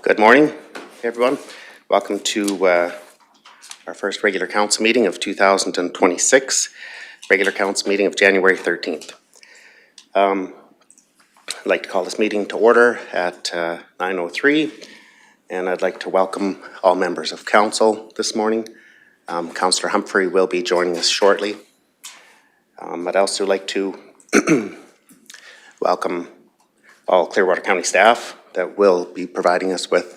Good morning, everyone. Welcome to our first regular council meeting of 2026, regular council meeting of January 13th. I'd like to call this meeting to order at 9:03, and I'd like to welcome all members of council this morning. Councillor Humphrey will be joining us shortly. I'd also like to welcome all Clearwater County staff that will be providing us with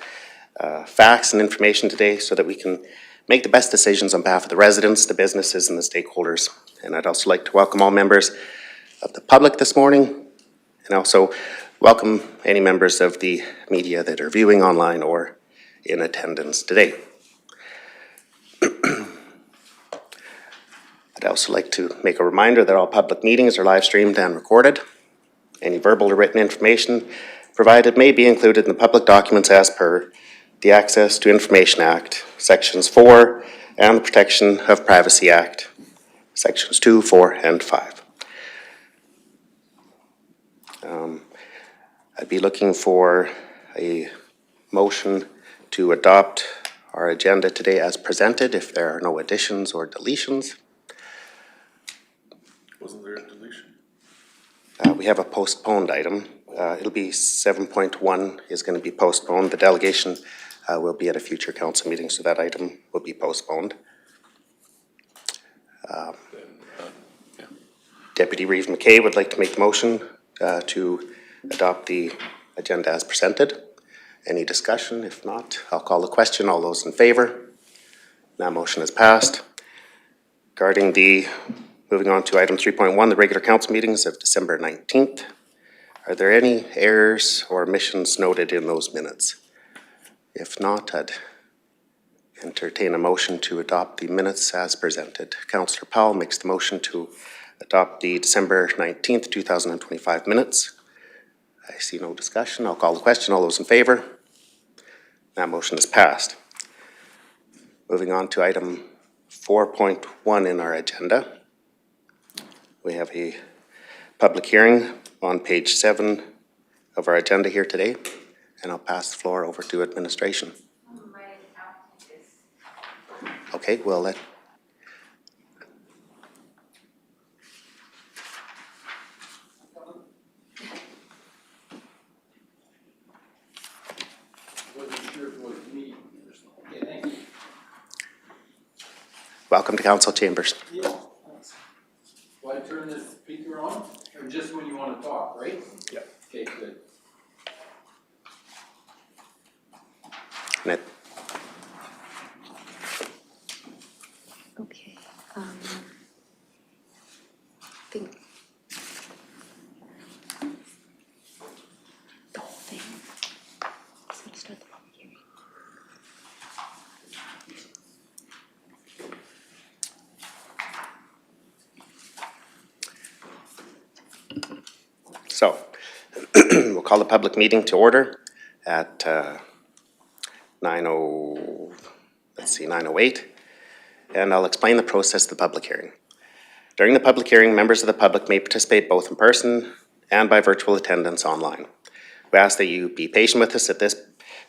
facts and information today so that we can make the best decisions on behalf of the residents, the businesses, and the stakeholders. And I'd also like to welcome all members of the public this morning, and also welcome any members of the media that are viewing online or in attendance today. I'd also like to make a reminder that all public meetings are live streamed and recorded. Any verbal or written information provided may be included in the public documents as per the Access to Information Act, Sections 4, and the Protection of Privacy Act, Sections 2, 4, and 5. I'd be looking for a motion to adopt our agenda today as presented if there are no additions or deletions. Wasn't there a deletion? We have a postponed item. It'll be 7.1 is going to be postponed. The delegation will be at a future council meeting, so that item will be postponed. Deputy Reeve McKay would like to make the motion to adopt the agenda as presented. Any discussion? If not, I'll call the question. All those in favor? That motion is passed. Regarding moving on to item 3.1, the regular council meetings of December 19th. Are there any errors or omissions noted in those minutes? If not, I'd entertain a motion to adopt the minutes as presented. Councillor Powell makes the motion to adopt the December 19th, 2025 minutes. I see no discussion. I'll call the question. All those in favor? That motion is passed. Moving on to item 4.1 in our agenda. We have a public hearing on page 7 of our agenda here today, and I'll pass the floor over to administration. Okay, well, let welcome to council chambers. Yeah, thanks. Do I turn this speaker on, or just when you want to talk, right? Yeah. Okay, good. Ned. Okay, I think the whole thing. So let's start the public hearing. So, we'll call the public meeting to order at 9:08, and I'll explain the process of the public hearing. During the public hearing, members of the public may participate both in person and by virtual attendance online. We ask that you be patient with us, that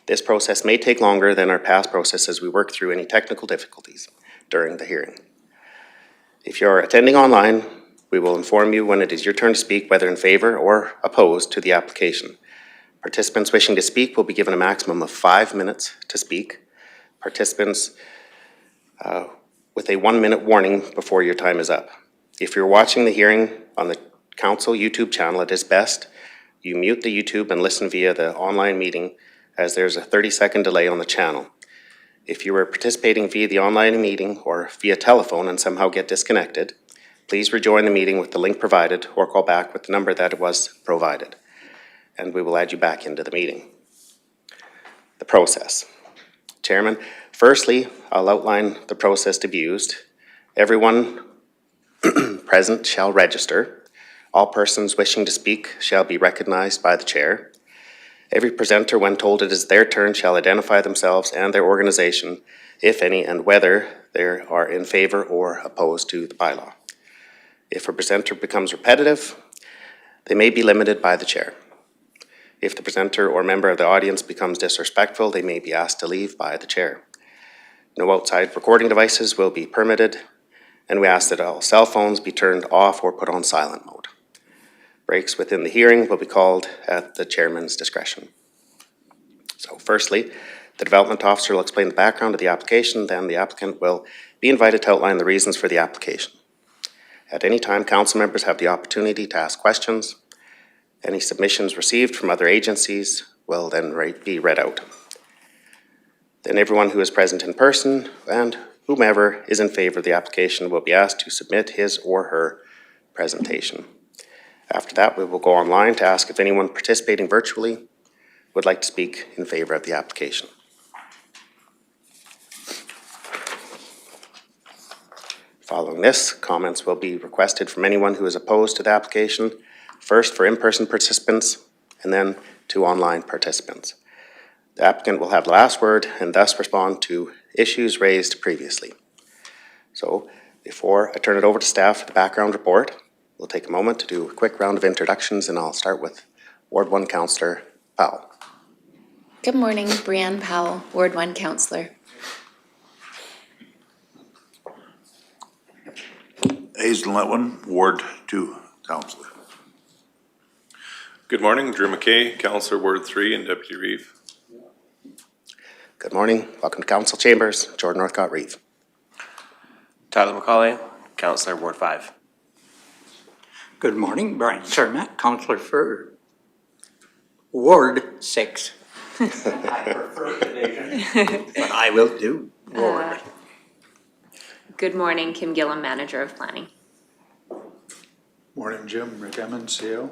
this process may take longer than our past process as we work through any technical difficulties during the hearing. If you're attending online, we will inform you when it is your turn to speak, whether in favor or opposed to the application. Participants wishing to speak will be given a maximum of 5 minutes to speak. Participants with a 1-minute warning before your time is up. If you're watching the hearing on the council YouTube channel, it is best you mute the YouTube and listen via the online meeting, as there's a 30-second delay on the channel. If you are participating via the online meeting or via telephone and somehow get disconnected, please rejoin the meeting with the link provided or call back with the number that was provided, and we will add you back into the meeting. The process. Chairman, firstly, I'll outline the process to be used. Everyone present shall register. All persons wishing to speak shall be recognized by the chair. Every presenter, when told it is their turn, shall identify themselves and their organization, if any, and whether they are in favor or opposed to the bylaw. If a presenter becomes repetitive, they may be limited by the chair. If the presenter or member of the audience becomes disrespectful, they may be asked to leave by the chair. No outside recording devices will be permitted, and we ask that all cell phones be turned off or put on silent mode. Breaks within the hearing will be called at the chairman's discretion. So firstly, the development officer will explain the background of the application, then the applicant will be invited to outline the reasons for the application. At any time, council members have the opportunity to ask questions. Any submissions received from other agencies will then be read out. Then everyone who is present in person and whomever is in favor of the application will be asked to submit his or her presentation. After that, we will go online to ask if anyone participating virtually would like to speak in favor of the application. Following this, comments will be requested from anyone who is opposed to the application, first for in-person participants and then to online participants. The applicant will have the last word and thus respond to issues raised previously. So before I turn it over to staff for the background report, we'll take a moment to do a quick round of introductions, and I'll start with Ward 1 Councillor Powell. Good morning, Brianne Powell, Ward 1 Councillor. Hazel Letwin, Ward 2 Councillor. Good morning, Drew McKay, Councillor Ward 3 and Deputy Reeve. Good morning. Welcome to Council Chambers. Jordan Northcott Reeve. Tyler McCauley, Councillor Ward 5. Good morning, Brian Cermak, Councillor for Ward 6. I prefer division, but I will do Ward. Good morning, Kim Gillam, Manager of Planning. Morning, Jim. Rick Emmons, CO.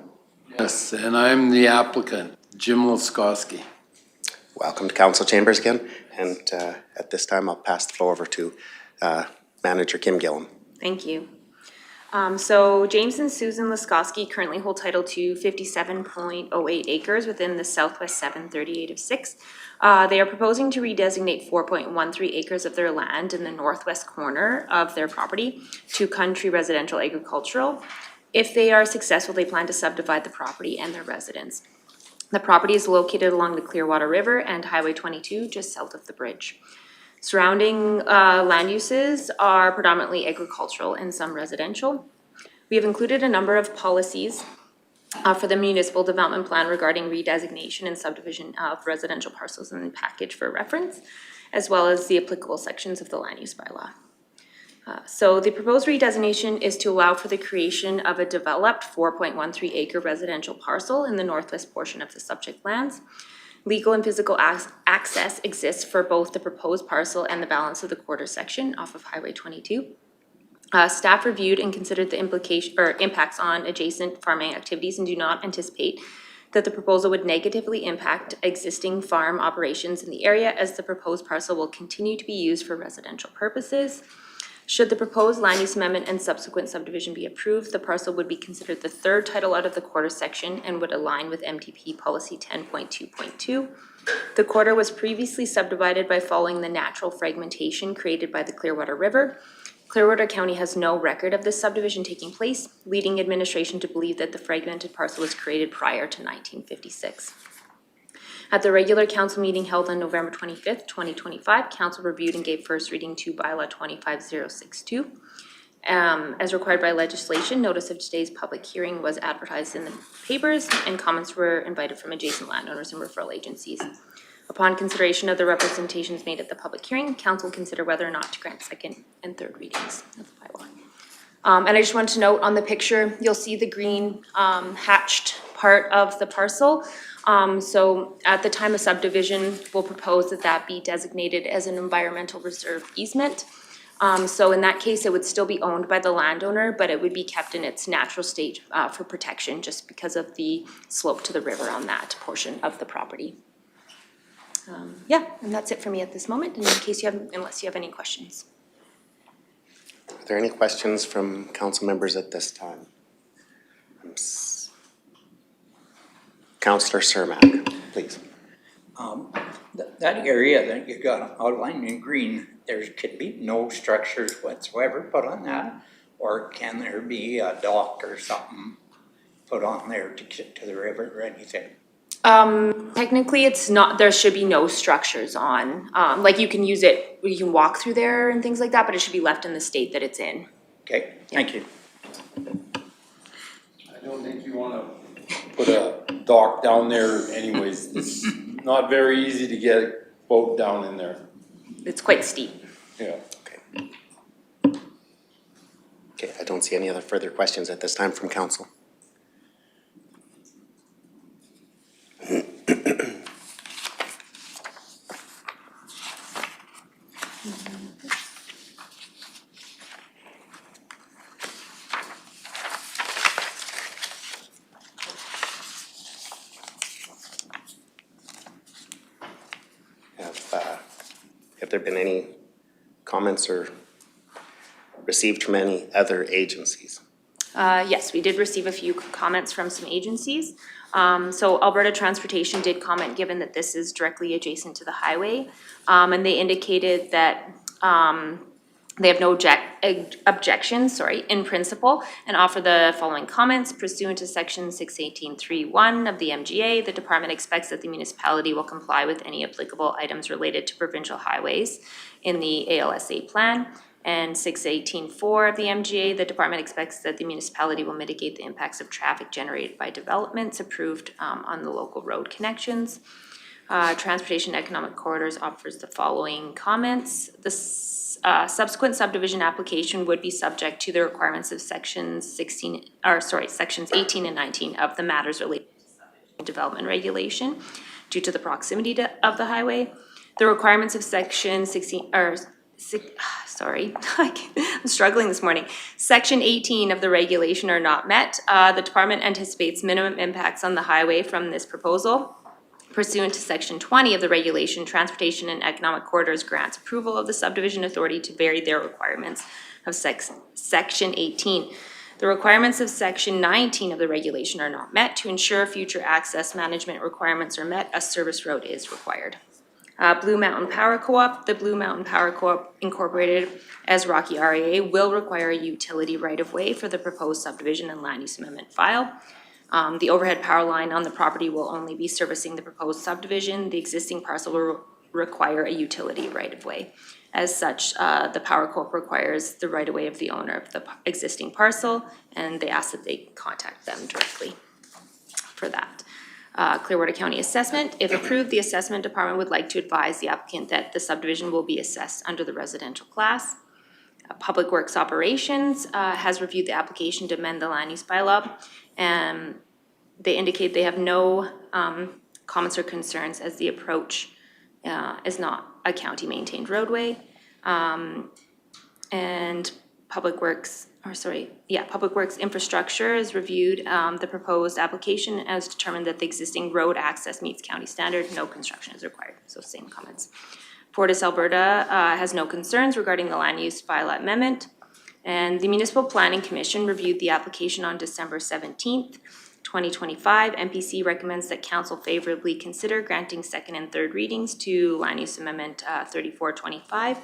Yes, and I'm the applicant, Jim Laskowski. Welcome to Council Chambers again. And at this time, I'll pass the floor over to Manager Kim Gillam. Thank you. So James and Susan Laskowski currently hold title to 57.08 acres within the Southwest 738 of 6. They are proposing to redesignate 4.13 acres of their land in the northwest corner of their property to country residential agricultural. If they are successful, they plan to subdivide the property and their residents. The property is located along the Clearwater River and Highway 22, just south of the bridge. Surrounding land uses are predominantly agricultural and some residential. We have included a number of policies for the municipal development plan regarding redesignation and subdivision of residential parcels in the package for reference, as well as the applicable sections of the land use bylaw. So the proposed redesignation is to allow for the creation of a developed 4.13 acre residential parcel in the northwest portion of the subject lands. Legal and physical access exists for both the proposed parcel and the balance of the quarter section off of Highway 22. Staff reviewed and considered the impacts on adjacent farming activities and do not anticipate that the proposal would negatively impact existing farm operations in the area, as the proposed parcel will continue to be used for residential purposes. Should the proposed land use amendment and subsequent subdivision be approved, the parcel would be considered the third title out of the quarter section and would align with MTP policy 10.2.2. The quarter was previously subdivided by following the natural fragmentation created by the Clearwater River. Clearwater County has no record of this subdivision taking place, leading administration to believe that the fragmented parcel was created prior to 1956. At the regular council meeting held on November 25th, 2025, council reviewed and gave first reading to bylaw 25062. As required by legislation, notice of today's public hearing was advertised in the papers, and comments were invited from adjacent landowners and referral agencies. Upon consideration of the representations made at the public hearing, council will consider whether or not to grant second and third readings of the bylaw. And I just want to note on the picture, you'll see the green hatched part of the parcel. So at the time of subdivision, we'll propose that that be designated as an environmental reserve easement. So in that case, it would still be owned by the landowner, but it would be kept in its natural state for protection just because of the slope to the river on that portion of the property. Yeah, and that's it for me at this moment, in case you have, unless you have any questions. Are there any questions from council members at this time? Councillor Cermak, please. That area that you got outlined in green, there could be no structures whatsoever put on that, or can there be a dock or something put on there to get to the river or anything? Technically, it's not, there should be no structures on, like you can use it, you can walk through there and things like that, but it should be left in the state that it's in. Okay, thank you. I don't think you wanna put a dock down there anyways. It's not very easy to get a boat down in there. It's quite steep. Yeah. Okay. Okay, I don't see any other further questions at this time from council. Have there been any comments or received from any other agencies? Yes, we did receive a few comments from some agencies. So Alberta Transportation did comment, given that this is directly adjacent to the highway. And they indicated that, they have no objections, in principle, and offer the following comments. Pursuant to section 618.3.1 of the MGA, the department expects that the municipality will comply with any applicable items related to provincial highways in the ALSA plan. And 618.4 of the MGA, the department expects that the municipality will mitigate the impacts of traffic generated by developments approved on the local road connections. Transportation Economic Corridors offers the following comments. The subsequent subdivision application would be subject to the requirements of sections 18 and 19 of the matters related to subdivision development regulation due to the proximity of the highway. The requirements of section 16, I'm struggling this morning. Section 18 of the regulation are not met. The department anticipates minimum impacts on the highway from this proposal. Pursuant to section 20 of the regulation, Transportation and Economic Corridors grants approval of the subdivision authority to vary their requirements of section 18. The requirements of section 19 of the regulation are not met. To ensure future access management requirements are met, a service road is required. Blue Mountain Power Co-op. The Blue Mountain Power Co-op incorporated as Rocky RAA will require a utility right-of-way for the proposed subdivision and land use amendment file. The overhead power line on the property will only be servicing the proposed subdivision. The existing parcel will require a utility right-of-way. As such, the Power Co-op requires the right-of-way of the owner of the existing parcel, and they ask that they contact them directly for that. Clearwater County assessment. If approved, the assessment department would like to advise the applicant that the subdivision will be assessed under the residential class. Public Works Operations has reviewed the application to amend the land use bylaw, and they indicate they have no comments or concerns as the approach is not a county-maintained roadway. And Public Works Infrastructure has reviewed the proposed application and has determined that the existing road access meets county standard, no construction is required, so same comments. Fortis Alberta has no concerns regarding the land use bylaw amendment. And the Municipal Planning Commission reviewed the application on December 17th, 2025. MPC recommends that council favorably consider granting second and third readings to land use amendment 3425.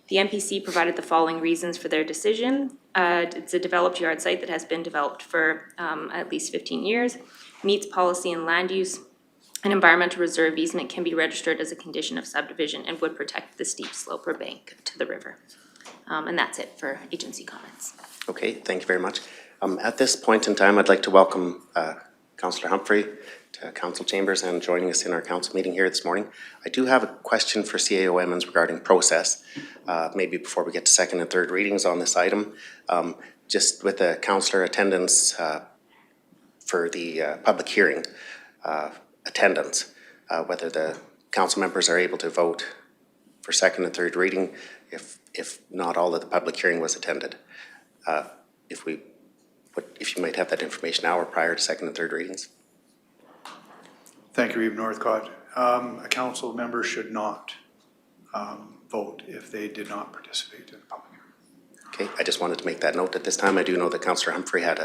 The MPC provided the following reasons for their decision. It's a developed yard site that has been developed for at least 15 years, meets policy and land use. An environmental reserve easement can be registered as a condition of subdivision and would protect the steep slope or bank to the river. And that's it for agency comments. Okay, thank you very much. At this point in time, I'd like to welcome Councillor Humphrey to council chambers and joining us in our council meeting here this morning. I do have a question for CAO Emmons regarding process, maybe before we get to second and third readings on this item. Just with the councillor attendance for the public hearing attendance, whether the council members are able to vote for second and third reading if not all of the public hearing was attended. If you might have that information now or prior to second and third readings. Thank you, Reeve Northcott. A council member should not vote if they did not participate in the public hearing. Okay, I just wanted to make that note at this time. I do know that Councillor Humphrey had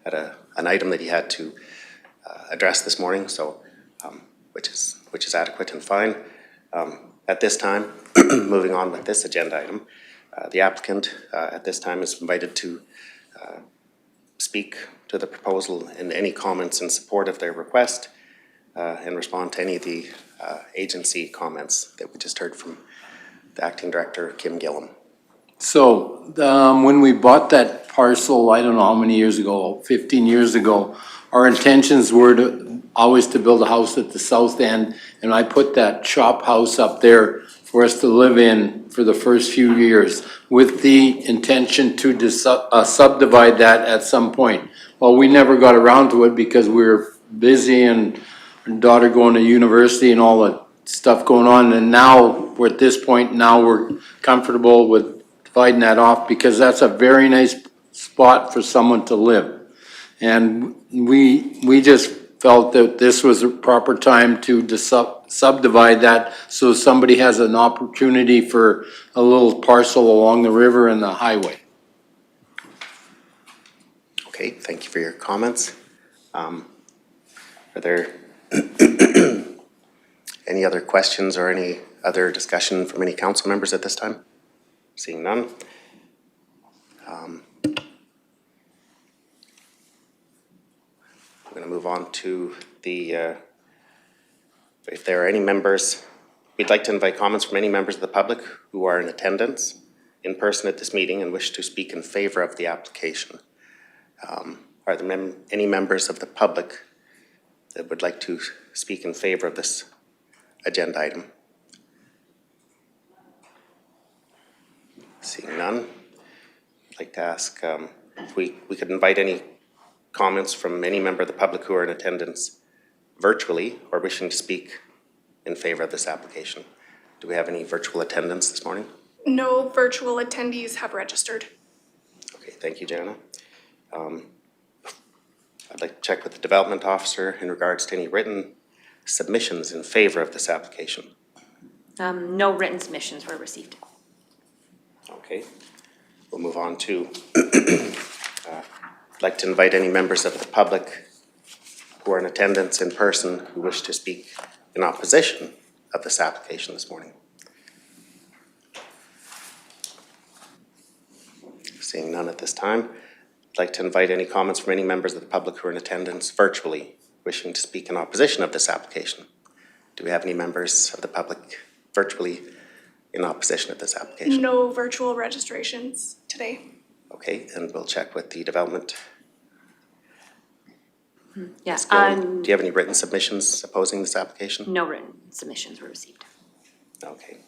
an item that he had to address this morning, so which is adequate and fine. At this time, moving on with this agenda item, the applicant at this time is invited to speak to the proposal and any comments in support of their request. and respond to any of the agency comments that we just heard from the Acting Director, Kim Gillum. So, when we bought that parcel, I don't know how many years ago, 15 years ago, our intentions were always to build a house at the south end, and I put that chop house up there for us to live in for the first few years, with the intention to subdivide that at some point. Well, we never got around to it because we were busy and daughter going to university and all the stuff going on, and now we're at this point, now we're comfortable with dividing that off, because that's a very nice spot for someone to live. And we just felt that this was a proper time to subdivide that, so somebody has an opportunity for a little parcel along the river and the highway. Okay, thank you for your comments. Are there any other questions or any other discussion from any council members at this time? Seeing none. I'm going to move on to the, if there are any members, we'd like to invite comments from any members of the public who are in attendance in person at this meeting and wish to speak in favor of the application. Are there any members of the public that would like to speak in favor of this agenda item? Seeing none, I'd like to ask if we could invite any comments from any member of the public who are in attendance virtually or wishing to speak in favor of this application. Do we have any virtual attendance this morning? No virtual attendees have registered. Okay, thank you, Jana. I'd like to check with the development officer in regards to any written submissions in favor of this application. No written submissions were received. Okay, we'll move on to, I'd like to invite any members of the public who are in attendance in person who wish to speak in opposition of this application this morning. Seeing none at this time, I'd like to invite any comments from any members of the public who are in attendance virtually wishing to speak in opposition of this application. Do we have any members of the public virtually in opposition of this application? No virtual registrations today. Okay, and we'll check with the development. Yes, Do you have any written submissions opposing this application? no written submissions were received. Okay,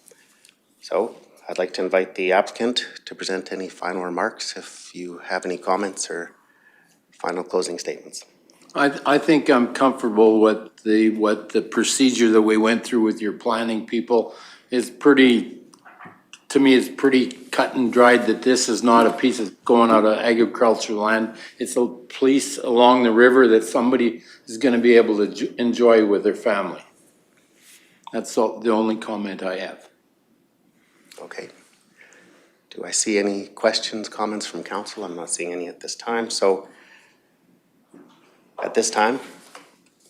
so I'd like to invite the applicant to present any final remarks if you have any comments or final closing statements. I think I'm comfortable with what the procedure that we went through with your planning people is pretty, to me, it's pretty cut and dried that this is not a piece of going out of agricultural land. It's a place along the river that somebody is gonna be able to enjoy with their family. That's the only comment I have. Okay. Do I see any questions, comments from council? I'm not seeing any at this time, so at this time,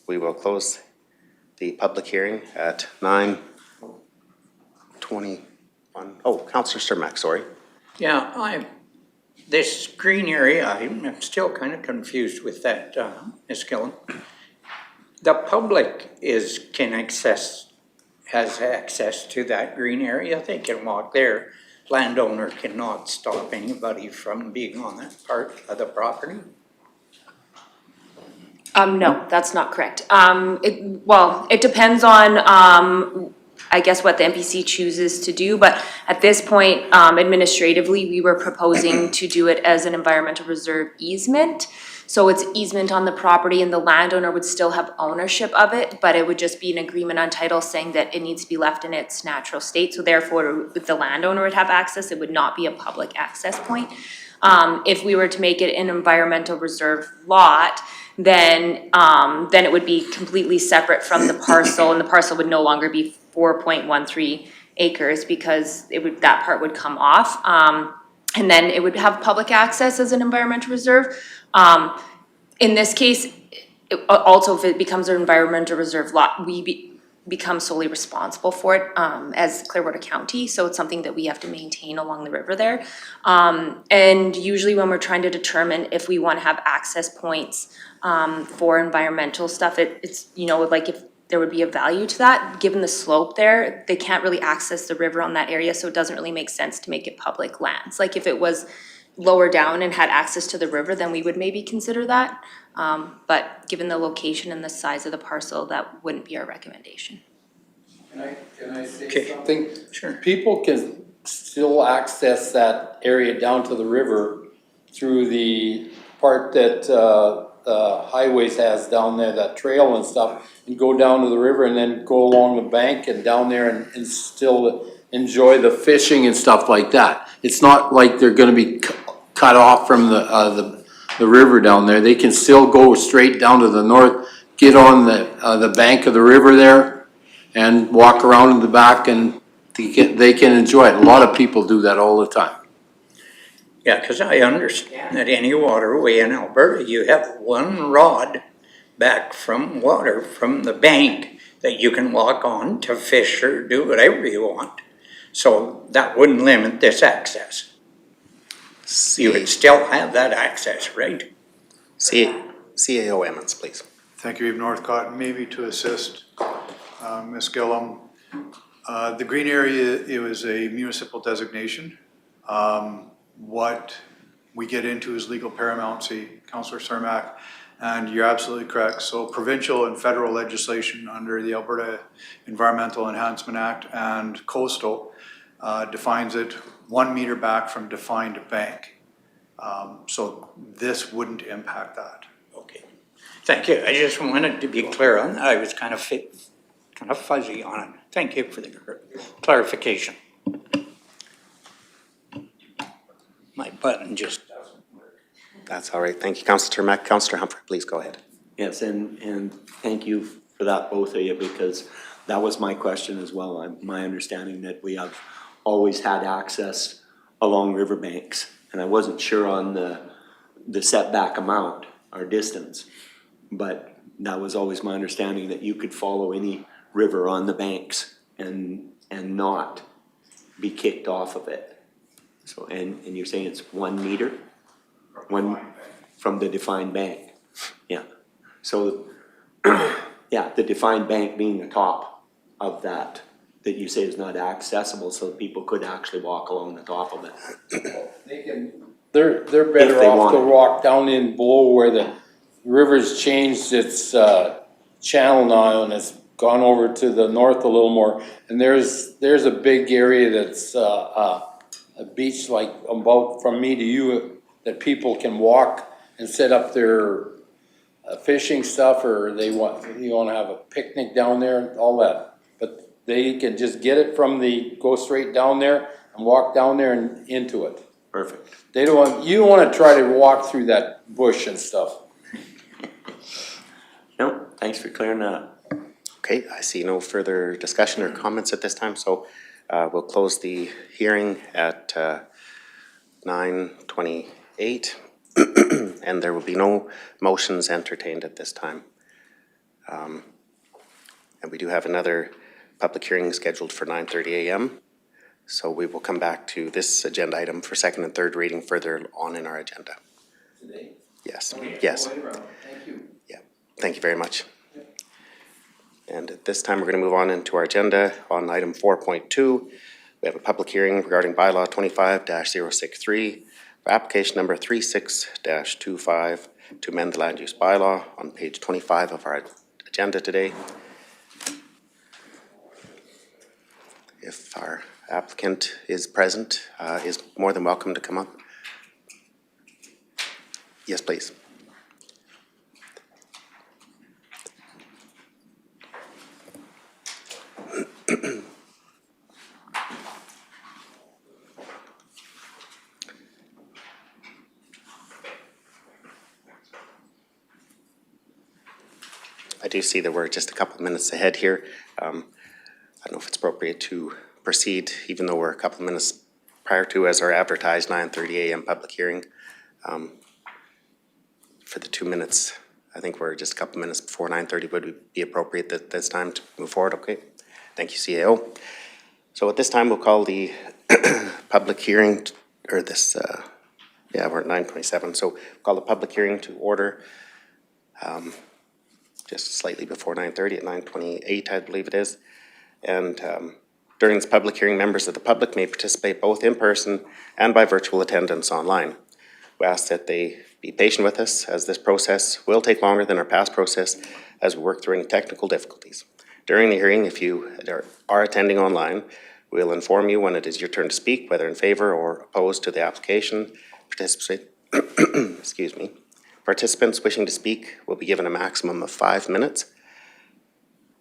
we will close the public hearing at 9:21. Oh, Councillor Sturmack, sorry. Yeah, this green area, I'm still kind of confused with that, Ms. Gillen. The public has access to that green area, they can walk there. Landowner cannot stop anybody from being on that part of the property. No, that's not correct. It depends on, I guess, what the MPC chooses to do, but at this point, administratively, we were proposing to do it as an environmental reserve easement. So it's easement on the property and the landowner would still have ownership of it, but it would just be an agreement on title saying that it needs to be left in its natural state. So therefore, if the landowner would have access, it would not be a public access point. If we were to make it an environmental reserve lot, then it would be completely separate from the parcel, and the parcel would no longer be 4.13 acres because that part would come off. And then it would have public access as an environmental reserve. In this case, also if it becomes an environmental reserve lot, become solely responsible for it as Clearwater County, so it's something that we have to maintain along the river there. And usually when we're trying to determine if we want to have access points for environmental stuff, it's, you know, like if there would be a value to that, given the slope there, they can't really access the river on that area, so it doesn't really make sense to make it public lands. Like if it was lower down and had access to the river, then we would maybe consider that. But given the location and the size of the parcel, that wouldn't be our recommendation. Can I say Okay. something? Sure. People can still access that area down to the river through the part that Highways has down there, that trail and stuff, and go down to the river and then go along the bank and down there and still enjoy the fishing and stuff like that. It's not like they're gonna be cut off from the river down there. They can still go straight down to the north, get on the bank of the river there and walk around in the back, and they can enjoy it. A lot of people do that all the time. Yeah, because I understand that any waterway in Alberta, you have one rod back from water, from the bank, that you can walk on to fish or do whatever you want. So that wouldn't limit this access. You would still have that access, right? CAO Emmons, please. Thank you, Reeve Northcott. Maybe to assist Ms. Gillum. The green area, it was a municipal designation. What we get into is legal paramountcy, Councillor Cermak, and you're absolutely correct. So provincial and federal legislation under the Alberta Environmental Enhancement Act and coastal defines it 1 meter back from defined bank. So this wouldn't impact that. Okay, thank you. I just wanted to be clear on that. I was kind of fuzzy on it. Thank you for the clarification. My button just doesn't work. That's all right. Thank you, Councillor Turmac. Councillor Humphrey, please go ahead. Yes, and thank you for that, both of you, because that was my question as well. My understanding that we have always had access along riverbanks, and I wasn't sure on the setback amount or distance, but that was always my understanding that you could follow any river on the banks and not be kicked off of it. So, and you're saying it's 1 meter? From the defined bank, yeah. So, yeah, the defined bank being the top of that you say is not accessible, so people could actually walk along the top of it. They're better off to walk down in below where the river's changed its channel now, and it's gone over to the north a little more. And there's a big area that's a beach like about from me to you that people can walk and set up their fishing stuff, or you want to have a picnic down there, all that. But they can just get it go straight down there and walk down there and into it. Perfect. You don't want to try to walk through that bush and stuff. No, thanks for clearing that up. Okay, I see no further discussion or comments at this time, so we'll close the hearing at 9:28, and there will be no motions entertained at this time. And we do have another public hearing scheduled for 9:30 a.m., so we will come back to this agenda item for second and third reading further on in our agenda. Today? Yes, yes. Thank you. Yeah, thank you very much. And at this time, we're going to move on into our agenda on item 4.2. We have a public hearing regarding bylaw 25-063 for application number 36-25 to amend the land use bylaw on page 25 of our agenda today. If our applicant is present, is more than welcome to come up. Yes, please. I do see that we're just a couple minutes ahead here. I don't know if it's appropriate to proceed, even though we're a couple minutes prior to as our advertised 9:30 a.m. public hearing. For the 2 minutes I think we're just a couple minutes before 9:30 would be appropriate at this time to move forward, okay? Thank you, CAO. So at this time, we'll call the public hearing, or this, we're at 9:27, so we'll call the public hearing to order just slightly before 9:30 at 9:28, I believe it is. And during this public hearing, members of the public may participate both in person and by virtual attendance online. We ask that they be patient with us, as this process will take longer than our past process as we work through any technical difficulties. During the hearing, if you are attending online, we'll inform you when it is your turn to speak, whether in favor or opposed to the application. Excuse me. Participants wishing to speak will be given a maximum of 5 minutes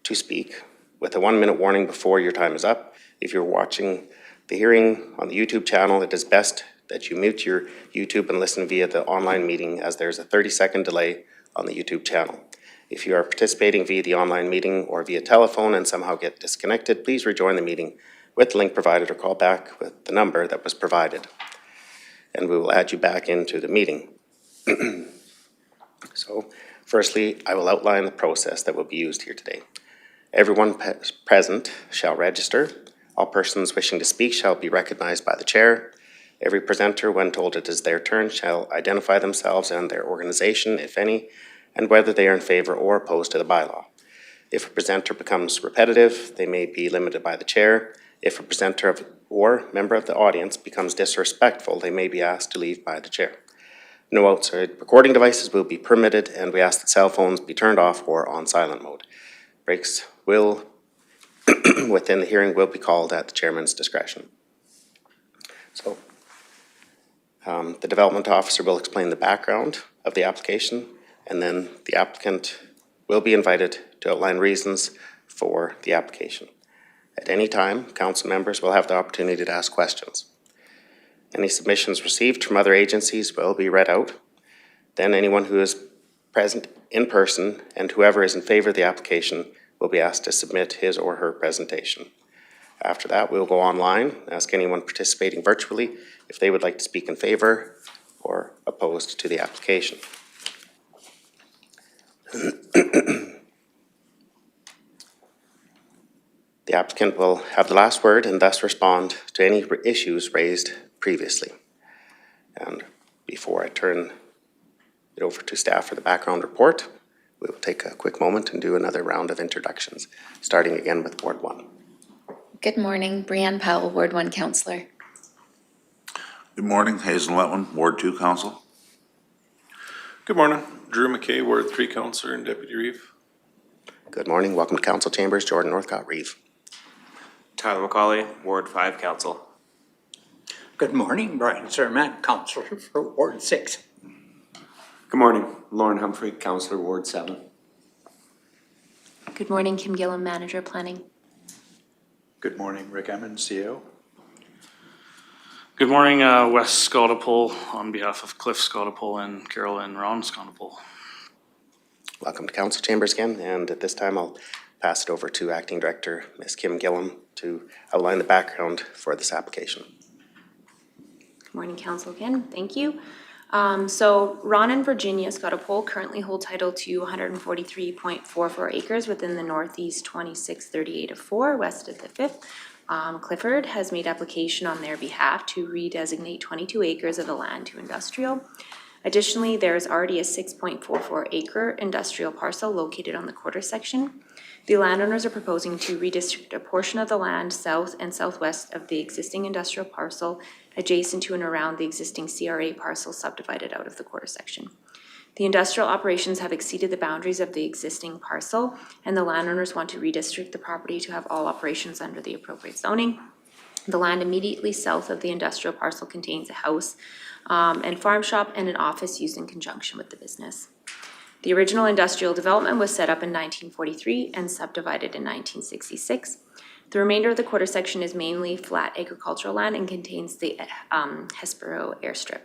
to speak, with a 1-minute warning before your time is up. If you're watching the hearing on the YouTube channel, it is best that you mute your YouTube and listen via the online meeting, as there's a 30-second delay on the YouTube channel. If you are participating via the online meeting or via telephone and somehow get disconnected, please rejoin the meeting with the link provided or call back with the number that was provided, and we will add you back into the meeting. So, firstly, I will outline the process that will be used here today. Everyone present shall register. All persons wishing to speak shall be recognized by the chair. Every presenter, when told it is their turn, shall identify themselves and their organization, if any, and whether they are in favor or opposed to the bylaw. If a presenter becomes repetitive, they may be limited by the chair. If a presenter or member of the audience becomes disrespectful, they may be asked to leave by the chair. No outside recording devices will be permitted, and we ask that cell phones be turned off or on silent mode. Breaks within the hearing will be called at the chairman's discretion. So, the development officer will explain the background of the application, and then the applicant will be invited to outline reasons for the application. At any time, council members will have the opportunity to ask questions. Any submissions received from other agencies will be read out. Then anyone who is present in person and whoever is in favor of the application will be asked to submit his or her presentation. After that, we'll go online, ask anyone participating virtually if they would like to speak in favor or opposed to the application. The applicant will have the last word and thus respond to any issues raised previously. And before I turn it over to staff for the background report, we will take a quick moment and do another round of introductions, starting again with Ward 1. Good morning, Brianne Powell, Ward 1 Councillor. Good morning, Hazel Letwin, Ward 2 Council. Good morning, Drew McKay, Ward 3 Councillor and Deputy Reeve. Good morning, welcome to Council Chambers, Jordan Northcott Reeve. Tyler McCauley, Ward 5 Council. Good morning, Brian Zermatt, Councillor for Ward 6. Good morning, Lauren Humphrey, Councillor, Ward 7. Good morning, Kim Gillum, Manager Planning. Good morning, Rick Emmons, CEO. Good morning, Wes Scottapole on behalf of Cliff Scottapole and Carol and Ron Scottapole. Welcome to Council Chambers again, and at this time I'll pass it over to Acting Director Ms. Kim Gillum to outline the background for this application. Good morning, Council again. Thank you. So Ron and Virginia Scottapole currently hold title to 143.44 acres within the Northeast 2638-4 west of the 5th. Clifford has made application on their behalf to redesignate 22 acres of the land to industrial. Additionally, there is already a 6.44 acre industrial parcel located on the quarter section. The landowners are proposing to redistrict a portion of the land south and southwest of the existing industrial parcel adjacent to and around the existing CRA parcel subdivided out of the quarter section. The industrial operations have exceeded the boundaries of the existing parcel, and the landowners want to redistrict the property to have all operations under the appropriate zoning. The land immediately south of the industrial parcel contains a house and farm shop and an office used in conjunction with the business. The original industrial development was set up in 1943 and subdivided in 1966. The remainder of the quarter section is mainly flat agricultural land and contains the Hespero airstrip.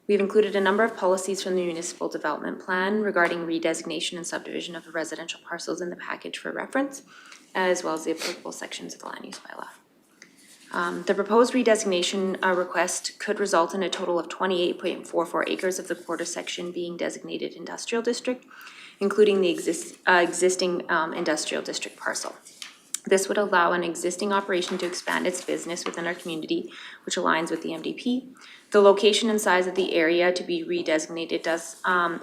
We've included a number of policies from the municipal development plan regarding redesignation and subdivision of the residential parcels in the package for reference, as well as the applicable sections of the land use bylaw. The proposed redesignation request could result in a total of 28.44 acres of the quarter section being designated industrial district, including the existing industrial district parcel. This would allow an existing operation to expand its business within our community, which aligns with the MDP. The location and size of the area to be redesignated does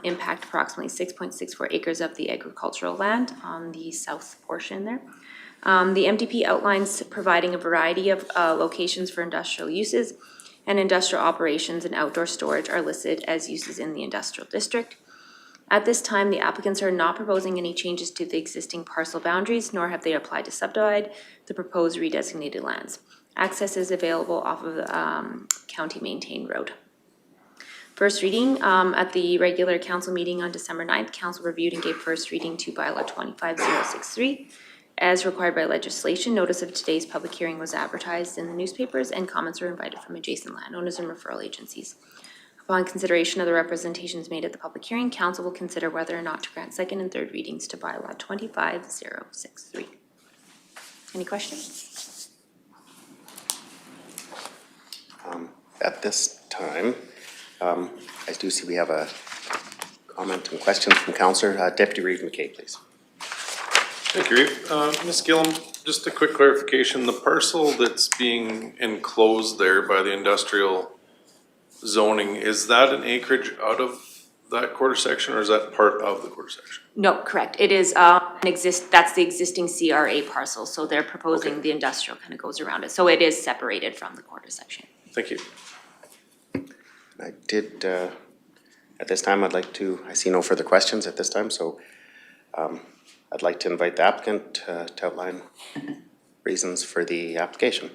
impact approximately 6.64 acres of the agricultural land on the south portion there. The MDP outlines providing a variety of locations for industrial uses, and industrial operations and outdoor storage are listed as uses in the industrial district. At this time, the applicants are not proposing any changes to the existing parcel boundaries, nor have they applied to subdivide the proposed redesignated lands. Access is available off of the county-maintained road. First reading, at the regular council meeting on December 9th, council reviewed and gave first reading to bylaw 25063. As required by legislation, notice of today's public hearing was advertised in the newspapers, and comments were invited from adjacent landowners and referral agencies. Upon consideration of the representations made at the public hearing, council will consider whether or not to grant second and third readings to bylaw 25063. Any questions? At this time, I do see we have a comment and questions from Councillor. Deputy Reeve McKay, please. Thank you, Reeve. Ms. Gillum, just a quick clarification. The parcel that's being enclosed there by the industrial zoning, is that an acreage out of that quarter section, or is that part of the quarter section? No, correct. It is that's the existing CRA parcel, so they're proposing Okay. the industrial kind of goes around it. So it is separated from the quarter section. Thank you. I did, at this time, I see no further questions at this time, so I'd like to invite the applicant to outline reasons for the application.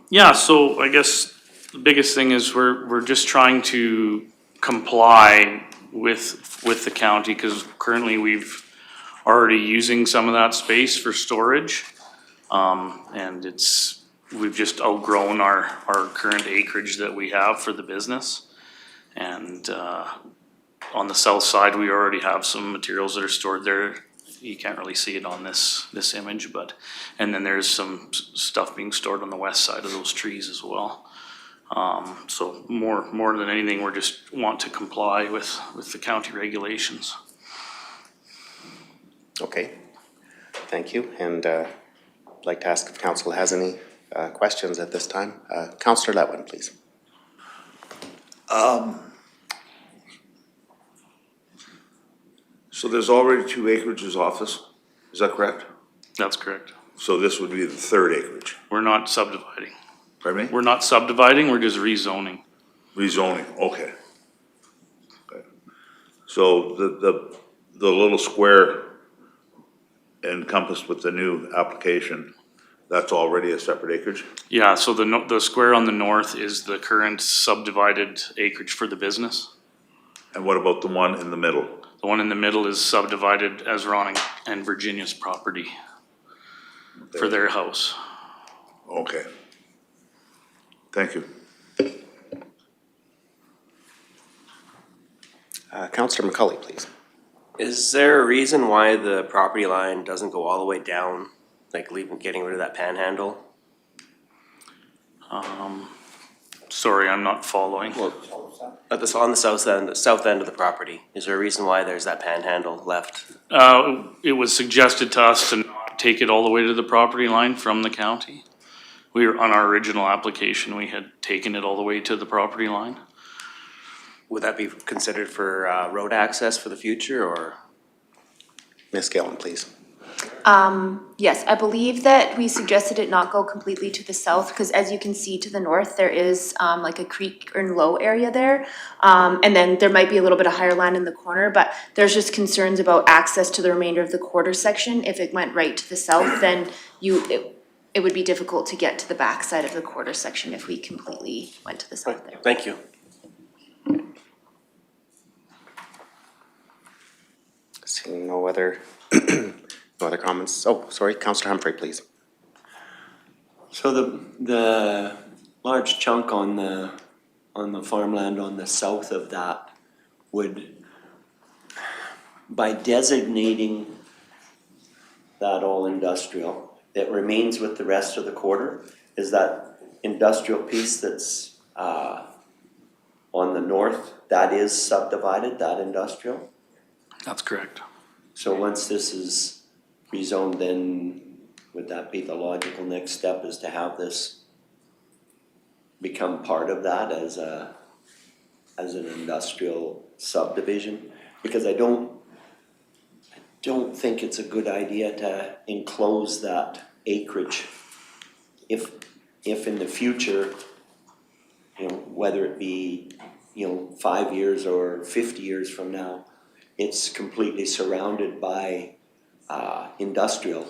Yeah, so I guess the biggest thing is we're just trying to comply with the county, because currently we've already using some of that space for storage. And we've just outgrown our current acreage that we have for the business. And on the south side, we already have some materials that are stored there. You can't really see it on this image, and then there's some stuff being stored on the west side of those trees as well. So more than anything, we're just want to comply with the county regulations. Okay, thank you. And I'd like to ask if council has any questions at this time. Councillor Letwin, please. So there's already 2 acreages off this, is that correct? That's correct. So this would be the 3rd acreage, We're not subdividing. pardon me? We're not subdividing, we're just rezoning. Rezoning, okay. Okay. So the little square encompassed with the new application, that's already a separate acreage? Yeah, so the square on the north is the current subdivided acreage for the business. And what about the one in the middle? The one in the middle is subdivided as Ron and Virginia's property for their house. Okay. Thank you. Councillor McCauley, please. Is there a reason why the property line doesn't go all the way down, like getting rid of that panhandle? Sorry, I'm not following. Well, on the south end of the property, is there a reason why there's that panhandle left? It was suggested to us to not take it all the way to the property line from the county. We were, on our original application, we had taken it all the way to the property line. Would that be considered for road access for the future, or? Ms. Gillum, please. Yes, I believe that we suggested it not go completely to the south, because as you can see to the north, there is like a creek and low area there. And then there might be a little bit of higher land in the corner, but there's just concerns about access to the remainder of the quarter section. If it went right to the south, then it would be difficult to get to the back side of the quarter section if we completely went to the south there. Thank you. Seeing no other comments. Oh, sorry, Councillor Humphrey, please. So the large chunk on the farmland on the south of that would, by designating that all industrial. It remains with the rest of the quarter. Is that industrial piece that's on the north, that is subdivided, that industrial? That's correct. So once this is rezoned, then would that be the logical next step, is to have this become part of that as an industrial subdivision? Because I don't think it's a good idea to enclose that acreage if in the future, you know, whether it be, 5 years or 50 years from now, it's completely surrounded by industrial.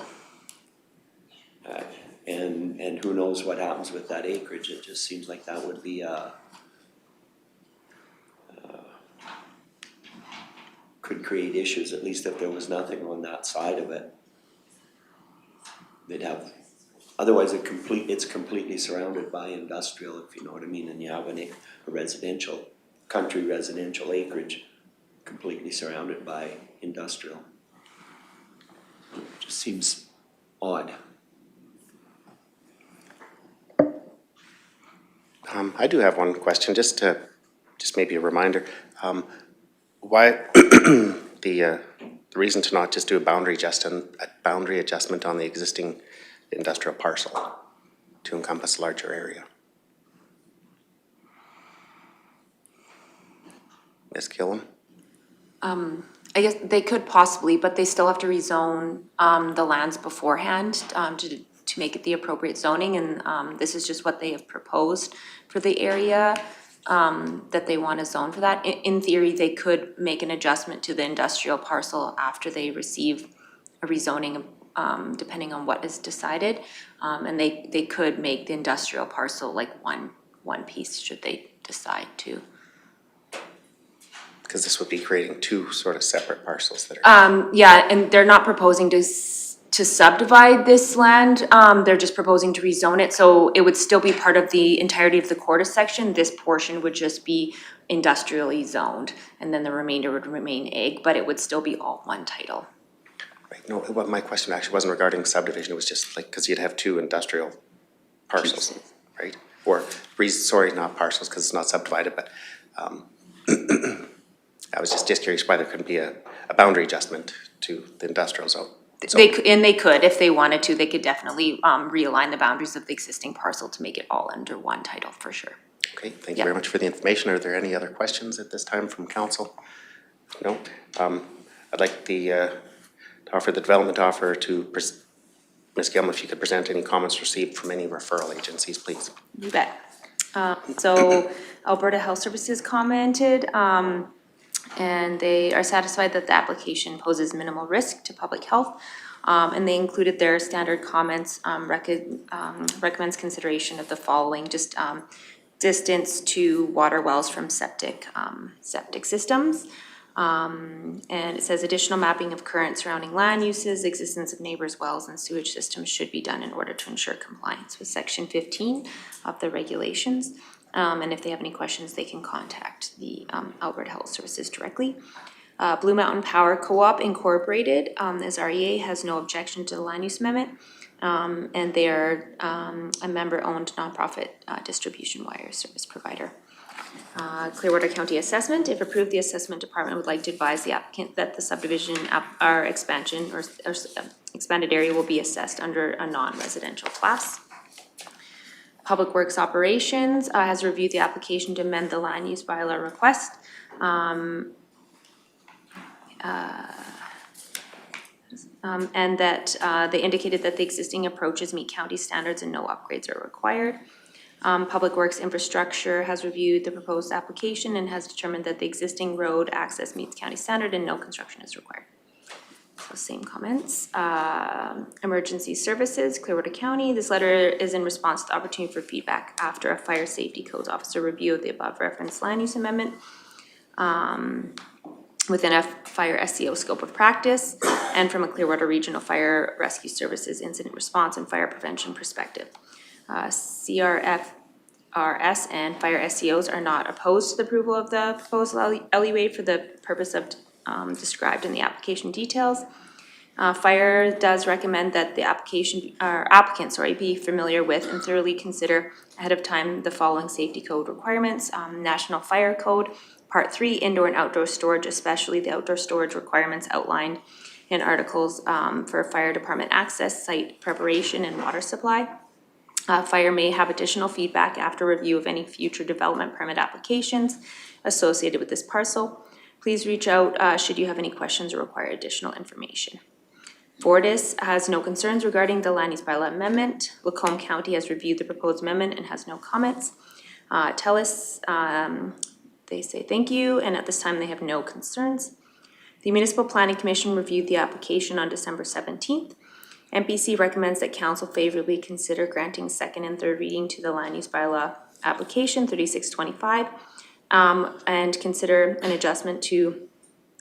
And who knows what happens with that acreage. It just seems like that would be could create issues, at least if there was nothing on that side of it. They'd have, otherwise it's completely surrounded by industrial, if you know what I mean, and you have a residential, country residential acreage completely surrounded by industrial. It just seems odd. I do have one question, just maybe a reminder. Why the reason to not just do a boundary adjustment on the existing industrial parcel to encompass a larger area? Ms. Killam? I guess they could possibly, but they still have to rezone the lands beforehand to make it the appropriate zoning, and this is just what they have proposed for the area that they want to zone for that. In theory, they could make an adjustment to the industrial parcel after they receive a rezoning, depending on what is decided, and they could make the industrial parcel like one piece should they decide to. Because this would be creating two sort of separate parcels that are. Yeah, and they're not proposing to subdivide this land, they're just proposing to rezone it, so it would still be part of the entirety of the Quarter section. This portion would just be industrially zoned, and then the remainder would remain ag, but it would still be all one title. Right, no, what my question actually wasn't regarding subdivision, it was just like, because you'd have two industrial parcels, right? Or, sorry, not parcels, because it's not subdivided, but I was just curious why there couldn't be a boundary adjustment to the industrial zone. They could, if they wanted to, they could definitely realign the boundaries of the existing parcel to make it all under one title, for sure. Okay, thank you very much for the information. Are there any other questions at this time from council? No? I'd like to offer the development offer to Ms. Gilman, if you could present any comments received from any referral agencies, please. You bet. So Alberta Health Services commented, and they are satisfied that the application poses minimal risk to public health. And they included their standard comments, recommends consideration of the following, just distance to water wells from septic systems. And it says additional mapping of current surrounding land uses, existence of neighbors' wells and sewage systems should be done in order to ensure compliance with section 15 of the regulations. And if they have any questions, they can contact the Alberta Health Services directly. Blue Mountain Power Co-op Incorporated, as REA, has no objection to the land use amendment. And they are a member-owned nonprofit distribution wire service provider. Clearwater County Assessment, if approved, the assessment department would like to advise the applicant that the subdivision expansion or expanded area will be assessed under a non-residential class. Public Works Operations has reviewed the application to amend the land use bylaw request. And that they indicated that the existing approaches meet county standards and no upgrades are required. Public Works Infrastructure has reviewed the proposed application and has determined that the existing road access meets county standard and no construction is required. So same comments. Emergency Services, Clearwater County. This letter is in response to the opportunity for feedback after a fire safety codes officer review of the above referenced land use amendment within a fire SCO scope of practice and from a Clearwater Regional Fire Rescue Services incident response and fire prevention perspective. CRFRS and fire SCOs are not opposed to the approval of the proposed LUA for the purpose of described in the application details. Fire does recommend that the applicant, be familiar with and thoroughly consider ahead of time the following safety code requirements. National Fire Code, Part 3, indoor and outdoor storage, especially the outdoor storage requirements outlined in articles for fire department access, site preparation, and water supply. Fire may have additional feedback after review of any future development permit applications associated with this parcel. Please reach out should you have any questions or require additional information. Fortis has no concerns regarding the land use bylaw amendment. Lacombe County has reviewed the proposed amendment and has no comments. TELUS, they say thank you, and at this time they have no concerns. The Municipal Planning Commission reviewed the application on December 17th. MPC recommends that council favorably consider granting second and third reading to the land use bylaw application 3625 and consider an adjustment to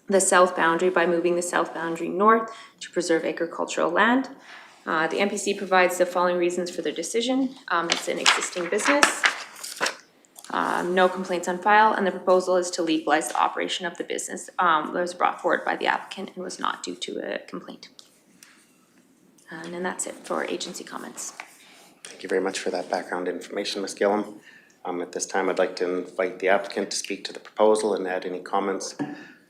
the south boundary by moving the south boundary north to preserve agricultural land. The MPC provides the following reasons for their decision. It's an existing business, no complaints on file, and the proposal is to legalize the operation of the business that was brought forward by the applicant and was not due to a complaint. And then that's it for agency comments. Thank you very much for that background information, Ms. Gillum. At this time, I'd like to invite the applicant to speak to the proposal and add any comments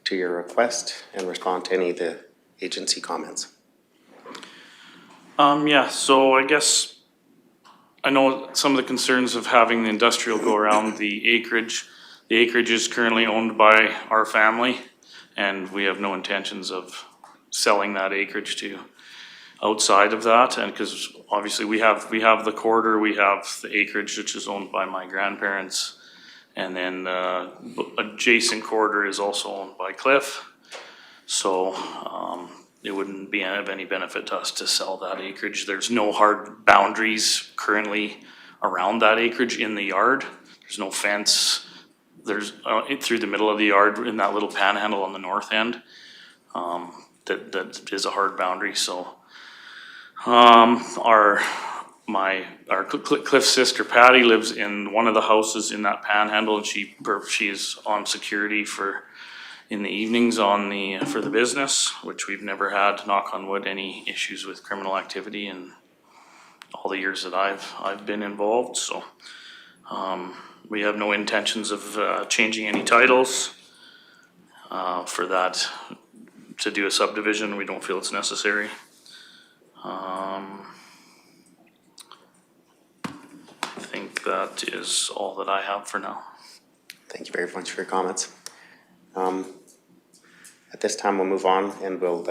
to your request and respond to any of the agency comments. Yeah, so I guess I know some of the concerns of having the industrial go around the acreage. The acreage is currently owned by our family, and we have no intentions of selling that acreage to outside of that. And because obviously we have the corridor, we have the acreage which is owned by my grandparents, and then adjacent corridor is also owned by Cliff. So it wouldn't be of any benefit to us to sell that acreage. There's no hard boundaries currently around that acreage in the yard. There's no fence. There's through the middle of the yard in that little panhandle on the north end. That is a hard boundary. So Cliff's sister Patty lives in one of the houses in that panhandle, and she is on security in the evenings for the business, which we've never had, knock on wood, any issues with criminal activity in all the years that I've been involved. So we have no intentions of changing any titles for that to do a subdivision. We don't feel it's necessary. I think that is all that I have for now. Thank you very much for your comments. At this time, we'll move on and we'll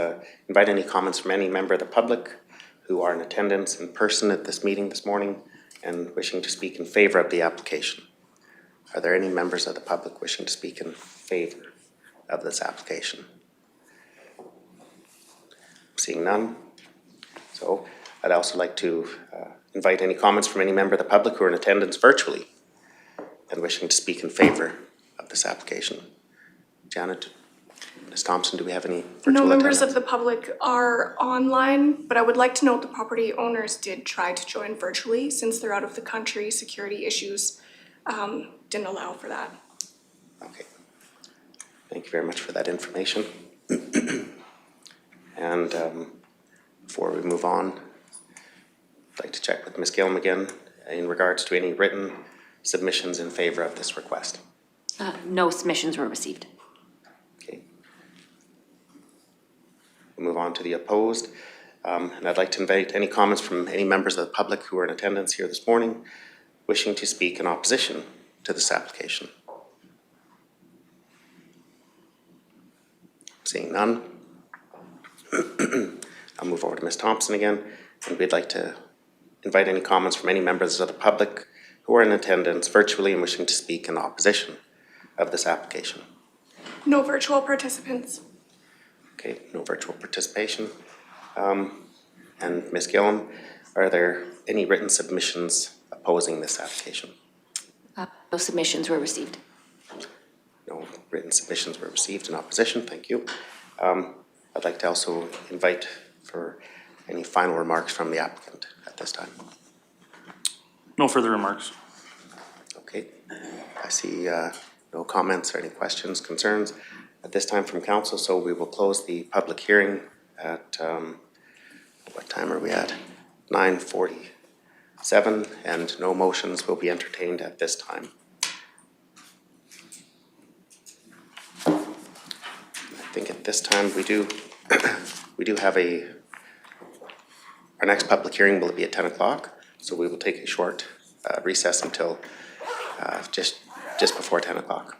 invite any comments from any member of the public who are in attendance in person at this meeting this morning and wishing to speak in favor of the application. Are there any members of the public wishing to speak in favor of this application? Seeing none. So I'd also like to invite any comments from any member of the public who are in attendance virtually and wishing to speak in favor of this application. Janet, Ms. Thompson, do we have any virtual No members attendance? of the public are online, but I would like to note the property owners did try to join virtually. Since they're out of the country, security issues didn't allow for that. Okay. Thank you very much for that information. And before we move on, I'd like to check with Ms. Gillum again in regards to any written submissions in favor of this request. No submissions were received. Okay. We'll move on to the opposed. And I'd like to invite any comments from any members of the public who are in attendance here this morning wishing to speak in opposition to this application. Seeing none. I'll move over to Ms. Thompson again, and we'd like to invite any comments from any members of the public who are in attendance virtually and wishing to speak in opposition of this application. No virtual participants. Okay, no virtual participation. And Ms. Gillum, are there any written submissions opposing this application? No submissions were received. No written submissions were received in opposition, thank you. I'd like to also invite for any final remarks from the applicant at this time. No further remarks. Okay, I see no comments or any questions, concerns at this time from council, so we will close the public hearing at, what time are we at? 9:47, and no motions will be entertained at this time. I think at this time, we do have our next public hearing will be at 10 o'clock, so we will take a short recess until just before 10 o'clock.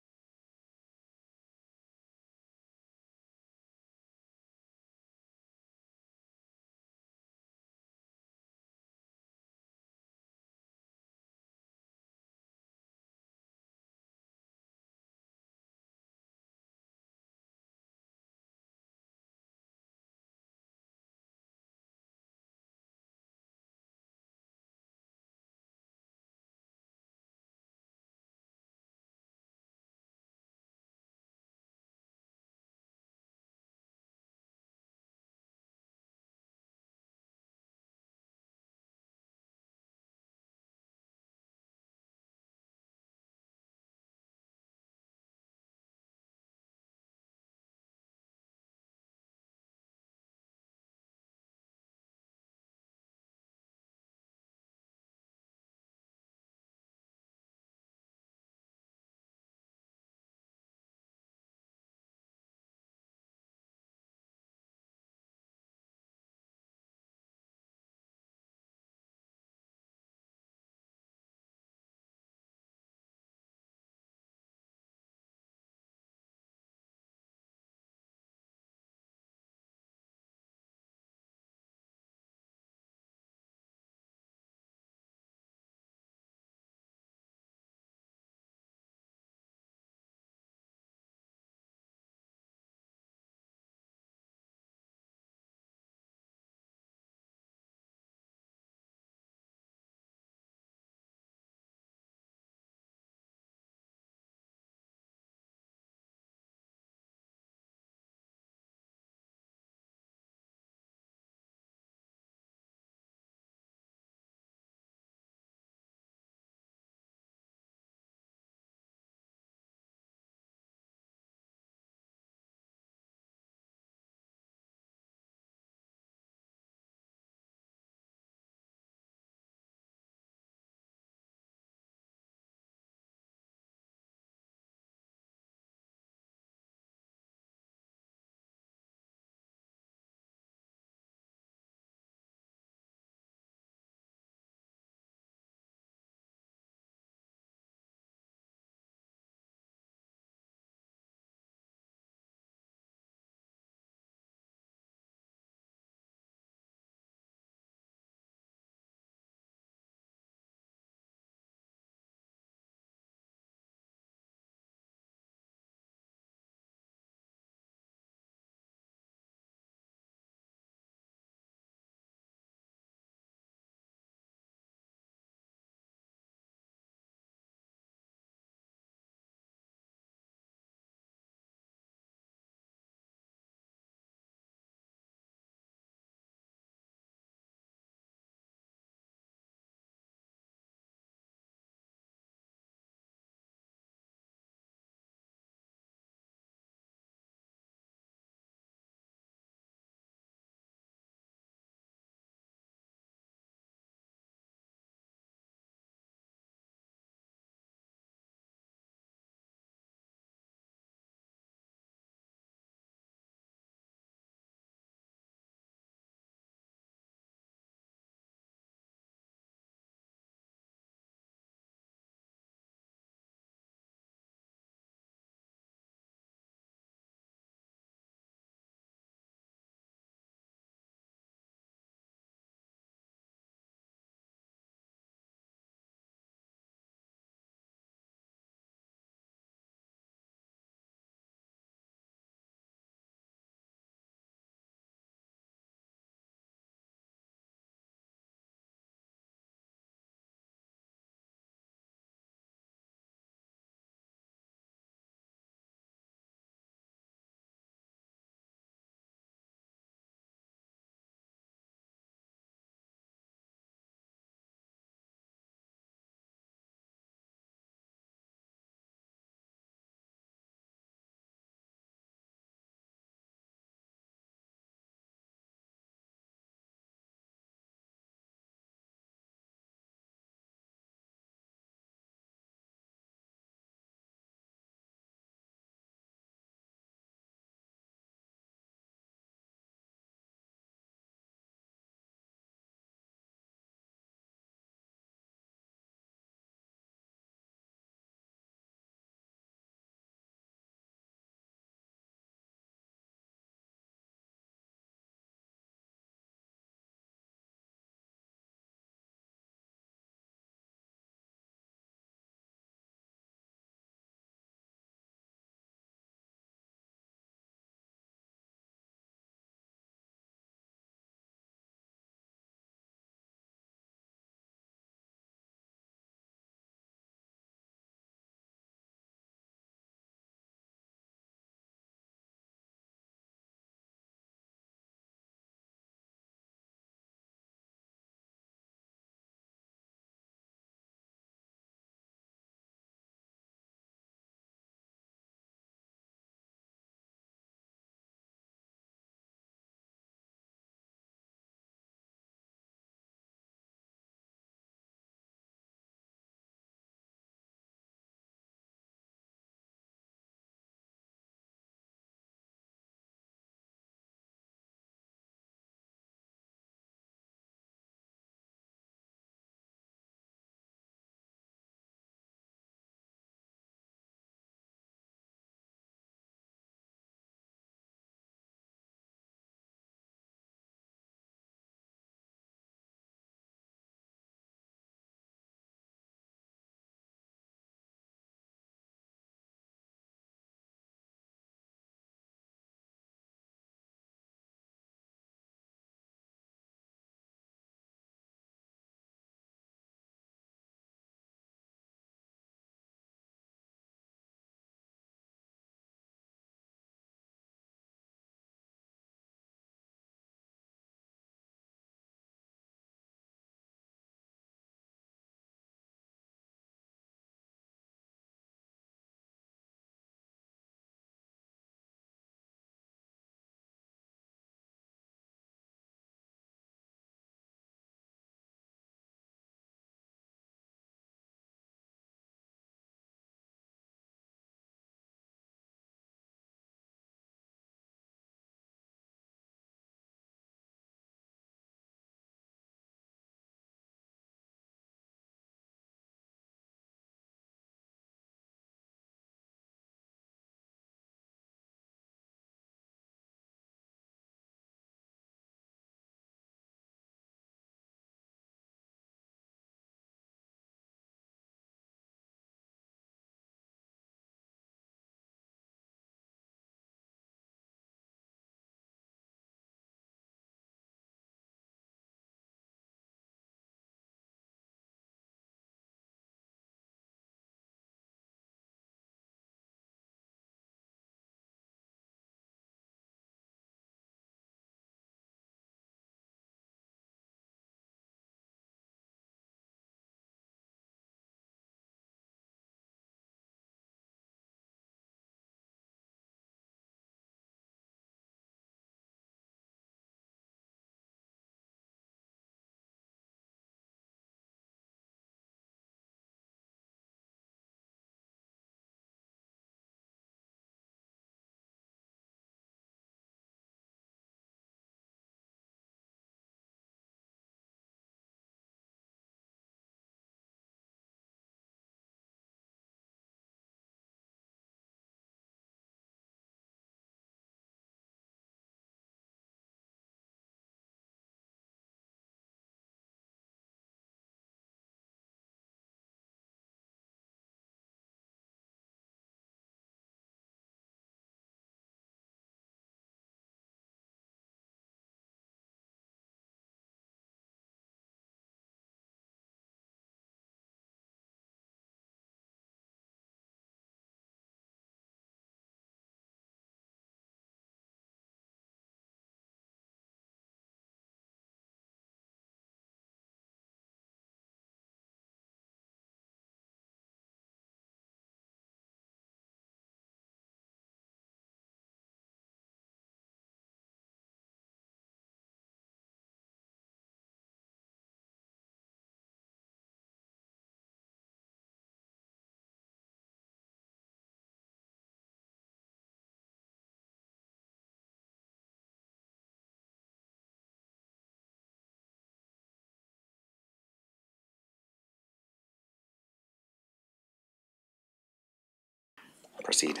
proceed.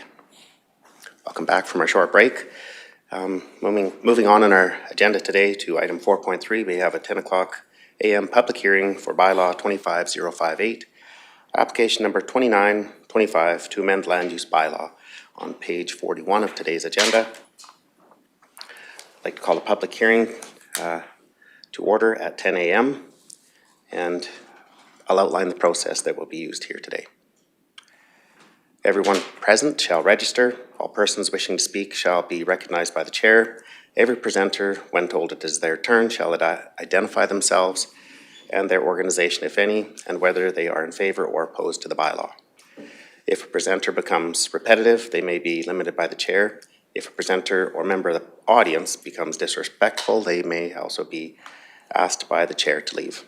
Welcome back from our short break. Moving on in our agenda today to item 4.3, we have a 10 o'clock a.m. public hearing for bylaw 25058, application number 2925 to amend land use bylaw on page 41 of today's agenda. I'd like to call the public hearing to order at 10 a.m. and I'll outline the process that will be used here today. Everyone present shall register. All persons wishing to speak shall be recognized by the chair. Every presenter, when told it is their turn, shall identify themselves and their organization, if any, and whether they are in favor or opposed to the bylaw. If a presenter becomes repetitive, they may be limited by the chair. If a presenter or member of the audience becomes disrespectful, they may also be asked by the chair to leave.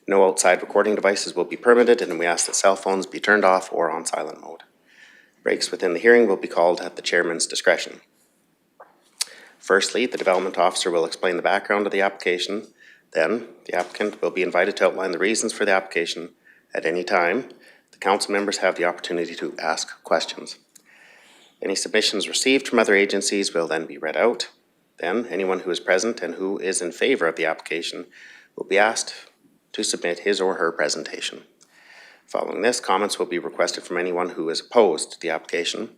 No outside recording devices will be permitted, and we ask that cell phones be turned off or on silent mode. Breaks within the hearing will be called at the chairman's discretion. Firstly, the development officer will explain the background of the application. Then, the applicant will be invited to outline the reasons for the application. At any time, the council members have the opportunity to ask questions. Any submissions received from other agencies will then be read out. Then, anyone who is present and who is in favor of the application will be asked to submit his or her presentation. Following this, comments will be requested from anyone who is opposed to the application.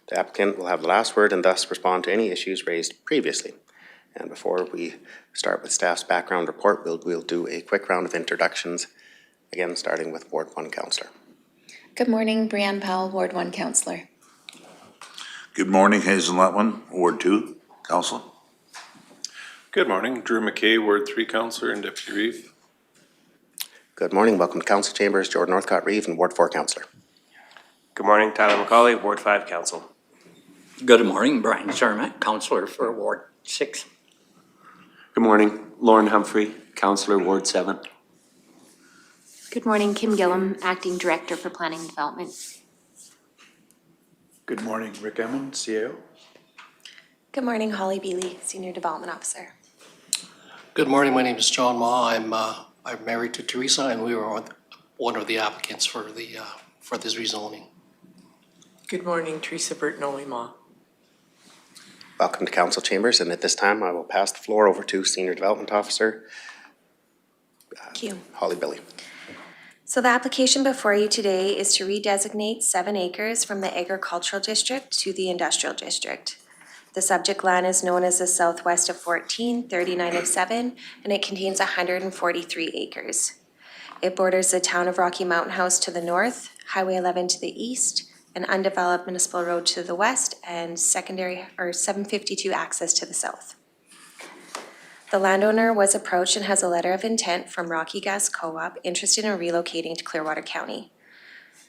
The applicant will have the last word and thus respond to any issues raised previously. And before we start with staff's background report, we'll do a quick round of introductions, again starting with Ward 1 Councillor. Good morning, Brianne Powell, Ward 1 Councillor. Good morning, Hazel Letwin, Ward 2 Council. Good morning, Drew McKay, Ward 3 Councillor and Deputy Reeve. Good morning, welcome to Council Chambers, Jordan Northcott-Reeve and Ward 4 Councillor. Good morning, Tyler McCauley, Ward 5 Council. Good morning, Brian Sarmat, Councillor for Ward 6. Good morning, Lauren Humphrey, Councillor, Ward 7. Good morning, Kim Gillum, Acting Director for Planning and Development. Good morning, Rick Emmons, CAO. Good morning, Holly Bealey, Senior Development Officer. Good morning, my name is John Ma. I'm married to Teresa and we were one of the applicants for this rezoning. Good morning, Teresa Bertnoli Ma. Welcome to Council Chambers, and at this time I will pass the floor over to Senior Development Officer Thank you. Holly Billy. So the application before you today is to redesignate 7 acres from the agricultural district to the industrial district. The subject land is known as the southwest of 14, 39 of 7, and it contains 143 acres. It borders the town of Rocky Mountain House to the north, Highway 11 to the east, an undeveloped municipal road to the west, and 752 access to the south. The landowner was approached and has a letter of intent from Rocky Gas Co-op interested in relocating to Clearwater County.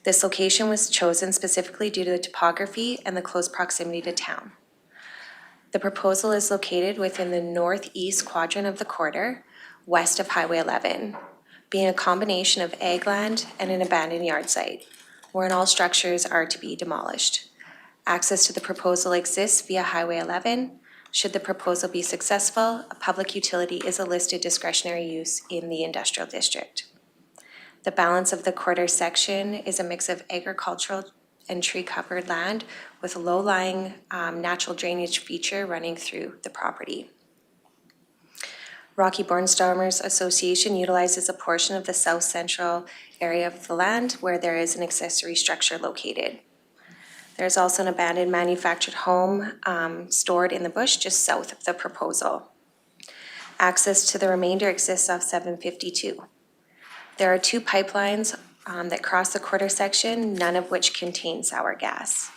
This location was chosen specifically due to the topography and the close proximity to town. The proposal is located within the northeast quadrant of the corridor, west of Highway 11, being a combination of ag land and an abandoned yard site, wherein all structures are to be demolished. Access to the proposal exists via Highway 11. Should the proposal be successful, a public utility is a listed discretionary use in the industrial district. The balance of the corridor section is a mix of agricultural and tree-covered land with a low-lying natural drainage feature running through the property. Rocky Barnstormers Association utilizes a portion of the south central area of the land where there is an accessory structure located. There's also an abandoned manufactured home stored in the bush just south of the proposal. Access to the remainder exists off 752. There are 2 pipelines that cross the quarter section, none of which contain sour gas.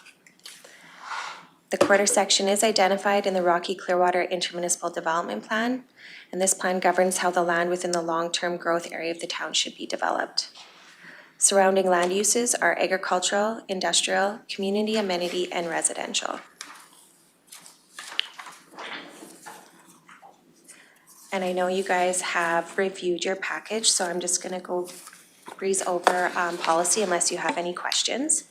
The quarter section is identified in the Rocky Clearwater Intermunicipal Development Plan, and this plan governs how the land within the long-term growth area of the town should be developed. Surrounding land uses are agricultural, industrial, community amenity, and residential. And I know you guys have reviewed your package, so I'm just gonna go breeze over policy unless you have any questions.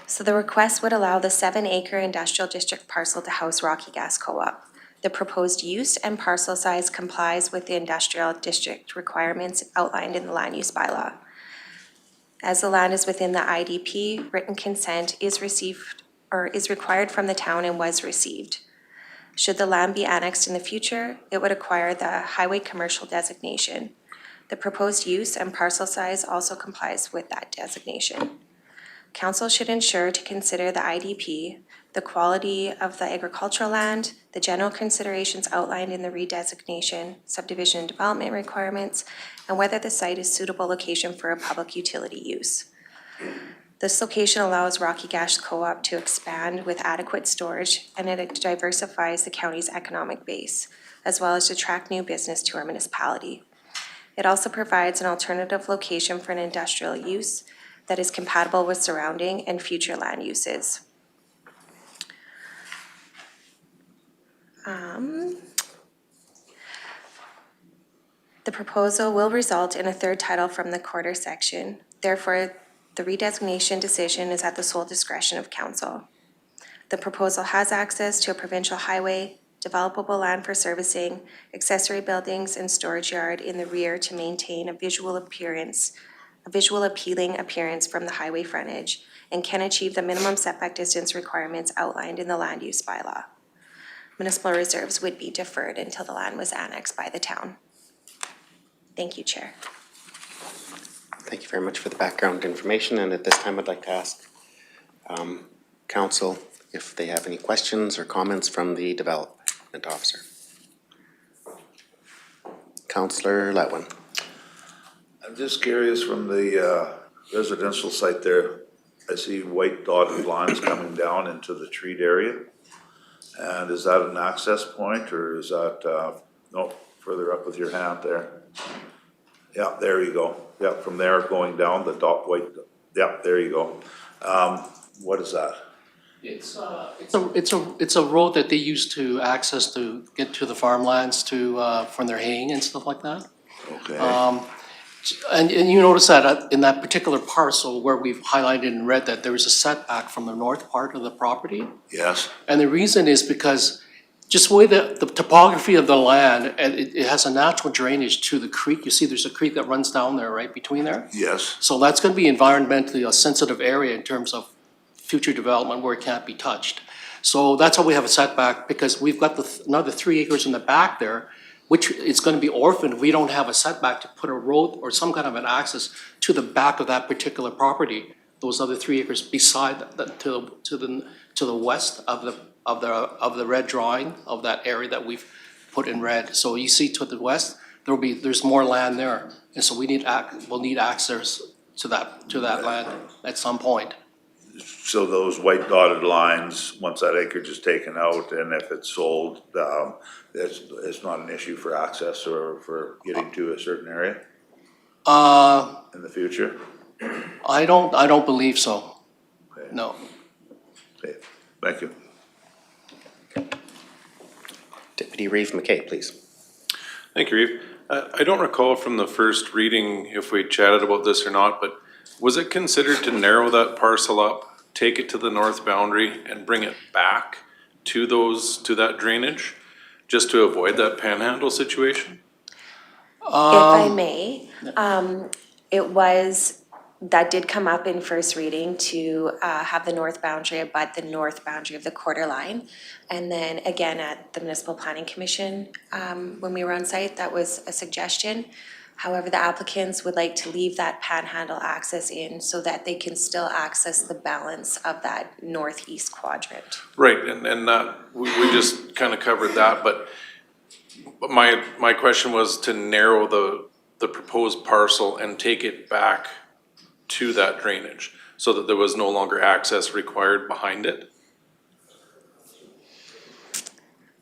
So the request would allow the 7-acre industrial district parcel to house Rocky Gas Co-op. The proposed use and parcel size complies with the industrial district requirements outlined in the land use bylaw. As the land is within the IDP, written consent is received or is required from the town and was received. Should the land be annexed in the future, it would acquire the highway commercial designation. The proposed use and parcel size also complies with that designation. Council should ensure to consider the IDP, the quality of the agricultural land, the general considerations outlined in the redesignation, subdivision and development requirements, and whether the site is suitable location for a public utility use. This location allows Rocky Gas Co-op to expand with adequate storage, and it diversifies the county's economic base, as well as to attract new business to our municipality. It also provides an alternative location for an industrial use that is compatible with surrounding and future land uses. The proposal will result in a third title from the quarter section. Therefore, the redesignation decision is at the sole discretion of council. The proposal has access to a provincial highway, developable land for servicing, accessory buildings, and storage yard in the rear to maintain a visual appealing appearance from the highway frontage, and can achieve the minimum setback distance requirements outlined in the land use bylaw. Municipal reserves would be deferred until the land was annexed by the town. Thank you, Chair. Thank you very much for the background information, and at this time I'd like to ask council if they have any questions or comments from the development officer. Councillor Letwin. I'm just curious, from the residential site there, I see white dotted lines coming down into the treat area. And is that an access point, or is that, no, further up with your hand there? Yeah, there you go. Yeah, from there going down the white, yeah, there you go. What is that? It's a road that they use to access to get to the farmlands to, from their haying and stuff like that. Okay. And you notice that in that particular parcel where we've highlighted in red that there is a setback from the north part of the property. Yes. And the reason is because just the way the topography of the land, and it has a natural drainage to the creek. You see there's a creek that runs down there, right, between there? Yes. So that's gonna be environmentally a sensitive area in terms of future development where it can't be touched. So that's how we have a setback, because we've got another 3 acres in the back there, which is gonna be orphaned. We don't have a setback to put a road or some kind of an access to the back of that particular property. Those other 3 acres beside, to the west of the red drawing of that area that we've put in red. So you see to the west, there's more land there. And so we'll need access to that land at some point. So those white dotted lines, once that acreage is taken out and if it's sold, it's not an issue for access or for getting to a certain area in the future? I don't believe so. Okay. No. Okay, thank you. Deputy Reeve McKay, please. Thank you, Reeve. I don't recall from the first reading if we chatted about this or not, but was it considered to narrow that parcel up, take it to the north boundary and bring it back to that drainage, just to avoid that panhandle situation? If I may, that did come up in first reading to have the north boundary abut the north boundary of the quarter line. And then again at the Municipal Planning Commission, when we were on site, that was a suggestion. However, the applicants would like to leave that panhandle access in so that they can still access the balance of that northeast quadrant. Right, and that, we just kind of covered that, but my question was to narrow the proposed parcel and take it back to that drainage, so that there was no longer access required behind it?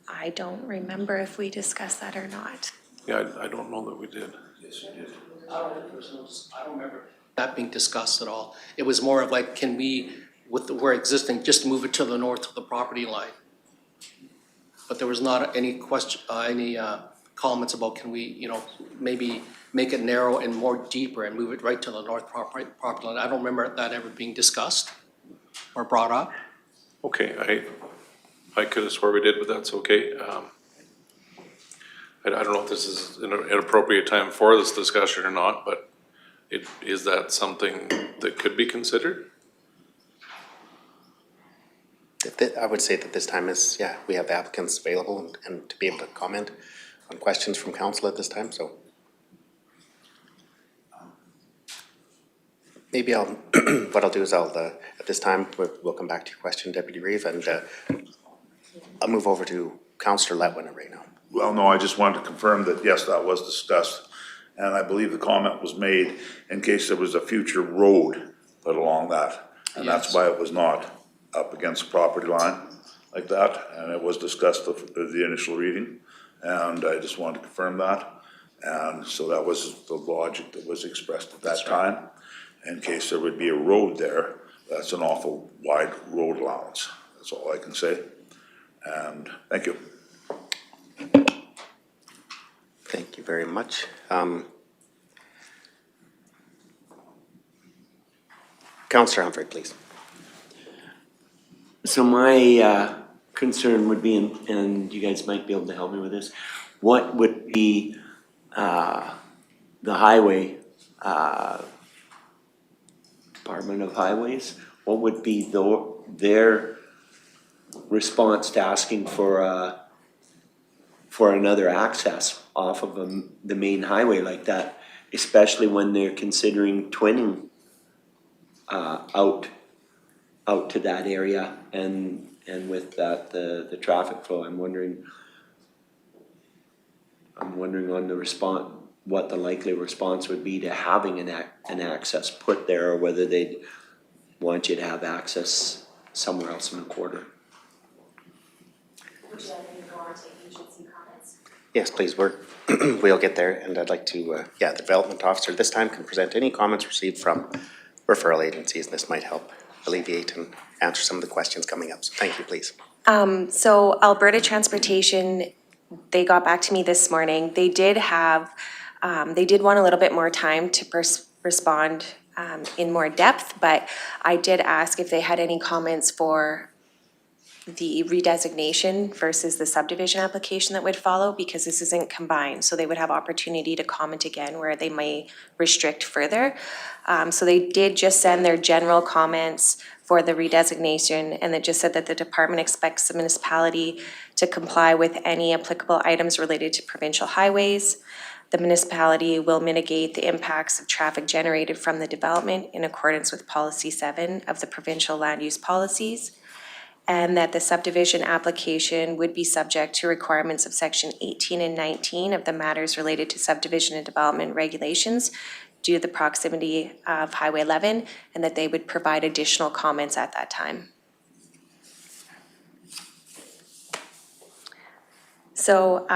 I don't remember if we discussed that or not. Yeah, I don't know that we did. Yes, you did. I don't remember that being discussed at all. It was more of like, can we, we're existing, just move it to the north of the property line? But there was not any question, comments about can we, maybe make it narrow and more deeper and move it right to the north property line. I don't remember that ever being discussed or brought up. Okay, I could have swore we did, but that's okay. I don't know if this is an appropriate time for this discussion or not, but Is that something that could be considered? I would say that this time is, yeah, we have the applicants available and to be able to comment on questions from council at this time, so. Maybe I'll, what I'll do is at this time, we'll come back to your question, Deputy Reeve, and I'll move over to Councillor Letwin right now. Well, no, I just wanted to confirm that, yes, that was discussed. And I believe the comment was made in case there was a future road put along that. And that's why it was not up against the property line like that. And it was discussed at the initial reading. And I just wanted to confirm that. And so that was the logic that was expressed at that time. In case there would be a road there, that's an awful wide road allowance. That's all I can say. And thank you. Thank you very much. Councillor Humphrey, please. So my concern would be, and you guys might be able to help me with this, what would be the highway, Department of Highways, what would be their response to asking for another access off of the main highway like that, especially when they're considering twinning out to that area and with that the traffic flow. I'm wondering on the response, what the likely response would be to having an access put there, or whether they'd want you to have access somewhere else in the quarter. Would you like me to go on to agency comments? Yes, please, we'll get there, and I'd like to, the development officer this time can present any comments received from referral agencies, and this might help alleviate and answer some of the questions coming up. So thank you, please. So Alberta Transportation, they got back to me this morning. They did have, they did want a little bit more time to respond in more depth, but I did ask if they had any comments for the redesignation versus the subdivision application that would follow, because this isn't combined, so they would have opportunity to comment again where they may restrict further. So they did just send their general comments for the redesignation, and it just said that the department expects the municipality to comply with any applicable items related to provincial highways. The municipality will mitigate the impacts of traffic generated from the development in accordance with Policy 7 of the provincial land use policies, and that the subdivision application would be subject to requirements of Section 18 and 19 of the matters related to subdivision and development regulations due to the proximity of Highway 11, and that they would provide additional comments at that time. So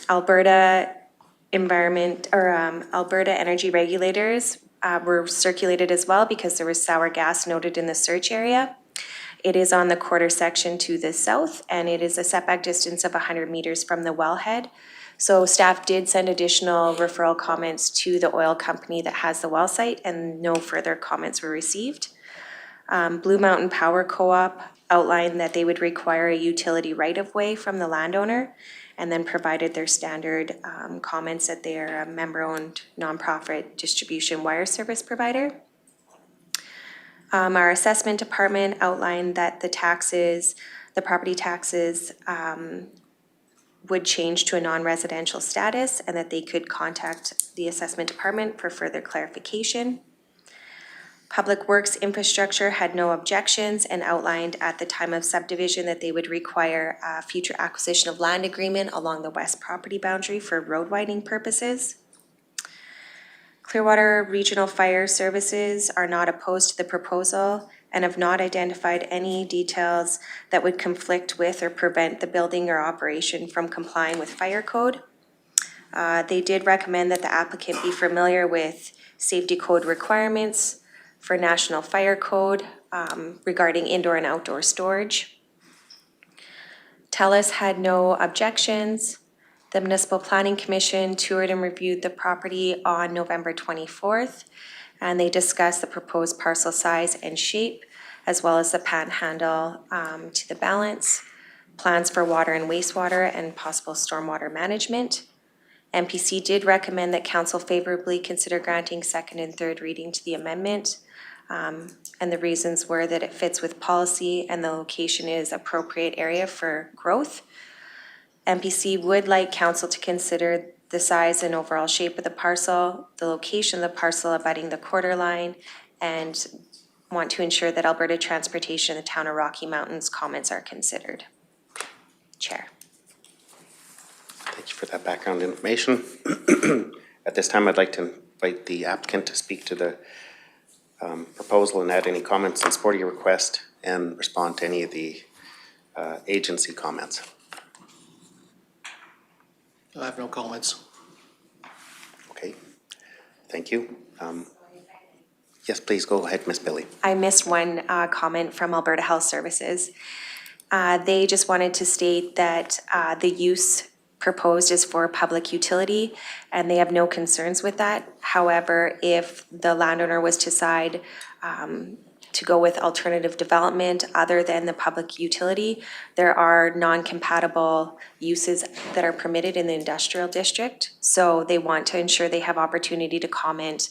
Alberta Alberta Energy Regulators were circulated as well because there was sour gas noted in the search area. It is on the quarter section to the south, and it is a setback distance of 100 meters from the wellhead. So staff did send additional referral comments to the oil company that has the well site, and no further comments were received. Blue Mountain Power Co-op outlined that they would require a utility right-of-way from the landowner, and then provided their standard comments that they are a member-owned nonprofit distribution wire service provider. Our assessment department outlined that the property taxes would change to a non-residential status, and that they could contact the assessment department for further clarification. Public Works Infrastructure had no objections and outlined at the time of subdivision that they would require a future acquisition of land agreement along the west property boundary for road widening purposes. Clearwater Regional Fire Services are not opposed to the proposal and have not identified any details that would conflict with or prevent the building or operation from complying with fire code. They did recommend that the applicant be familiar with safety code requirements for National Fire Code regarding indoor and outdoor storage. TELUS had no objections. The Municipal Planning Commission toured and reviewed the property on November 24th, and they discussed the proposed parcel size and shape, as well as the panhandle to the balance, plans for water and wastewater, and possible stormwater management. MPC did recommend that council favorably consider granting second and third reading to the amendment. And the reasons were that it fits with policy and the location is appropriate area for growth. MPC would like council to consider the size and overall shape of the parcel, the location of the parcel abutting the quarter line, and want to ensure that Alberta Transportation and the Town of Rocky Mountain's comments are considered. Chair. Thank you for that background information. At this time, I'd like to invite the applicant to speak to the proposal and add any comments in support of your request and respond to any of the agency comments. I have no comments. Okay, thank you. Yes, please go ahead, Ms. Billy. I missed one comment from Alberta Health Services. They just wanted to state that the use proposed is for public utility, and they have no concerns with that. However, if the landowner was to decide to go with alternative development other than the public utility, there are non-compatible uses that are permitted in the industrial district. So they want to ensure they have opportunity to comment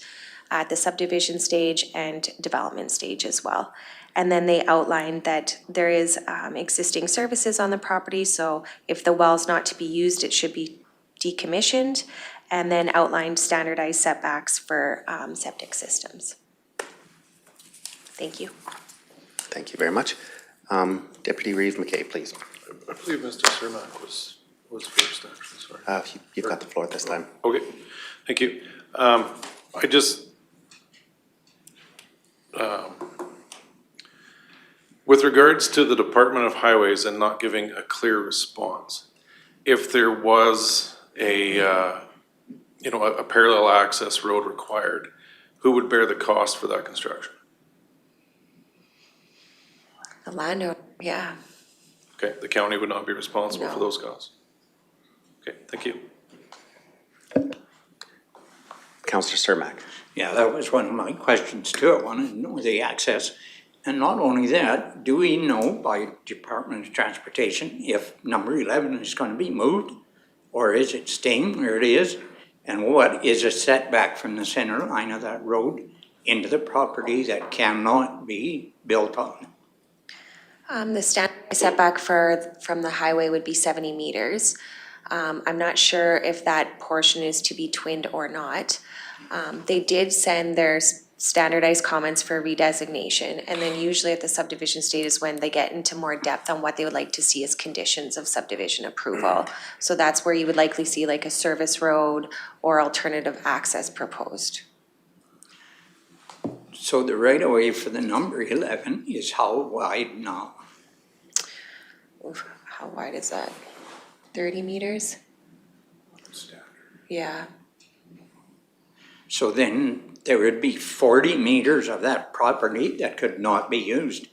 at the subdivision stage and development stage as well. And then they outlined that there is existing services on the property, so if the well's not to be used, it should be decommissioned, and then outlined standardized setbacks for septic systems. Thank you. Thank you very much. Deputy Reeve McKay, please. I believe Mr. Cermak was first, actually, sorry. You've got the floor this time. Okay, thank you. I just, with regards to the Department of Highways and not giving a clear response, if there was a parallel access road required, who would bear the cost for that construction? The landowner, yeah. Okay, the county would not be responsible for No. those costs. Okay, thank you. Councillor Cermak. Yeah, that was one of my questions too. I wanted to know the access. And not only that, do we know by Department of Transportation if number 11 is going to be moved? Or is it staying where it is? And what is a setback from the center line of that road into the property that cannot be built on? The standard setback from the highway would be 70 meters. I'm not sure if that portion is to be twinned or not. They did send their standardized comments for redesignation, and then usually at the subdivision stage is when they get into more depth on what they would like to see as conditions of subdivision approval. So that's where you would likely see like a service road or alternative access proposed. So the right of way for the number 11 is how wide now? Oof, how wide is that? 30 meters? Yeah. So then there would be 40 meters of that property that could not be used.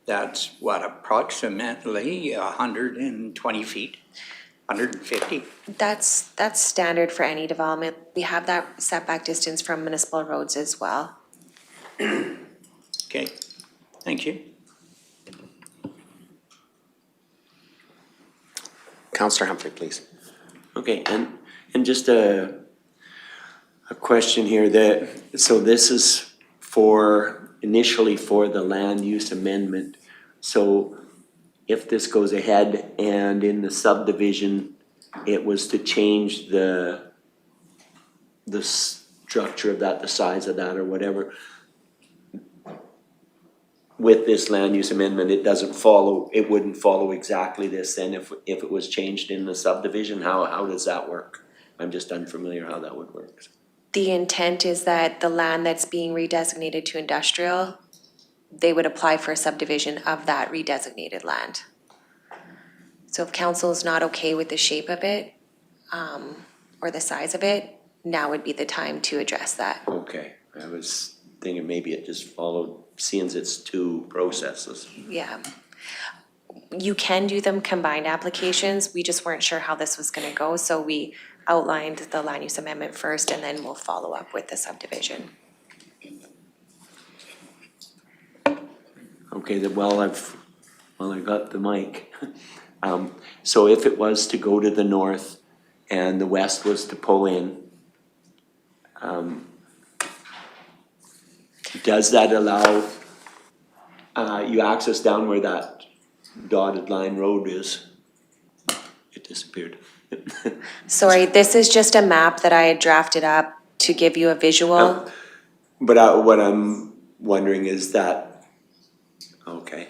That's what, approximately 120 feet, 150? That's standard for any development. We have that setback distance from municipal roads as well. Okay, thank you. Councillor Humphrey, please. Okay, and just a question here that, so this is initially for the land use amendment. So if this goes ahead and in the subdivision, it was to change the structure of that, the size of that or whatever, with this land use amendment, it wouldn't follow exactly this then if it was changed in the subdivision? How does that work? I'm just unfamiliar how that would work. The intent is that the land that's being redesignated to industrial, they would apply for a subdivision of that redesignated land. So if council is not okay with the shape of it, or the size of it, now would be the time to address that. Okay, I was thinking maybe it just followed, seeing it's two processes. Yeah. You can do them combined applications. We just weren't sure how this was gonna go, so we outlined the land use amendment first, and then we'll follow up with the subdivision. Okay, then while I got the mic, so if it was to go to the north and the west was to pull in. Does that allow you access down where that dotted line road is? It disappeared. Sorry, this is just a map that I had drafted up to give you a visual. But what I'm wondering is that, okay.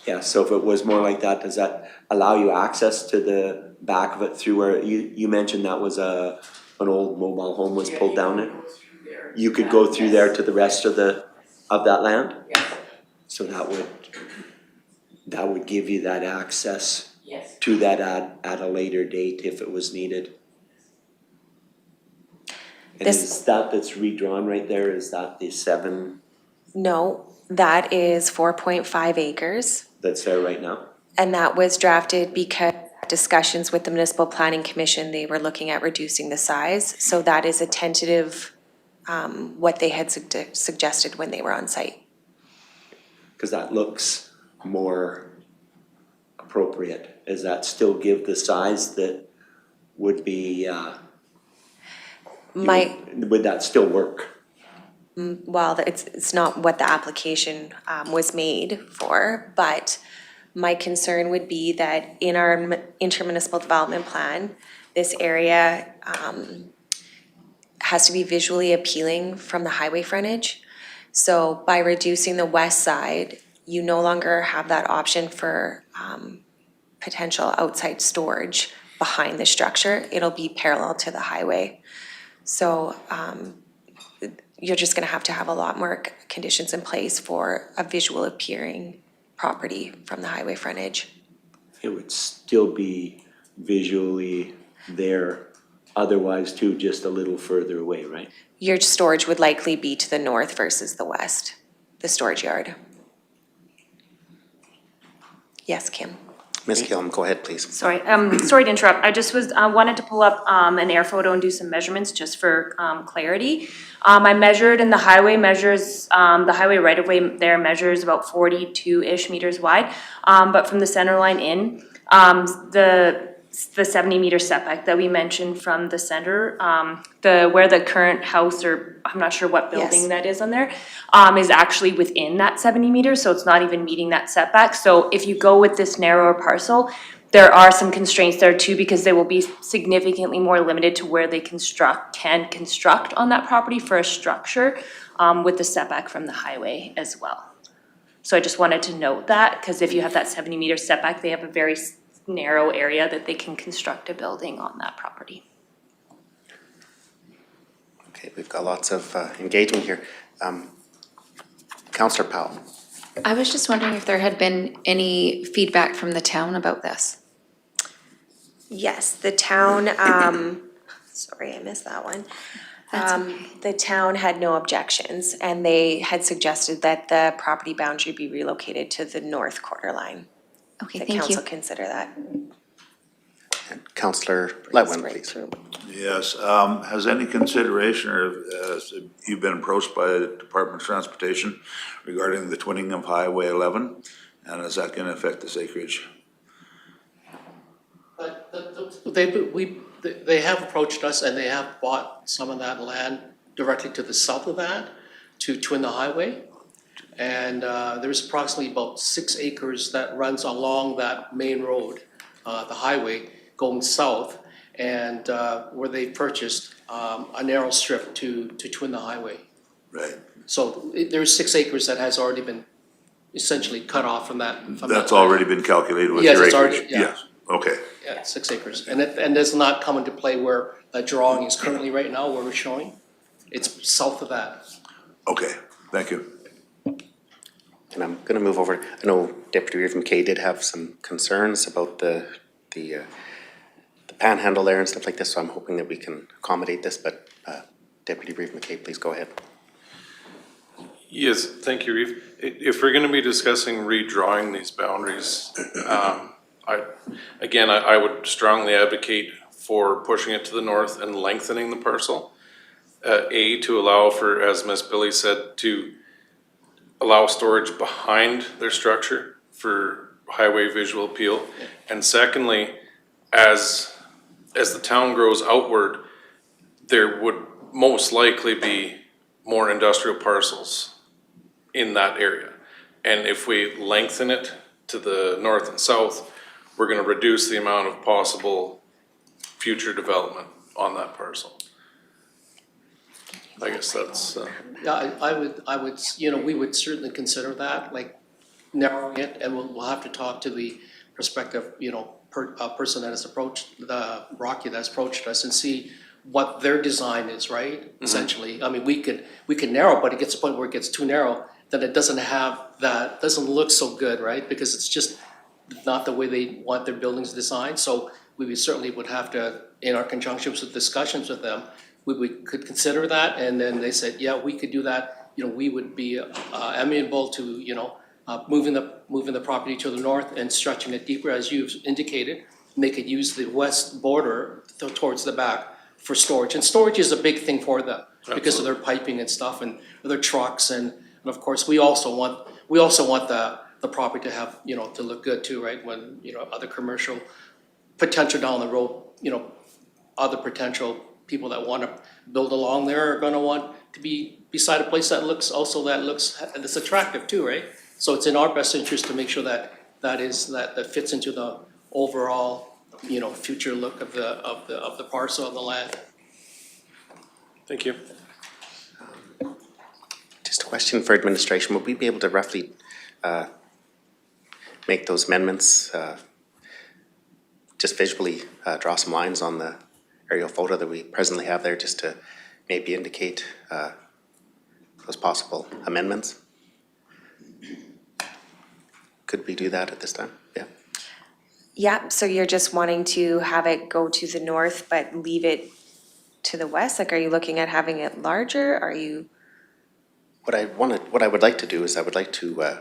Yeah, so if it was more like that, does that allow you access to the back of it through where you mentioned that was an old mobile home was pulled down there? You could go through there to the rest of that land? Yes. So that would give you that access Yes. to that at a later date if it was needed. And This- is that's redrawn right there, is that the 7 No, that is 4.5 acres. that's there right now? And that was drafted because discussions with the Municipal Planning Commission, they were looking at reducing the size. So that is a tentative, what they had suggested when they were on site. Cause that looks more appropriate. Does that still give the size that would be, would that still work? Well, it's not what the application was made for, but my concern would be that in our intermunicipal development plan, this area has to be visually appealing from the highway frontage. So by reducing the west side, you no longer have that option for potential outside storage behind the structure. It'll be parallel to the highway. So you're just gonna have to have a lot more conditions in place for a visual appearing property from the highway frontage. It would still be visually there, otherwise too, just a little further away, right? Your storage would likely be to the north versus the west, the storage yard. Yes, Kim? Ms. Gillum, go ahead, please. Sorry, sorry to interrupt. I just wanted to pull up an air photo and do some measurements just for clarity. I measured and the highway measures, the highway right-of-way there measures about 42-ish meters wide. But from the center line in, the 70-meter setback that we mentioned from the center, where the current house, or I'm not sure what building Yes. that is on there, is actually within that 70 meters, so it's not even meeting that setback. So if you go with this narrower parcel, there are some constraints there too, because they will be significantly more limited to where they can construct on that property for a structure, with the setback from the highway as well. So I just wanted to note that, because if you have that 70-meter setback, they have a very narrow area that they can construct a building on that property. Okay, we've got lots of engagement here. Councillor Powell. I was just wondering if there had been any feedback from the town about this. Yes, the town, sorry, I missed that one. The town had no objections, and they had suggested that the property boundary be relocated to the north quarter line. Okay, The thank you. council consider that. And Councillor Letwin, Right please. through. Yes, has any consideration, or you've been approached by the Department of Transportation regarding the twinning of Highway 11? And is that gonna affect this acreage? They have approached us and they have bought some of that land directly to the south of that to twin the highway. And there's approximately about 6 acres that runs along that main road, the highway going south. And where they purchased a narrow strip to twin the highway. Right. So there's 6 acres that has already been essentially cut off from that. That's already been calculated with Yes, your it's already- acreage? yeah. Yes, okay. Yeah, 6 acres. And it does not come into play where that drawing is currently right now, where we're showing. It's south of that. Okay, thank you. And I'm gonna move over, I know Deputy Reeve McKay did have some concerns about the panhandle there and stuff like this, so I'm hoping that we can accommodate this, but Deputy Reeve McKay, please go ahead. Yes, thank you, Reeve. If we're gonna be discussing redrawing these boundaries, I would strongly advocate for pushing it to the north and lengthening the parcel. To allow for, as Ms. Billy said, to allow storage behind their structure for highway visual appeal. And secondly, as as the town grows outward, there would most likely be more industrial parcels in that area. And if we lengthen it to the north and south, we're gonna reduce the amount of possible future development on that parcel. I guess that's, Yeah, I would, we would certainly consider that, like narrowing it, and we'll have to talk to the prospective, person that has approached, the Rocky that's approached us and see what their design is, right? Essentially, I mean, we could narrow, but it gets to the point where it gets too narrow, then it doesn't have that, doesn't look so good, right? Because it's just not the way they want their buildings designed, so we certainly would have to, in our conjunctions with discussions with them, we could consider that, and then they said, yeah, we could do that, we would be amenable to, moving the property to the north and stretching it deeper, as you've indicated. And they could use the west border towards the back for storage, and storage is a big thing for them because of their piping and stuff and their trucks, and of course, we also want the property to have, to look good too, right? When, other commercial potential down the road, other potential people that want to build along there are gonna want to be beside a place that looks that's attractive too, right? So it's in our best interest to make sure that fits into the overall, future look of the parcel of the land. thank you. Just a question for administration, would we be able to roughly make those amendments, just visually draw some lines on the aerial photo that we presently have there, just to maybe indicate those possible amendments? Could we do that at this time? Yeah. Yeah, so you're just wanting to have it go to the north but leave it to the west? Like, are you looking at having it larger? Are you? What I would like to do is I would like to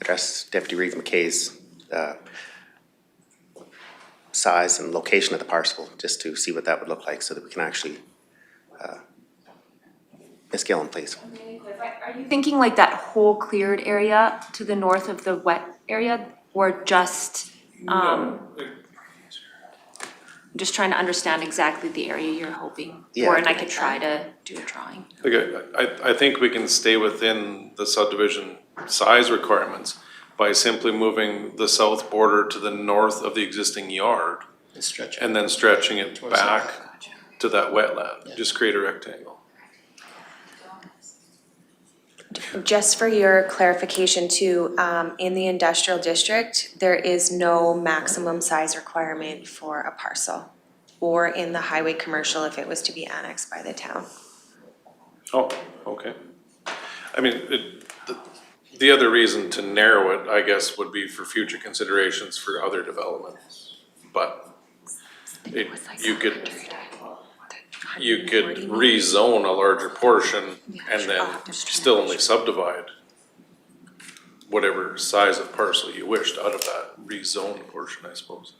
address Deputy Reeve McKay's size and location of the parcel, just to see what that would look like so that we can actually, Ms. Gillen, please. Are you thinking like that whole cleared area to the north of the wet area, or just, I'm just trying to understand exactly the area you're hoping Yeah, for, and I could try to do a drawing. Okay, I think we can stay within the subdivision size requirements by simply moving the south border to the north of the existing yard And stretch it. and then stretching it back to that wetland, just create a rectangle. Just for your clarification too, in the industrial district, there is no maximum size requirement for a parcel, or in the highway commercial if it was to be annexed by the town. Oh, okay. I mean, the other reason to narrow it, I guess, would be for future considerations for other developments. But you could rezone a larger portion and then still only subdivide whatever size of parcel you wished out of that rezoned portion, I suppose.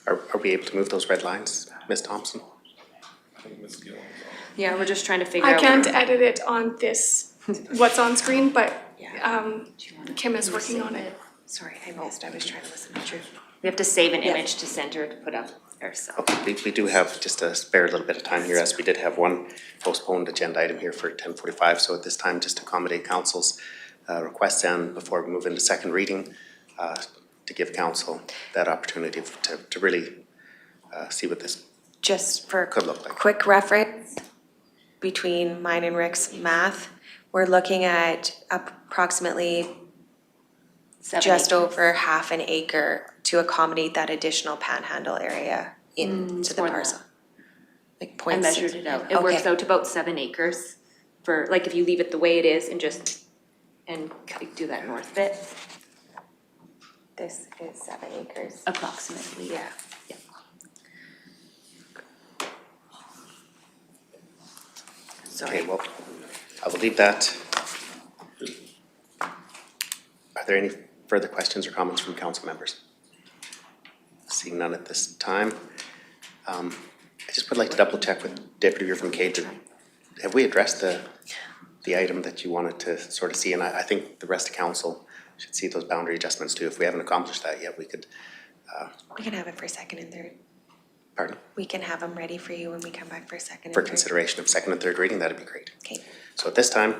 Are we able to move those red lines, Ms. Thompson? Yeah, we're just trying to figure I out. can't edit it on this, what's on screen, but Kim is working on it. Sorry, I missed, I was trying to listen to Drew. We have to save an image to center to put up there, so. Okay, we do have just a spare little bit of time here, as we did have one postponed agenda item here for 10:45. So at this time, just to accommodate council's requests and before we move into second reading, to give council that opportunity to really see what this Just for could look like. quick reference, between mine and Rick's math, we're looking at approximately just over half an acre to accommodate that additional panhandle area into the more than parcel. Like I point measured it out. It works out to about 7 acres for, like, if you leave it the way it is and just, and do that north bit, This is 7 acres. approximately. Yeah. Okay, well, I will leave that. Are there any further questions or comments from council members? Seeing none at this time. I just would like to double check with Deputy Reeve McKay. Have we addressed the the item that you wanted to sort of see, and I think the rest of council should see those boundary adjustments too. If we haven't accomplished that yet, we could, We can have it for second and third. pardon, We can have them ready for you when we come back for second and for third. consideration of second and third reading, that'd be great. Okay. So at this time,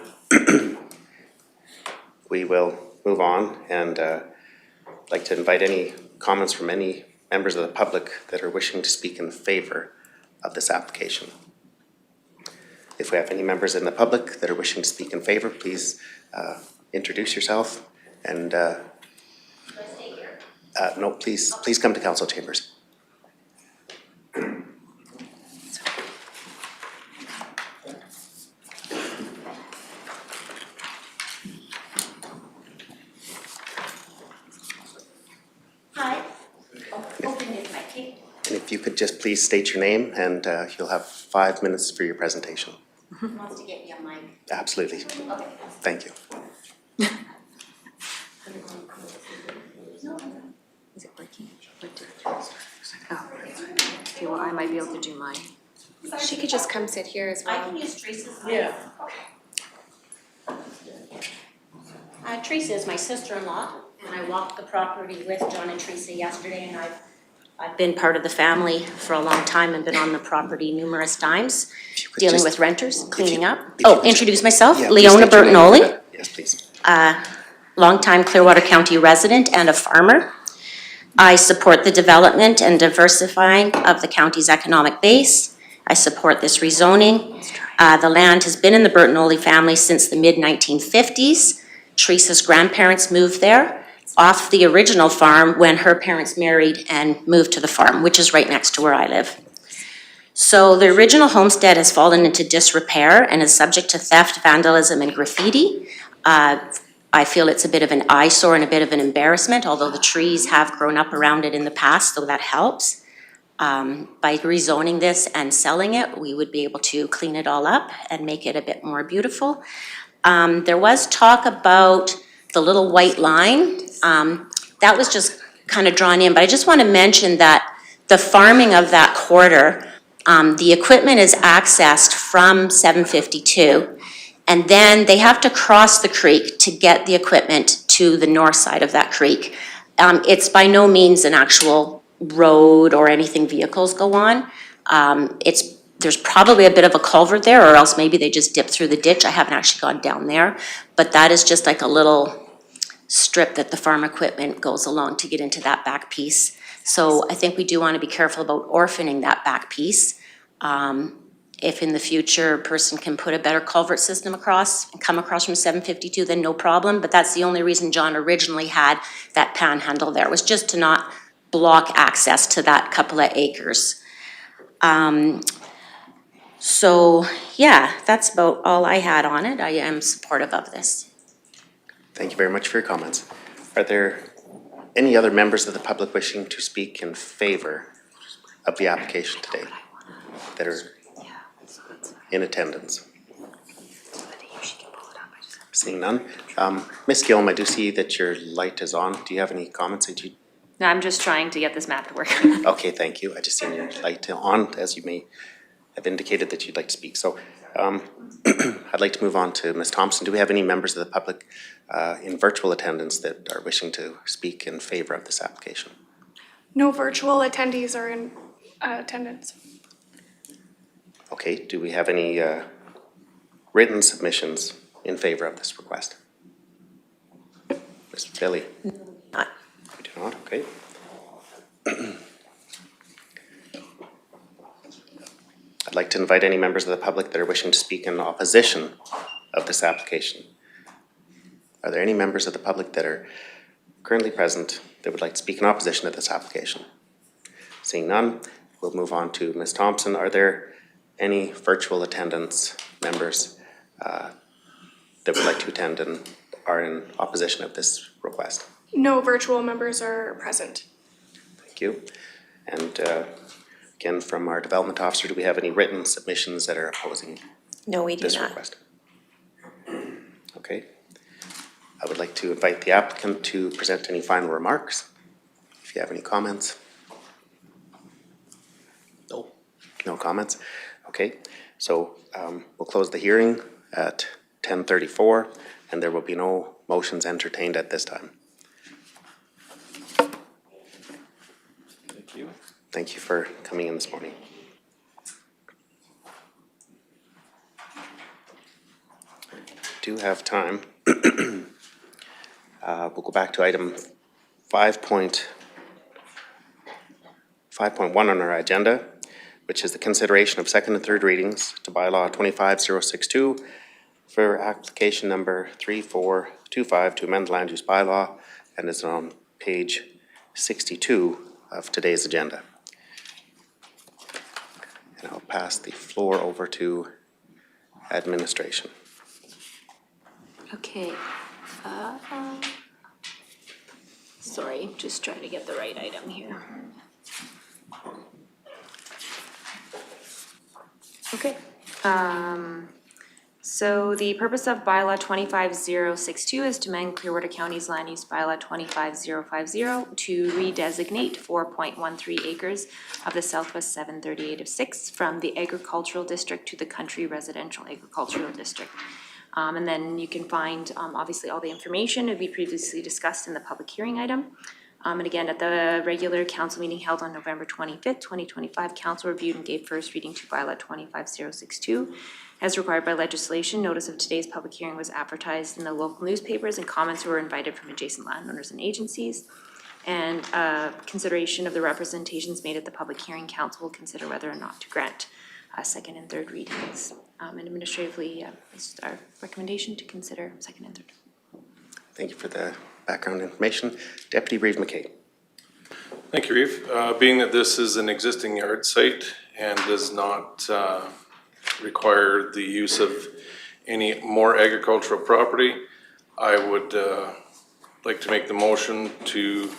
we will move on and like to invite any comments from any members of the public that are wishing to speak in favor of this application. If we have any members in the public that are wishing to speak in favor, please introduce yourself and no, please come to council chambers. Hi. Open it, Mikey. And if you could just please state your name and you'll have 5 minutes for your presentation. Wants to get you a mic. Absolutely. Okay. Thank you. Is it working? Oh, okay, well, I might be able to do mine. She could just come sit here as I well. can use Teresa's mic. Teresa is my sister-in-law, and I walked the property with John and Teresa yesterday, and I've been part of the family for a long time and been on the property numerous times, dealing with renters, cleaning up. Oh, introduce myself, Yeah, please Leona state your name for Bertinoli, that. Yes, please. longtime Clearwater County resident and a farmer. I support the development and diversifying of the county's economic base. I support this rezoning. The land has been in the Bertinoli family since the mid-1950s. Teresa's grandparents moved there off the original farm when her parents married and moved to the farm, which is right next to where I live. So the original homestead has fallen into disrepair and is subject to theft, vandalism, and graffiti. I feel it's a bit of an eyesore and a bit of an embarrassment, although the trees have grown up around it in the past, so that helps. By rezoning this and selling it, we would be able to clean it all up and make it a bit more beautiful. There was talk about the little white line. That was just kind of drawn in, but I just want to mention that the farming of that quarter, the equipment is accessed from 752, and then they have to cross the creek to get the equipment to the north side of that creek. It's by no means an actual road or anything vehicles go on. There's probably a bit of a culvert there, or else maybe they just dip through the ditch. I haven't actually gone down there, but that is just like a little strip that the farm equipment goes along to get into that back piece. So I think we do want to be careful about orphaning that back piece. If in the future a person can put a better culvert system across and come across from 752, then no problem. But that's the only reason John originally had that panhandle there, was just to not block access to that couple of acres. So yeah, that's about all I had on it. I am supportive of this. Thank you very much for your comments. Are there any other members of the public wishing to speak in favor of the application today that are in attendance? Seeing none. Ms. Gillum, I do see that your light is on. Do you have any comments that you? No, I'm just trying to get this map to work. Okay, thank you. I just seen your light on, as you may have indicated that you'd like to speak. So I'd like to move on to Ms. Thompson. Do we have any members of the public in virtual attendance that are wishing to speak in favor of this application? No virtual attendees are in attendance. Okay, do we have any written submissions in favor of this request? Ms. Billy? We do not, okay. I'd like to invite any members of the public that are wishing to speak in opposition of this application. Are there any members of the public that are currently present that would like to speak in opposition to this application? Seeing none, we'll move on to Ms. Thompson. Are there any virtual attendance members that would like to attend and are in opposition of this request? No virtual members are present. Thank you. And again, from our development officer, do we have any written submissions that are opposing No, we do this not. request? Okay. I would like to invite the applicant to present any final remarks. If you have any comments. No. No comments? Okay, so we'll close the hearing at 10:34, and there will be no motions entertained at this time. Thank you. Thank you for coming in this morning. Do have time. We'll go back to item 5.1 on our agenda, which is the consideration of second and third readings to bylaw 25062 for application number 3425 to amend land use bylaw, and is on page 62 of today's agenda. And I'll pass the floor over to administration. Okay. Sorry, just trying to get the right item here. Okay, so the purpose of bylaw 25062 is to amend Clearwater County's land use bylaw 25050 to redesignate 4.13 acres of the Southwest 738 of 6 from the agricultural district to the country residential agricultural district. And then you can find, obviously, all the information that we previously discussed in the public hearing item. And again, at the regular council meeting held on November 25th, 2025, council reviewed and gave first reading to bylaw 25062. As required by legislation, notice of today's public hearing was advertised in the local newspapers, and comments were invited from adjacent landowners and agencies. And consideration of the representations made at the public hearing, council will consider whether or not to grant second and third readings. And administratively, it's our recommendation to consider second and third. Thank you for the background information. Deputy Reeve McKay. Thank you, Reeve. Being that this is an existing yard site and does not require the use of any more agricultural property, I would like to make the motion to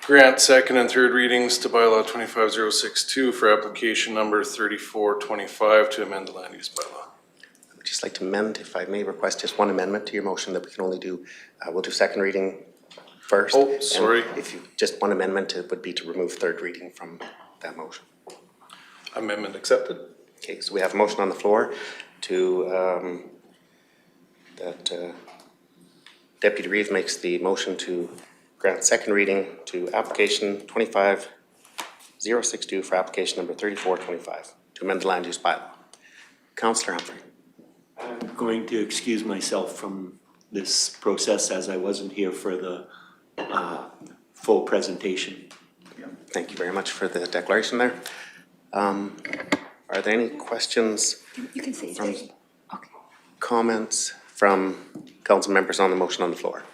grant second and third readings to bylaw 25062 for application number 3425 to amend the land use bylaw. I would just like to amend, if I may request just one amendment to your motion that we can only do, we'll do second reading first. Oh, sorry. And if you, just one amendment, it would be to remove third reading from that motion. Amendment accepted. Okay, so we have a motion on the floor to, Deputy Reeve makes the motion to grant second reading to application 25062 for application number 3425 to amend the land use bylaw. Councillor Humphrey. I'm going to excuse myself from this process as I wasn't here for the full presentation. Thank you very much for the declaration there. Are there any questions? You can say from it. Okay. Comments from council members on the motion on the floor?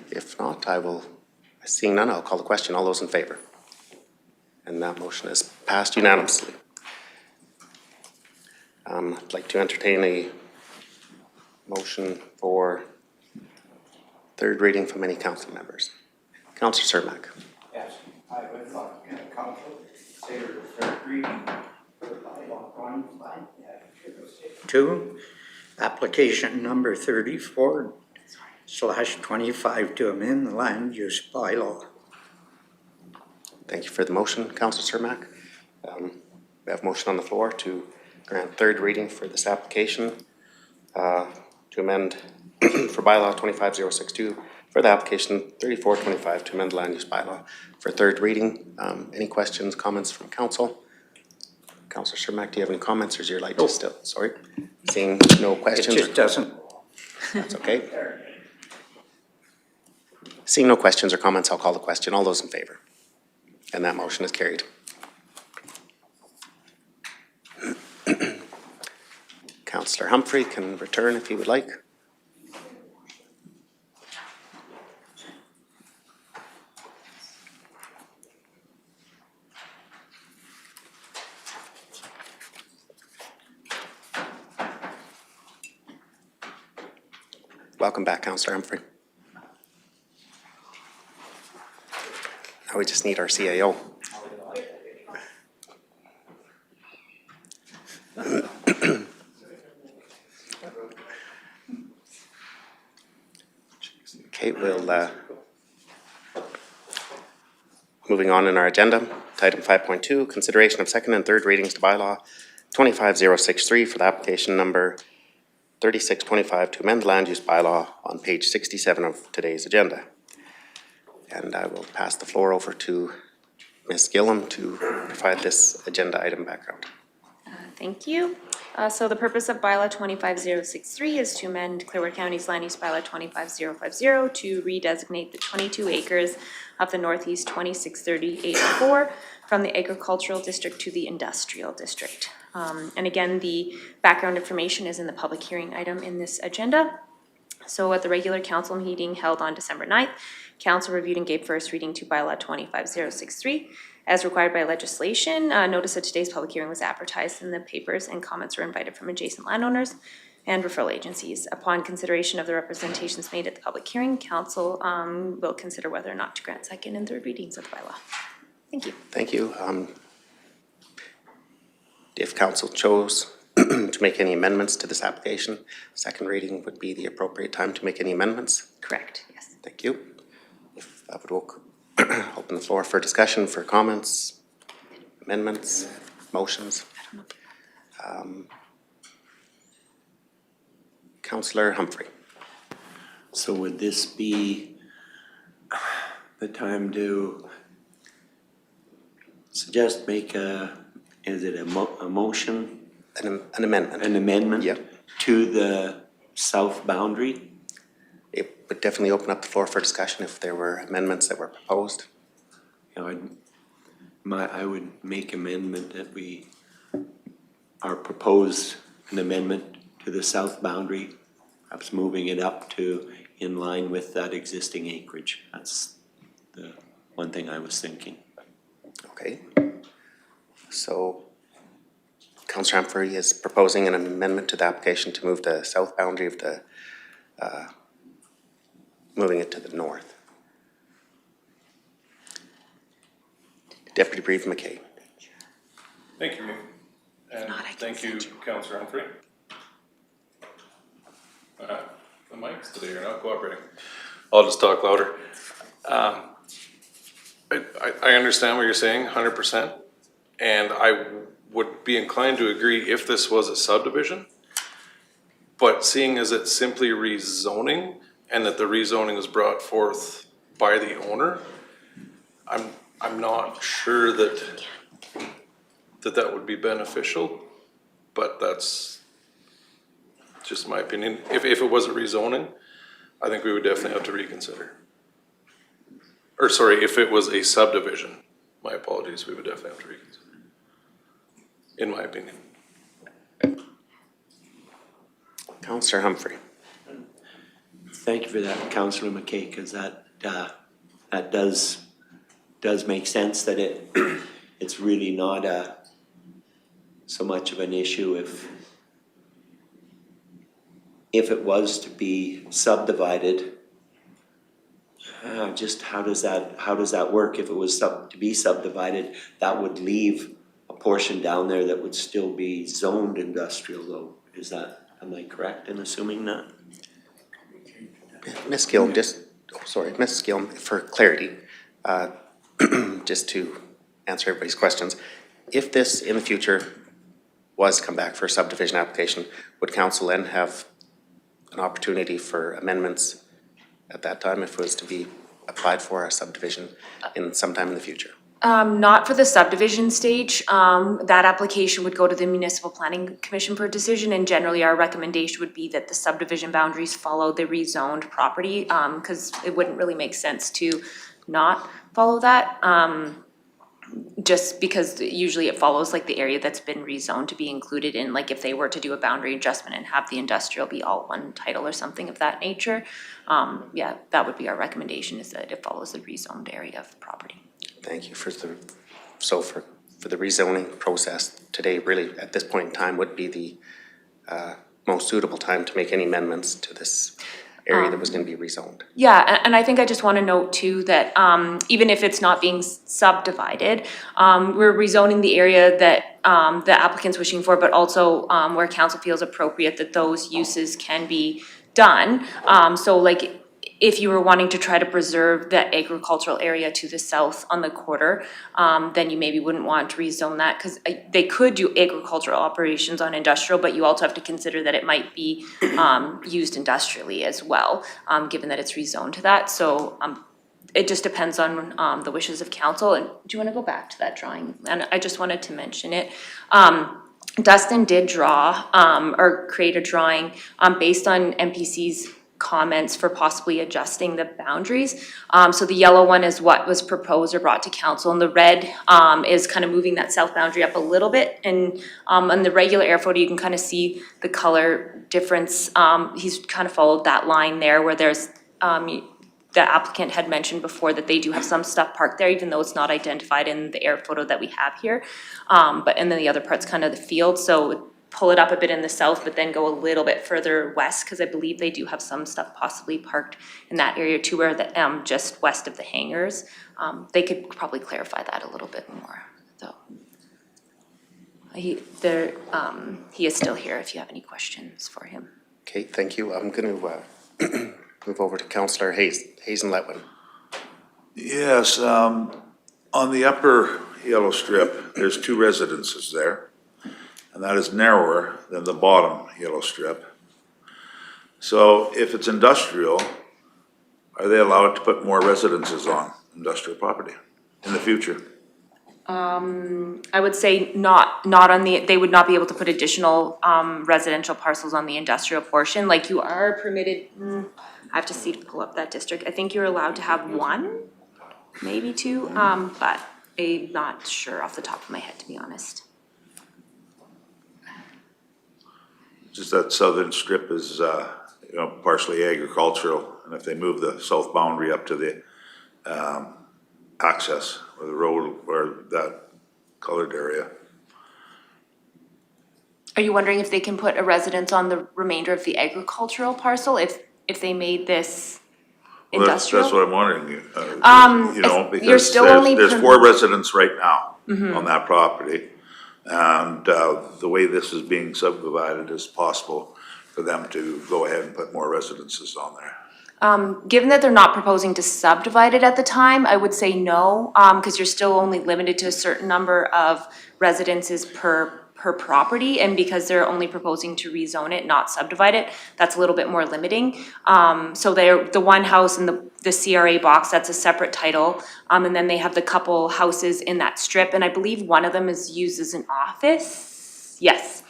If not, seeing none, I'll call the question. All those in favor? And that motion is passed unanimously. I'd like to entertain a motion for third reading from any council members. Councillor Cermak. Yes, I would like council to consider third reading for bylaw 2, application number 34/25 to amend the land use bylaw. Thank you for the motion, Councillor Cermak. We have a motion on the floor to grant third reading for this application to amend for bylaw 25062 for the application 3425 to amend the land use bylaw for third reading. Any questions, comments from council? Councillor Cermak, do you have any comments, or is your light just still? Sorry. Seeing no questions. It just doesn't. That's okay. Seeing no questions or comments, I'll call the question. All those in favor? And that motion is carried. Councillor Humphrey can return if he would like. Welcome back, Councillor Humphrey. Now we just need our CAO. Okay, we'll, moving on in our agenda, to item 5.2, consideration of second and third readings to bylaw 25063 for the application number 3625 to amend the land use bylaw on page 67 of today's agenda. And I will pass the floor over to Ms. Gillum to provide this agenda item background. Thank you. So the purpose of bylaw 25063 is to amend Clearwater County's land use bylaw 25050 to redesignate the 22 acres of the northeast 263804 from the agricultural district to the industrial district. And again, the background information is in the public hearing item in this agenda. So at the regular council meeting held on December 9th, council reviewed and gave first reading to bylaw 25063. As required by legislation, notice of today's public hearing was advertised in the papers and comments were invited from adjacent landowners and referral agencies. Upon consideration of the representations made at the public hearing, council will consider whether or not to grant second and third readings of the bylaw. Thank you. Thank you. If council chose to make any amendments to this application, second reading would be the appropriate time to make any amendments. Correct, yes. Thank you. If I would open the floor for discussion, for comments, amendments, motions. Councillor Humphrey. So would this be the time to suggest make is it a motion? An amendment. An amendment? Yep. To the south boundary? It would definitely open up the floor for discussion if there were amendments that were proposed. You know, I would make amendment that we are proposed an amendment to the south boundary, perhaps moving it up to in line with that existing acreage. That's the one thing I was thinking. Okay. So Councillor Humphrey is proposing an amendment to the application to move the south boundary of the, moving it to the north. Deputy Brief McKay. Thank you, and thank you, Councillor Humphrey. The mics today are not cooperating. I'll just talk louder. I understand what you're saying, 100%, and I would be inclined to agree if this was a subdivision. But seeing as it's simply rezoning, and that the rezoning was brought forth by the owner, I'm not sure that that would be beneficial, but that's just my opinion. If it was a rezoning, I think we would definitely have to reconsider. Or sorry, if it was a subdivision, my apologies, we would definitely have to reconsider, in my opinion. Councillor Humphrey. Thank you for that, Councillor McKay, because that does make sense that it's really not so much of an issue if it was to be subdivided. Just how does that work? If it was to be subdivided, that would leave a portion down there that would still be zoned industrial though. Am I correct in assuming that? Ms. Gillum, Mrs. Gillum, for clarity, just to answer everybody's questions, if this in the future was to come back for a subdivision application, would council then have an opportunity for amendments at that time if it was to be applied for a subdivision in sometime in the future? Not for the subdivision stage. That application would go to the Municipal Planning Commission for a decision, and generally our recommendation would be that the subdivision boundaries follow the rezoned property, because it wouldn't really make sense to not follow that. Just because usually it follows like the area that's been rezoned to be included in, like if they were to do a boundary adjustment and have the industrial be all one title or something of that nature. Yeah, that would be our recommendation, is that it follows the rezoned area of the property. Thank you for the rezoning process today, really at this point in time would be the most suitable time to make any amendments to this area that was going to be rezoned. Yeah, and I think I just want to note too that even if it's not being subdivided, we're rezoning the area that the applicant's wishing for, but also where council feels appropriate that those uses can be done. So like if you were wanting to try to preserve the agricultural area to the south on the quarter, then you maybe wouldn't want to rezone that, because they could do agricultural operations on industrial, but you also have to consider that it might be used industrially as well, given that it's rezoned to that. So it just depends on the wishes of council. And do you want to go back to that drawing? And I just wanted to mention it. Dustin did draw or create a drawing based on MPC's comments for possibly adjusting the boundaries. So the yellow one is what was proposed or brought to council, and the red is kind of moving that south boundary up a little bit. And on the regular air photo, you can kind of see the color difference. He's kind of followed that line there where there's the applicant had mentioned before that they do have some stuff parked there, even though it's not identified in the air photo that we have here. But and then the other part's kind of the field. So pull it up a bit in the south, but then go a little bit further west, because I believe they do have some stuff possibly parked in that area too, where the just west of the hangars. They could probably clarify that a little bit more, though. He is still here if you have any questions for him. Okay, thank you. I'm going to move over to Councillor Hazen Letwin. Yes, on the upper yellow strip, there's 2 residences there, and that is narrower than the bottom yellow strip. So if it's industrial, are they allowed to put more residences on industrial property in the future? I would say not on the, they would not be able to put additional residential parcels on the industrial portion. Like you are permitted, I have to see to pull up that district. I think you're allowed to have 1, maybe 2, but I'm not sure off the top of my head, to be honest. Just that southern strip is, partially agricultural, and if they move the south boundary up to the access or the road or that colored area. Are you wondering if they can put a residence on the remainder of the agricultural parcel if they made this Well, industrial? that's what I'm wondering, You're because still only there's 4 residents right now Mhm. on that property. And the way this is being subdivided, is possible for them to go ahead and put more residences on there. Given that they're not proposing to subdivide it at the time, I would say no, because you're still only limited to a certain number of residences per property, and because they're only proposing to rezone it, not subdivide it, that's a little bit more limiting. So the one house in the CRA box, that's a separate title, and then they have the couple houses in that strip, and I believe one of them is used as an office. Yes.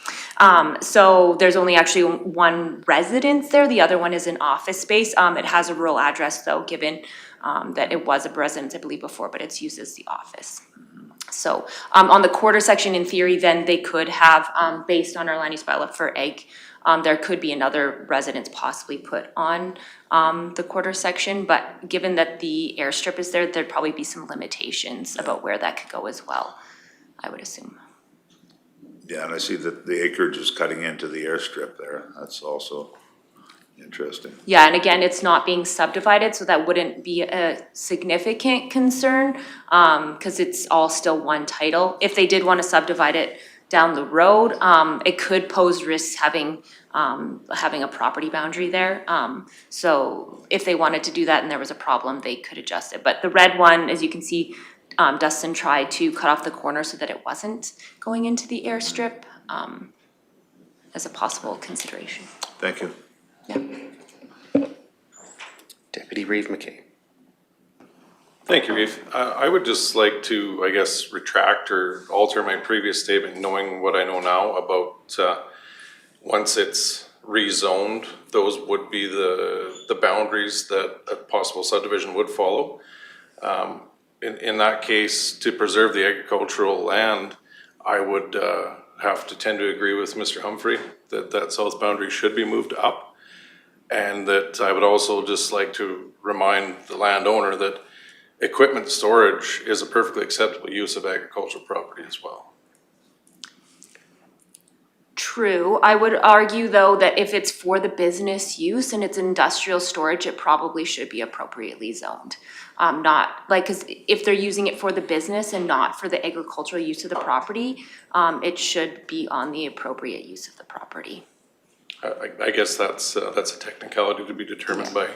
So there's only actually 1 residence there, the other one is an office space. It has a rural address though, given that it was a residence, I believe, before, but it's used as the office. So on the quarter section, in theory, then they could have, based on our land use bylaw for egg, there could be another residence possibly put on the quarter section, but given that the airstrip is there, there'd probably be some limitations about where that could go as well, I would assume. Yeah, and I see that the acreage is cutting into the airstrip there. That's also interesting. Yeah, and again, it's not being subdivided, so that wouldn't be a significant concern, because it's all still one title. If they did want to subdivide it down the road, it could pose risks having a property boundary there. So if they wanted to do that and there was a problem, they could adjust it. But the red one, as you can see, Dustin tried to cut off the corner so that it wasn't going into the airstrip, as a possible consideration. Thank you. Yeah. Deputy Reeve McKay. Thank you, Reeve. I would just like to, I guess, retract or alter my previous statement, knowing what I know now about once it's rezoned, those would be the boundaries that a possible subdivision would follow. In that case, to preserve the agricultural land, I would have to tend to agree with Mr. Humphrey that south boundary should be moved up. And that I would also just like to remind the landowner that equipment storage is a perfectly acceptable use of agricultural property as well. True. I would argue, though, that if it's for the business use and it's industrial storage, it probably should be appropriately zoned. Not like, because if they're using it for the business and not for the agricultural use of the property, it should be on the appropriate use of the property. I guess that's a technicality to be determined by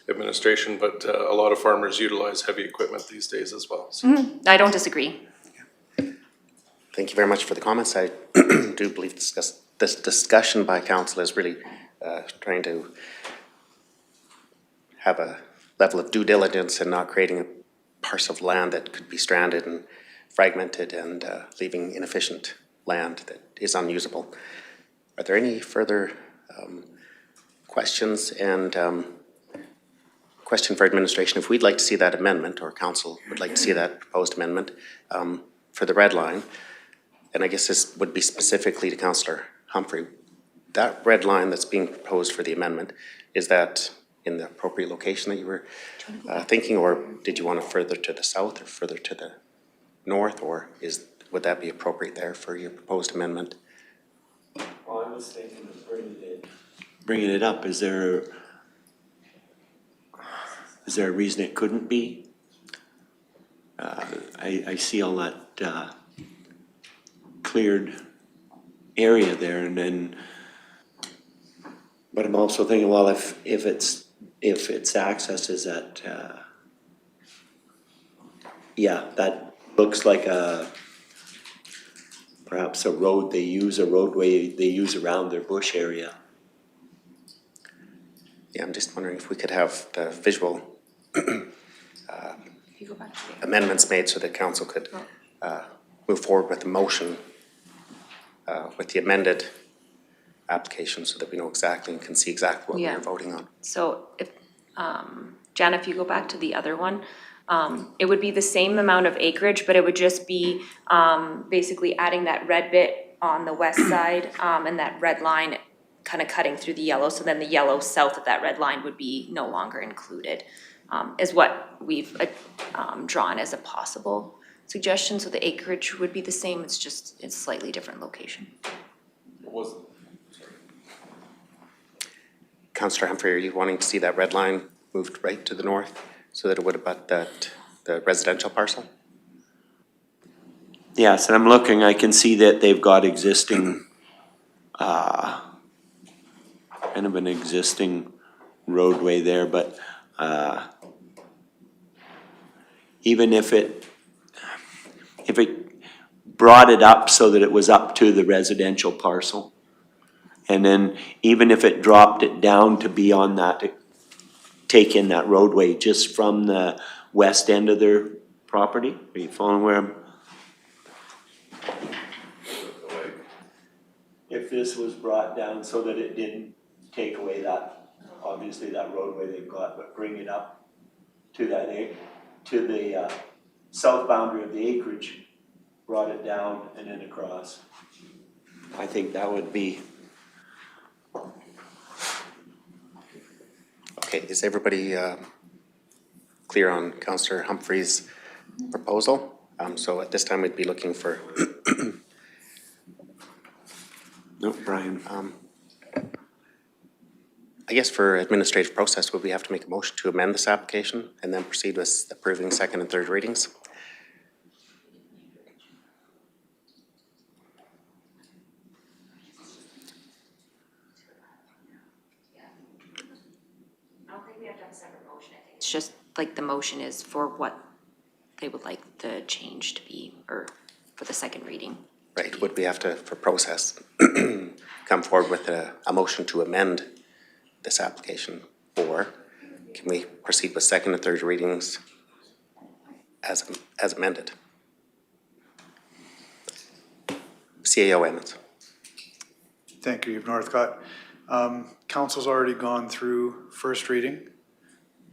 administration, but a lot of farmers utilize heavy equipment these days as well. So. I don't disagree. Thank you very much for the comments. I do believe this discussion by council is really trying to have a level of due diligence and not creating a parcel of land that could be stranded and fragmented and leaving inefficient land that is unusable. Are there any further questions? And question for administration, if we'd like to see that amendment, or council would like to see that proposed amendment for the red line, and I guess this would be specifically to Councillor Humphrey, that red line that's being proposed for the amendment, is that in the appropriate location that you were thinking, or did you want it further to the south or further to the north, or would that be appropriate there for your proposed amendment? Well, I was thinking of bringing it up. Is there a reason it couldn't be? I see all that cleared area there, and then, but I'm also thinking, well, if its access is at, yeah, that looks like perhaps a road they use, a roadway they use around their bush area. Yeah, I'm just wondering if we could have the visual amendments made so that council could move forward with the motion with the amended application, so that we know exactly and can see exactly what we're voting on. So if, Jan, if you go back to the other one, it would be the same amount of acreage, but it would just be basically adding that red bit on the west side and that red line kind of cutting through the yellow. So then the yellow south of that red line would be no longer included, is what we've drawn as a possible suggestion. So the acreage would be the same, it's just, it's slightly different location. Councillor Humphrey, are you wanting to see that red line moved right to the north so that it would abut the residential parcel? Yes, and I'm looking, I can see that they've got existing, kind of an existing roadway there, but even if it brought it up so that it was up to the residential parcel, and then even if it dropped it down to be on that, take in that roadway just from the west end of their property, are you following where I'm? If this was brought down so that it didn't take away that, obviously that roadway they've got, but bring it up to that, to the south boundary of the acreage, brought it down and then across. I think that would be. Okay, is everybody clear on Councillor Humphrey's proposal? So at this time, we'd be looking for. No, Brian. I guess for administrative process, would we have to make a motion to amend this application and then proceed with approving second and third readings? It's just like the motion is for what they would like the change to be, or for the second reading. Right, would we have to, for process, come forward with a motion to amend this application? Or can we proceed with second and third readings as amended? CAO Emmons. Thank you, Northcott. Council's already gone through first reading.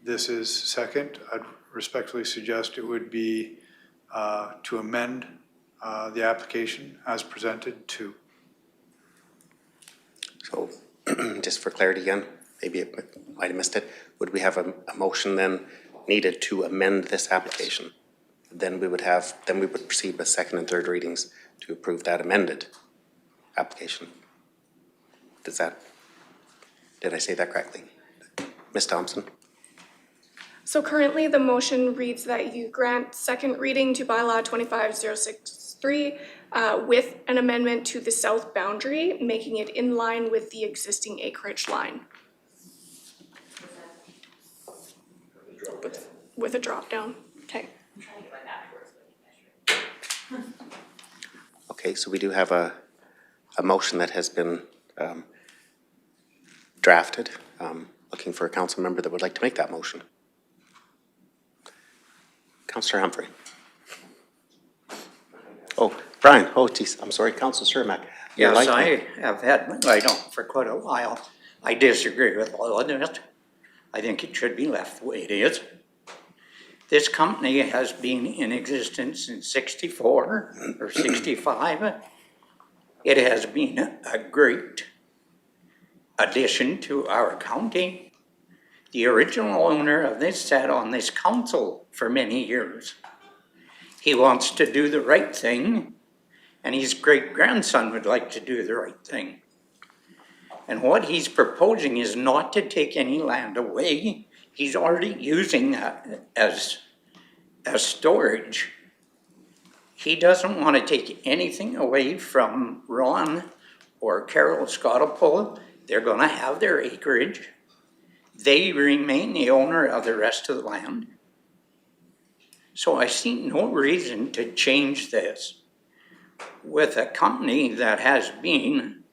This is second. I'd respectfully suggest it would be to amend the application as presented to. So just for clarity again, maybe I might have missed it. Would we have a motion then needed to amend this application? Then we would proceed with second and third readings to approve that amended application. Did I say that correctly? Ms. Thompson? So currently, the motion reads that you grant second reading to bylaw 25063 with an amendment to the south boundary, making it in line with the existing acreage line. With a drop down, okay. Okay, so we do have a motion that has been drafted. Looking for a council member that would like to make that motion. Councillor Humphrey. Oh, Brian, oh geez, I'm sorry, Councillor Cermak. Yes, I have had my light on for quite a while. I disagree with all of it. I think it should be left the way it is. This company has been in existence since 64 or 65. It has been a great addition to our county. The original owner of this sat on this council for many years. He wants to do the right thing, and his great-grandson would like to do the right thing. And what he's proposing is not to take any land away. He's already using that as storage. He doesn't want to take anything away from Ron or Carol Scottapole. They're going to have their acreage. They remain the owner of the rest of the land. So I see no reason to change this with a company that has been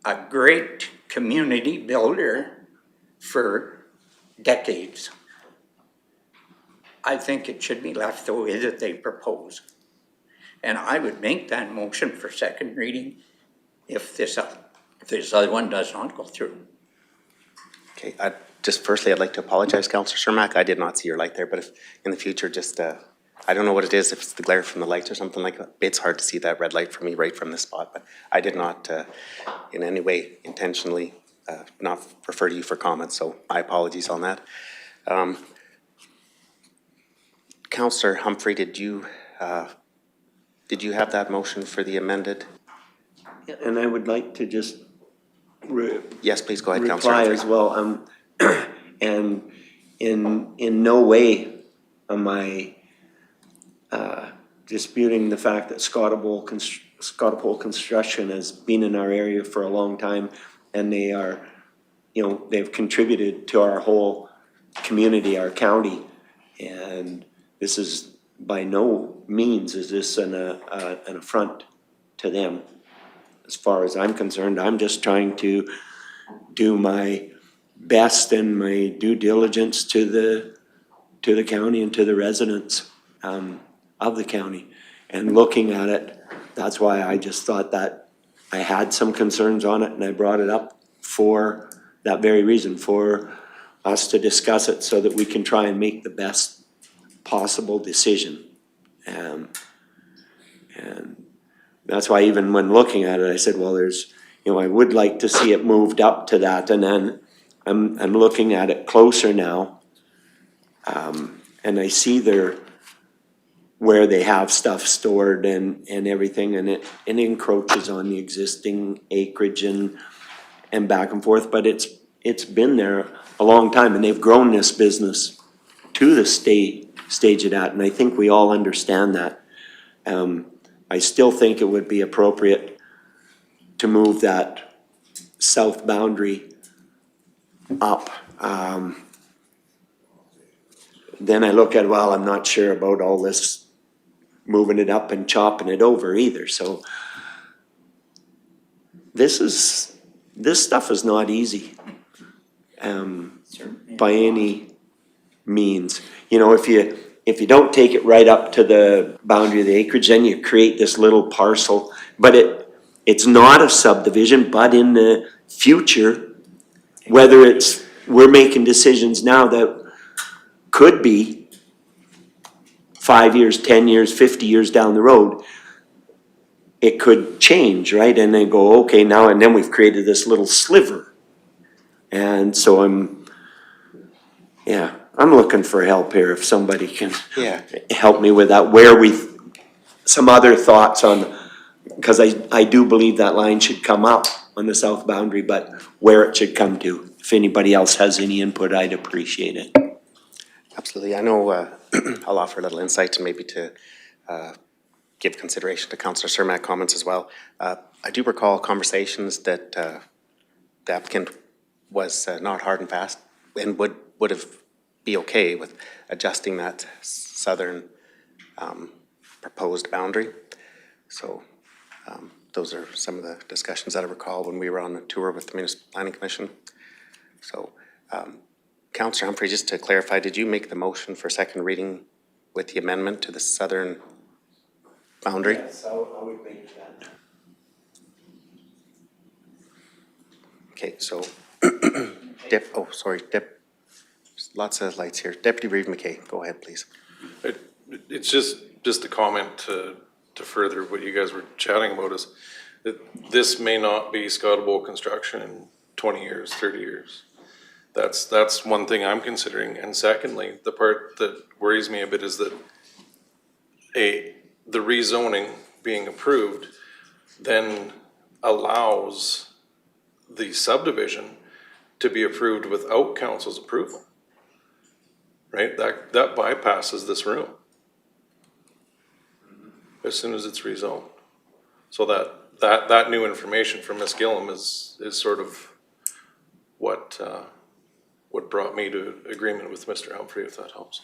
a great community builder for decades. I think it should be left the way that they propose. And I would make that motion for second reading if this other one does not go through. Okay, just firstly, I'd like to apologize, Councillor Cermak. I did not see your light there, but if in the future, just, I don't know what it is, if it's the glare from the lights or something like that. It's hard to see that red light for me right from this spot, but I did not in any way intentionally not refer to you for comments, so my apologies on that. Councillor Humphrey, did you have that motion for the amended? And I would like to just Yes, please go ahead, Councillor reply Humphrey. as well. And in no way am I disputing the fact that Scottapole Construction has been in our area for a long time, and they are, they've contributed to our whole community, our county, and this is by no means is this an affront to them. As far as I'm concerned, I'm just trying to do my best and my due diligence to the county and to the residents of the county. And looking at it, that's why I just thought that I had some concerns on it, and I brought it up for that very reason, for us to discuss it so that we can try and make the best possible decision. And that's why even when looking at it, I said, well, there's, I would like to see it moved up to that. And then I'm looking at it closer now. And I see where they have stuff stored and everything, and it encroaches on the existing acreage and back and forth, but it's been there a long time, and they've grown this business to the stage of that, and I think we all understand that. I still think it would be appropriate to move that south boundary up. Then I look at, well, I'm not sure about all this moving it up and chopping it over either, so this stuff is not easy by any means. If you don't take it right up to the boundary of the acreage, then you create this little parcel, but it's not a subdivision, but in the future, whether we're making decisions now that could be 5 years, 10 years, 50 years down the road, it could change, right? And they go, okay, now, and then we've created this little sliver. And so I'm looking for help here, if somebody can help me with that, some other thoughts on, because I do believe that line should come up on the south boundary, but where it should come to. If anybody else has any input, I'd appreciate it. Absolutely. I know I'll offer a little insight and maybe to give consideration to Councillor Cermak comments as well. I do recall conversations that the applicant was not hard and fast and would have be okay with adjusting that southern proposed boundary. So those are some of the discussions that I recall when we were on a tour with the Municipal Planning Commission. So Councillor Humphrey, just to clarify, did you make the motion for second reading with the amendment to the southern boundary? Yes, I would make that. Okay, so lots of lights here. Deputy Reeve McKay, go ahead, please. It's just a comment to further what you guys were chatting about is that this may not be Scottable construction in 20 years, 30 years. That's one thing I'm considering. And secondly, the part that worries me a bit is that the rezoning being approved then allows the subdivision to be approved without council's approval. Right? That bypasses this room as soon as it's rezoned. So that new information from Ms. Gillum is sort of what brought me to agreement with Mr. Humphrey, if that helps.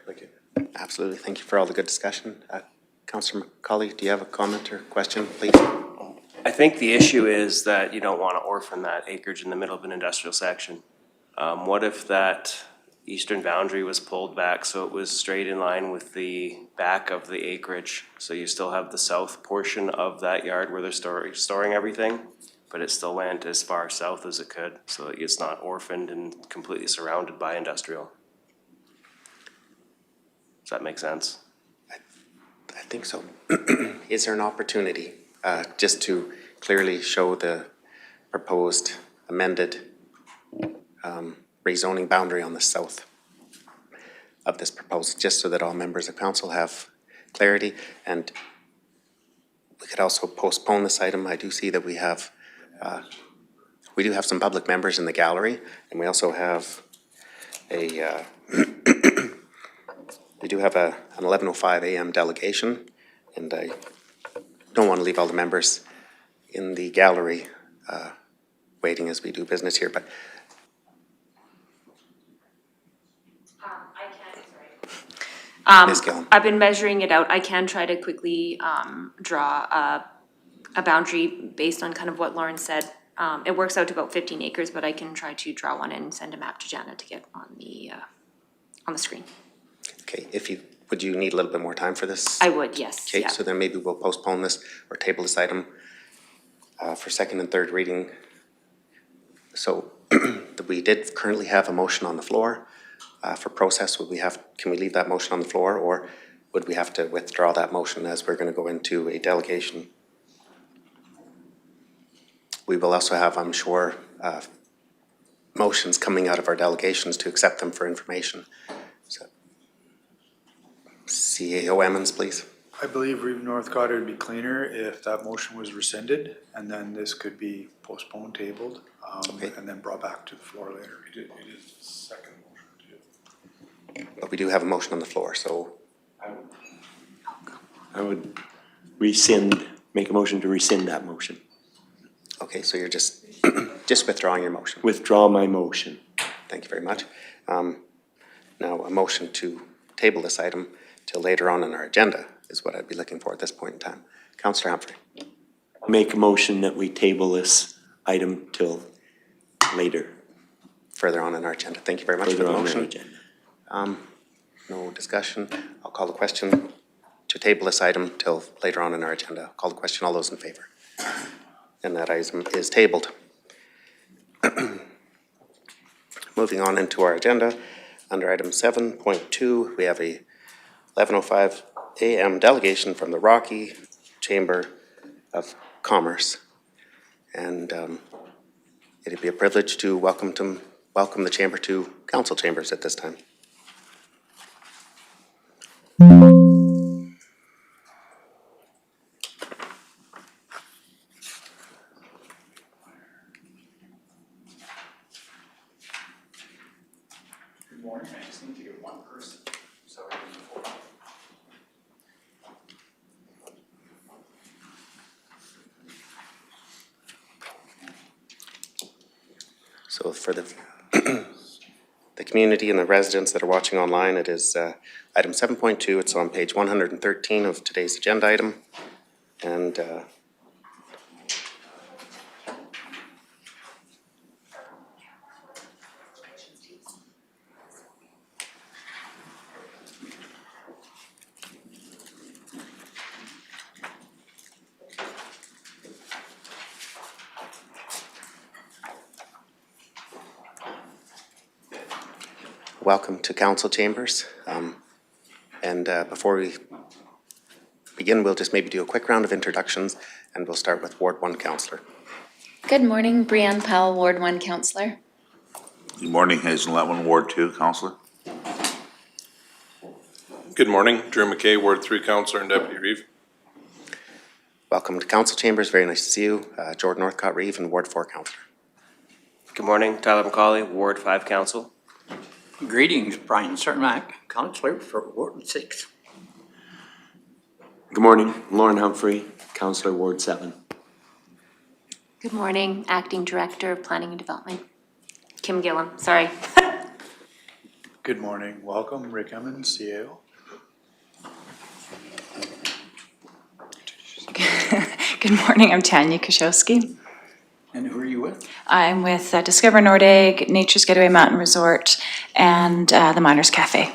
Thank you. Absolutely. Thank you for all the good discussion. Councillor McCauley, do you have a comment or question, please? I think the issue is that you don't want to orphan that acreage in the middle of an industrial section. What if that eastern boundary was pulled back so it was straight in line with the back of the acreage? So you still have the south portion of that yard where they're storing everything, but it still went as far south as it could, so that it's not orphaned and completely surrounded by industrial. Does that make sense? I think so. Is there an opportunity just to clearly show the proposed amended rezoning boundary on the south of this proposal, just so that all members of council have clarity? And we could also postpone this item. I do see that we do have some public members in the gallery, and we also have a we do have an 11:05 a.m. delegation, and I don't want to leave all the members in the gallery waiting as we do business here, but Ms. Gillum. I've been measuring it out. I can try to quickly draw a boundary based on kind of what Lauren said. It works out to about 15 acres, but I can try to draw one and send a map to Jana to get on the screen. Okay, would you need a little bit more time for this? I would, yes. Okay, Yeah. so then maybe we'll postpone this or table this item for second and third reading. So we did currently have a motion on the floor for process. Can we leave that motion on the floor, or would we have to withdraw that motion as we're going to go into a delegation? We will also have, I'm sure, motions coming out of our delegations to accept them for information. So, CAO Emmons, please. I believe Reeve Northcott, would be cleaner if that motion was rescinded, and then this could be postponed, tabled, and then brought back to the floor later. It is the second motion too. But we do have a motion on the floor, so I would make a motion to rescind that motion. okay, so you're just withdrawing your motion. Withdraw my motion. Thank you very much. Now, a motion to table this item till later on in our agenda is what I'd be looking for at this point in time. Councillor Humphrey. Make a motion that we table this item till later. Further on in our agenda. Thank you very much for the Further on our motion. agenda. No discussion. I'll call the question to table this item till later on in our agenda. I'll call the question. All those in favor? And that item is tabled. Moving on into our agenda, under item 7.2, we have a 11:05 a.m. delegation from the Rocky Chamber of Commerce. And it'd be a privilege to welcome the chamber to council chambers at this time. Good morning, I just need to get one person, so. for the the community and the residents that are watching online, it is item 7.2. It's on page 113 of today's agenda item. And welcome to council chambers. Before we begin, we'll just maybe do a quick round of introductions, and we'll start with Ward 1 Councillor. Good morning, Brianne Powell, Ward 1 Councillor. Good morning, Hazel Letwin, Ward 2 Councillor. Good morning, Drew McKay, Ward 3 Councillor and Deputy Reeve. Welcome to council chambers. Very nice to see you. Jordan Northcott Reeve and Ward 4 Councillor. Good morning, Tyler McCauley, Ward 5 Council. Greetings, Brian Cermak, Councillor for Ward 6. Good morning, Lauren Humphrey, Councillor, Ward 7. Good morning, Acting Director of Planning and Development. Kim Gillum, sorry. Good morning, welcome, Rick Emmons, CAO. Good morning, I'm Tanya Koszowski. And who are you with? I'm with Discover Nordegg, Nature's Getaway Mountain Resort, and the Miners Cafe.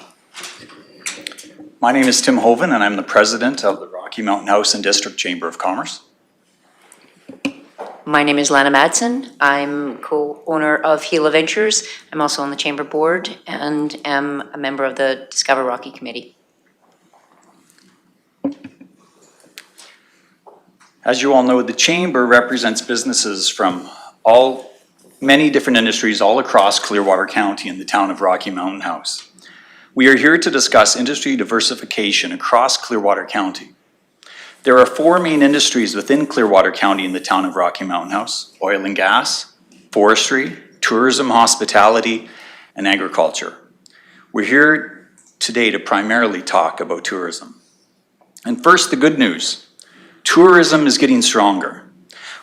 My name is Tim Hoven, and I'm the president of the Rocky Mountain House and District Chamber of Commerce. My name is Lana Madsen. I'm co-owner of Gila Ventures. I'm also on the chamber board and am a member of the Discover Rocky Committee. As you all know, the chamber represents businesses from many different industries all across Clearwater County and the town of Rocky Mountain House. We are here to discuss industry diversification across Clearwater County. There are 4 main industries within Clearwater County in the town of Rocky Mountain House: oil and gas, forestry, tourism, hospitality, and agriculture. We're here today to primarily talk about tourism. And first, the good news. Tourism is getting stronger.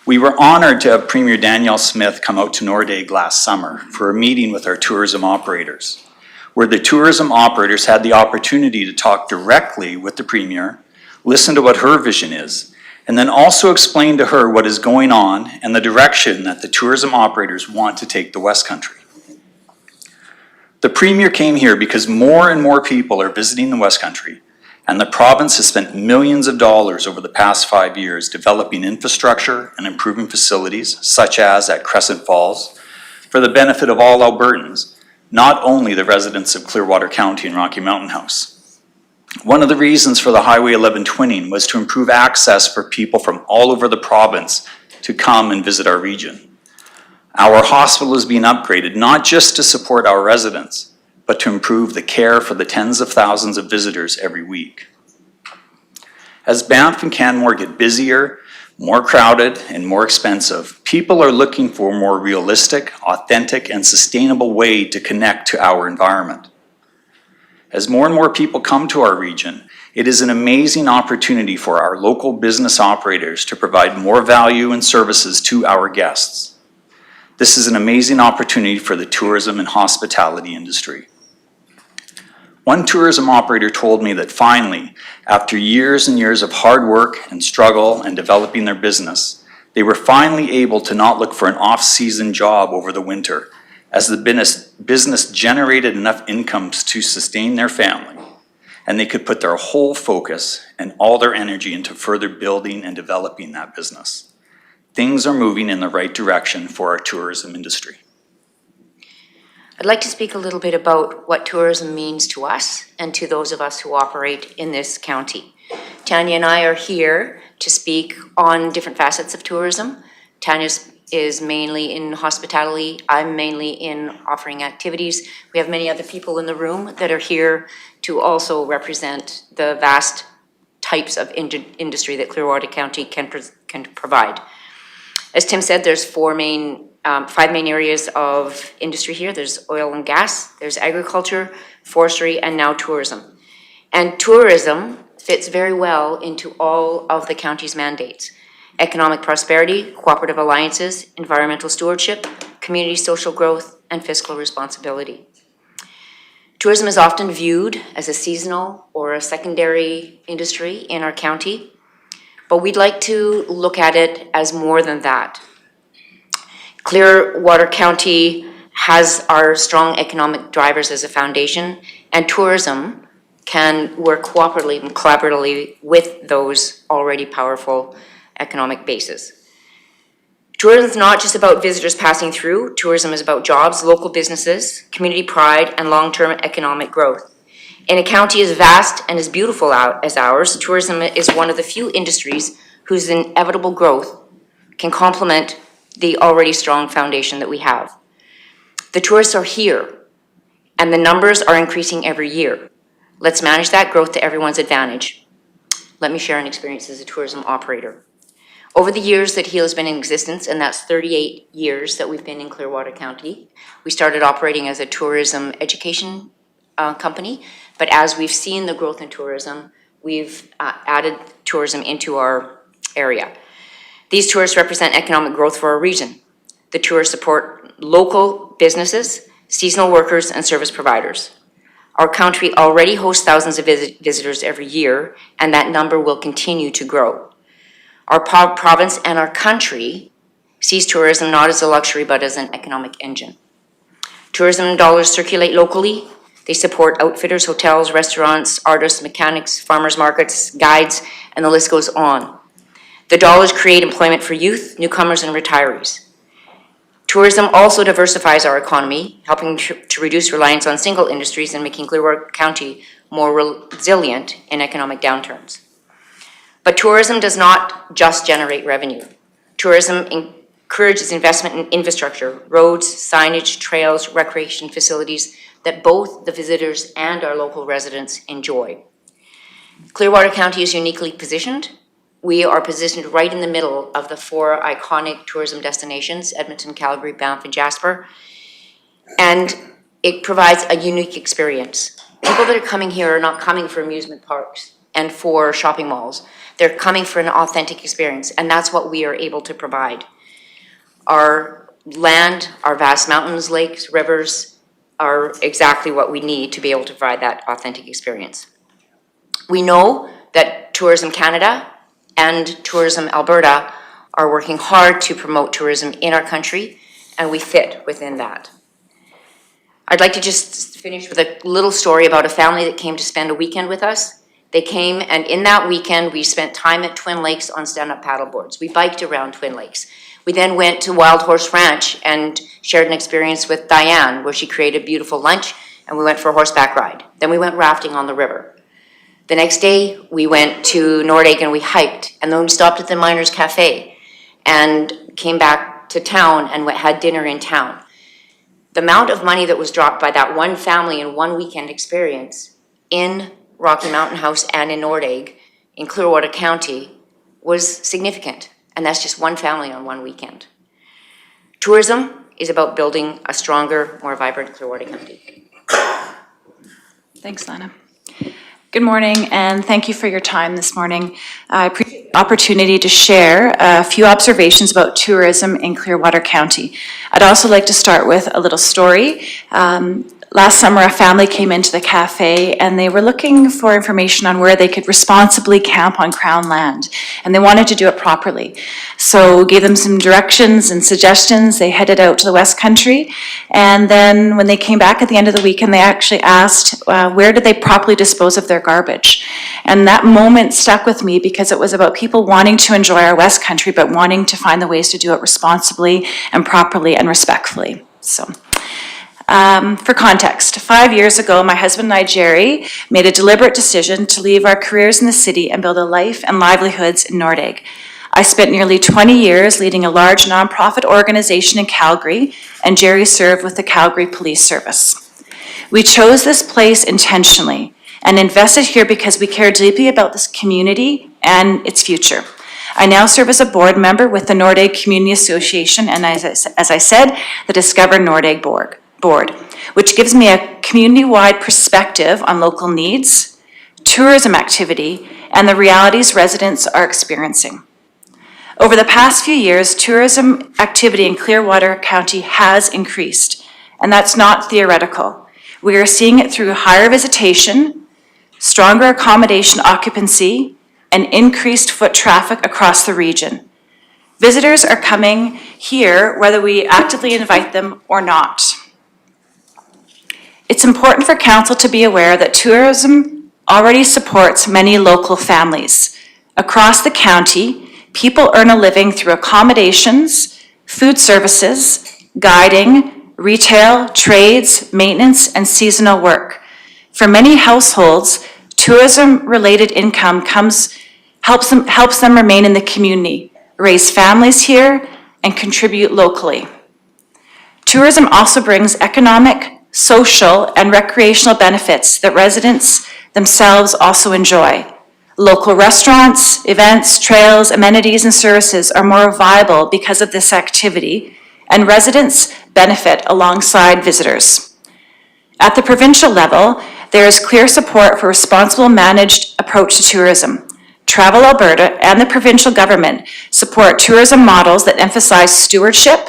We were honored to have Premier Danielle Smith come out to Nordegg last summer for a meeting with our tourism operators, where the tourism operators had the opportunity to talk directly with the Premier, listen to what her vision is, and then also explain to her what is going on and the direction that the tourism operators want to take the West Country. The Premier came here because more and more people are visiting the West Country, and the province has spent millions of dollars over the past 5 years developing infrastructure and improving facilities, such as at Crescent Falls, for the benefit of all Albertans, not only the residents of Clearwater County and Rocky Mountain House. One of the reasons for the Highway 11 twinning was to improve access for people from all over the province to come and visit our region. Our hospital is being upgraded not just to support our residents, but to improve the care for the tens of thousands of visitors every week. As Banff and Canmore get busier, more crowded, and more expensive, people are looking for a more realistic, authentic, and sustainable way to connect to our environment. As more and more people come to our region, it is an amazing opportunity for our local business operators to provide more value and services to our guests. This is an amazing opportunity for the tourism and hospitality industry. One tourism operator told me that finally, after years and years of hard work and struggle and developing their business, they were finally able to not look for an off-season job over the winter, as the business generated enough incomes to sustain their family, and they could put their whole focus and all their energy into further building and developing that business. Things are moving in the right direction for our tourism industry. I'd like to speak a little bit about what tourism means to us and to those of us who operate in this county. Tanya and I are here to speak on different facets of tourism. Tanya is mainly in hospitality. I'm mainly in offering activities. We have many other people in the room that are here to also represent the vast types of industry that Clearwater County can provide. As Tim said, there's 5 main areas of industry here. There's oil and gas, there's agriculture, forestry, and now tourism. And tourism fits very well into all of the county's mandates: economic prosperity, cooperative alliances, environmental stewardship, community social growth, and fiscal responsibility. Tourism is often viewed as a seasonal or a secondary industry in our county, but we'd like to look at it as more than that. Clearwater County has our strong economic drivers as a foundation, and tourism can work collaboratively with those already powerful economic bases. Tourism is not just about visitors passing through. Tourism is about jobs, local businesses, community pride, and long-term economic growth. In a county as vast and as beautiful as ours, tourism is one of the few industries whose inevitable growth can complement the already strong foundation that we have. The tourists are here, and the numbers are increasing every year. Let's manage that growth to everyone's advantage. Let me share an experience as a tourism operator. Over the years that HEAL has been in existence, and that's 38 years that we've been in Clearwater County, we started operating as a tourism education company, but as we've seen the growth in tourism, we've added tourism into our area. These tourists represent economic growth for our region. The tourists support local businesses, seasonal workers, and service providers. Our country already hosts thousands of visitors every year, and that number will continue to grow. Our province and our country sees tourism not as a luxury, but as an economic engine. Tourism dollars circulate locally. They support outfitters, hotels, restaurants, artists, mechanics, farmers markets, guides, and the list goes on. The dollars create employment for youth, newcomers, and retirees. Tourism also diversifies our economy, helping to reduce reliance on single industries and making Clearwater County more resilient in economic downturns. But tourism does not just generate revenue. Tourism encourages investment in infrastructure, roads, signage, trails, recreation facilities that both the visitors and our local residents enjoy. Clearwater County is uniquely positioned. We are positioned right in the middle of the 4 iconic tourism destinations, Edmonton, Calgary, Banff, and Jasper. And it provides a unique experience. People that are coming here are not coming for amusement parks and for shopping malls. They're coming for an authentic experience, and that's what we are able to provide. Our land, our vast mountains, lakes, rivers are exactly what we need to be able to provide that authentic experience. We know that Tourism Canada and Tourism Alberta are working hard to promote tourism in our country, and we fit within that. I'd like to just finish with a little story about a family that came to spend a weekend with us. They came, and in that weekend, we spent time at Twin Lakes on stand-up paddleboards. We biked around Twin Lakes. We then went to Wild Horse Ranch and shared an experience with Diane, where she created beautiful lunch, and we went for a horseback ride. Then we went rafting on the river. The next day, we went to Nordegg and we hiked, and then we stopped at the Miners Cafe and came back to town and had dinner in town. The amount of money that was dropped by that one family in one weekend experience in Rocky Mountain House and in Nordegg in Clearwater County was significant, and that's just one family on one weekend. Tourism is about building a stronger, more vibrant Clearwater County. Thanks, Lana. Good morning, and thank you for your time this morning. I appreciate the opportunity to share a few observations about tourism in Clearwater County. I'd also like to start with a little story. Last summer, a family came into the cafe and they were looking for information on where they could responsibly camp on Crown land, and they wanted to do it properly. So gave them some directions and suggestions. They headed out to the West Country, and then when they came back at the end of the weekend, they actually asked where did they properly dispose of their garbage. And that moment stuck with me because it was about people wanting to enjoy our West Country, but wanting to find the ways to do it responsibly and properly and respectfully. So. For context, 5 years ago, my husband and I, Jerry, made a deliberate decision to leave our careers in the city and build a life and livelihoods in Nordegg. I spent nearly 20 years leading a large nonprofit organization in Calgary, and Jerry served with the Calgary Police Service. We chose this place intentionally and invested here because we care deeply about this community and its future. I now serve as a board member with the Nordegg Community Association and, as I said, the Discover Nordegg Board, which gives me a community-wide perspective on local needs, tourism activity, and the realities residents are experiencing. Over the past few years, tourism activity in Clearwater County has increased, and that's not theoretical. We are seeing it through higher visitation, stronger accommodation occupancy, and increased foot traffic across the region. Visitors are coming here whether we actively invite them or not. It's important for council to be aware that tourism already supports many local families. Across the county, people earn a living through accommodations, food services, guiding, retail, trades, maintenance, and seasonal work. For many households, tourism-related income helps them remain in the community, raise families here, and contribute locally. Tourism also brings economic, social, and recreational benefits that residents themselves also enjoy. Local restaurants, events, trails, amenities, and services are more viable because of this activity, and residents benefit alongside visitors. At the provincial level, there is clear support for a responsible managed approach to tourism. Travel Alberta and the provincial government support tourism models that emphasize stewardship,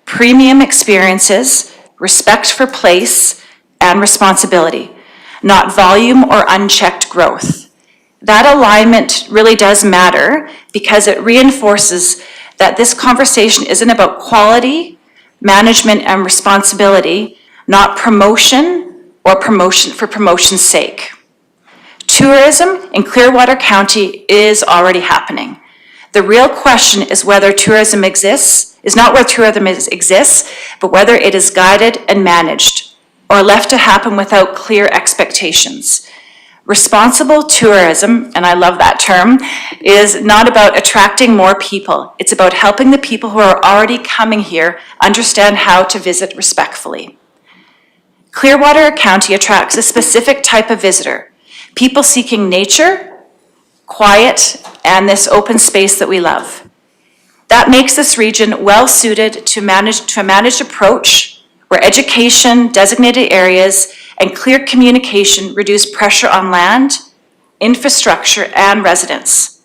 premium experiences, respect for place, and responsibility, not volume or unchecked growth. That alignment really does matter because it reinforces that this conversation isn't about quality, management, and responsibility, not promotion or promotion for promotion's sake. Tourism in Clearwater County is already happening. The real question is whether tourism exists, is not whether tourism exists, but whether it is guided and managed or left to happen without clear expectations. Responsible tourism, and I love that term, is not about attracting more people. It's about helping the people who are already coming here understand how to visit respectfully. Clearwater County attracts a specific type of visitor, people seeking nature, quiet, and this open space that we love. That makes this region well-suited to a managed approach where education, designated areas, and clear communication reduce pressure on land, infrastructure, and residents.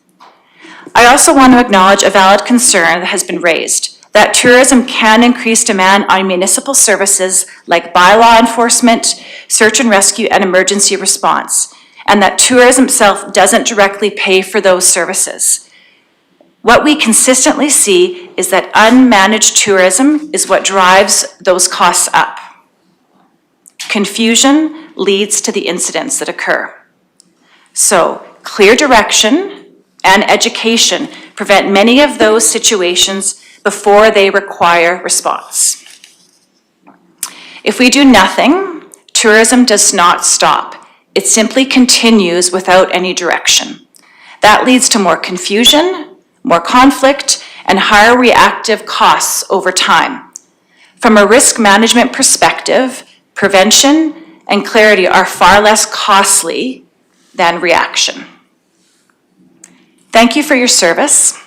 I also want to acknowledge a valid concern that has been raised, that tourism can increase demand on municipal services like bylaw enforcement, search and rescue, and emergency response, and that tourism itself doesn't directly pay for those services. What we consistently see is that unmanaged tourism is what drives those costs up. Confusion leads to the incidents that occur. So, clear direction and education prevent many of those situations before they require response. If we do nothing, tourism does not stop. It simply continues without any direction. That leads to more confusion, more conflict, and higher reactive costs over time. From a risk management perspective, prevention and clarity are far less costly than reaction. Thank you for your service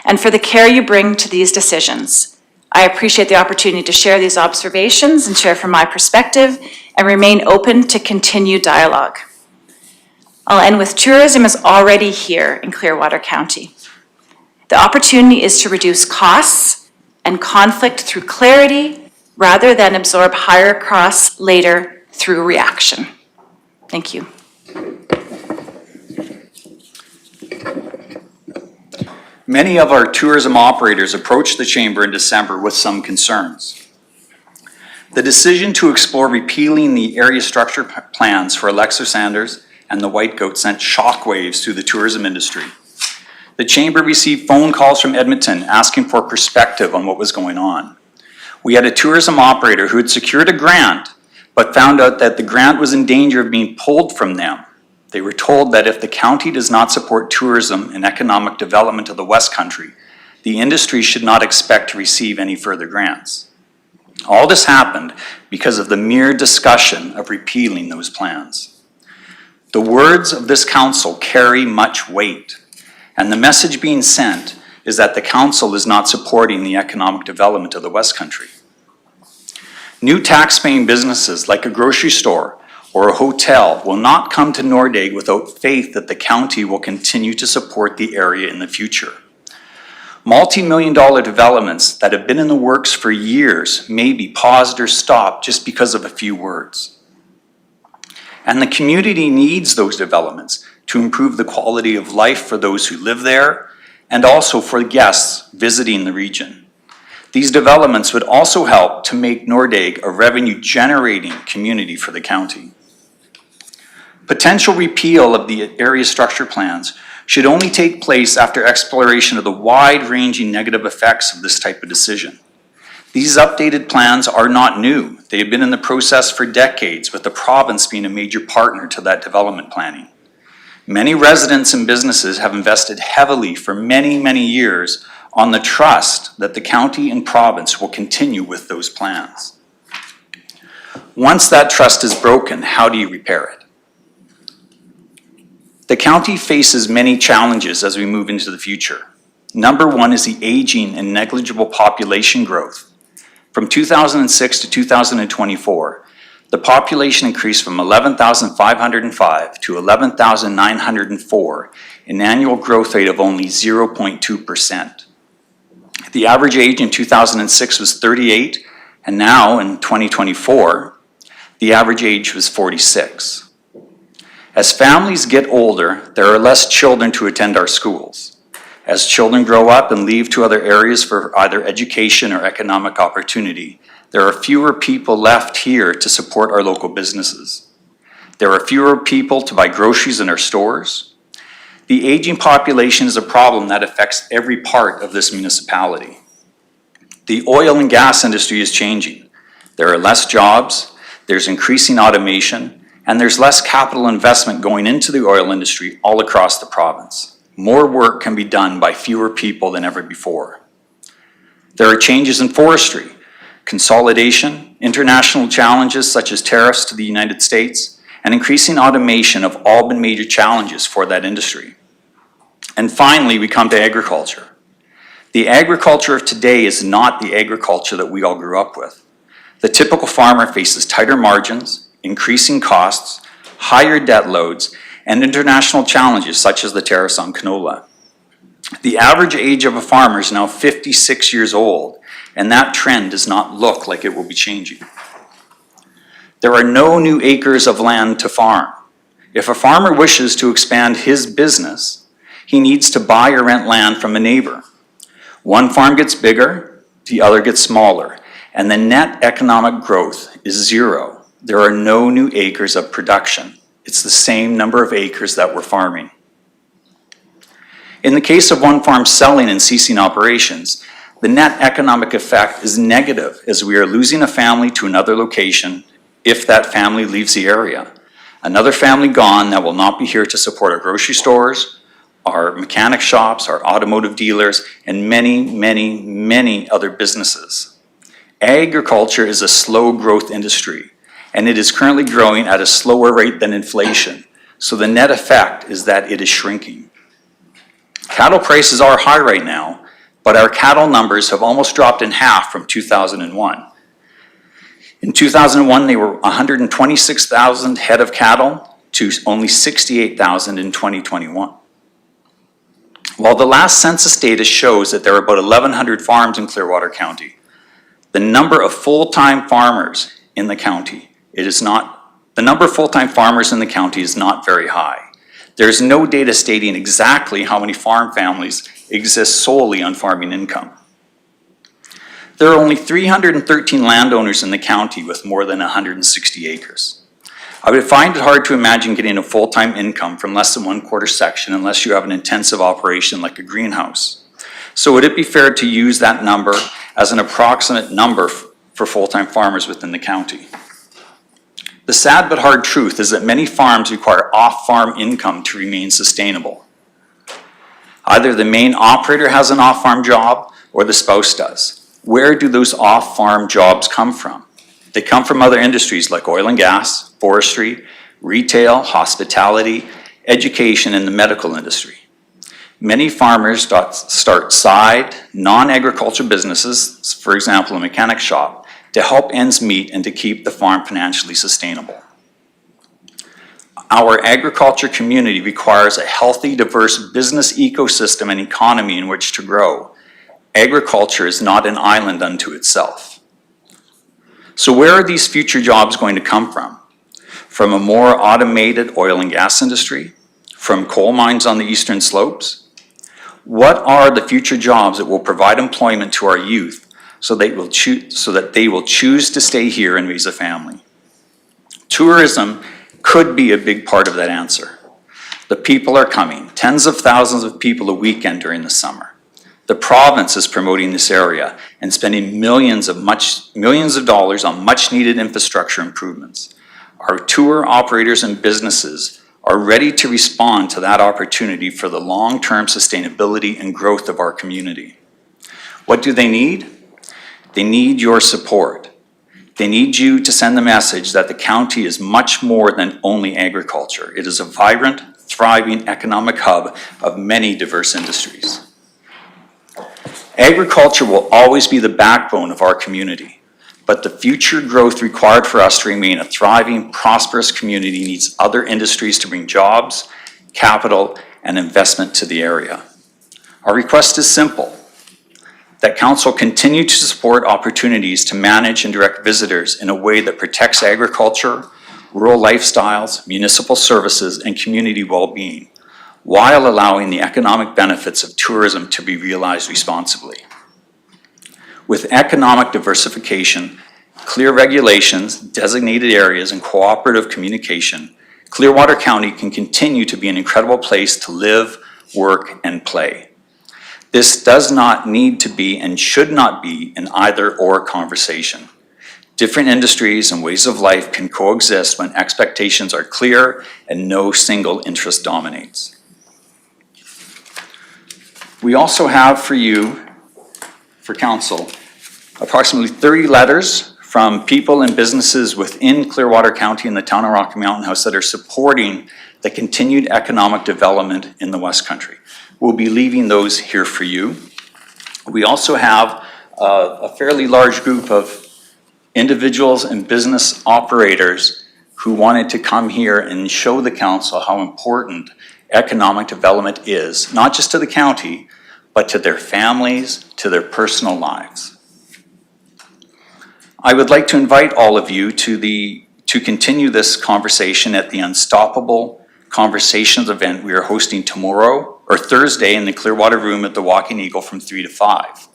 and for the care you bring to these decisions. I appreciate the opportunity to share these observations and share from my perspective and remain open to continued dialogue. I'll end with tourism is already here in Clearwater County. The opportunity is to reduce costs and conflict through clarity rather than absorb higher costs later through reaction. Thank you. Many of our tourism operators approached the Chamber in December with some concerns. The decision to explore repealing the area structure plans for Alexa Sanders and the White Goat sent shockwaves through the tourism industry. The Chamber received phone calls from Edmonton asking for perspective on what was going on. We had a tourism operator who had secured a grant, but found out that the grant was in danger of being pulled from them. They were told that if the county does not support tourism and economic development of the West Country, the industry should not expect to receive any further grants. All this happened because of the mere discussion of repealing those plans. The words of this council carry much weight, and the message being sent is that the council is not supporting the economic development of the West Country. New tax-paying businesses like a grocery store or a hotel will not come to Nordegg without faith that the county will continue to support the area in the future. Multi-million-dollar developments that have been in the works for years may be paused or stopped just because of a few words. And the community needs those developments to improve the quality of life for those who live there and also for guests visiting the region. These developments would also help to make Nordegg a revenue-generating community for the county. Potential repeal of the area structure plans should only take place after exploration of the wide-ranging negative effects of this type of decision. These updated plans are not new. They have been in the process for decades, with the province being a major partner to that development planning. Many residents and businesses have invested heavily for many, many years on the trust that the county and province will continue with those plans. Once that trust is broken, how do you repair it? The county faces many challenges as we move into the future. Number one is the aging and negligible population growth. From 2006 to 2024, the population increased from 11,505 to 11,904, an annual growth rate of only 0.2%. The average age in 2006 was 38, and now in 2024, the average age was 46. As families get older, there are less children to attend our schools. As children grow up and leave to other areas for either education or economic opportunity, there are fewer people left here to support our local businesses. There are fewer people to buy groceries in our stores. The aging population is a problem that affects every part of this municipality. The oil and gas industry is changing. There are less jobs, there's increasing automation, and there's less capital investment going into the oil industry all across the province. More work can be done by fewer people than ever before. There are changes in forestry, consolidation, international challenges such as tariffs to the United States, and increasing automation have all been major challenges for that industry. And finally, we come to agriculture. The agriculture of today is not the agriculture that we all grew up with. The typical farmer faces tighter margins, increasing costs, higher debt loads, and international challenges such as the tariffs on canola. The average age of a farmer is now 56 years old, and that trend does not look like it will be changing. There are no new acres of land to farm. If a farmer wishes to expand his business, he needs to buy or rent land from a neighbor. One farm gets bigger, the other gets smaller, and the net economic growth is zero. There are no new acres of production. It's the same number of acres that we're farming. In the case of one farm selling and ceasing operations, the net economic effect is negative as we are losing a family to another location if that family leaves the area. Another family gone that will not be here to support our grocery stores, our mechanic shops, our automotive dealers, and many, many, many other businesses. Agriculture is a slow growth industry, and it is currently growing at a slower rate than inflation. So the net effect is that it is shrinking. Cattle prices are high right now, but our cattle numbers have almost dropped in half from 2001. In 2001, they were 126,000 head of cattle to only 68,000 in 2021. While the last census data shows that there are about 1,100 farms in Clearwater County, the number of full-time farmers in the county is not very high. There's no data stating exactly how many farm families exist solely on farming income. There are only 313 landowners in the county with more than 160 acres. I would find it hard to imagine getting a full-time income from less than 1/4 section unless you have an intensive operation like a greenhouse. So would it be fair to use that number as an approximate number for full-time farmers within the county? The sad but hard truth is that many farms require off-farm income to remain sustainable. Either the main operator has an off-farm job or the spouse does. Where do those off-farm jobs come from? They come from other industries like oil and gas, forestry, retail, hospitality, education, and the medical industry. Many farmers start side, non-agriculture businesses, for example, a mechanic shop, to help ends meet and to keep the farm financially sustainable. Our agriculture community requires a healthy, diverse business ecosystem and economy in which to grow. Agriculture is not an island unto itself. So where are these future jobs going to come from? From a more automated oil and gas industry? From coal mines on the eastern slopes? What are the future jobs that will provide employment to our youth so that they will choose to stay here and raise a family? Tourism could be a big part of that answer. The people are coming, tens of thousands of people a weekend during the summer. The province is promoting this area and spending millions of dollars on much-needed infrastructure improvements. Our tour operators and businesses are ready to respond to that opportunity for the long-term sustainability and growth of our community. What do they need? They need your support. They need you to send the message that the county is much more than only agriculture. It is a vibrant, thriving economic hub of many diverse industries. Agriculture will always be the backbone of our community, but the future growth required for us to remain a thriving, prosperous community needs other industries to bring jobs, capital, and investment to the area. Our request is simple: that Council continue to support opportunities to manage and direct visitors in a way that protects agriculture, rural lifestyles, municipal services, and community well-being, while allowing the economic benefits of tourism to be realized responsibly. With economic diversification, clear regulations, designated areas, and cooperative communication, Clearwater County can continue to be an incredible place to live, work, and play. This does not need to be and should not be an either-or conversation. Different industries and ways of life can coexist when expectations are clear and no single interest dominates. We also have for you, for Council, approximately 30 letters from people and businesses within Clearwater County and the town of Rocky Mountain House that are supporting the continued economic development in the West Country. We'll be leaving those here for you. We also have a fairly large group of individuals and business operators who wanted to come here and show the council how important economic development is, not just to the county, but to their families, to their personal lives. I would like to invite all of you to continue this conversation at the Unstoppable Conversations event we are hosting tomorrow or Thursday in the Clearwater Room at the Walking Eagle from 3 to 5.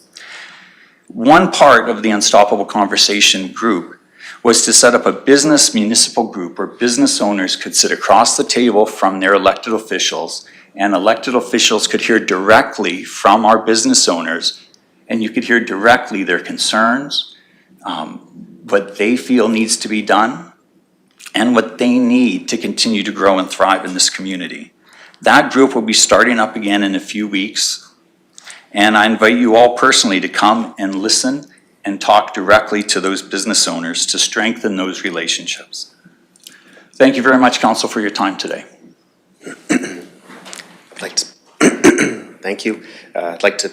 One part of the Unstoppable Conversation group was to set up a business municipal group where business owners could sit across the table from their elected officials, and elected officials could hear directly from our business owners, and you could hear directly their concerns, what they feel needs to be done, and what they need to continue to grow and thrive in this community. That group will be starting up again in a few weeks, and I invite you all personally to come and listen and talk directly to those business owners to strengthen those relationships. Thank you very much, Council, for your time today. Thank you. I'd like to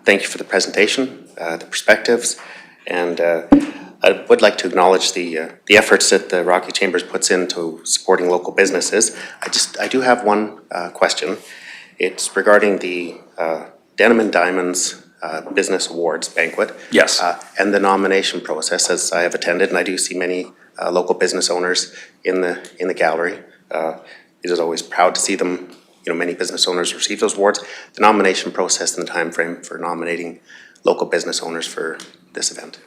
thank you for the presentation, the perspectives, and I would like to acknowledge the efforts that the Rocky Chambers puts into supporting local businesses. I do have one question. It's regarding the Denim and Diamonds Business Awards banquet. Yes. And the nomination process, as I have attended, and I do see many local business owners in the gallery. It is always proud to see them. Many business owners receive those awards. The nomination process and the time frame for nominating local business owners for this event.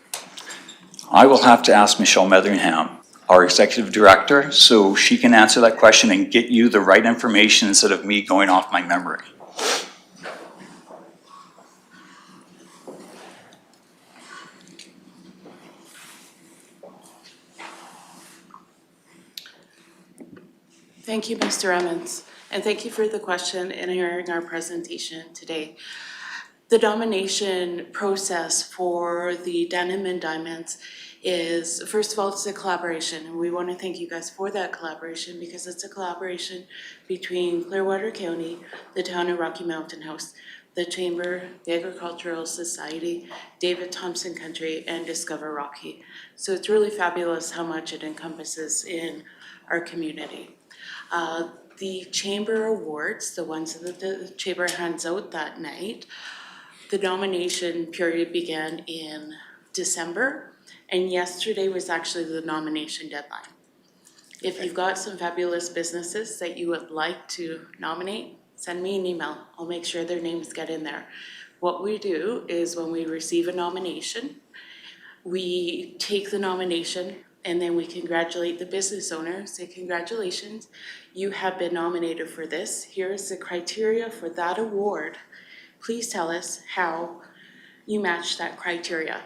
I will have to ask Michelle Metheringham, our Executive Director, so she can answer that question and get you the right information instead of me going off my memory. Thank you, Mr. Emmons, and thank you for the question and hearing our presentation today. The nomination process for the Denim and Diamonds is, first of all, it's a collaboration, and we want to thank you guys for that collaboration because it's a collaboration between Clearwater County, the town of Rocky Mountain House, the Chamber, the Agricultural Society, David Thompson Country, and Discover Rocky. So it's really fabulous how much it encompasses in our community. the chamber awards, the ones that the chamber hands out that night, the nomination period began in December, and yesterday was actually the nomination deadline. If you've got some fabulous businesses that you would like to nominate, send me an email. I'll make sure their names get in there. What we do is when we receive a nomination, we take the nomination and then we congratulate the business owner, say congratulations, you have been nominated for this. Here is the criteria for that award. Please tell us how you match that criteria.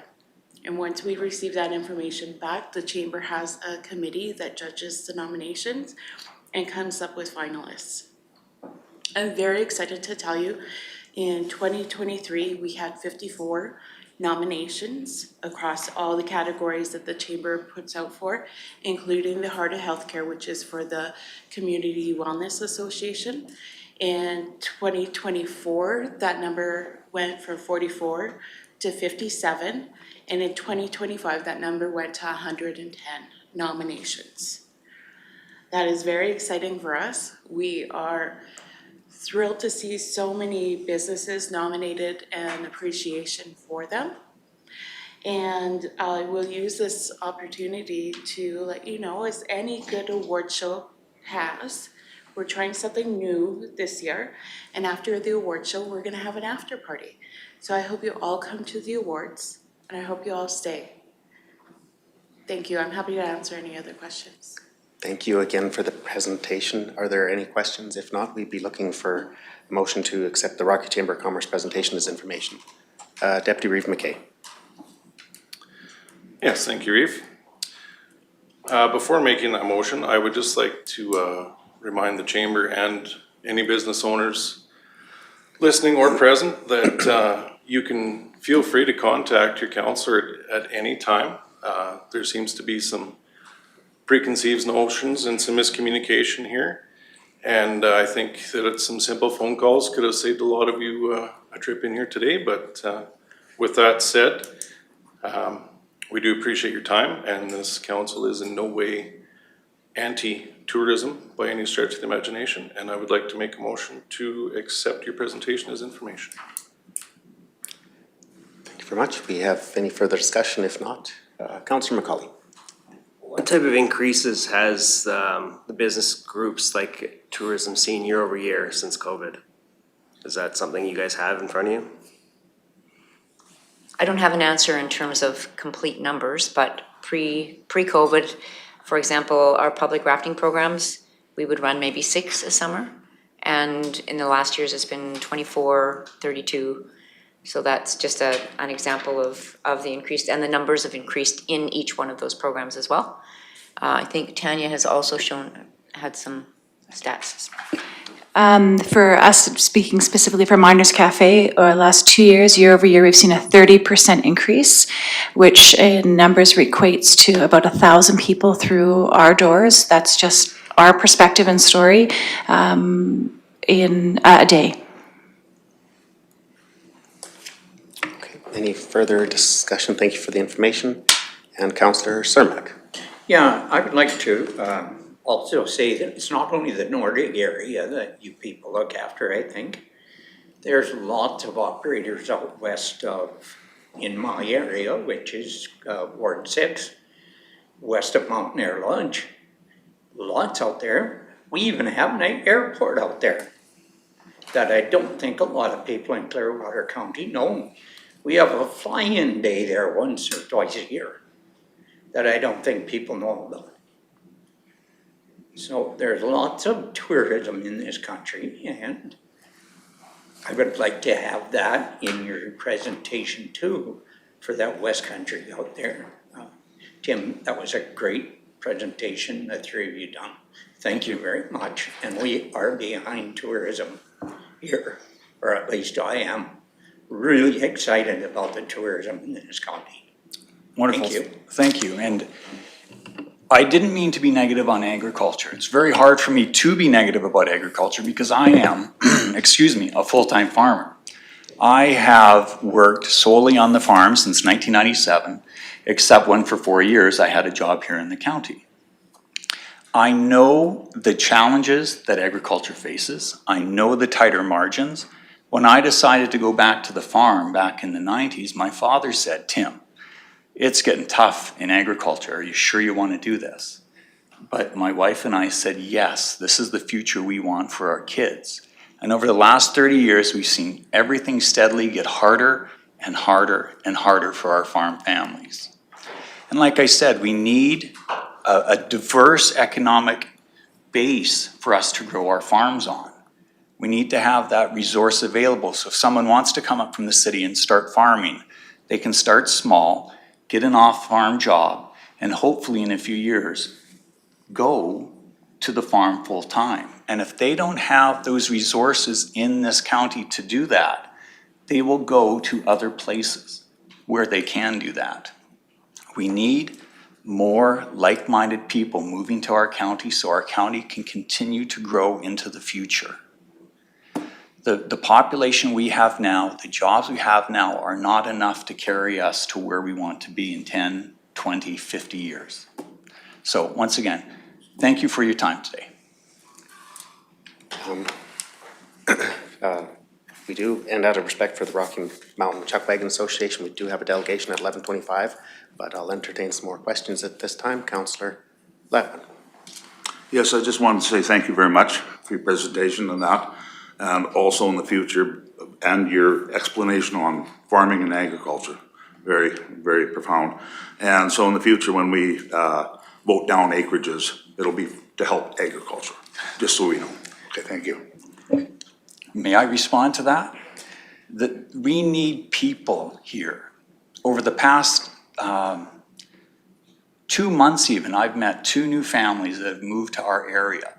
And once we receive that information back, the chamber has a committee that judges the nominations and comes up with finalists. I'm very excited to tell you, in 2023, we had 54 nominations across all the categories that the chamber puts out for, including the Heart of Healthcare, which is for the Community Wellness Association. In 2024, that number went from 44 to 57, and in 2025, that number went to 110 nominations. That is very exciting for us. We are thrilled to see so many businesses nominated and appreciation for them. And I will use this opportunity to let you know, as any good award show has, we're trying something new this year. And after the award show, we're gonna have an after party. So I hope you all come to the awards, and I hope you all stay. Thank you. I'm happy to answer any other questions. Thank you again for the presentation. Are there any questions? If not, we'd be looking for a motion to accept the Rocky Chamber of Commerce presentation as information. Deputy Reeve McKay. Yes, thank you, Reeve. Before making that motion, I would just like to remind the chamber and any business owners listening or present that you can feel free to contact your counselor at any time. There seems to be some preconceived notions and some miscommunication here. And I think that some simple phone calls could have saved a lot of you a trip in here today. But with that said, we do appreciate your time, and this council is in no way anti-tourism by any stretch of the imagination. And I would like to make a motion to accept your presentation as information. Thank you very much. We have any further discussion? If not, Councillor McCauley. What type of increases has the business groups like tourism seen year over year since COVID? Is that something you guys have in front of you? I don't have an answer in terms of complete numbers, but pre-COVID, for example, our public rafting programs, we would run maybe 6 a summer. And in the last years, it's been 24, 32. So that's just an example of the increase, and the numbers have increased in each one of those programs as well. I think Tanya has also had some stats. For us, speaking specifically for Miners Cafe, over the last 2 years, year over year, we've seen a 30% increase, which in numbers equates to about 1,000 people through our doors. That's just our perspective and story in a day. Any further discussion? Thank you for the information. And Councillor Cermak. Yeah, I would like to also say that it's not only the Nordic area that you people look after, I think. There's lots of operators out west of, in my area, which is Ward 6, west of Mountain Air Lodge. Lots out there. We even have an airport out there that I don't think a lot of people in Clearwater County know. We have a fly-in day there once or twice a year that I don't think people know about. So there's lots of tourism in this country, and I would like to have that in your presentation too, for that West Country out there. Tim, that was a great presentation, the three of you done. Thank you very much. And we are behind tourism here, or at least I am. Really excited about the tourism in this county. Wonderful. Thank you. Thank you. And I didn't mean to be negative on agriculture. It's very hard for me to be negative about agriculture because I am, excuse me, a full-time farmer. I have worked solely on the farm since 1997, except when for 4 years I had a job here in the county. I know the challenges that agriculture faces. I know the tighter margins. When I decided to go back to the farm back in the 90s, my father said, Tim, it's getting tough in agriculture. Are you sure you want to do this? But my wife and I said, yes, this is the future we want for our kids. And over the last 30 years, we've seen everything steadily get harder and harder and harder for our farm families. And like I said, we need a diverse economic base for us to grow our farms on. We need to have that resource available. So if someone wants to come up from the city and start farming, they can start small, get an off-farm job, and hopefully in a few years, go to the farm full-time. And if they don't have those resources in this county to do that, they will go to other places where they can do that. We need more like-minded people moving to our county so our county can continue to grow into the future. The population we have now, the jobs we have now are not enough to carry us to where we want to be in 10, 20, 50 years. So once again, thank you for your time today. We do, and out of respect for the Rocky Mountain Chuck Wagon Association, we do have a delegation at 11:25, but I'll entertain some more questions at this time. Councillor Levin. Yes, I just wanted to say thank you very much for your presentation and that, and also in the future, and your explanation on farming and agriculture. Very, very profound. And so in the future, when we vote down acreages, it'll be to help agriculture, just so we know. Okay, thank you. May I respond to that? We need people here. Over the past 2 months even, I've met 2 new families that have moved to our area.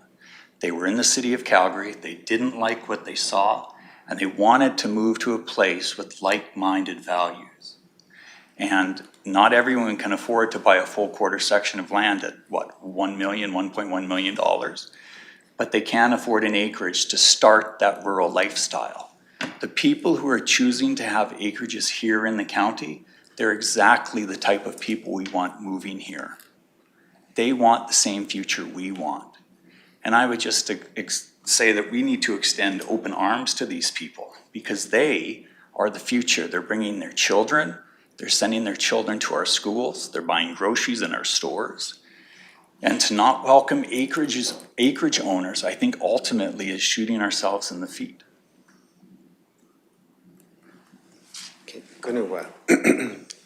They were in the city of Calgary, they didn't like what they saw, and they wanted to move to a place with like-minded values. And not everyone can afford to buy a full quarter section of land at what, $1 million, $1.1 million. But they can afford an acreage to start that rural lifestyle. The people who are choosing to have acreages here in the county, they're exactly the type of people we want moving here. They want the same future we want. And I would just say that we need to extend open arms to these people because they are the future. They're bringing their children, they're sending their children to our schools, they're buying groceries in our stores. And to not welcome acreage owners, I think ultimately is shooting ourselves in the feet. Okay,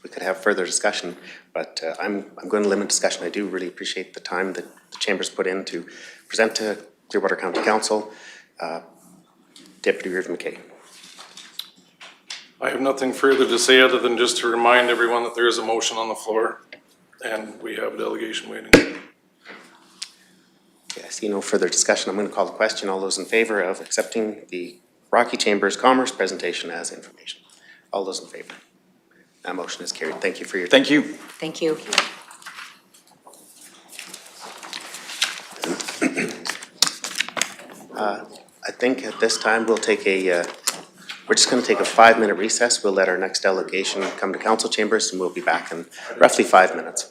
we could have further discussion, but I'm going to limit discussion. I do really appreciate the time that the Chamber's put in to present to Clearwater County Council. Deputy Reeve McKay. I have nothing further to say other than just to remind everyone that there is a motion on the floor and we have a delegation waiting. Okay, I see no further discussion. I'm going to call the question. All those in favor of accepting the Rocky Chambers Commerce presentation as information? All those in favor? That motion is carried. Thank you for your time. Thank you. Thank you. I think at this time we'll take we're just going to take a 5-minute recess. We'll let our next delegation come to council chambers and we'll be back in roughly 5 minutes.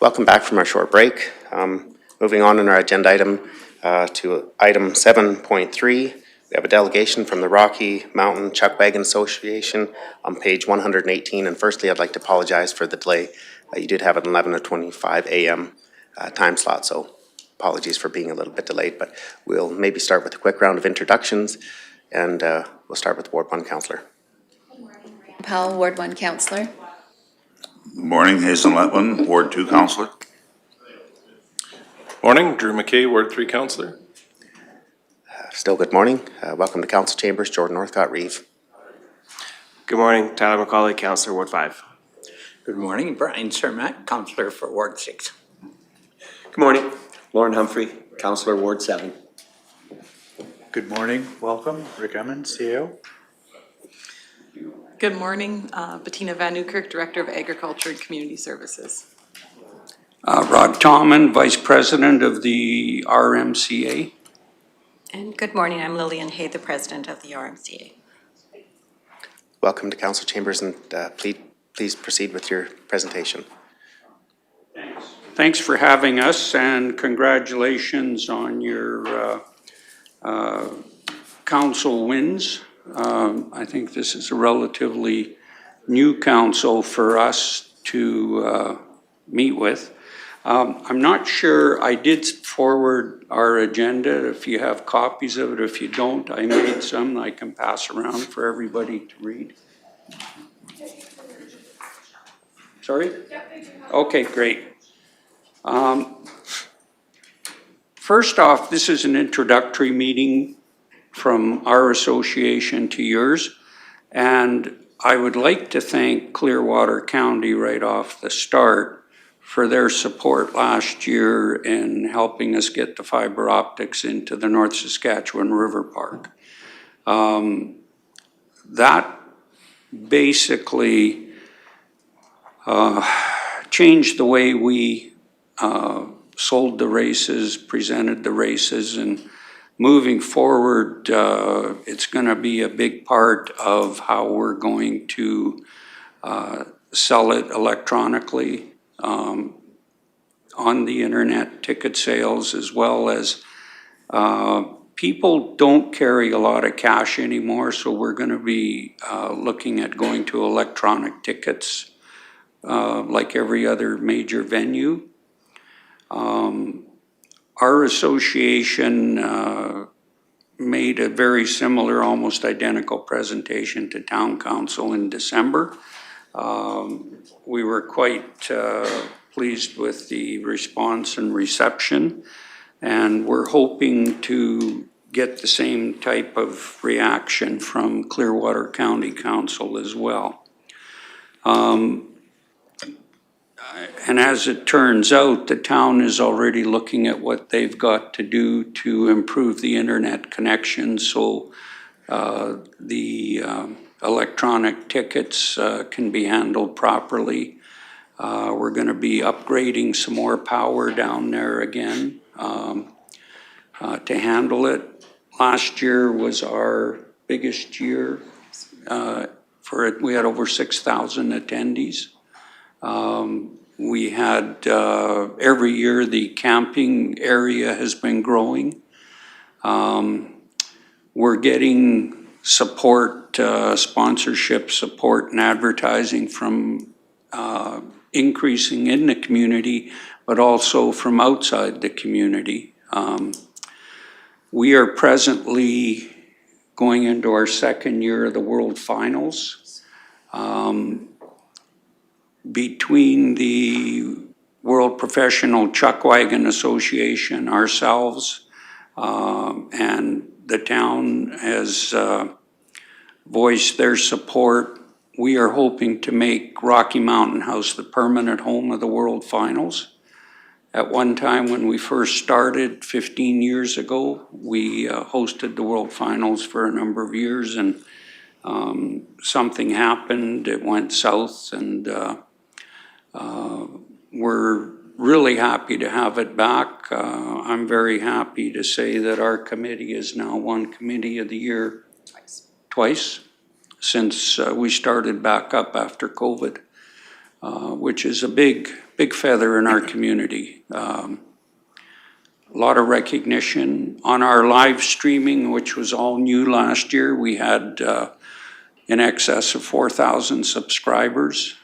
Welcome back from our short break. Moving on in our agenda item to item 7.3. We have a delegation from the Rocky Mountain Chuck Wagon Association on page 118. And firstly, I'd like to apologize for the delay. You did have an 11:25 a.m. Time slot, so apologies for being a little bit delayed. But we'll maybe start with a quick round of introductions, and we'll start with Ward 1 Councillor. Powell, Ward 1 Councillor. Morning, Hazel Letwin, Ward 2 Councillor. Morning, Drew McKay, Ward 3 Councillor. Still good morning. Welcome to Council Chambers, Jordan Northcott-Reeve. Good morning, Tyler McCauley, Councillor, Ward 5. Good morning, Brian Cermak, Councillor for Ward 6. Good morning, Lauren Humphrey, Councillor, Ward 7. Good morning, welcome, Rick Emmons, CEO. Good morning, Bettina Van Newkirk, Director of Agriculture and Community Services. Rod Tommen, Vice President of the RMCA. And good morning, I'm Lillian Hay, the President of the RMCA. Welcome to Council Chambers, and please proceed with your presentation. Thanks for having us, and congratulations on your council wins. I think this is a relatively new council for us to meet with. I'm not sure, I did forward our agenda, if you have copies of it. If you don't, I made some I can pass around for everybody to read. Sorry? Okay, great. First off, this is an introductory meeting from our association to yours, and I would like to thank Clearwater County right off the start for their support last year in helping us get the fiber optics into the North Saskatchewan River Park. That basically changed the way we sold the races, presented the races, and moving forward, it's going to be a big part of how we're going to sell it electronically on the internet ticket sales, as well as people don't carry a lot of cash anymore, so we're going to be looking at going to electronic tickets like every other major venue. Our association made a very similar, almost identical presentation to Town Council in December. We were quite pleased with the response and reception, and we're hoping to get the same type of reaction from Clearwater County Council as well. And as it turns out, the town is already looking at what they've got to do to improve the internet connection, so the electronic tickets can be handled properly. We're going to be upgrading some more power down there again to handle it. Last year was our biggest year for it. We had over 6,000 attendees. We had, every year the camping area has been growing. We're getting support, sponsorship support and advertising from increasing in the community, but also from outside the community. We are presently going into our second year of the World Finals. Between the World Professional Chuck Wagon Association, ourselves, and the town has voiced their support. We are hoping to make Rocky Mountain House the permanent home of the World Finals. At one time when we first started 15 years ago, we hosted the World Finals for a number of years, and something happened, it went south, and we're really happy to have it back. I'm very happy to say that our committee is now won Committee of the Year twice since we started back up after COVID. which is a big feather in our community. A lot of recognition on our live streaming, which was all new last year. We had in excess of 4,000 subscribers.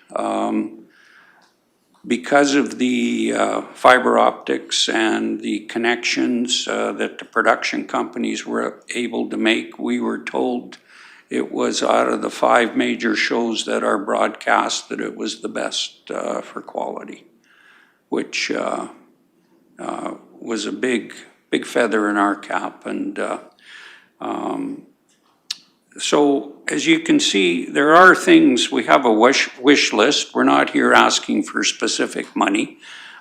Because of the fiber optics and the connections that the production companies were able to make, we were told it was out of the 5 major shows that are broadcast that it was the best for quality, which was a big feather in our cap. And so as you can see, there are things, we have a wish list. We're not here asking for specific money.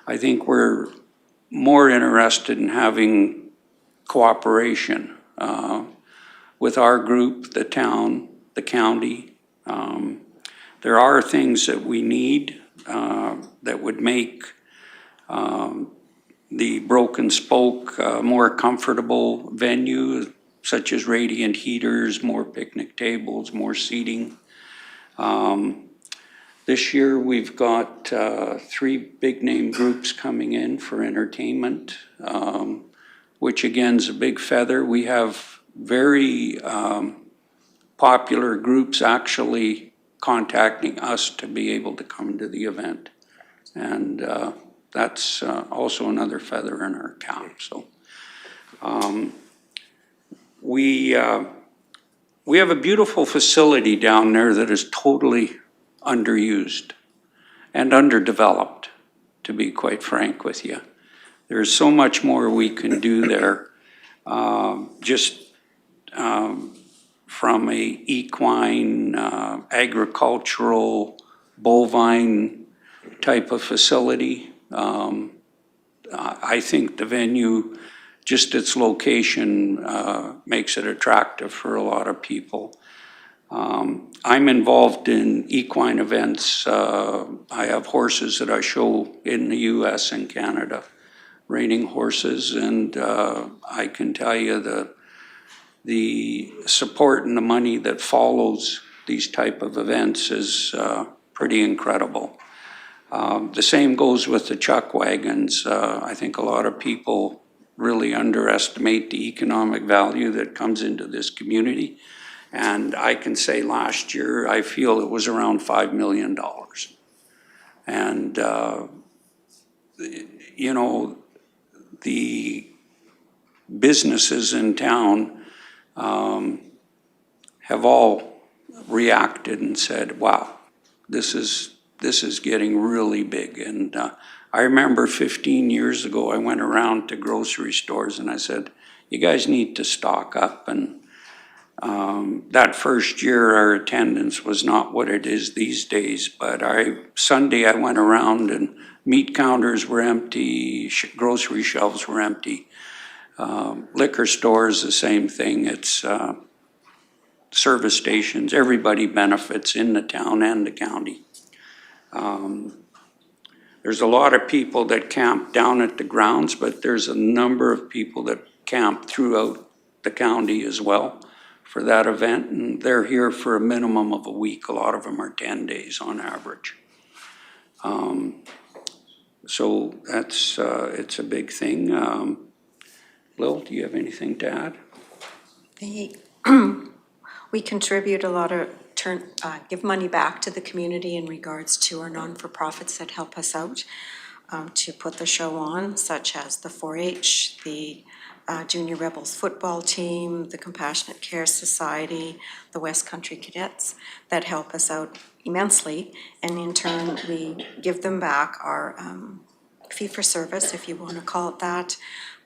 I think we're more interested in having cooperation with our group, the town, the county. There are things that we need that would make the Broken Spoke a more comfortable venue, such as radiant heaters, more picnic tables, more seating. This year we've got 3 big name groups coming in for entertainment, which again is a big feather. We have very popular groups actually contacting us to be able to come to the event. And that's also another feather in our cap. So. We have a beautiful facility down there that is totally underused and underdeveloped, to be quite frank with you. There's so much more we can do there, just from a equine, agricultural, bovine type of facility. I think the venue, just its location makes it attractive for a lot of people. I'm involved in equine events. I have horses that I show in the US and Canada, reining horses, and I can tell you the support and the money that follows these type of events is pretty incredible. The same goes with the chuck wagons. I think a lot of people really underestimate the economic value that comes into this community. And I can say last year, I feel it was around $5 million. And, you know, the businesses in town have all reacted and said, wow, this is getting really big. And I remember 15 years ago, I went around to grocery stores and I said, you guys need to stock up. And that first year, our attendance was not what it is these days. But Sunday, I went around and meat counters were empty, grocery shelves were empty. Liquor stores, the same thing. It's service stations. Everybody benefits in the town and the county. There's a lot of people that camp down at the grounds, but there's a number of people that camp throughout the county as well for that event, and they're here for a minimum of a week. A lot of them are 10 days on average. So that's, it's a big thing. Lil, do you have anything to add? We contribute a lot of give money back to the community in regards to our non-for-profits that help us out to put the show on, such as the 4-H, the Junior Rebels football team, the Compassionate Care Society, the West Country Cadets, that help us out immensely. And in turn, we give them back our fee-for-service, if you want to call it that.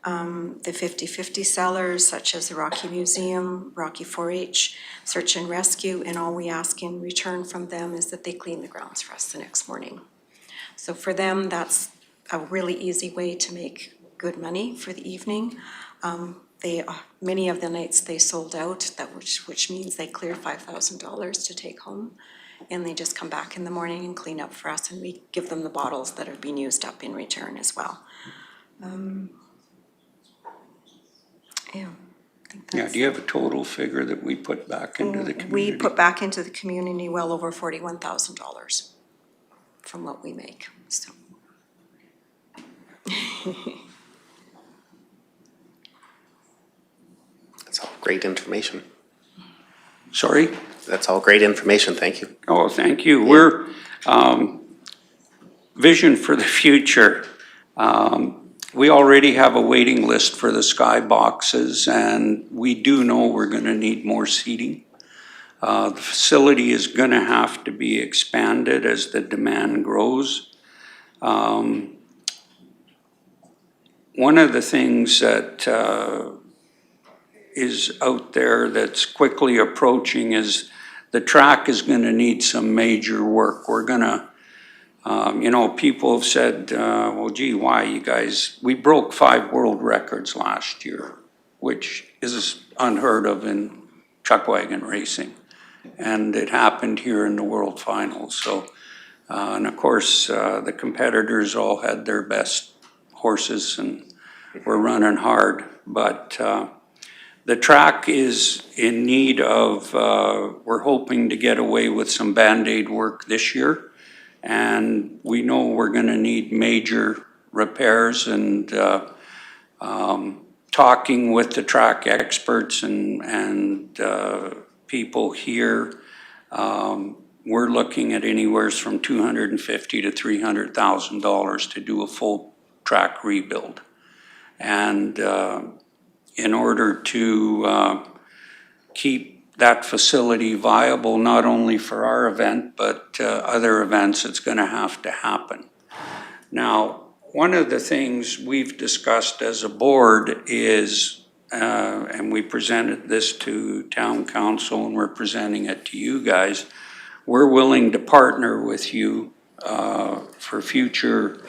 The 50/50 sellers, such as the Rocky Museum, Rocky 4-H, Search and Rescue, and all we ask in return from them is that they clean the grounds for us the next morning. So for them, that's a really easy way to make good money for the evening. Many of the nights they sold out, which means they clear $5,000 to take home, and they just come back in the morning and clean up for us, and we give them the bottles that are being used up in return as well. Yeah, I think that's. Yeah, do you have a total figure that we put back into the community? We put back into the community well over $41,000 from what we make, so. That's all great information. Sorry? That's all great information, thank you. Oh, thank you. We're, vision for the future. We already have a waiting list for the skyboxes, and we do know we're gonna need more seating. The facility is gonna have to be expanded as the demand grows. One of the things that is out there that's quickly approaching is the track is gonna need some major work. We're gonna, people have said, well, gee, why you guys, we broke 5 world records last year, which is unheard of in chuck wagon racing. And it happened here in the World Finals. So, and of course, the competitors all had their best horses and were running hard. But the track is in need of, we're hoping to get away with some Band-Aid work this year. And we know we're gonna need major repairs, and talking with the track experts and people here, we're looking at anywhere from $250,000 to $300,000 to do a full track rebuild. And in order to keep that facility viable, not only for our event, but other events, it's gonna have to happen. Now, one of the things we've discussed as a board is, and we presented this to town council and we're presenting it to you guys, we're willing to partner with you for future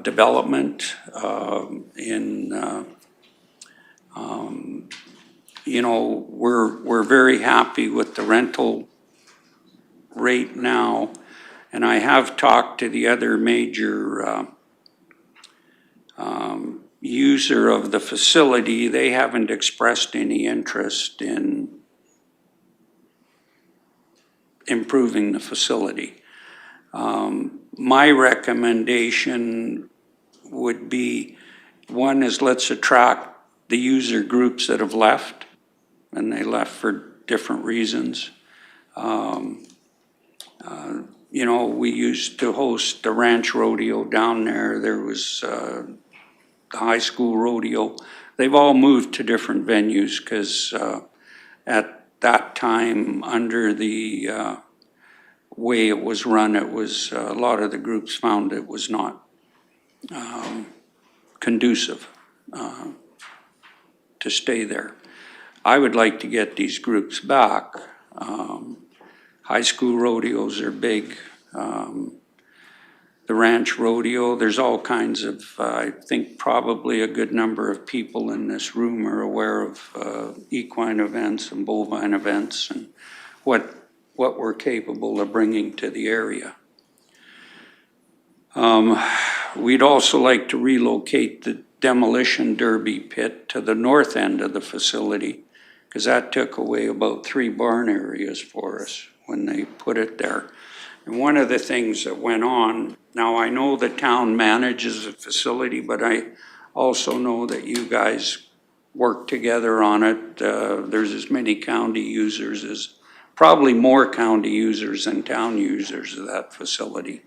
development we're very happy with the rental rate now, and I have talked to the other major user of the facility. They haven't expressed any interest in improving the facility. My recommendation would be, one is let's attract the user groups that have left, and they left for different reasons. We used to host the ranch rodeo down there. There was the high school rodeo. They've all moved to different venues because at that time, under the way it was run, it was a lot of the groups found it was not conducive to stay there. I would like to get these groups back. High school rodeos are big. The ranch rodeo, there's all kinds of, I think probably a good number of people in this room are aware of equine events and bovine events and what we're capable of bringing to the area. We'd also like to relocate the demolition derby pit to the north end of the facility, because that took away about 3 barn areas for us when they put it there. And one of the things that went on, now I know the town manages the facility, but I also know that you guys work together on it. There's as many county users as, probably more county users than town users of that facility.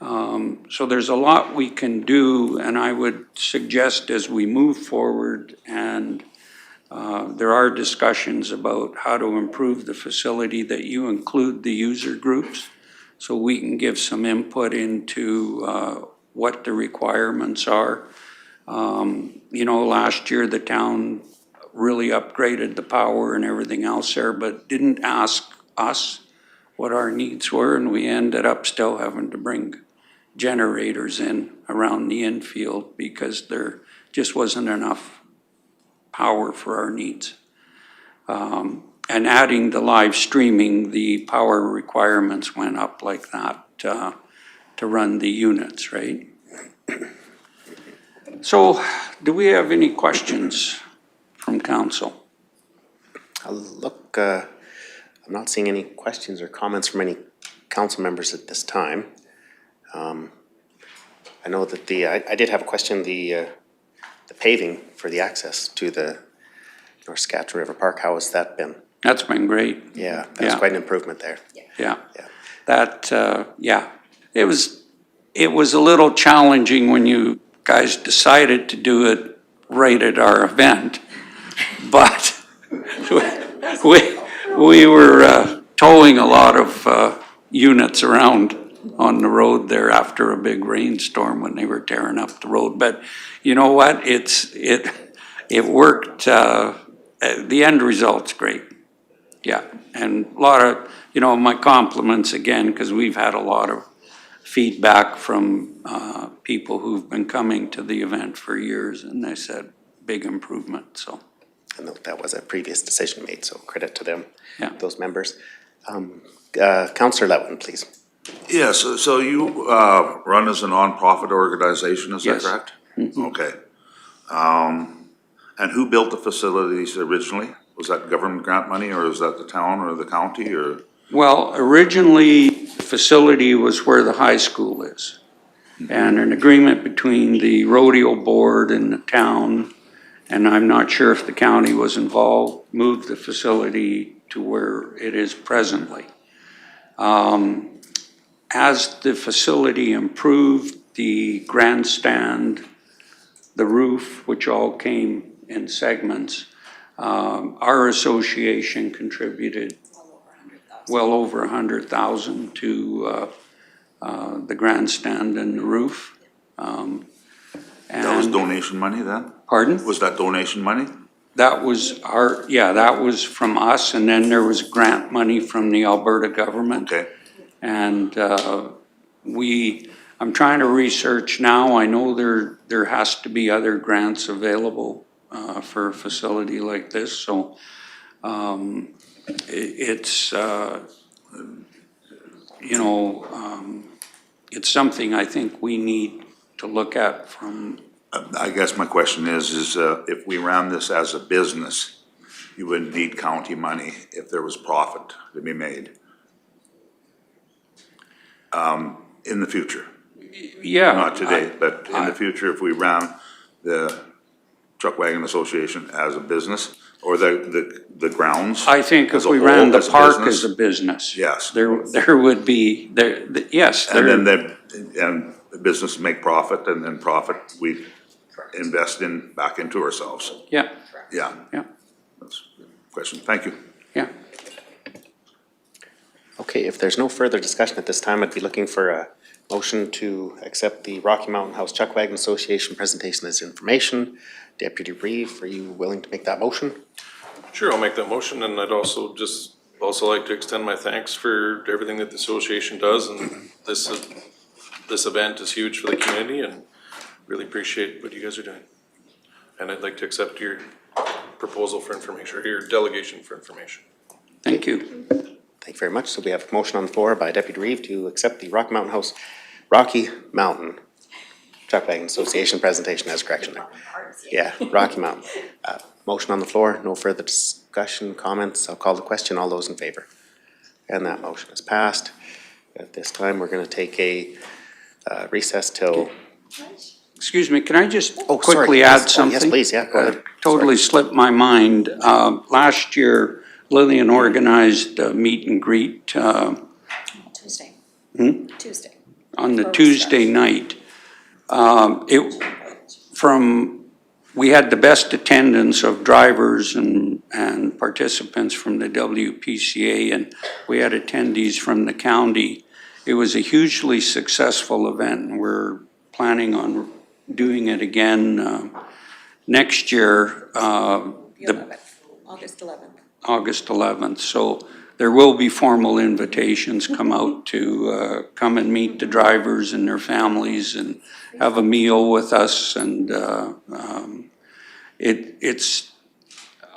So there's a lot we can do, and I would suggest as we move forward, and there are discussions about how to improve the facility, that you include the user groups so we can give some input into what the requirements are. Last year the town really upgraded the power and everything else there, but didn't ask us what our needs were, and we ended up still having to bring generators in around the infield because there just wasn't enough power for our needs. And adding the live streaming, the power requirements went up like that to run the units, right? So, do we have any questions from council? I'm not seeing any questions or comments from any council members at this time. I know that I did have a question, the paving for the access to the North Saskatchewan River Park, how has that been? That's been great. Yeah, that's Yeah. quite an improvement there. Yeah, that, yeah, it was a little challenging when you guys decided to do it right at our event, but we were towing a lot of units around on the road there after a big rainstorm when they were tearing up the road, but you know what, it worked, the end result's great. Yeah, and a lot of, my compliments again, because we've had a lot of feedback from people who've been coming to the event for years, and they said, big improvement, so. I know that was a previous decision made, so credit to them, Yeah. those members. Councillor Letwin, please. Yes, so you run as a nonprofit organization, is that Yes. correct? Okay. And who built the facilities originally? Was that government grant money, or is that the town or the county, or? Well, originally, the facility was where the high school is. And an agreement between the rodeo board and the town, and I'm not sure if the county was involved, moved the facility to where it is presently. As the facility improved, the grandstand, the roof, which all came in segments, our association contributed well over 100,000 to the grandstand and the roof. That was donation money then? Pardon? Was that donation money? That was that was from us, and then there was grant money from the Alberta government. Okay. And I'm trying to research now, I know there has to be other grants available for a facility like this, so it's it's something I think we need to look at from. I guess my question is if we ran this as a business, you wouldn't need county money if there was profit to be made in the future. Yeah. Not today, but in the future, if we ran the Truck Wagon Association as a business, or the grounds. I think as if a we whole ran the as a park business, as a business. Yes. There would be, yes. And then and the business make profit, and then profit we invest back into ourselves. Yeah. Yeah. Yeah. That's the question. Thank you. Yeah. Okay, if there's no further discussion at this time, I'd be looking for a motion to accept the Rocky Mountain House Chuck Wagon Association presentation as information. Deputy Reeve, are you willing to make that motion? Sure, I'll make that motion, and I'd also like to extend my thanks for everything that the association does, and this event is huge for the community, and really appreciate what you guys are doing. And I'd like to accept your proposal for information, or your delegation for information. Thank you. Thank you very much. So we have a motion on the floor by Deputy Reeve to accept the Rocky Mountain Chuck Wagon Association presentation as correction there. Yeah, Rocky Mountain. Motion on the floor, no further discussion, comments. I'll call the question. All those in favor? And that motion is passed. At this time, we're going to take a recess till. Excuse me, can I just sorry, quickly please. add something? Yes, please, yeah, go ahead. Totally slipped my mind. Last year, Lillian organized a meet and greet. Tuesday. Tuesday. On the Tuesday night. We had the best attendance of drivers and participants from the WPCA, and we had attendees from the county. It was a hugely successful event, and we're planning on doing it again next year. August 11th. August 11th. So there will be formal invitations come out to come and meet the drivers and their families and have a meal with us. And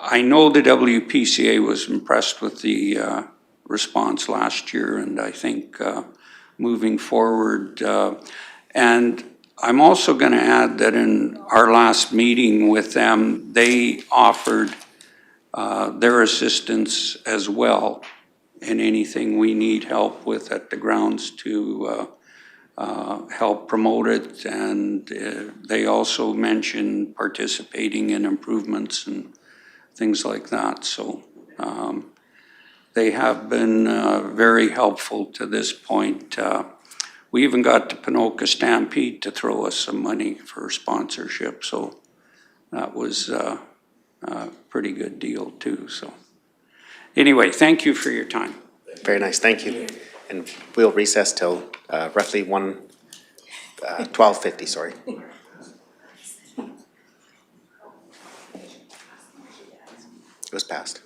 I know the WPCA was impressed with the response last year, and I think moving forward. And I'm also going to add that in our last meeting with them, they offered their assistance as well in anything we need help with at the grounds to help promote it, and they also mentioned participating in improvements and things like that. So they have been very helpful to this point. We even got the Pinoka Stampede to throw us some money for sponsorship, so that was a pretty good deal too. So anyway, thank you for your time. Very nice, thank you. And we'll recess till roughly 12:50, sorry. It was passed.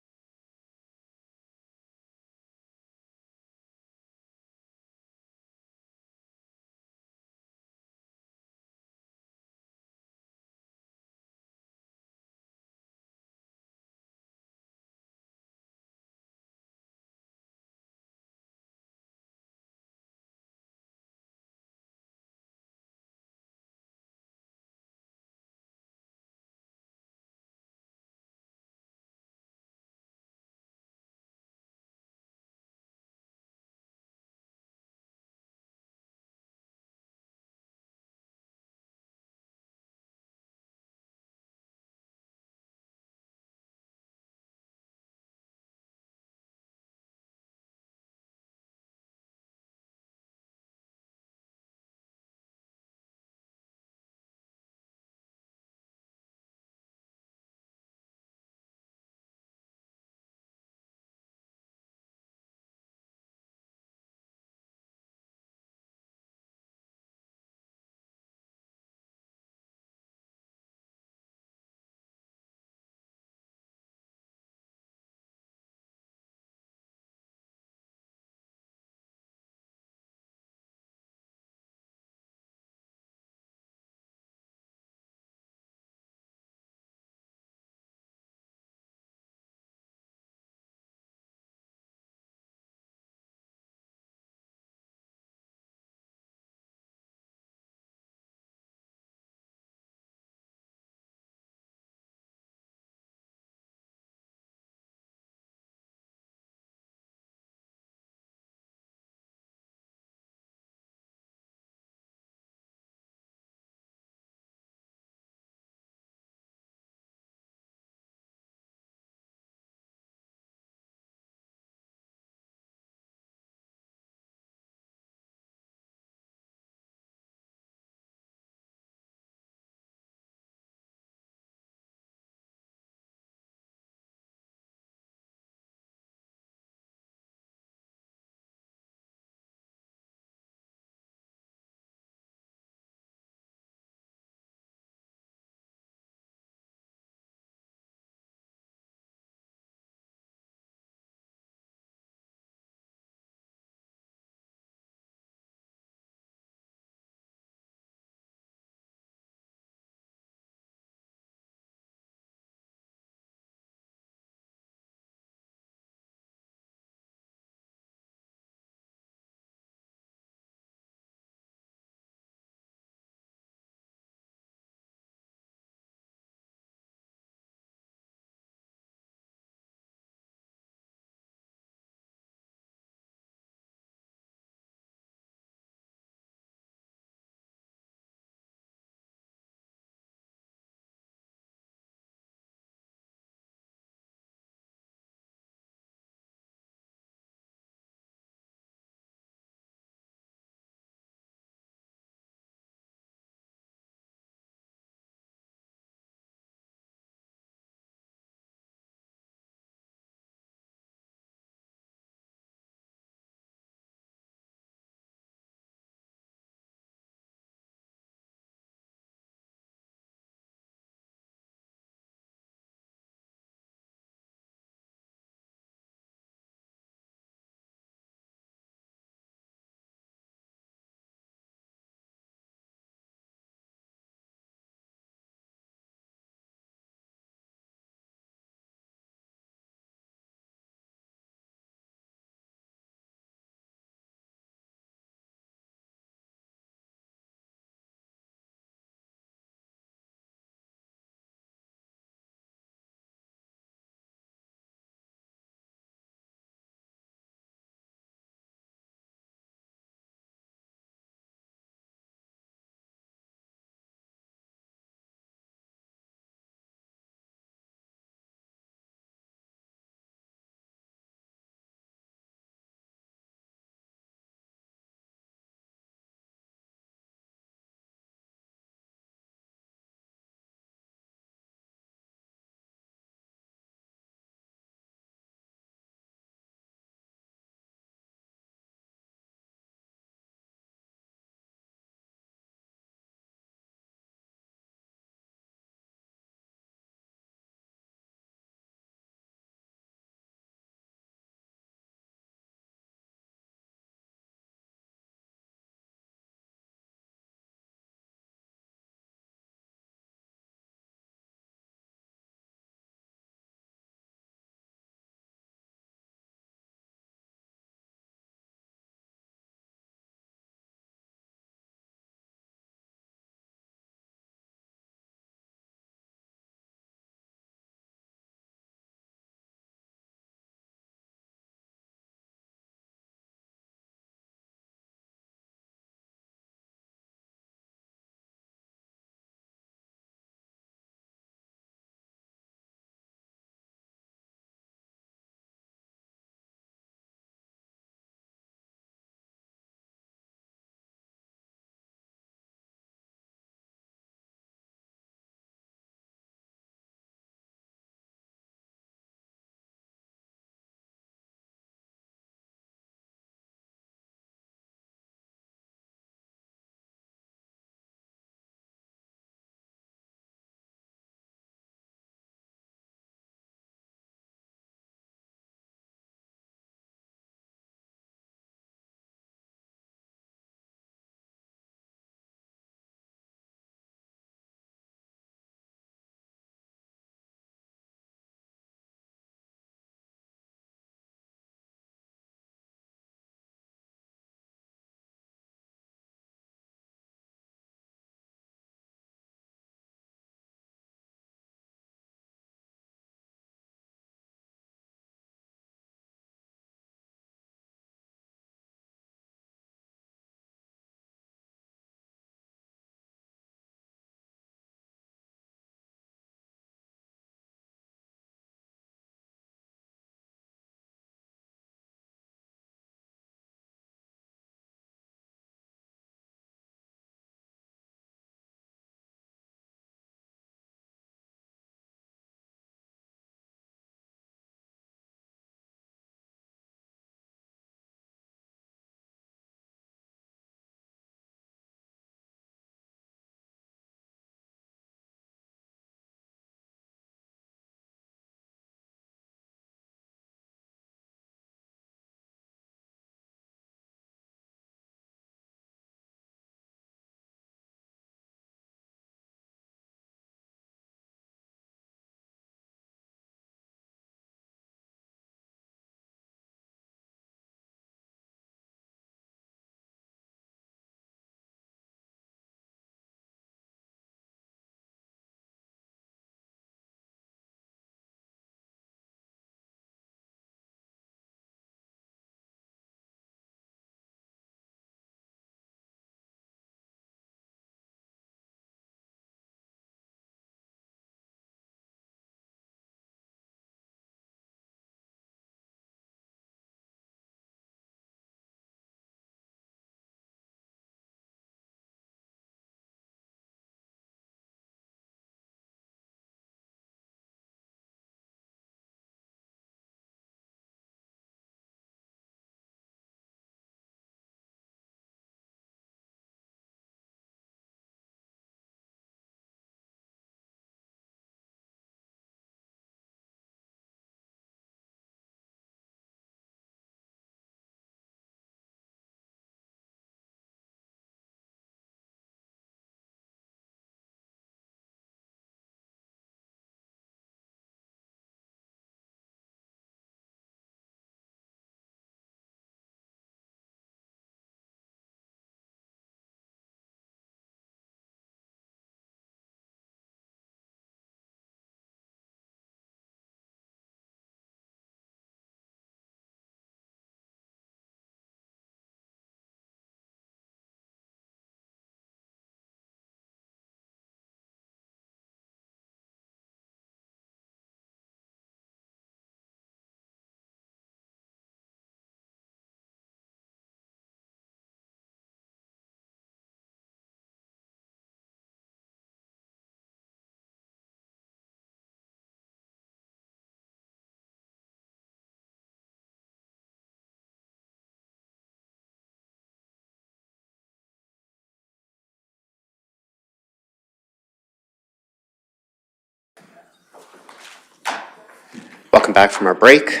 welcome back from our break.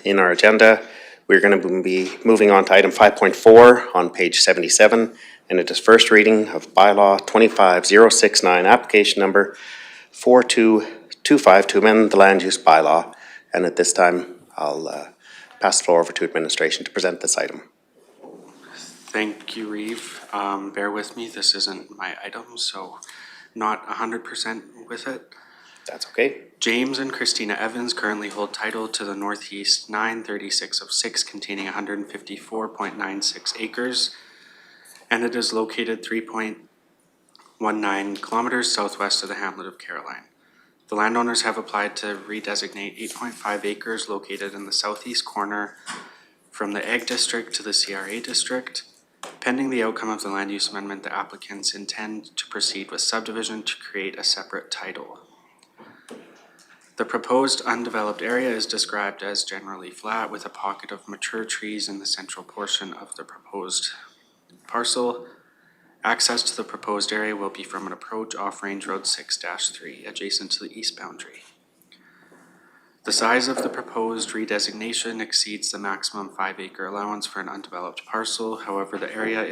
In our agenda, we're going to be moving on to item 5.4 on page 77, and it is first reading of bylaw 25069, application number 4225 to amend the land use bylaw. And at this time, I'll pass the floor over to administration to present this item. Thank you, Reeve. Bear with me, this isn't my item, so not 100% with it. That's okay. James and Christina Evans currently hold title to the Northeast 936 of 6 containing 154.96 acres, and it is located 3.19 kilometers southwest of the hamlet of Caroline. The landowners have applied to redesignate 8.5 acres located in the southeast corner from the Ag District to the CRA District. Pending the outcome of the land use amendment, the applicants intend to proceed with subdivision to create a separate title. The proposed undeveloped area is described as generally flat with a pocket of mature trees in the central portion of the proposed parcel. Access to the proposed area will be from an approach off Range Road 6-3 adjacent to the east boundary. The size of the proposed redesignation exceeds the maximum 5-acre allowance for an undeveloped parcel. However, the area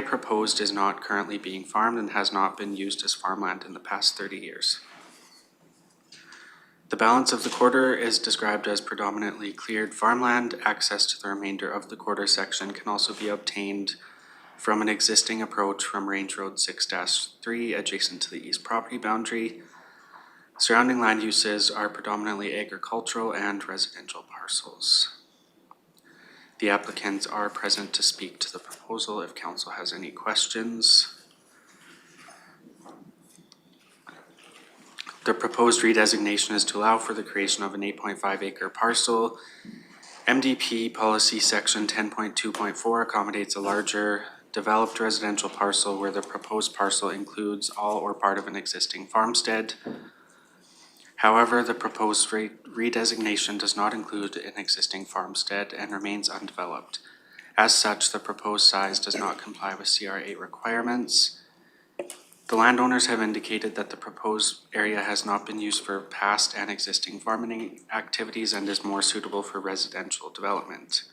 proposed is not currently being farmed and has not been used as farmland in the past 30 years. The balance of the quarter is described as predominantly cleared farmland. Access to the remainder of the quarter section can also be obtained from an existing approach from Range Road 6-3 adjacent to the east property boundary. Surrounding land uses are predominantly agricultural and residential parcels. The applicants are present to speak to the proposal if council has any questions. The proposed redesignation is to allow for the creation of an 8.5 acre parcel. MDP policy section 10.2.4 accommodates a larger developed residential parcel where the proposed parcel includes all or part of an existing farmstead. However, the proposed redesignation does not include an existing farmstead and remains undeveloped. As such, the proposed size does not comply with CRA requirements. The landowners have indicated that the proposed area has not been used for past and existing farming activities and is more suitable for residential development.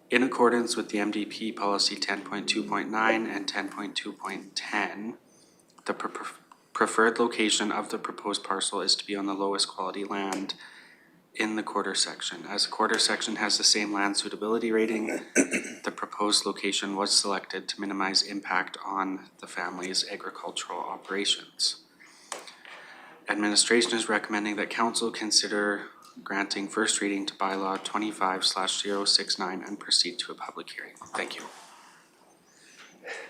In accordance with the MDP policy 10.2.9 and 10.2.10, the preferred location of the proposed parcel is to be on the lowest quality land in the quarter section. As the quarter section has the same land suitability rating, the proposed location was selected to minimize impact on the family's agricultural operations. Administration is recommending that council consider granting first reading to bylaw 25/069 and proceed to a public hearing. Thank you.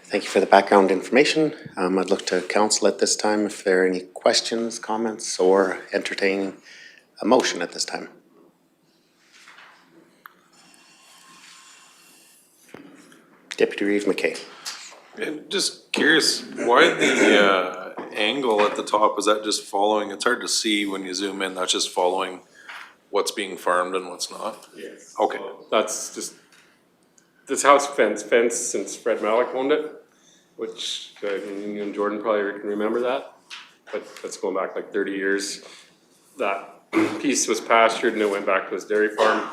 Thank you for the background information. I'd look to council at this time if there are any questions, comments, or entertain a motion at this time. Deputy Reeve McKay. And just curious, why the angle at the top, is that just following, it's hard to see when you zoom in, that's just following what's being farmed and what's not? Yes. Okay. That's just, this house fenced since Fred Malik owned it, which you and Jordan probably can remember that, but that's going back like 30 years. That piece was pastured and it went back to his dairy farm.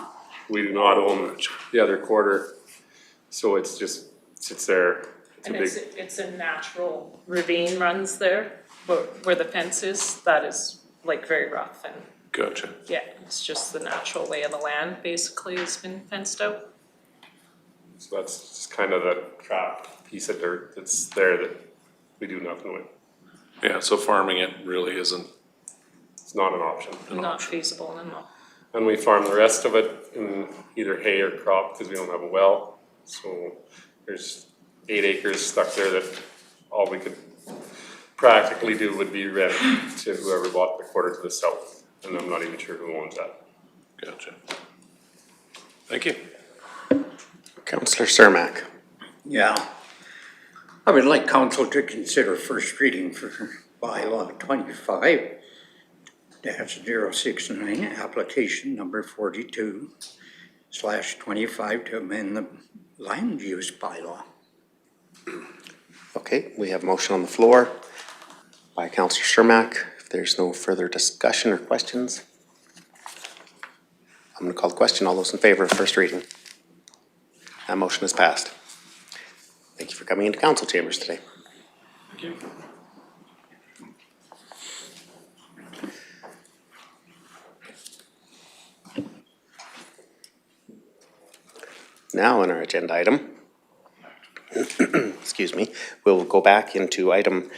We do not own the other quarter, so it's just sits there. It's a natural ravine runs there, where the fence is, that is like very rough and. Gotcha. Yeah, it's just the natural way of the land basically has been fenced out. So that's just kind of the trapped piece of dirt that's there that we do nothing with. Yeah, so farming it really isn't. It's not an option. Not feasible, no. And we farm the rest of it in either hay or crop because we don't have a well. So there's 8 acres stuck there that all we could practically do would be rent to whoever bought the quarter to the south. And I'm not even sure who owns that. Gotcha. Thank you. Councillor Cermak. Yeah. I would like council to consider first reading for bylaw 25-069, application number 42/25 to amend the land use bylaw. Okay, we have a motion on the floor by Councillor Cermak. If there's no further discussion or questions, I'm going to call the question. All those in favor of first reading? That motion is passed. Thank you for coming into council chambers today. Thank you. Now on our agenda item, excuse me, we'll go back into item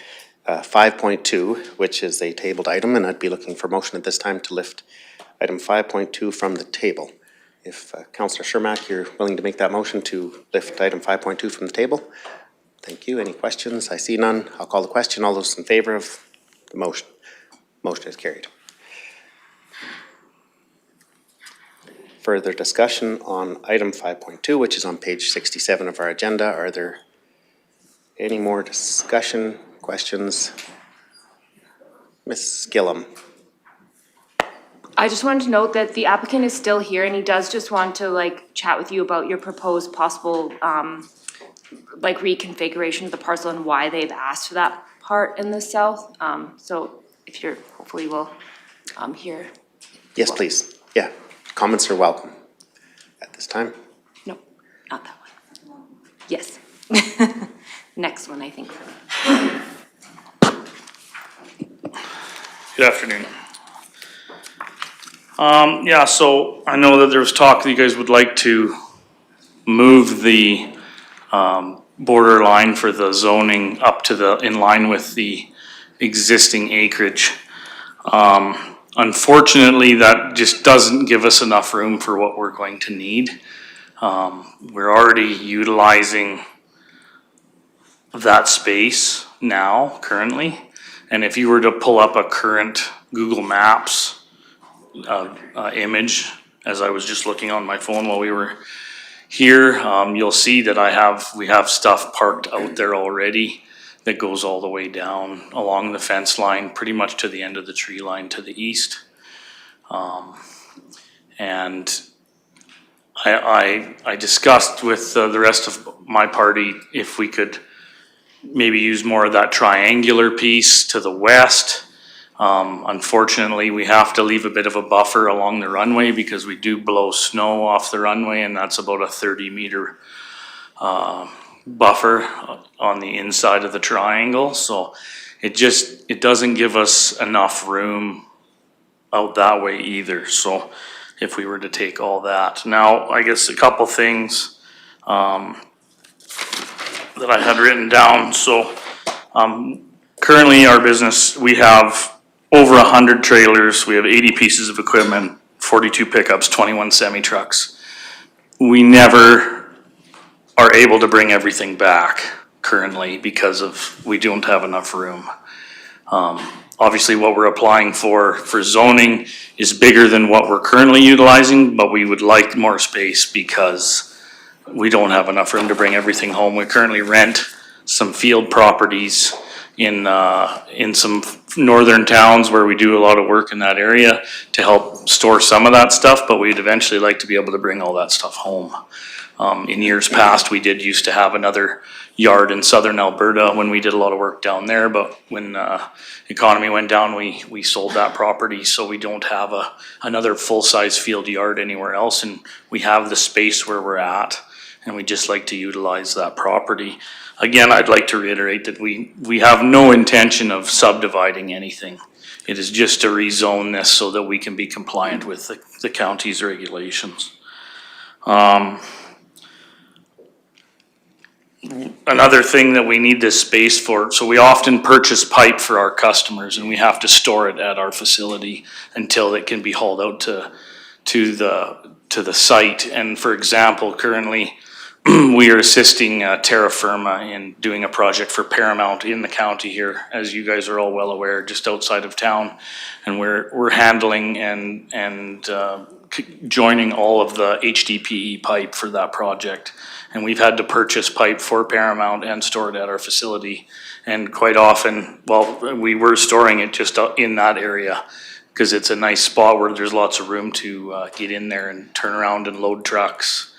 5.2, which is a tabled item, and I'd be looking for motion at this time to lift item 5.2 from the table. If Councillor Shermack, you're willing to make that motion to lift item 5.2 from the table. Thank you. Any questions? I see none. I'll call the question. All those in favor of the motion? Motion is carried. Further discussion on item 5.2, which is on page 67 of our agenda. Are there any more discussion, questions? Ms. Gillum. I just wanted to note that the applicant is still here and he does just want to chat with you about your proposed possible reconfiguration of the parcel and why they've asked for that part in the south. So if you're hopefully will hear. Yes, please. Yeah, comments are welcome at this time. No, not that one. Yes. Next one, I think. Good afternoon. Yeah, so I know that there was talk that you guys would like to move the border line for the zoning up to in line with the existing acreage. Unfortunately, that just doesn't give us enough room for what we're going to need. We're already utilizing that space now, currently. And if you were to pull up a current Google Maps image, as I was just looking on my phone while we were here, you'll see that we have stuff parked out there already that goes all the way down along the fence line, pretty much to the end of the tree line to the east. And I discussed with the rest of my party if we could maybe use more of that triangular piece to the west. Unfortunately, we have to leave a bit of a buffer along the runway because we do blow snow off the runway, and that's about a 30-meter buffer on the inside of the triangle. So it doesn't give us enough room out that way either. So if we were to take all that. Now, I guess a couple things that I had written down. So currently our business, we have over 100 trailers, we have 80 pieces of equipment, 42 pickups, 21 semi-trucks. We never are able to bring everything back currently because we don't have enough room. Obviously what we're applying for zoning is bigger than what we're currently utilizing, but we would like more space because we don't have enough room to bring everything home. We currently rent some field properties in some northern towns where we do a lot of work in that area to help store some of that stuff, but we'd eventually like to be able to bring all that stuff home. In years past, we did used to have another yard in southern Alberta when we did a lot of work down there, but when economy went down, we sold that property, so we don't have another full-size field yard anywhere else, and we have the space where we're at, and we just like to utilize that property. Again, I'd like to reiterate that we have no intention of subdividing anything. It is just to rezone this so that we can be compliant with the county's regulations. Another thing that we need this space for, so we often purchase pipe for our customers and we have to store it at our facility until it can be hauled out to the site. And for example, currently we are assisting Terra Firma in doing a project for Paramount in the county here, as you guys are all well aware, just outside of town. And we're handling and joining all of the HDPE pipe for that project. And we've had to purchase pipe for Paramount and store it at our facility. And quite often, well, we were storing it just in that area because it's a nice spot where there's lots of room to get in there and turn around and load trucks.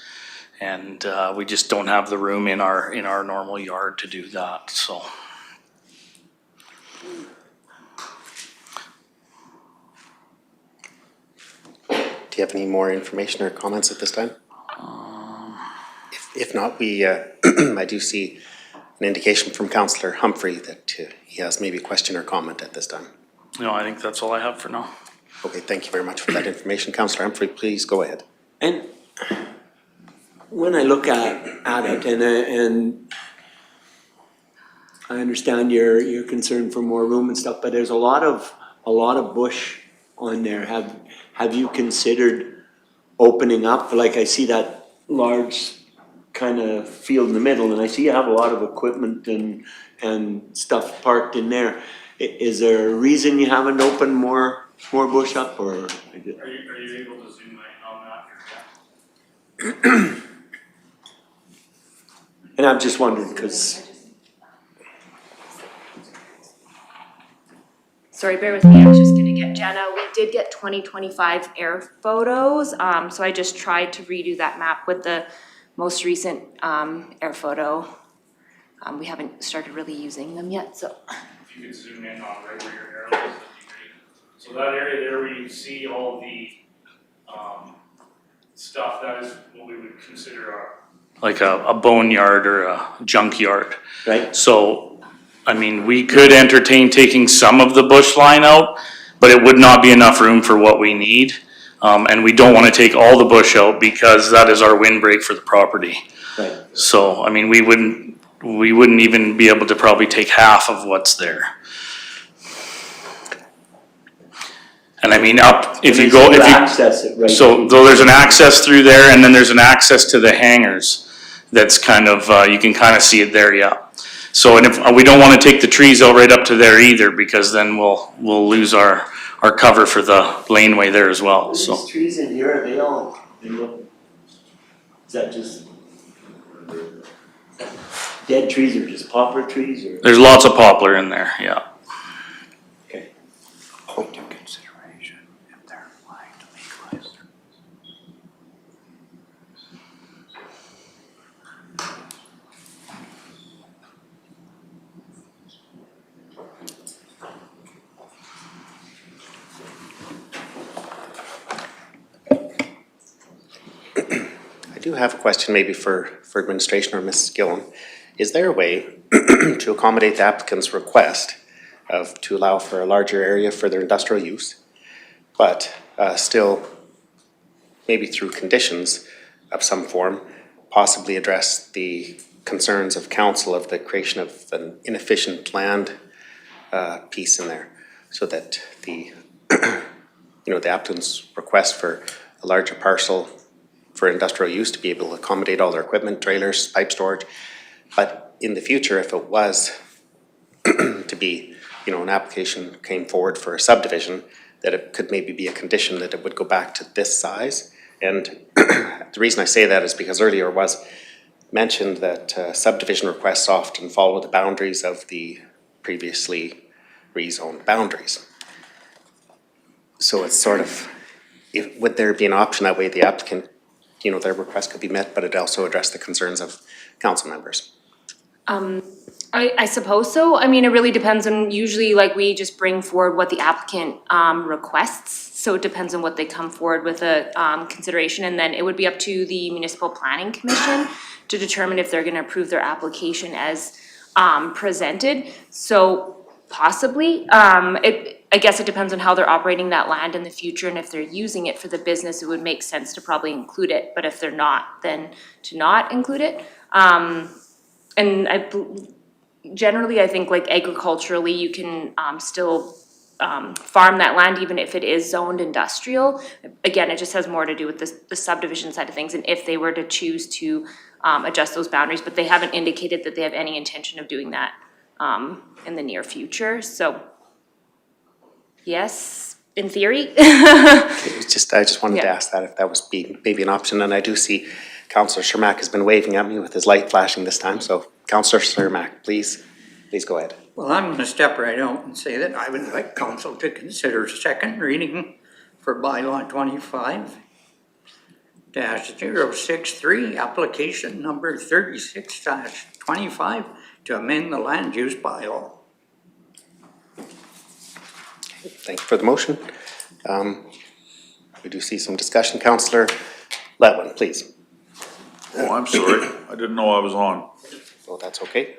And we just don't have the room in our normal yard to do that, so. Do you have any more information or comments at this time? If not, we, I do see an indication from Councillor Humphrey that he has maybe a question or comment at this time. No, I think that's all I have for now. Okay, thank you very much for that information. Councillor Humphrey, please go ahead. And when I look at it, and I understand your concern for more room and stuff, but there's a lot of bush on there. Have you considered opening up? Like I see that large kind of field in the middle, and I see you have a lot of equipment and stuff parked in there. Is there a reason you haven't opened more bush up, or? Are you able to zoom in on that? And I'm just wondering, because Sorry, bear with me, I was just gonna get Jenna. We did get 2025 air photos, so I just tried to redo that map with the most recent air photo. We haven't started really using them yet, so. If you could zoom in on right where your arrow is, that'd be great. So that area there where you see all the stuff, that is what we would consider like a boneyard or a junkyard. Right. So, I mean, we could entertain taking some of the bush line out, but it would not be enough room for what we need. And we don't want to take all the bush out because that is our windbreak for the property. Right. So, I mean, we wouldn't even be able to probably take half of what's there. And I mean, if you access it, right? So though there's an access through there, and then there's an access to the hangars. That's kind of you can kind of see it there, yeah. So, and if we don't want to take the trees out right up to there either, because then we'll lose our cover for the laneway there as well. So These trees in here, they look, is that just dead trees or just poplar trees, or? there's lots of poplar in there, yeah. Okay. Consideration if they're applying to legalize their. I do have a question maybe for administration or Mrs. Gillam. Is there a way to accommodate the applicant's request to allow for a larger area for their industrial use, but still maybe through conditions of some form, possibly address the concerns of council of the creation of an inefficient land piece in there, so that the the applicant's request for a larger parcel for industrial use to be able to accommodate all their equipment, trailers, pipe storage. But in the future, if it was to be, an application came forward for a subdivision, that it could maybe be a condition that it would go back to this size. And the reason I say that is because earlier was mentioned that subdivision requests often follow the boundaries of the previously rezoned boundaries. So it's sort of, would there be an option that way the applicant, their request could be met, but it also addressed the concerns of council members? I suppose so. I mean, it really depends on, usually like we just bring forward what the applicant requests. So it depends on what they come forward with a consideration, and then it would be up to the Municipal Planning Commission to determine if they're gonna approve their application as presented. So possibly, I guess it depends on how they're operating that land in the future, and if they're using it for the business, it would make sense to probably include it, but if they're not, then to not include it. And generally, I think like agriculturally, you can still farm that land even if it is zoned industrial. Again, it just has more to do with the subdivision side of things, and if they were to choose to adjust those boundaries, but they haven't indicated that they have any intention of doing that in the near future, so yes, in theory. I just wanted to ask that if that was maybe an option, and I do see Councillor Cermak has been waving at me with his light flashing this time, so Councillor Cermak, please go ahead. Well, I'm going to step right out and say that I would like council to consider second reading for bylaw 25-063, application number 36-25 to amend the land use bylaw. Thank you for the motion. We do see some discussion. Councillor Letwin, please. Oh, I'm sorry. I didn't know I was on. Oh, that's okay.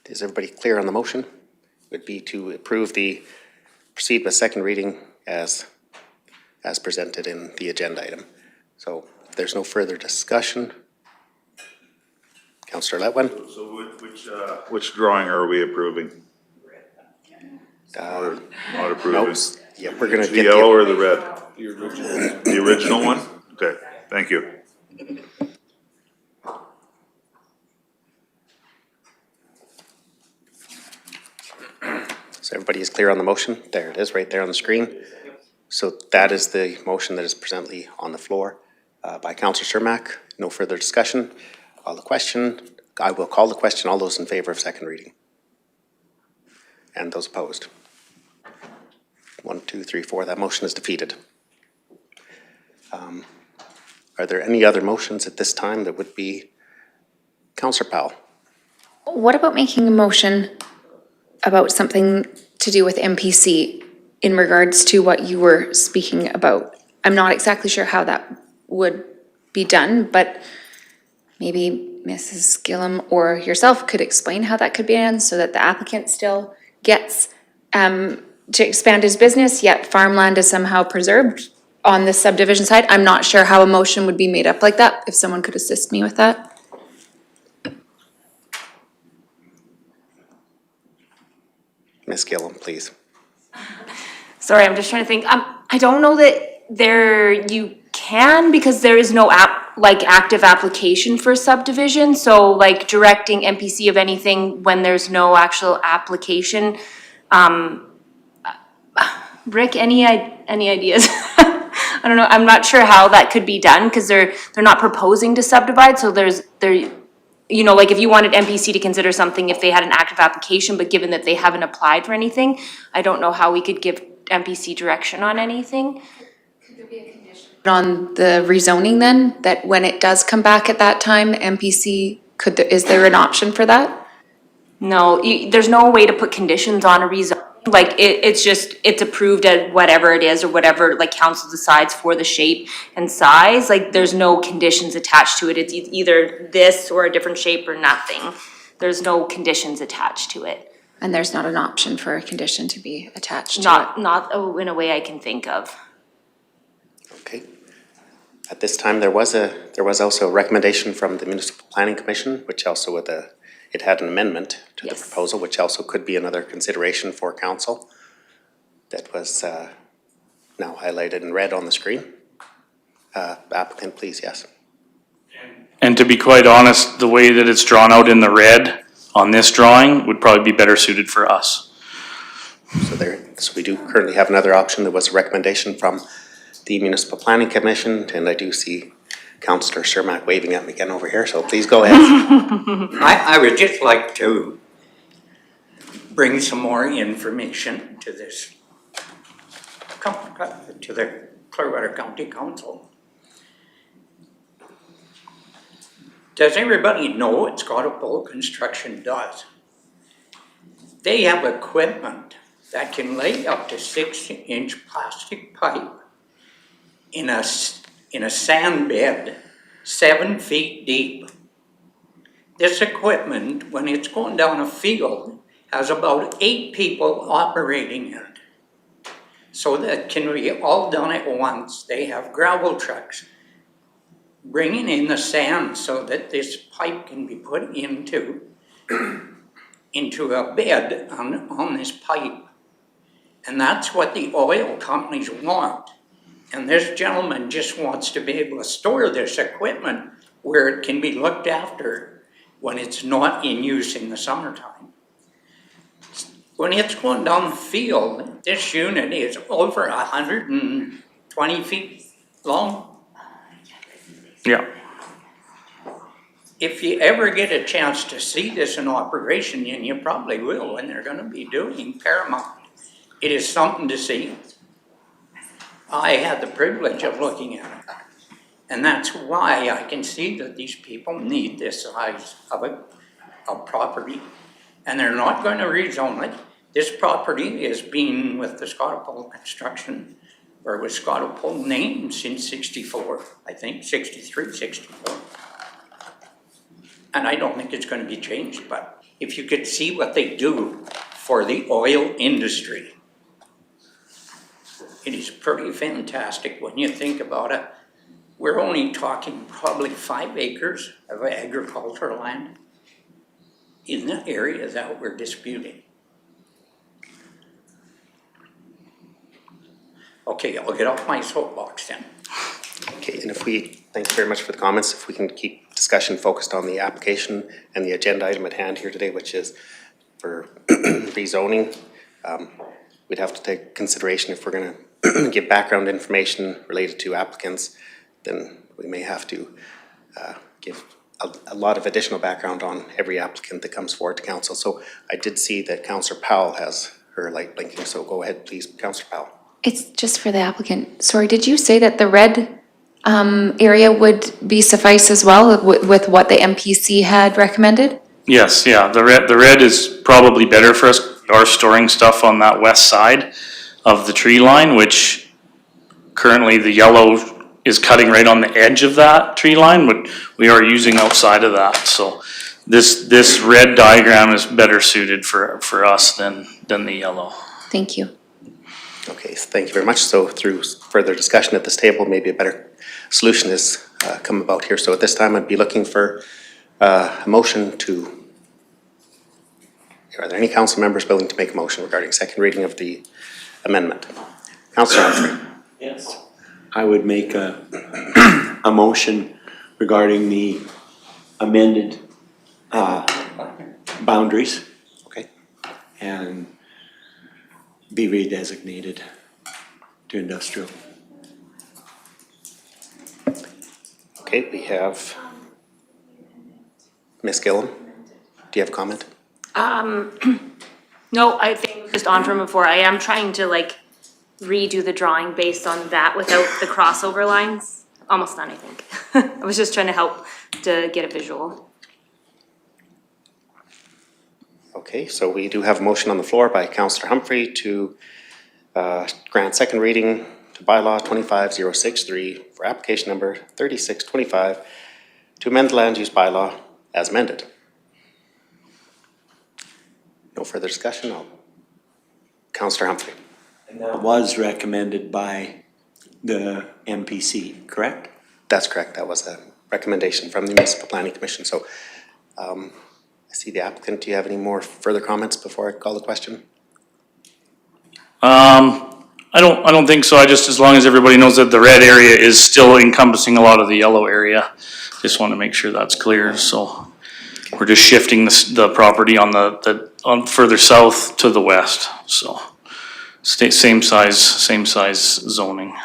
Is everybody clear on the motion? Would be to approve proceed with second reading as presented in the agenda item. So if there's no further discussion, Councillor Letwin? So which drawing are we approving? Or not approving? Nope. Yeah, we're gonna The get yellow or the red? The original. The original one? Okay, thank you. So everybody is clear on the motion? There it is, right there on the screen. So that is the motion that is presently on the floor by Councillor Cermak. No further discussion. I will call the question. All those in favor of second reading? And those opposed? 1, 2, 3, 4. That motion is defeated. Are there any other motions at this time that would be? Councillor Powell. What about making a motion about something to do with MPC in regards to what you were speaking about? I'm not exactly sure how that would be done, but maybe Mrs. Gillum or yourself could explain how that could be done so that the applicant still gets to expand his business, yet farmland is somehow preserved on the subdivision side. I'm not sure how a motion would be made up like that, if someone could assist me with that. Ms. Gillum, please. Sorry, I'm just trying to think. I don't know that you can, because there is no active application for subdivision. So like directing MPC of anything when there's no actual application. Rick, any ideas? I don't know. I'm not sure how that could be done because they're not proposing to subdivide. So like if you wanted MPC to consider something if they had an active application, but given that they haven't applied for anything, I don't know how we could give MPC direction on anything. Could there be a condition on the rezoning then, that when it does come back at that time, MPC, is there an option for that? No, there's no way to put conditions on a rezone. Like it's approved at whatever it is or whatever like council decides for the shape and size. Like there's no conditions attached to it. It's either this or a different shape or nothing. There's no conditions attached to it. And there's not an option for a condition to be attached to it? Not in a way I can think of. Okay. At this time, there was also a recommendation from the Municipal Planning Commission, which also it had an amendment to the proposal, which also could be another consideration for council. That was now highlighted in red on the screen. Applicant, please, yes. And to be quite honest, the way that it's drawn out in the red on this drawing would probably be better suited for us. So we do currently have another option. There was a recommendation from the Municipal Planning Commission, and I do see Councillor Cermak waving at me again over here, so please go ahead. I would just like to bring some more information to this, to the Clearwater County Council. Does everybody know what Scottsboro Construction does? They have equipment that can lay up to 6-inch plastic pipe in a sand bed 7 feet deep. This equipment, when it's going down a field, has about 8 people operating it. So that can be all done at once. They have gravel trucks bringing in the sand so that this pipe can be put into a bed on this pipe. And that's what the oil companies want. And this gentleman just wants to be able to store this equipment where it can be looked after when it's not in use in the summertime. When it's going down the field, this unit is over 120 feet long. Yeah. If you ever get a chance to see this in operation, and you probably will when they're going to be doing Paramount, it is something to see. I had the privilege of looking at it. And that's why I can see that these people need this size of a property and they're not gonna rezone it. This property is being with the Scottopole Construction, or with Scottopole name since 64, I think, 63, 64. And I don't think it's gonna be changed, but if you could see what they do for the oil industry, it is pretty fantastic when you think about it. We're only talking probably 5 acres of agricultural land in the area that we're disputing. Okay, I'll get off my soapbox then. Okay, and thank you very much for the comments. If we can keep discussion focused on the application and the agenda item at hand here today, which is for rezoning, we'd have to take consideration if we're gonna give background information related to applicants, then we may have to give a lot of additional background on every applicant that comes forward to council. So I did see that Councillor Powell has her light blinking, so go ahead, please, Councillor Powell. It's just for the applicant. Sorry, did you say that the red area would be suffice as well with what the MPC had recommended? Yes, yeah, the red is probably better for us. We are storing stuff on that west side of the tree line, which currently the yellow is cutting right on the edge of that tree line, but we are using outside of that. So this red diagram is better suited for us than the yellow. Thank you. Okay, so thank you very much. So through further discussion at this table, maybe a better solution has come about here. So at this time, I'd be looking for a motion to, are there any council members willing to make a motion regarding second reading of the amendment? Councillor Humphrey. Yes. I would make a motion regarding the amended boundaries. Okay. And be redesignated to industrial. Okay, we have Ms. Gillum. Do you have a comment? No, I think just on from before, I am trying to like redo the drawing based on that without the crossover lines. Almost done, I think. I was just trying to help to get a visual. Okay, so we do have a motion on the floor by Councillor Humphrey to grant second reading to bylaw 25063 for application number 3625 to amend the land use bylaw as amended. No further discussion. Councillor Humphrey. And that was recommended by the MPC, correct? That's correct. That was a recommendation from the Municipal Planning Commission. So I see the applicant. Do you have any more further comments before I call the question? I don't think so. As long as everybody knows that the red area is still encompassing a lot of the yellow area. Just want to make sure that's clear. So we're just shifting the property on further south to the west. So same size zoning.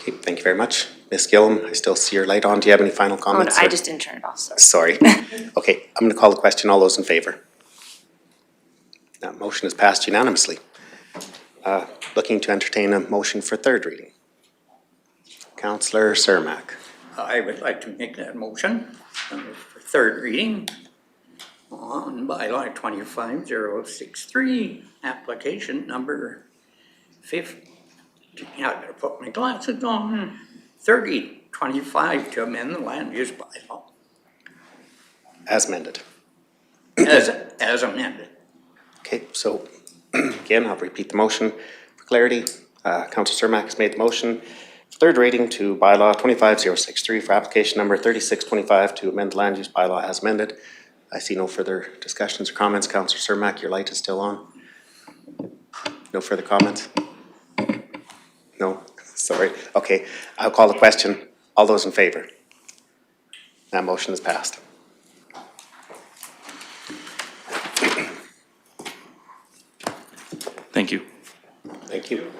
Okay, thank you very much. Ms. Gillum, I still see your light on. Do you have any final comments? I just didn't turn it off, sorry. Sorry. Okay, I'm gonna call the question. All those in favor? That motion is passed unanimously. Looking to entertain a motion for third reading. Councillor Cermak. I would like to make that motion for third reading on bylaw 25063, application number 50. I better put my glasses on. 3025 to amend the land use bylaw. As amended. As amended. Okay, so again, I'll repeat the motion for clarity. Councillor Cermak has made the motion. Third reading to bylaw 25063 for application number 3625 to amend the land use bylaw as amended. I see no further discussions or comments. Councillor Cermak, your light is still on. No further comments? No? Sorry. Okay, I'll call the question. All those in favor? That motion is passed. Thank you. Thank you.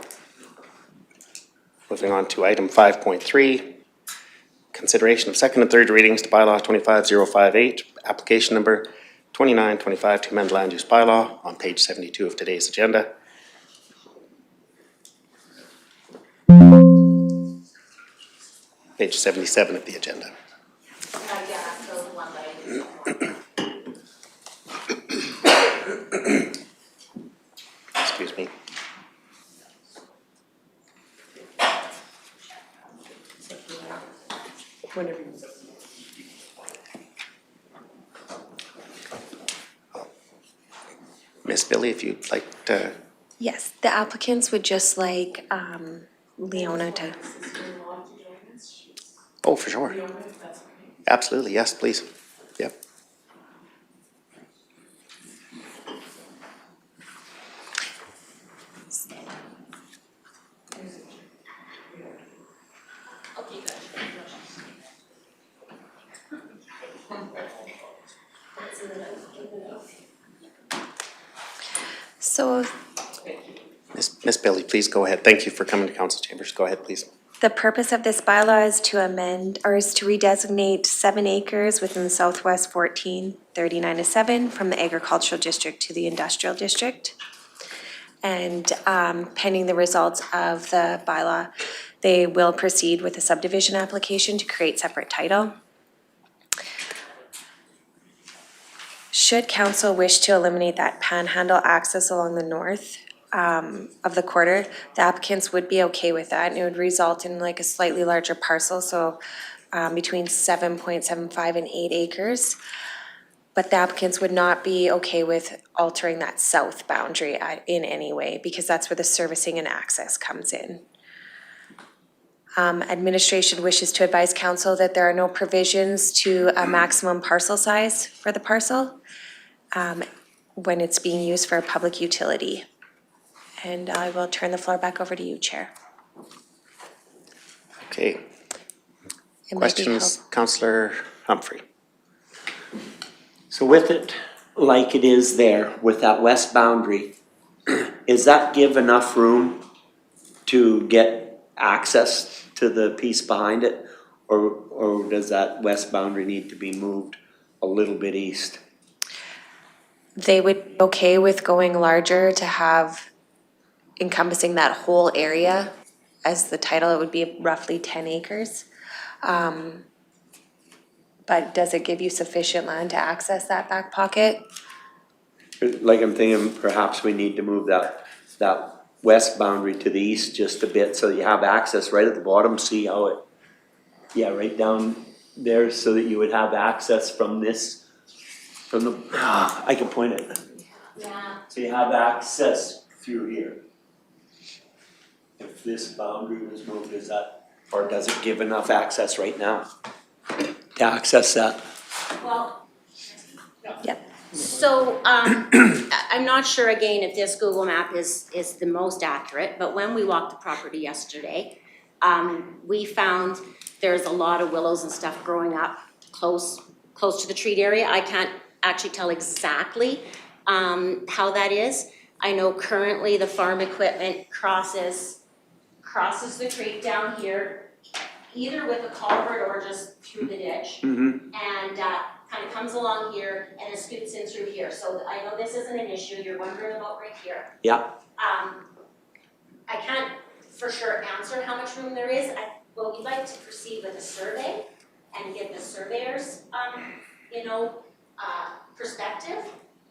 Moving on to item 5.3, consideration of second and third readings to bylaw 25058, application number 2925 to amend land use bylaw on page 72 of today's agenda. Page 77 of the agenda. Whenever you. Miss Billy, if you'd like to, Yes, the applicants would just like Leona to. oh, for sure. Absolutely, yes, please. Yep. So Miss Billy, please go ahead. Thank you for coming to council chambers. Go ahead, please. the purpose of this bylaw is to amend, or is to redesignate 7 acres within the Southwest 1439-7 from the agricultural district to the industrial district. And pending the results of the bylaw, they will proceed with a subdivision application to create separate title. Should council wish to eliminate that panhandle access along the north of the quarter, the applicants would be okay with that, and it would result in like a slightly larger parcel, so between 7.75 and 8 acres. But the applicants would not be okay with altering that south boundary in any way, because that's where the servicing and access comes in. Administration wishes to advise council that there are no provisions to a maximum parcel size for the parcel when it's being used for a public utility. And I will turn the floor back over to you, Chair. Okay. It might be Questions, Councillor Humphrey? So with it like it is there, with that west boundary, is that give enough room to get access to the piece behind it? Or does that west boundary need to be moved a little bit east? They would be okay with going larger to have encompassing that whole area. As the title, it would be roughly 10 acres. But does it give you sufficient land to access that back pocket? Like I'm thinking perhaps we need to move that west boundary to the east just a bit so you have access right at the bottom, see how it, yeah, right down there so that you would have access from this, from the, I can point it. Yeah. So you have access through here. If this boundary was moved, is that, or does it give enough access right now to access that? Well, Yep. so, I'm not sure again if this Google map is the most accurate, but when we walked the property yesterday, we found there's a lot of willows and stuff growing up close to the treat area. I can't actually tell exactly, how that is. I know currently the farm equipment crosses the creek down here, either with a culvert or just through the ditch. Mm-hmm. And kind of comes along here and it scoots in through here. So I know this isn't an issue, you're wondering about right here. Yeah. I can't for sure answer how much room there is. Well, we'd like to proceed with a survey and get the surveyor's, perspective.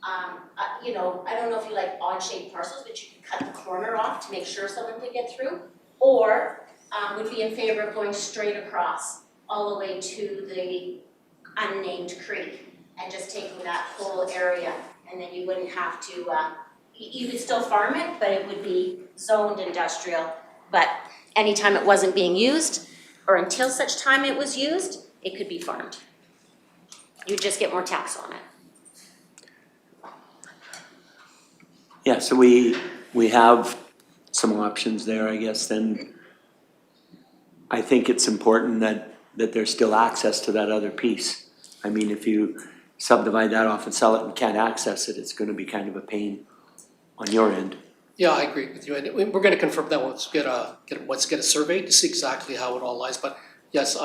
I don't know if you like odd shaped parcels, but you can cut the corner off to make sure someone could get through. Or would be in favor of going straight across all the way to the unnamed creek and just taking that whole area, and then you wouldn't have to, you could still farm it, but it would be zoned industrial. But anytime it wasn't being used, or until such time it was used, it could be farmed. You'd just get more tax on it. Yeah, so we have some options there, I guess, then. I think it's important that there's still access to that other piece. I mean, if you subdivide that off and sell it and can't access it, it's gonna be kind of a pain on your end. Yeah, I agree with you, and we're gonna confirm that once get a survey to see exactly how it all lies, but yes,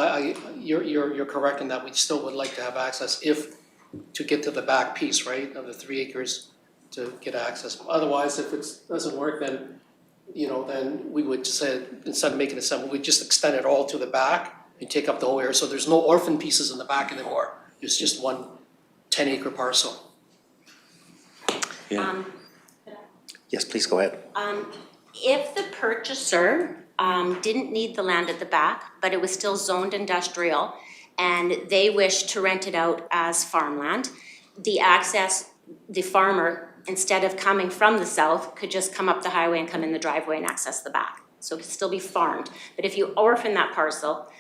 you're correct in that we still would like to have access to get to the back piece, right, of the 3 acres to get access. Otherwise, if it doesn't work, then we would say, instead of making it simple, we'd just extend it all to the back and take up the whole area, so there's no orphan pieces in the back anymore. It's just one 10-acre parcel. Yeah. Yes, please go ahead. If the purchaser didn't need the land at the back, but it was still zoned industrial, and they wished to rent it out as farmland. The access, the farmer, instead of coming from the south, could just come up the highway and come in the driveway and access the back. So it could still be farmed. But if you orphan that parcel,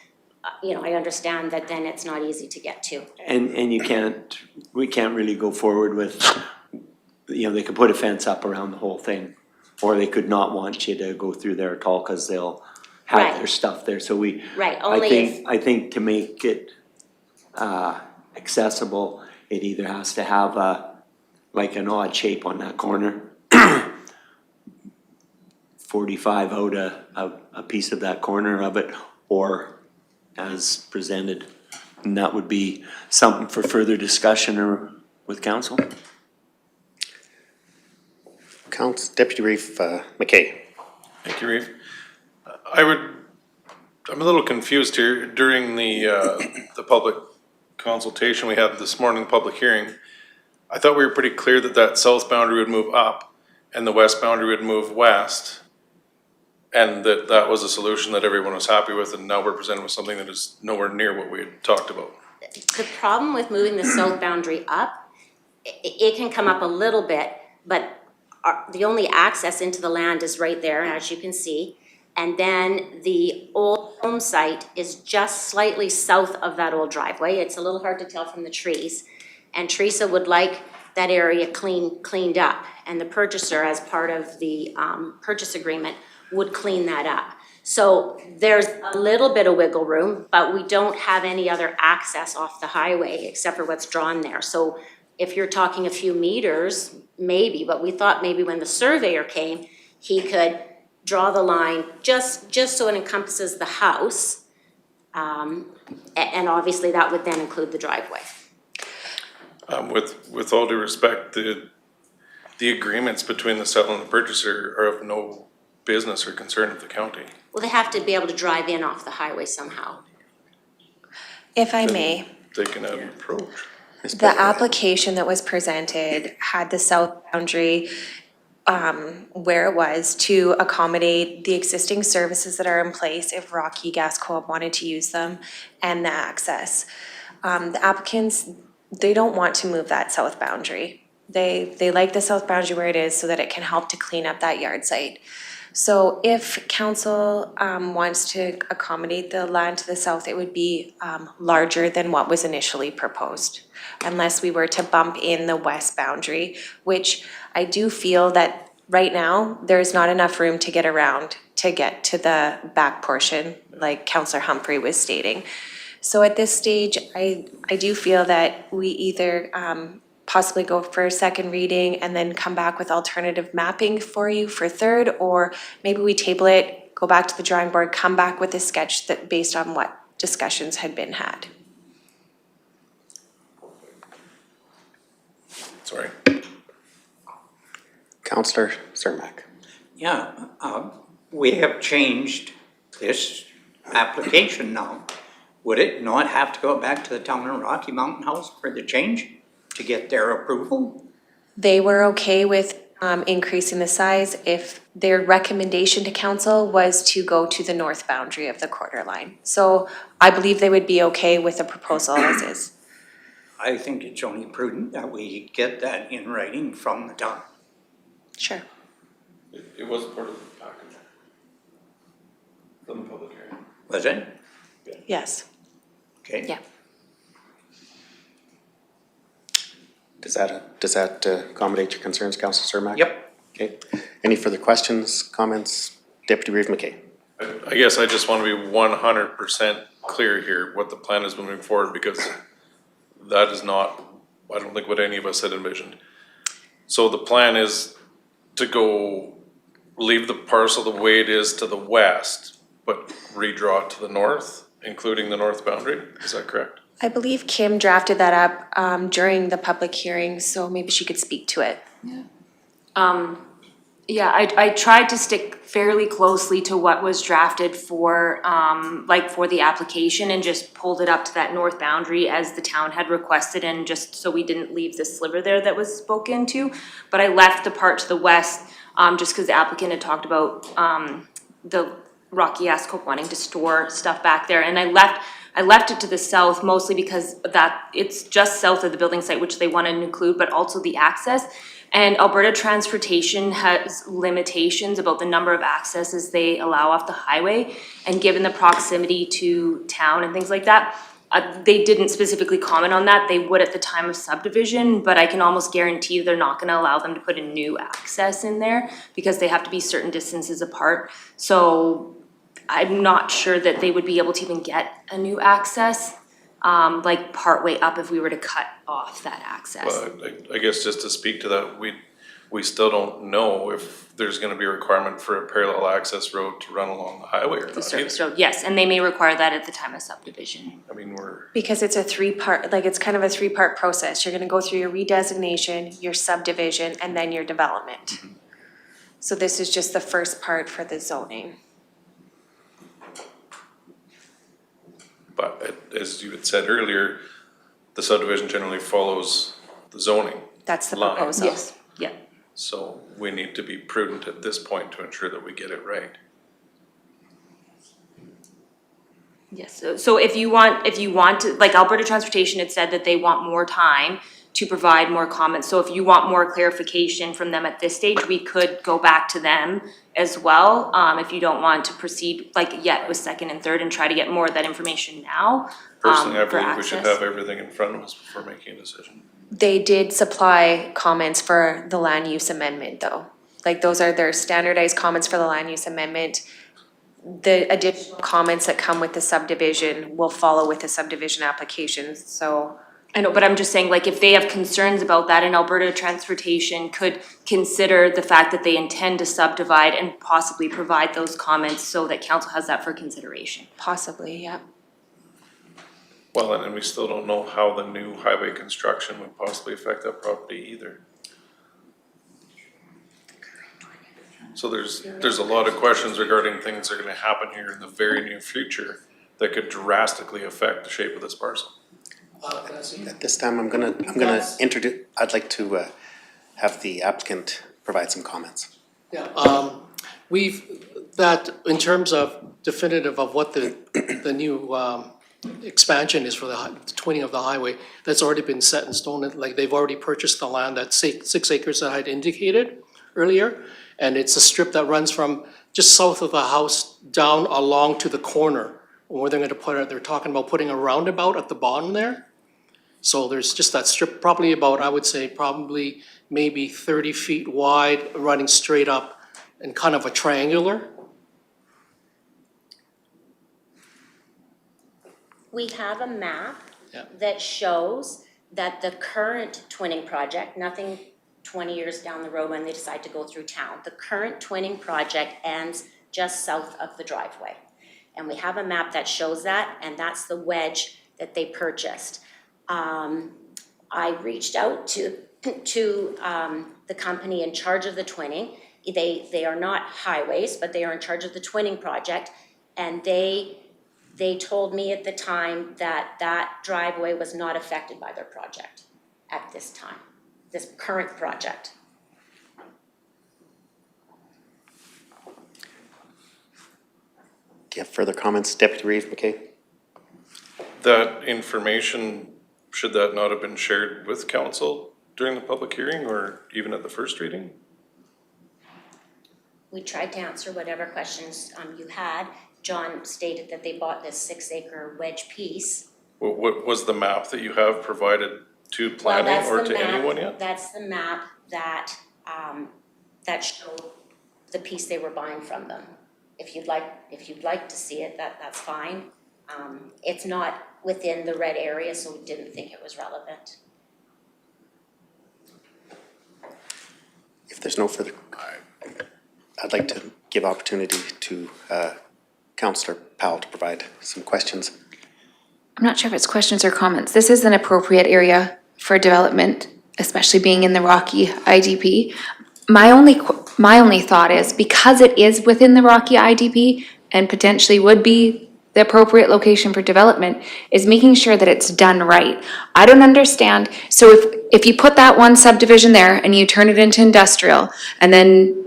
I understand that then it's not easy to get to. And we can't really go forward with, they could put a fence up around the whole thing. Or they could not want you to go through there at all because they'll have Right. their stuff there. So Right, only I think to make it accessible, it either has to have like an odd shape on that corner. 45 out a piece of that corner of it, or as presented. And that would be something for further discussion or with council. Deputy Reeve McKay. Thank you, Reeve. I'm a little confused here. During the public consultation we had this morning, public hearing, I thought we were pretty clear that that south boundary would move up and the west boundary would move west. And that was a solution that everyone was happy with, and now we're presented with something that is nowhere near what we had talked about. the problem with moving the south boundary up, it can come up a little bit, but the only access into the land is right there, as you can see. And then the old home site is just slightly south of that old driveway. It's a little hard to tell from the trees. And Teresa would like that area cleaned up. And the purchaser, as part of the purchase agreement, would clean that up. So there's a little bit of wiggle room, but we don't have any other access off the highway except for what's drawn there. So if you're talking a few meters, maybe, but we thought maybe when the surveyor came, he could draw the line just so it encompasses the house. And obviously that would then include the driveway. With all due respect, the agreements between the seller and the purchaser are of no business or concern of the county. Well, they have to be able to drive in off the highway somehow. If I may, They can have an approach. the application that was presented had the south boundary where it was to accommodate the existing services that are in place if Rocky Gas Co-op wanted to use them, and the access. The applicants, they don't want to move that south boundary. They like the south boundary where it is so that it can help to clean up that yard site. So if council wants to accommodate the land to the south, it would be larger than what was initially proposed, unless we were to bump in the west boundary, which I do feel that right now, there's not enough room to get around to get to the back portion, like Councillor Humphrey was stating. So at this stage, I do feel that we either possibly go for a second reading and then come back with alternative mapping for you for third, or maybe we table it, go back to the drawing board, come back with a sketch that based on what discussions had been had. Sorry. Councillor Cermak. Yeah, we have changed this application now. Would it not have to go back to the town of Rocky Mountain House for the change to get their approval? They were okay with increasing the size if their recommendation to council was to go to the north boundary of the quarter line. So I believe they would be okay with the proposal as is. I think it's only prudent that we get that in writing from the town. Sure. It was part of the package. From the public hearing. Was it? Yes. Okay. Yeah. Does that accommodate your concerns, Councillor Cermak? Yep. Okay. Any further questions, comments? Deputy Reeve McKay. I guess I just want to be 100% clear here what the plan is moving forward, because that is not, I don't think, what any of us had envisioned. So the plan is to leave the parcel the way it is to the west, but redraw it to the north, including the north boundary, is that correct? I believe Kim drafted that up during the public hearing, so maybe she could speak to it. Yeah, I tried to stick fairly closely to what was drafted for, for the application, and just pulled it up to that north boundary as the town had requested, and just so we didn't leave the sliver there that was spoken to. But I left the part to the west, just because the applicant had talked about, the Rocky Ascot wanting to store stuff back there. And I left it to the south mostly because that it's just south of the building site, which they want to include, but also the access. And Alberta Transportation has limitations about the number of accesses they allow off the highway. And given the proximity to town and things like that, they didn't specifically comment on that. They would at the time of subdivision, but I can almost guarantee they're not gonna allow them to put a new access in there because they have to be certain distances apart. So I'm not sure that they would be able to even get a new access, like partway up if we were to cut off that access. Well, I guess just to speak to that, we still don't know if there's gonna be a requirement for a parallel access road to run along the highway or The not. service road, yes, and they may require that at the time of subdivision. I mean, Because it's a three-part, like, it's kind of a three-part process. You're gonna go through your redesignation, your subdivision, and then your development. So this is just the first part for the zoning. but as you had said earlier, the subdivision generally follows the zoning. That's the line. proposal. Yes, yeah. So we need to be prudent at this point to ensure that we get it right. Yes, so if you want to, like Alberta Transportation had said that they want more time to provide more comments. So if you want more clarification from them at this stage, we could go back to them as well. If you don't want to proceed like yet with second and third and try to get more of that information now. Personally, I for believe we should access. have everything in front of us before making a decision. They did supply comments for the land use amendment, though. Like, those are their standardized comments for the land use amendment. The additional comments that come with the subdivision will follow with the subdivision applications, so. I know, but I'm just saying, like, if they have concerns about that, and Alberta Transportation could consider the fact that they intend to subdivide and possibly provide those comments so that council has that for consideration. Possibly, yeah. Well, and we still don't know how the new highway construction would possibly affect that property either. So there's a lot of questions regarding things that are gonna happen here in the very near future that could drastically affect the shape of this parcel. Can I see? At this time, I'm gonna introduce, I'd like to have the applicant provide some comments. Yeah, that, in terms of definitive of what the new, expansion is for the twinning of the highway, that's already been set in stone, like they've already purchased the land, that 6 acres that I had indicated earlier. And it's a strip that runs from just south of the house down along to the corner, where they're gonna they're talking about putting a roundabout at the bottom there. So there's just that strip, probably about, I would say, probably maybe 30 feet wide, running straight up and kind of a triangular. We have a map Yeah. that shows that the current twinning project, nothing 20 years down the road when they decide to go through town, the current twinning project ends just south of the driveway. And we have a map that shows that, and that's the wedge that they purchased. I reached out to the company in charge of the twinning. They are not highways, but they are in charge of the twinning project, and they told me at the time that that driveway was not affected by their project at this time, this current project. Do you have further comments, Deputy Reeve McKay? That information, should that not have been shared with council during the public hearing or even at the first reading? We tried to answer whatever questions you had. John stated that they bought this 6-acre wedge piece. What was the map that you have provided to planning or to anyone yet? That's the map that, that showed the piece they were buying from them. If you'd like to see it, that's fine. It's not within the red area, so we didn't think it was relevant. If there's no further, I'd like to give opportunity to Councillor Powell to provide some questions. I'm not sure if it's questions or comments. This is an appropriate area for development, especially being in the Rocky IDP. My only thought is, because it is within the Rocky IDP and potentially would be the appropriate location for development, is making sure that it's done right. I don't understand. So if you put that one subdivision there and you turn it into industrial, and then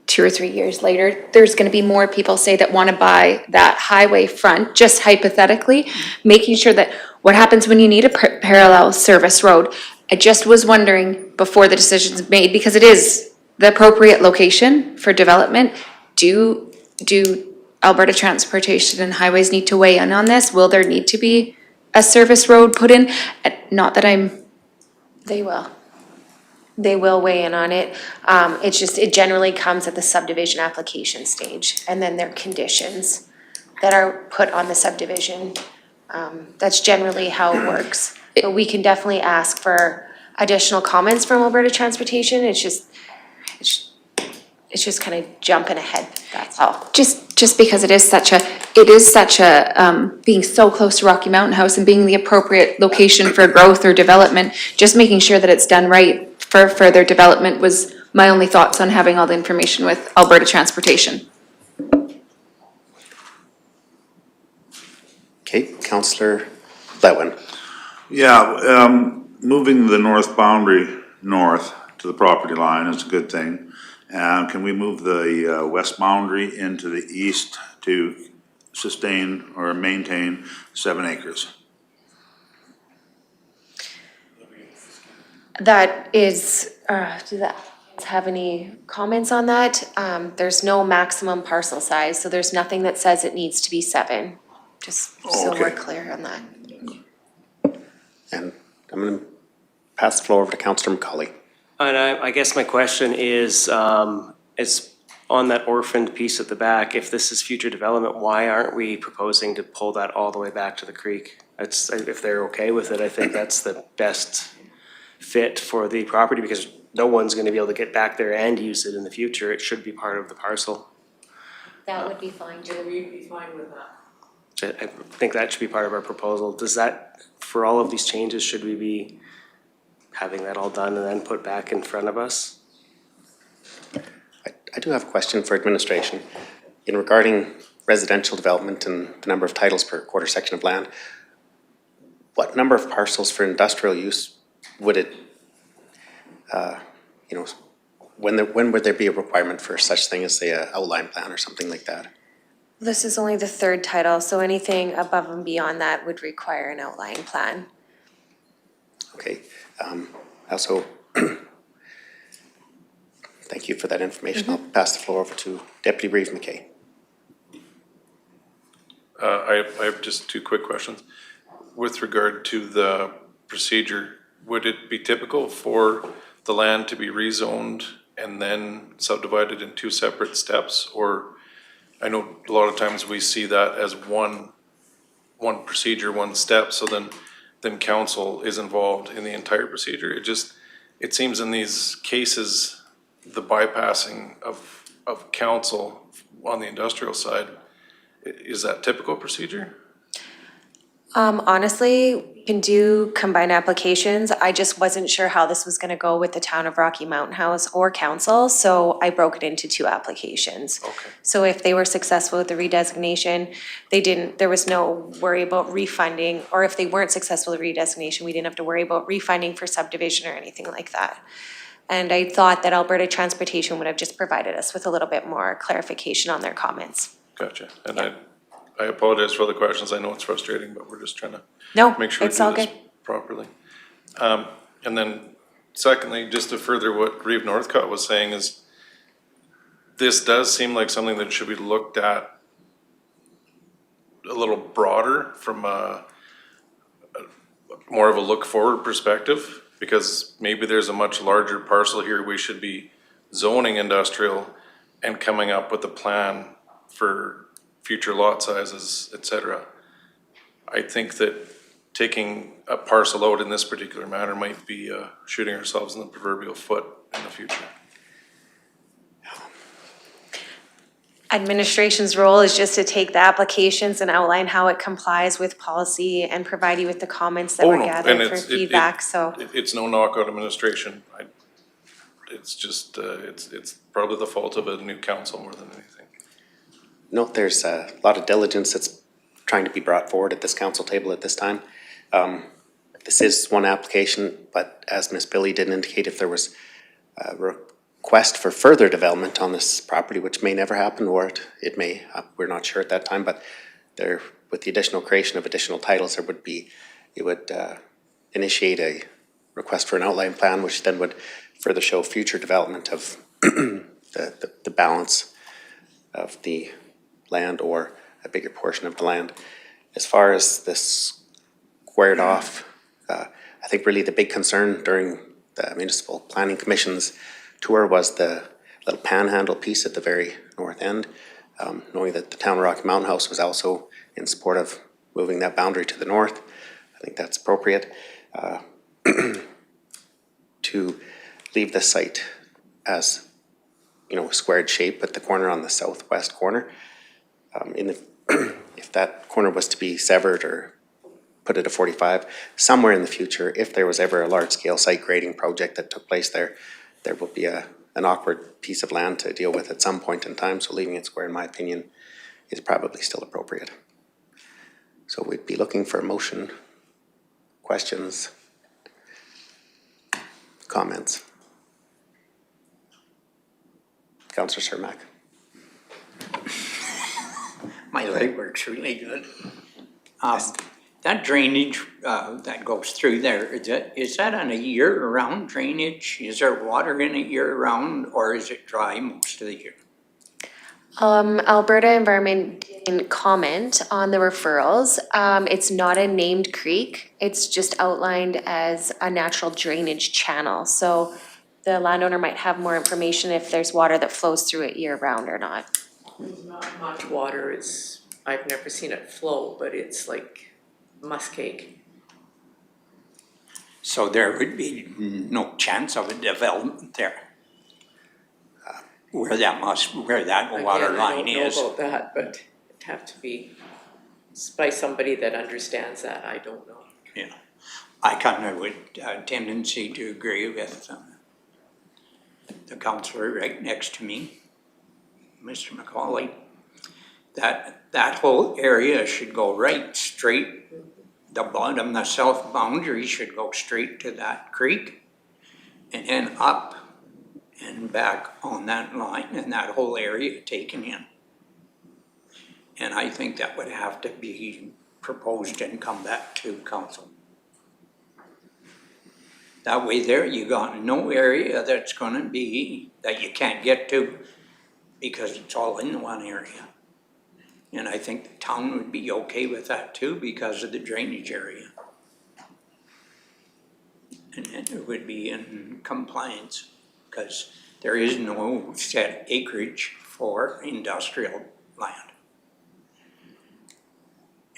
2 or 3 years later, there's gonna be more people, say, that wanna buy that highway front, just hypothetically, making sure that, what happens when you need a parallel service road? I just was wondering, before the decision's made, because it is the appropriate location for development, do Alberta Transportation and Highways need to weigh in on this? Will there need to be a service road put in? Not that They will. They will weigh in on it. It's just, it generally comes at the subdivision application stage, and then there are conditions that are put on the subdivision. That's generally how it works. But we can definitely ask for additional comments from Alberta Transportation. It's just kind of jumping ahead, that's all. just because it is such a, being so close to Rocky Mountain House and being the appropriate location for growth or development, just making sure that it's done right for further development was my only thoughts on having all the information with Alberta Transportation. Okay, Councillor Letwin. Yeah, moving the north boundary north to the property line is a good thing. Can we move the west boundary into the east to sustain or maintain 7 acres? That is, do that have any comments on that? There's no maximum parcel size, so there's nothing that says it needs to be 7. Just so we're Okay. clear on that. And I'm gonna pass the floor over to Councillor McCauley. And I guess my question is on that orphaned piece at the back, if this is future development, why aren't we proposing to pull that all the way back to the creek? It's, if they're okay with it, I think that's the best fit for the property, because no one's gonna be able to get back there and use it in the future. It should be part of the parcel. That would be fine too. We'd be fine with that. I think that should be part of our proposal. Does that, for all of these changes, should we be having that all done and then put back in front of us? I do have a question for administration. In regarding residential development and the number of titles per quarter section of land, what number of parcels for industrial use would it, when would there be a requirement for such thing as, say, a outline plan or something like that? This is only the 3rd title, so anything above and beyond that would require an outline plan. Okay, also, thank you for that information. I'll pass the floor over to Deputy Reeve McKay. I have just 2 quick questions. With regard to the procedure, would it be typical for the land to be rezoned and then subdivided in 2 separate steps? Or I know a lot of times we see that as one procedure, 1 step, so then council is involved in the entire procedure. It seems in these cases, the bypassing of council on the industrial side, is that typical procedure? Honestly, we can do combined applications. I just wasn't sure how this was gonna go with the town of Rocky Mountain House or council, so I broke it into 2 applications. Okay. So if they were successful with the redesignation, there was no worry about refunding, or if they weren't successful with redesignation, we didn't have to worry about refunding for subdivision or anything like that. And I thought that Alberta Transportation would have just provided us with a little bit more clarification on their comments. Gotcha. And I apologize for the questions. I know it's frustrating, but we're just trying to No, make sure we it's all do this good. properly. And then secondly, just to further what Reeve Northcott was saying is, this does seem like something that should be looked at a little broader from a more of a look forward perspective, because maybe there's a much larger parcel here we should be zoning industrial and coming up with a plan for future lot sizes, et cetera. I think that taking a parcel out in this particular matter might be shooting ourselves in the proverbial foot in the future. Administration's role is just to take the applications and outline how it complies with policy and provide you with the comments that were gathered for feedback, so. It's no knock on administration. It's just, it's probably the fault of a new council more than anything. No, there's a lot of diligence that's trying to be brought forward at this council table at this time. This is one application, but as Ms. Billy did indicate, if there was request for further development on this property, which may never happen, or it may, we're not sure at that time, but there, with the additional creation of additional titles, there would be, it would initiate a request for an outline plan, which then would further show future development of the balance of the land or a bigger portion of the land. As far as this squared off, I think really the big concern during the Municipal Planning Commission's tour was the little panhandle piece at the very north end. Knowing that the town of Rocky Mountain House was also in support of moving that boundary to the north, I think that's appropriate. To leave the site as, you know, squared shape at the corner on the southwest corner. If that corner was to be severed or put at a 45, somewhere in the future, if there was ever a large-scale site grading project that took place there, there will be an awkward piece of land to deal with at some point in time, so leaving it square, in my opinion, is probably still appropriate. So we'd be looking for a motion, questions, comments. Councillor Cermak. My leg works really good. That drainage that goes through there, is that on a year-round drainage? Is there water in it year-round, or is it dry most of the year? Alberta Environment didn't comment on the referrals. It's not a named creek. It's just outlined as a natural drainage channel. So the landowner might have more information if there's water that flows through it year-round or not. There's not much water, I've never seen it flow, but it's like muskeg. So there would be no chance of a development there? Where that water line is? I don't know about that, but it'd have to be by somebody that understands that, I don't know. Yeah, I kind of would tendency to agree with the councillor right next to me, Mr. McCauley, that whole area should go right straight. The bottom, the south boundary should go straight to that creek and then up and back on that line, and that whole area taken in. And I think that would have to be proposed and come back to council. That way there you got no area that's gonna be, that you can't get to because it's all in one area. And I think the town would be okay with that too because of the drainage area. And it would be in compliance because there is no set acreage for industrial land.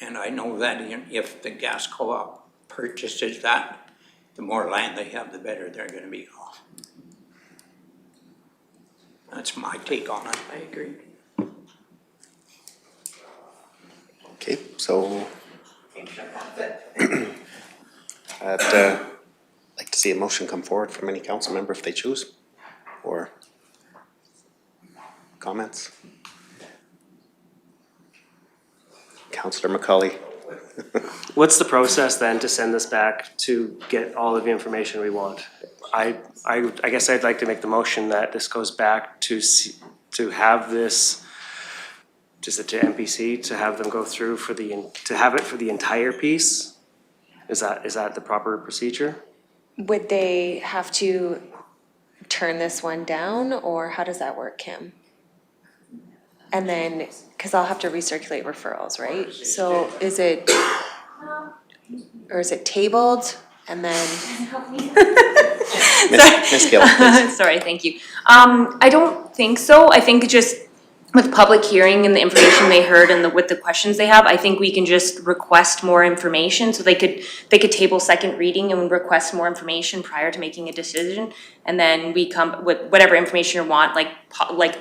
And I know that if the gas co-op purchases that, the more land they have, the better they're gonna be off. That's my take on it. I agree. Okay, so I'd like to see a motion come forward from any council member if they choose, or comments. Councillor McCauley. What's the process then to send this back to get all of the information we want? I guess I'd like to make the motion that this goes back to have this, is it to MPC, to have them go through to have it for the entire piece? Is that the proper procedure? Would they have to turn this one down, or how does that work, Kim? And then, because I'll have to recirculate referrals, right? So is it, or is it tabled and then? Ms. Gill, please. Sorry, thank you. I don't think so. I think just with public hearing and the information they heard and with the questions they have, I think we can just request more information. So they could table second reading and request more information prior to making a decision. And then we come with whatever information you want, like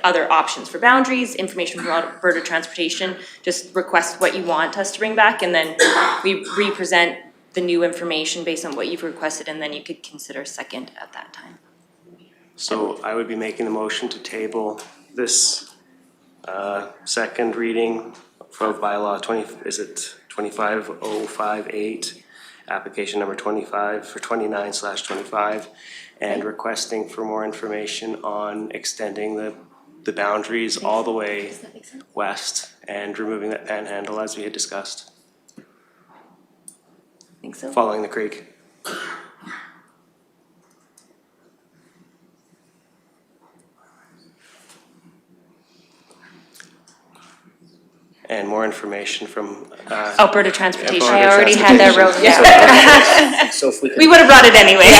other options for boundaries, information from Alberta Transportation, just request what you want us to bring back. And then we represent the new information based on what you've requested, and then you could consider second at that time. So I would be making the motion to table this second reading for bylaw 25,058, application number 29/25, and requesting for more information on extending the boundaries all the way west and removing that panhandle as we had discussed, Think so? following the creek. And more information from, Alberta Transportation. Alberta I already had that wrote Transportation. So if we We could, would have brought it anyway.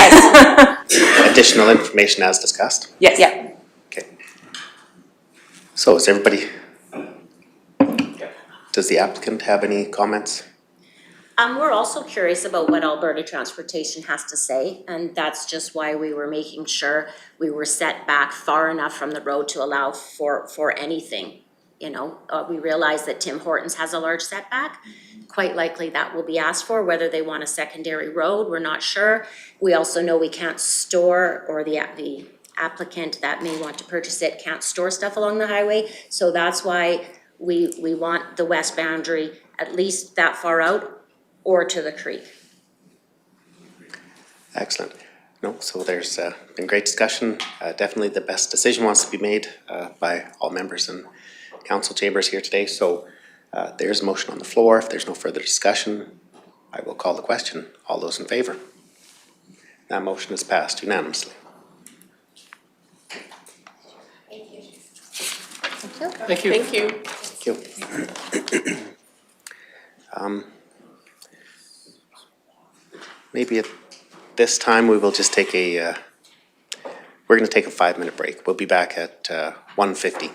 additional information as discussed. Yes. Yeah. Okay. So is everybody, does the applicant have any comments? We're also curious about what Alberta Transportation has to say, and that's just why we were making sure we were set back far enough from the road to allow for anything. You know, we realize that Tim Hortons has a large setback. Quite likely that will be asked for, whether they want a secondary road, we're not sure. We also know we can't store, or the applicant that may want to purchase it can't store stuff along the highway. So that's why we want the west boundary at least that far out or to the creek. Excellent. No, so there's been great discussion. Definitely the best decision wants to be made by all members in council chambers here today. So there's a motion on the floor. If there's no further discussion, I will call the question. All those in favor? That motion is passed unanimously. Thank you. Thank you. Thank you. Maybe at this time we will just take we're going to take a 5-minute break. We'll be back at 1:50.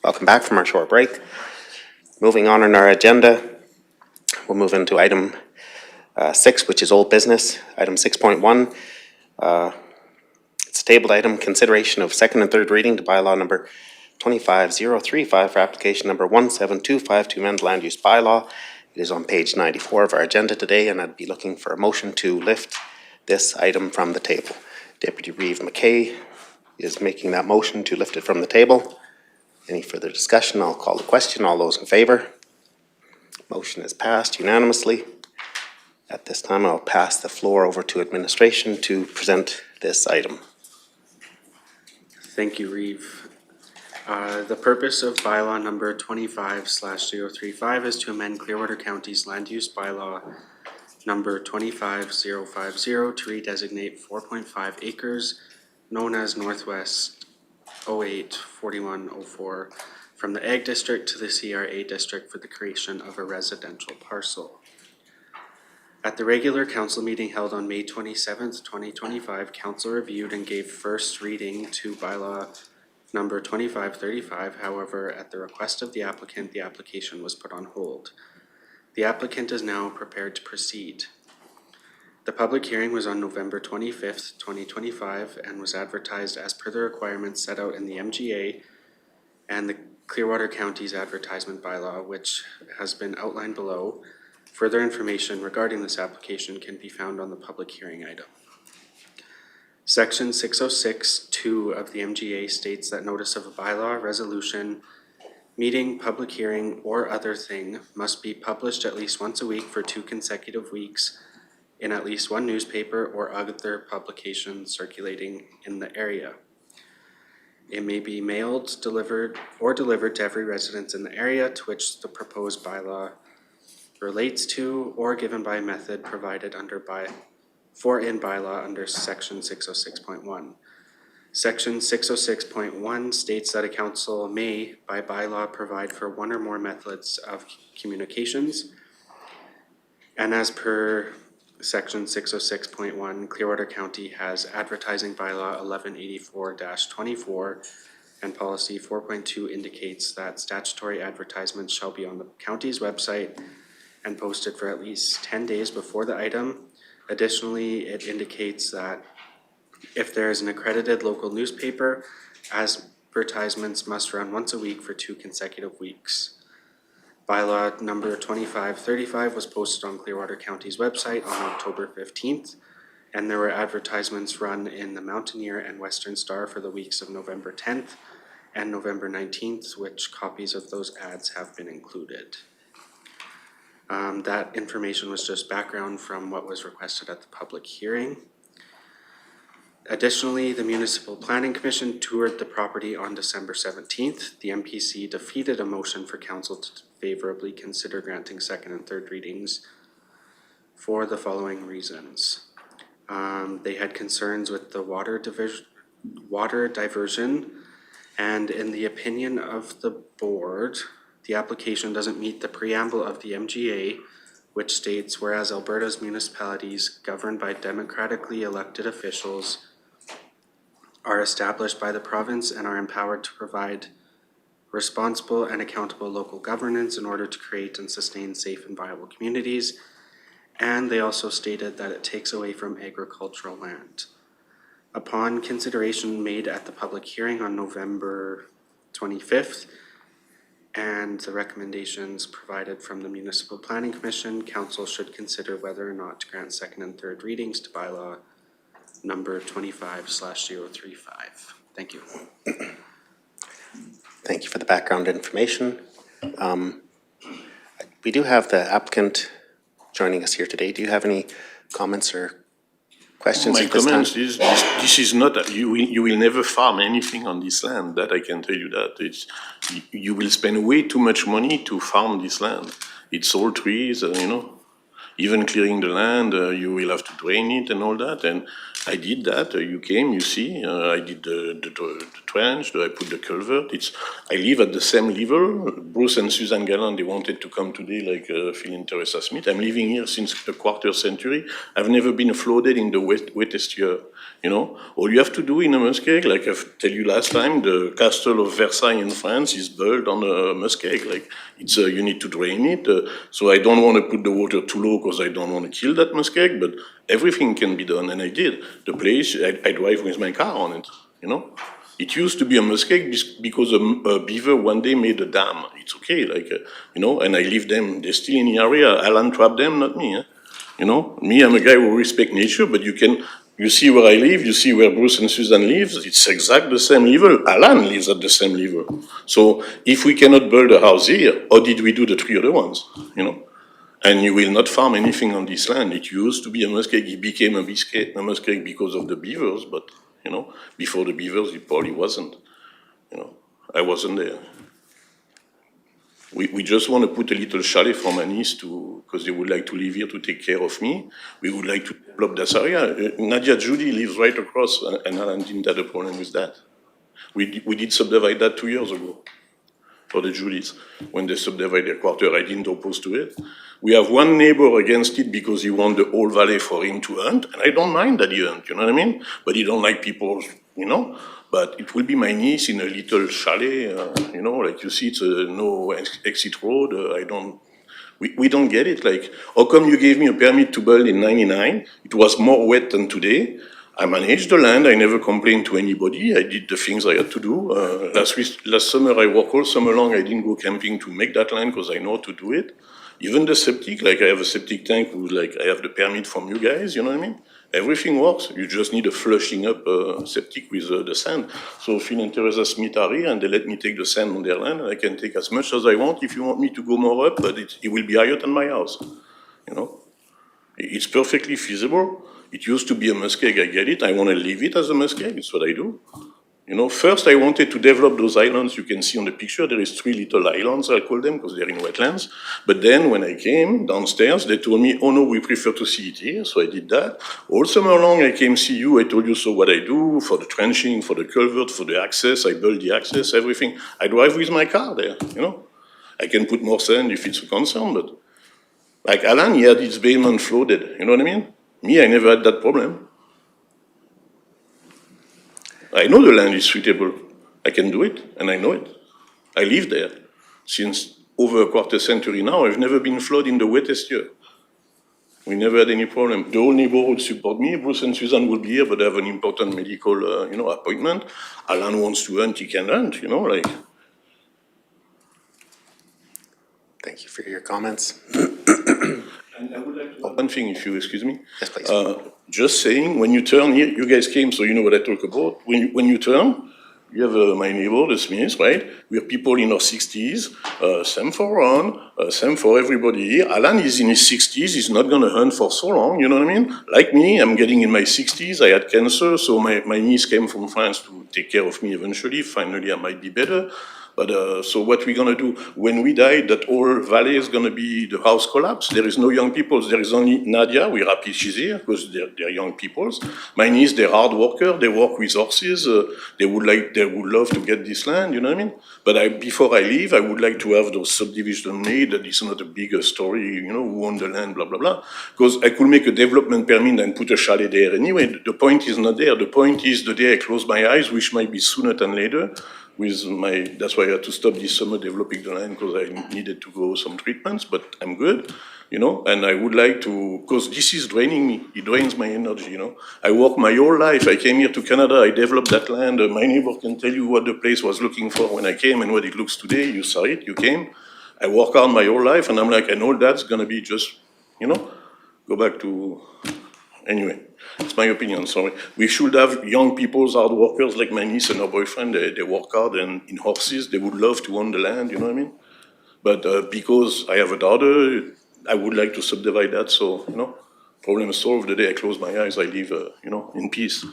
Welcome back from our short break. Moving on in our agenda, we'll move into item 6, which is old business. Item 6.1, it's a tabled item, consideration of second and third reading to bylaw number 25035 for application number 17252 to amend land use bylaw. It is on page 94 of our agenda today, and I'd be looking for a motion to lift this item from the table. Deputy Reeve McKay is making that motion to lift it from the table. Any further discussion? I'll call the question. All those in favor? Motion is passed unanimously. At this time, I'll pass the floor over to administration to present this item. Thank you, Reeve. The purpose of bylaw number 25/035 is to amend Clearwater County's land use bylaw number 25050 to redesignate 4.5 acres known as Northwest 084104 from the Ag District to the CRA District for the creation of a residential parcel. At the regular council meeting held on May 27th, 2025, council reviewed and gave first reading to bylaw number 2535. However, at the request of the applicant, the application was put on hold. The applicant is now prepared to proceed. The public hearing was on November 25th, 2025, and was advertised as per the requirements set out in the MGA and the Clearwater County's advertisement bylaw, which has been outlined below. Further information regarding this application can be found on the public hearing item. Section 606(2) of the MGA states that notice of a bylaw, resolution, meeting, public hearing, or other thing must be published at least once a week for 2 consecutive weeks in at least one newspaper or other publication circulating in the area. It may be mailed, delivered to every residence in the area to which the proposed bylaw relates to, or given by method provided in bylaw under section 606.1. Section 606.1 states that a council may, by bylaw, provide for one or more methods of communications. And as per section 606.1, Clearwater County has advertising bylaw 1184-24, and policy 4.2 indicates that statutory advertisements shall be on the county's website and posted for at least 10 days before the item. Additionally, it indicates that if there is an accredited local newspaper, advertisements must run once a week for 2 consecutive weeks. Bylaw number 2535 was posted on Clearwater County's website on October 15th, and there were advertisements run in the Mountaineer and Western Star for the weeks of November 10th and November 19th, which copies of those ads have been included. That information was just background from what was requested at the public hearing. Additionally, the Municipal Planning Commission toured the property on December 17th. The MPC defeated a motion for council to favorably consider granting second and third readings for the following reasons. They had concerns with the water diversion, and in the opinion of the board, the application doesn't meet the preamble of the MGA, which states, whereas Alberta's municipalities governed by democratically elected officials are established by the province and are empowered to provide responsible and accountable local governance in order to create and sustain safe and viable communities. And they also stated that it takes away from agricultural land. Upon consideration made at the public hearing on November 25th, and the recommendations provided from the Municipal Planning Commission, council should consider whether or not to grant second and third readings to bylaw number 25/035. Thank you. Thank you for the background information. We do have the applicant joining us here today. Do you have any comments or questions at this time? My comment is, this is not, you will never farm anything on this land, that I can tell you that. You will spend way too much money to farm this land. It's all trees, even clearing the land, you will have to drain it and all that. And I did that, you came, you see, I did the trench, I put the culvert, I live at the same level. Bruce and Susan Galland, they wanted to come today, like Phil and Teresa Smith. I'm living here since a quarter century. I've never been flooded in the wettest year, you know? All you have to do in a muskeg, like I've tell you last time, the castle of Versailles in France is built on a muskeg, like it's you need to drain it. So I don't want to put the water too low because I don't want to kill that muskeg, but everything can be done, and I did. The place, I drive with my car on it, you know? It used to be a muskeg because a beaver one day made a dam. It's okay, like, you know, and I leave them, they're still in the area. Alan trapped them, not me, you know? Me, I'm a guy who respects nature, but you see where I live, you see where Bruce and Susan live, it's exactly the same level. Alan lives at the same level. So if we cannot build a house here, how did we do the 3 other ones, you know? And you will not farm anything on this land. It used to be a muskeg. It became a muskeg because of the beavers, but, you know, before the beavers, it probably wasn't. You know, I wasn't there. We just want to put a little chalet for my niece because they would like to live here to take care of me. We would like to develop this area. Nadia Judy lives right across, and Alan didn't have a problem with that. We did subdivide that 2 years ago. For the Judys, when they subdivide their quarter, I didn't oppose to it. We have one neighbor against it because he wants the whole valley for him to hunt, and I don't mind that he hunt, you know what I mean? But he don't like people, you know? But it will be my niece in a little chalet, you know, like you see, it's a no exit road, we don't get it, like, how come you gave me a permit to build in 99? It was more wet than today. I managed the land, I never complained to anybody, I did the things I had to do. Last summer I worked all summer long, I didn't go camping to make that land because I know how to do it. Even the septic, like I have a septic tank, like I have the permit from you guys, you know what I mean? Everything works, you just need a flushing up septic with the sand. So Phil and Teresa Smith are here and they let me take the sand on their land, and I can take as much as I want if you want me to go more up, but it will be higher than my house, you know? It's perfectly feasible. It used to be a muskeg, I get it. I want to leave it as a muskeg, it's what I do. You know, first I wanted to develop those islands you can see on the picture. There is 3 little islands, I call them, because they're in wetlands. But then when I came downstairs, they told me, oh no, we prefer to see it here, so I did that. All summer long I came see you, I told you so what I do, for the trenching, for the culvert, for the access, I build the access, everything. I drive with my car there, you know. I can put more sand if it's a concern, but like Alan, he had his basement flooded, you know what I mean? Me, I never had that problem. I know the land is suitable. I can do it, and I know it. I live there since over a quarter century now. I've never been flooded in the wettest year. We never had any problem. The whole neighborhood support me. Bruce and Susan will be here, but they have an important medical, you know, appointment. Alan wants to hunt, he can hunt, you know, like. Thank you for your comments. And I would like to add one thing, if you excuse me. Yes, please. Just saying, when you turn here, you guys came, so you know what I talk about. When you turn, you have my neighbor, the Smiths, right? We have people in our 60s, same for Ron, same for everybody here. Alan is in his 60s, he's not gonna hunt for so long, you know what I mean? Like me, I'm getting in my 60s, I had cancer, so my niece came from France to take care of me eventually. Finally, I might be better. But so what we're gonna do, when we die, that whole valley is gonna be the house collapse. There is no young people, there is only Nadia, we're happy she's here, because they're young peoples. My niece, they're hard workers, they work with horses, they would love to get this land, you know what I mean? But before I leave, I would like to have those subdivisions made, that it's not a bigger story, you know, who own the land, blah, blah, blah. Because I could make a development permit and put a chalet there anyway. The point is not there. The point is the day I close my eyes, which might be sooner than later, that's why I had to stop this summer developing the land, because I needed to go some treatments, but I'm good, you know, and I would like to, because this is draining me, it drains my energy, you know. I worked my whole life, I came here to Canada, I developed that land, my neighbor can tell you what the place was looking for when I came and what it looks today, you saw it, you came. I worked hard my whole life, and I'm like, and all that's gonna be just, you know, go back to, anyway. It's my opinion, sorry. We should have young people, hard workers like my niece and her boyfriend. They work hard and in horses. They would love to own the land, you know what I mean? But because I have a daughter, I would like to subdivide that, so, you know, problem solved. The day I close my eyes, I live, you know, in peace.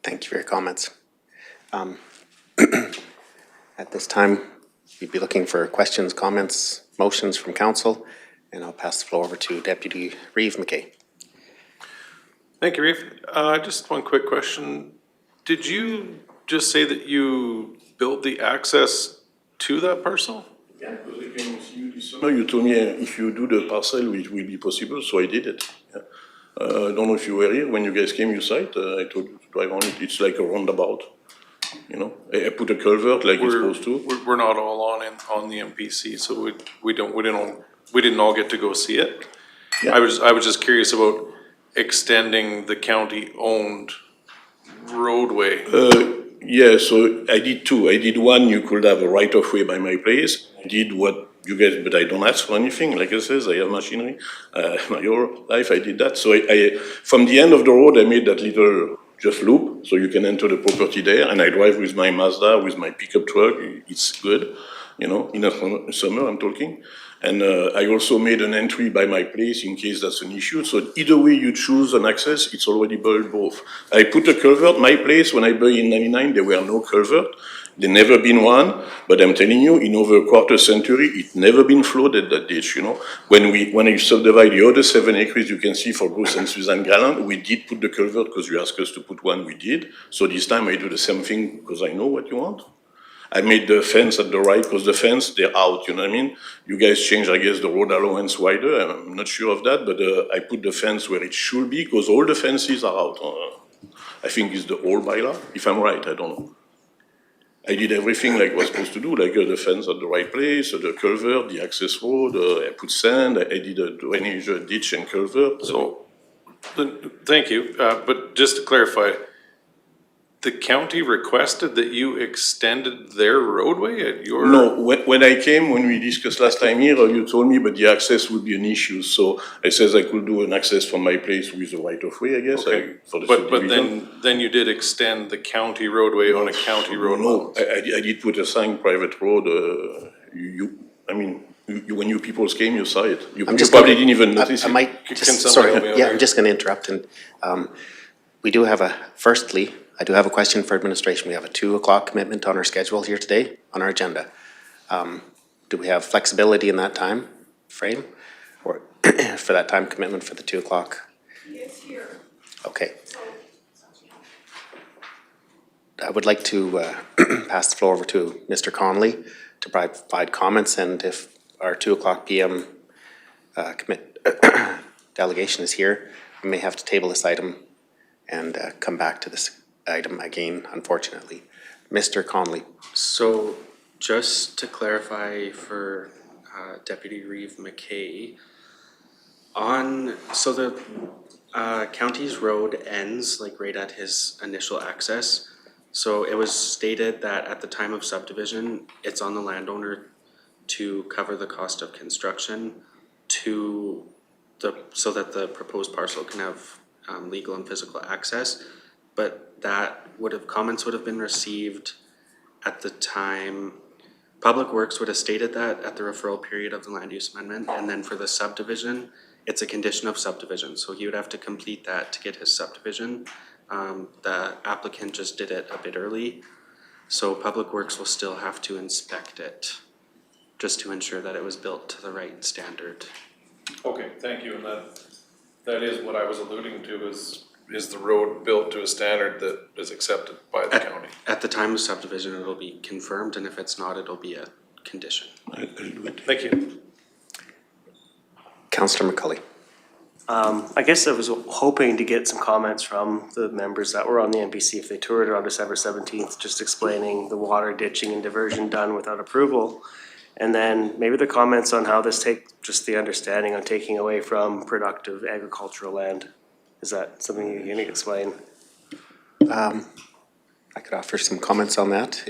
Thank you for your comments. At this time, we'd be looking for questions, comments, motions from council, and I'll pass the floor over to Deputy Reeve McKay. Thank you, Reeve. Just one quick question. Did you just say that you built the access to that parcel? Yeah, because I came see you this summer, you told me if you do the parcel, it will be possible, so I did it. Yeah. I don't know if you were here, when you guys came your site, I told you to drive on it, it's like a roundabout. You know, I put a culvert like it's supposed to. We're not all on the MPC, so we didn't all get to go see it. Yeah. I was just curious about extending the county-owned roadway. Yeah, so I did two. I did one, you could have a right of way by my place. I did what you guys, but I don't ask for anything. Like I says, I have machinery. My whole life I did that. So I from the end of the road, I made that little just loop, so you can enter the property there. And I drive with my Mazda, with my pickup truck. It's good, you know, in the summer I'm talking. And I also made an entry by my place in case that's an issue. So either way you choose an access, it's already built both. I put a culvert, my place, when I built in 99, there were no culvert. There never been one, but I'm telling you, in over a quarter century, it never been flooded, that ditch, you know. When I subdivide the other 7 acres you can see for Bruce and Suzanne Galland, we did put the culvert because you asked us to put one, we did. So this time I do the same thing because I know what you want. I made the fence at the right, because the fence, they're out, you know what I mean? You guys changed, I guess, the road allowance wider, I'm not sure of that, but I put the fence where it should be, because all the fences are out. I think it's the old bylaw, if I'm right, I don't know. I did everything like I was supposed to do, like the fence at the right place, the culvert, the access road, I put sand, I did a drainage ditch and culvert. So, thank you, but just to clarify, the county requested that you extended their roadway at your? No, when I came, when we discussed last time here, you told me, but the access would be an issue, so I says I could do an access from my place with the right of way, I guess, Okay. for the But subdivision. then you did extend the county roadway on a county road? No, I did put a sign, private road, when you people came, you saw it. You probably didn't even notice it. I might Can just, someone sorry, help me out yeah, here? I'm just gonna interrupt and, we do have firstly, I do have a question for administration. We have a 2 o'clock commitment on our schedule here today, on our agenda. Do we have flexibility in that time frame? Or for that time commitment for the 2 o'clock? He is here. Okay. I would like to pass the floor over to Mr. Conley to provide comments, and if our 2 o'clock PM delegation is here, we may have to table this item and come back to this item again, unfortunately. Mr. Conley. So just to clarify for Deputy Reeve McKay, so the county's road ends like right at his initial access. So it was stated that at the time of subdivision, it's on the landowner to cover the cost of construction so that the proposed parcel can have legal and physical access. But comments would have been received at the time. Public Works would have stated that at the referral period of the land use amendment, and then for the subdivision, it's a condition of subdivision, so he would have to complete that to get his subdivision. The applicant just did it a bit early, so Public Works will still have to inspect it, just to ensure that it was built to the right standard. Okay, thank you, and that is what I was alluding to, is the road built to a standard that is accepted by the county? At the time of subdivision, it'll be confirmed, and if it's not, it'll be a condition. Thank you. Councillor McCulley. I guess I was hoping to get some comments from the members that were on the MPC if they toured it on December 17th, just explaining the water ditching and diversion done without approval. And then maybe the comments on how this just the understanding on taking away from productive agricultural land. Is that something you can explain? I could offer some comments on that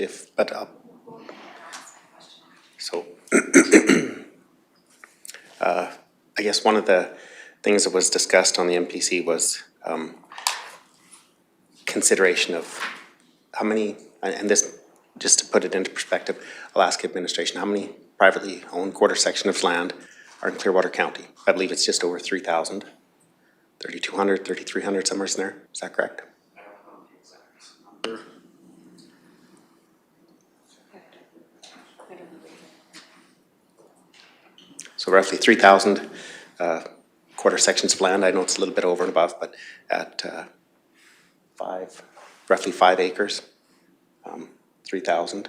I guess one of the things that was discussed on the MPC was consideration of how many, and this, just to put it into perspective, I'll ask administration, how many privately owned quarter section of land are in Clearwater County? I believe it's just over 3,000, 3,200, 3,300, somewhere in there. Is that correct? So roughly 3,000 quarter sections of land. I know it's a little bit over and above, but at roughly 5 acres, 3,000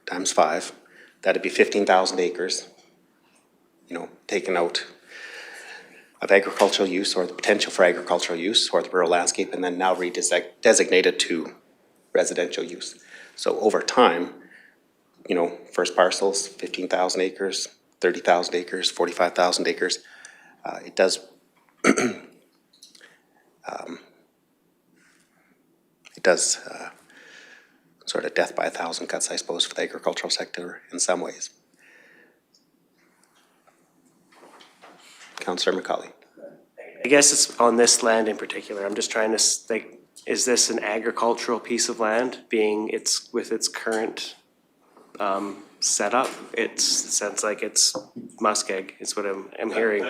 times 5, that'd be 15,000 acres, you know, taken out of agricultural use or the potential for agricultural use or the rural landscape, and then now redesignated to residential use. So over time, you know, first parcels, 15,000 acres, 30,000 acres, 45,000 acres, it does sort of death by 1,000 cuts, I suppose, for the agricultural sector in some ways. Councillor McCauley. I guess it's on this land in particular, I'm just trying to, like, is this an agricultural piece of land, being it's with its current setup? It sounds like it's muskeg, is what I'm hearing. I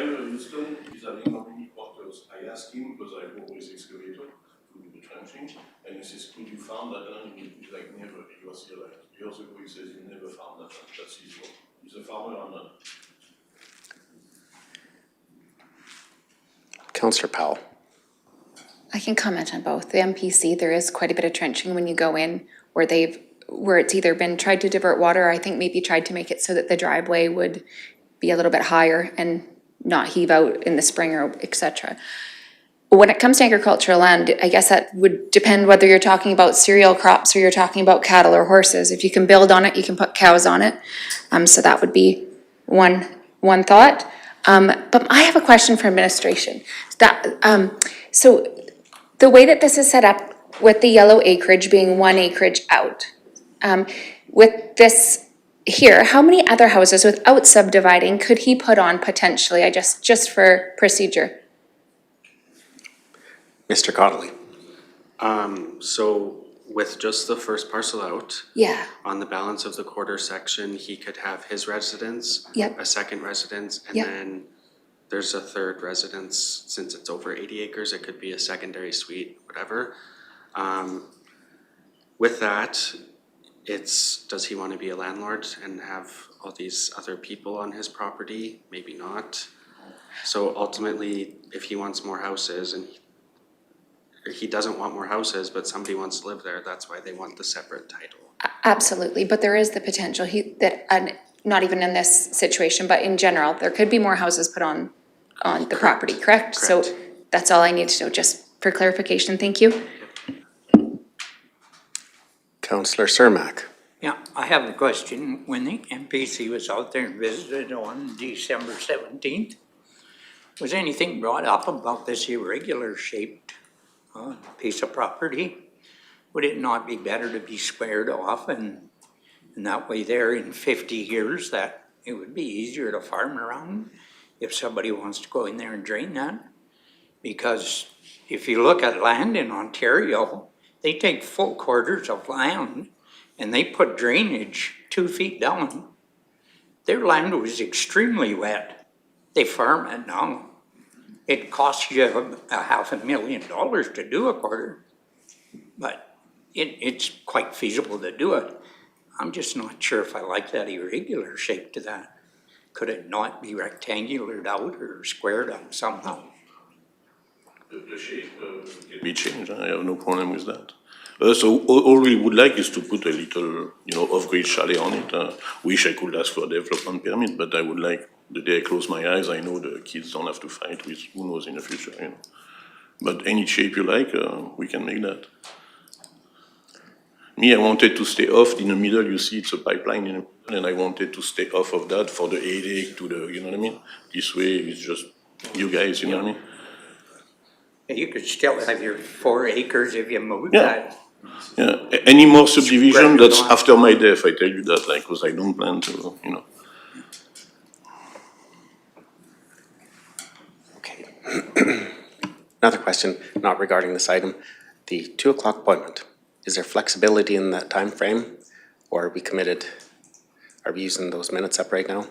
asked him, because I go with excavator to do the trenching, and he says, could you found that land? He like never, he was here like years ago, he says, you never found that land, that's his work. He's a farmer or not? Councillor Powell. I can comment on both. The MPC, there is quite a bit of trenching when you go in where it's either been tried to divert water, or I think maybe tried to make it so that the driveway would be a little bit higher and not heave out in the spring or et cetera. When it comes to agricultural land, I guess that would depend whether you're talking about cereal crops or you're talking about cattle or horses. If you can build on it, you can put cows on it. So that would be one thought. But I have a question for administration. So the way that this is set up with the yellow acreage being 1 acreage out, with this here, how many other houses without subdividing could he put on potentially, just for procedure? Mr. Connolly. So with just the first parcel out, Yeah, on the balance of the quarter section, he could have his residence, Yep. a second residence, and Yep. then there's a third residence. Since it's over 80 acres, it could be a secondary suite, whatever. With that, does he want to be a landlord and have all these other people on his property? Maybe not. So ultimately, if he wants more houses and he doesn't want more houses, but somebody wants to live there, that's why they want the separate title. absolutely. But there is the potential not even in this situation, but in general, there could be more houses put on the property, correct? So that's all I need to know, just for clarification. Thank you. Councillor Cermak. Yeah, I have a question. When the MPC was out there and visited on December 17th, was anything brought up about this irregular shaped piece of property? Would it not be better to be squared off and that way there in 50 years that it would be easier to farm around if somebody wants to go in there and drain that? Because if you look at land in Ontario, they take full quarters of land and they put drainage 2 feet down. Their land was extremely wet. They farm it now. It costs you $500,000 to do a quarter, but it's quite feasible to do it. I'm just not sure if I like that irregular shape to that. Could it not be rectangulared out or squared out somehow? The shape can be changed, I have no problem with that. So all we would like is to put a little, off-grid chalet on it. Wish I could ask for a development permit, but I would like, the day I close my eyes, I know the kids don't have to fight with who knows in the future, But any shape you like, we can make that. Me, I wanted to stay off in the middle, you see it's a pipeline in the middle, and I wanted to stay off of that for the headache to the, you know what I mean? This way, it's just you guys, you know what I mean? You could still have your 4 acres if you moved Yeah. that. Yeah, any more subdivision, that's after my death, I tell you that, because I don't plan to, Okay. Another question, not regarding this item. The 2 o'clock appointment, is there flexibility in that time frame, or are we committed? Are we using those minutes up right now?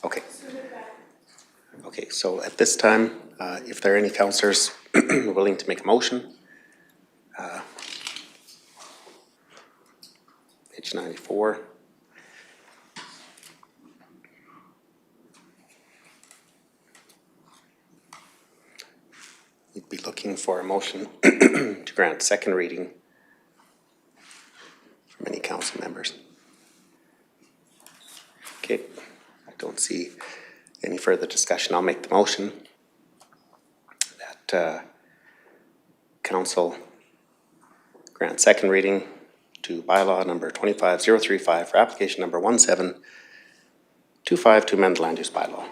Okay. So at this time, if there are any councillors willing to make a motion, page 94. We'd be looking for a motion to grant second reading from any council members. Okay, I don't see any further discussion. I'll make the motion that council grant second reading to bylaw number 25035 for application number 1725 to amend the land use bylaw.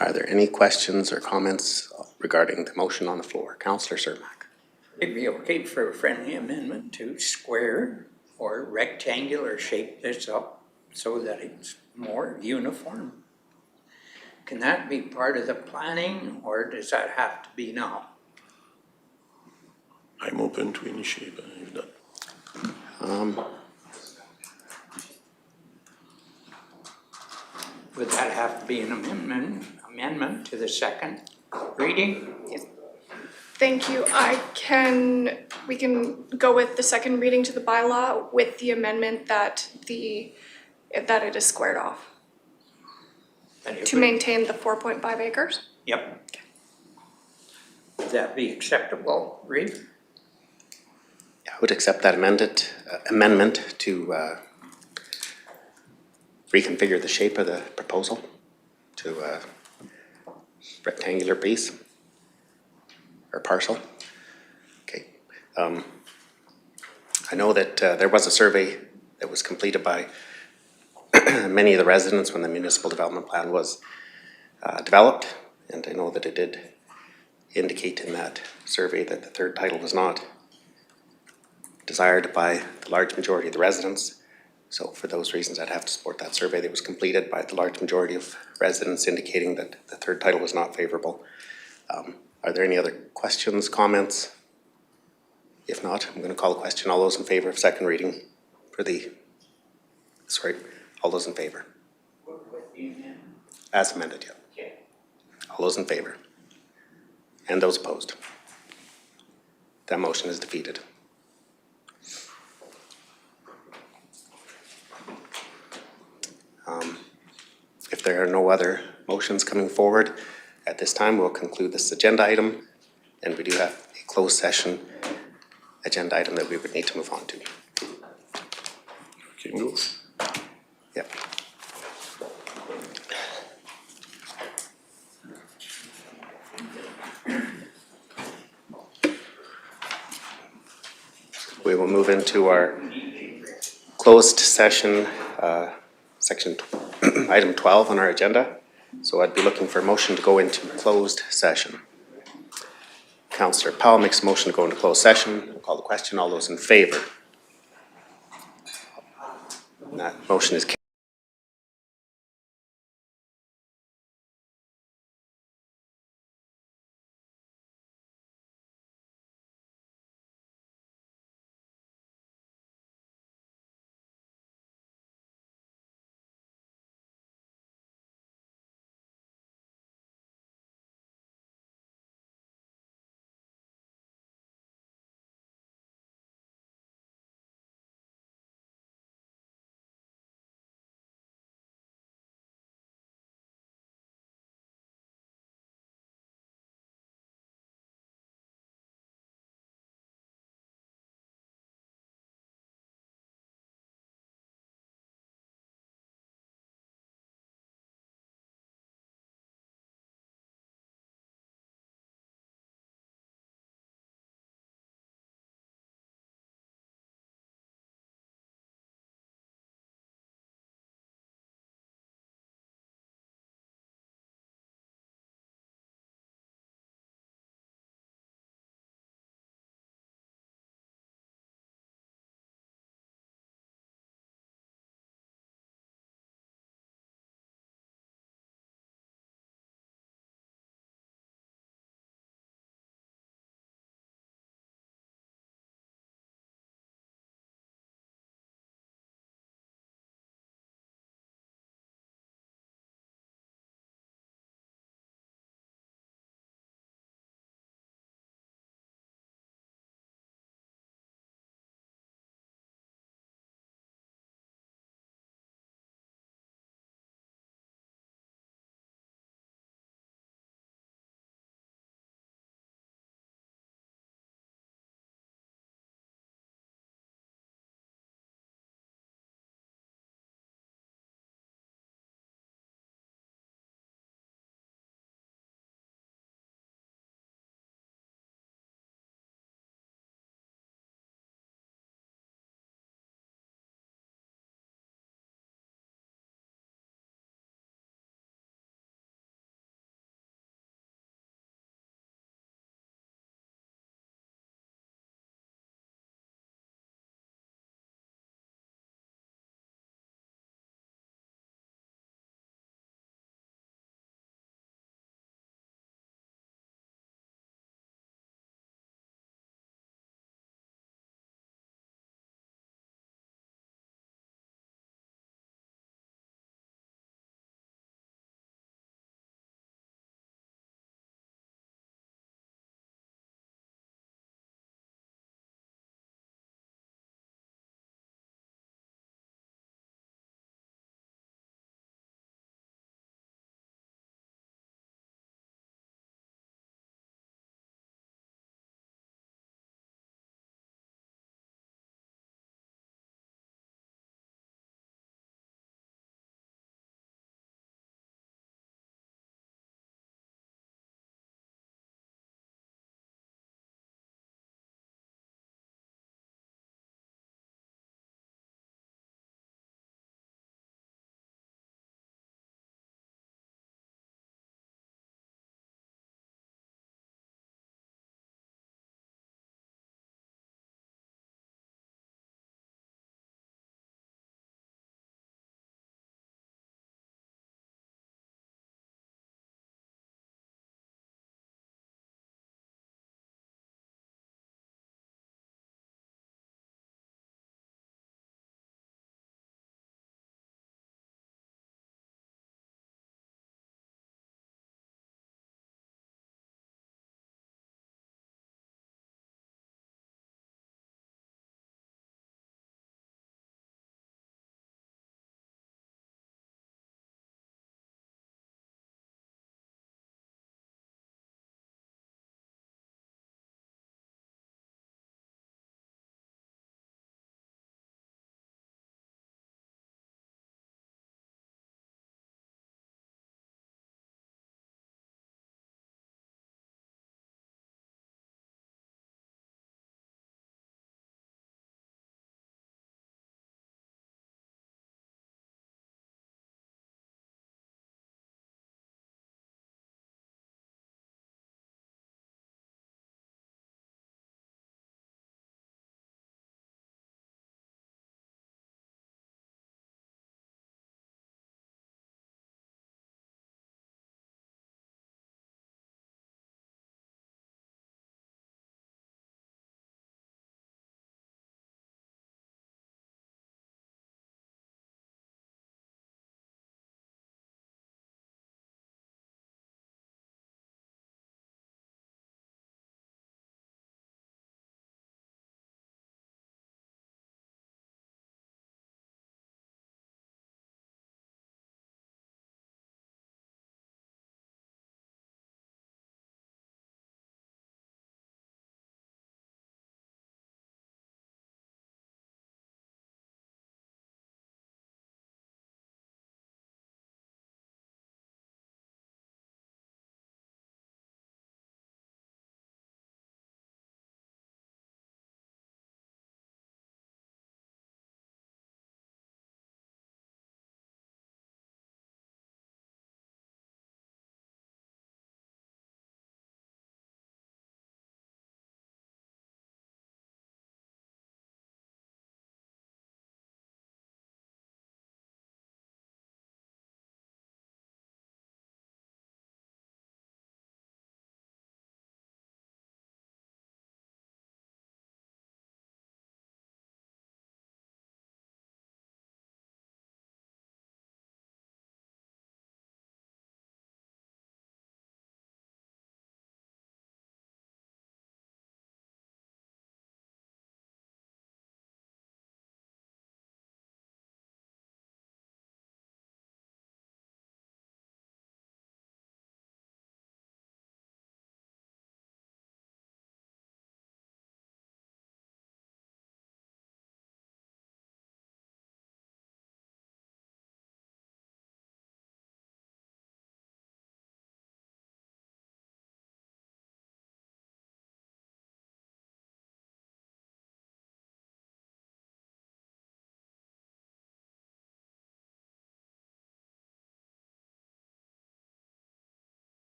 Are there any questions or comments regarding the motion on the floor? Councillor Cermak. It'd be okay for a friendly amendment to square or rectangular shape this up so that it's more uniform. Can that be part of the planning, or does that have to be now? I'm open to initiate if that. Would that have to be an amendment to the second reading? Thank you. We can go with the second reading to the bylaw with the amendment that it is squared off to maintain the 4.5 acres. Yep. Would that be acceptable, Reeve? I would accept that amendment to reconfigure the shape of the proposal to a rectangular piece or parcel. Okay. I know that there was a survey that was completed by many of the residents when the municipal development plan was developed, and I know that it did indicate in that survey that the third title was not desired by the large majority of the residents. So for those reasons, I'd have to support that survey that was completed by the large majority of residents indicating that the third title was not favorable. Are there any other questions, comments? If not, I'm going to call the question. All those in favor of second reading for all those in favor? As amended, yeah. Okay. All those in favor? And those opposed? That motion is defeated. If there are no other motions coming forward, at this time, we'll conclude this agenda item, and we do have a closed session agenda item that we would need to move on to. Okay, go. Yep. We will move into our closed session, item 12 on our agenda. So I'd be looking for a motion to go into closed session. Councillor Powell makes a motion to go into closed session. I'll call the question. All those in favor? And that motion is carried.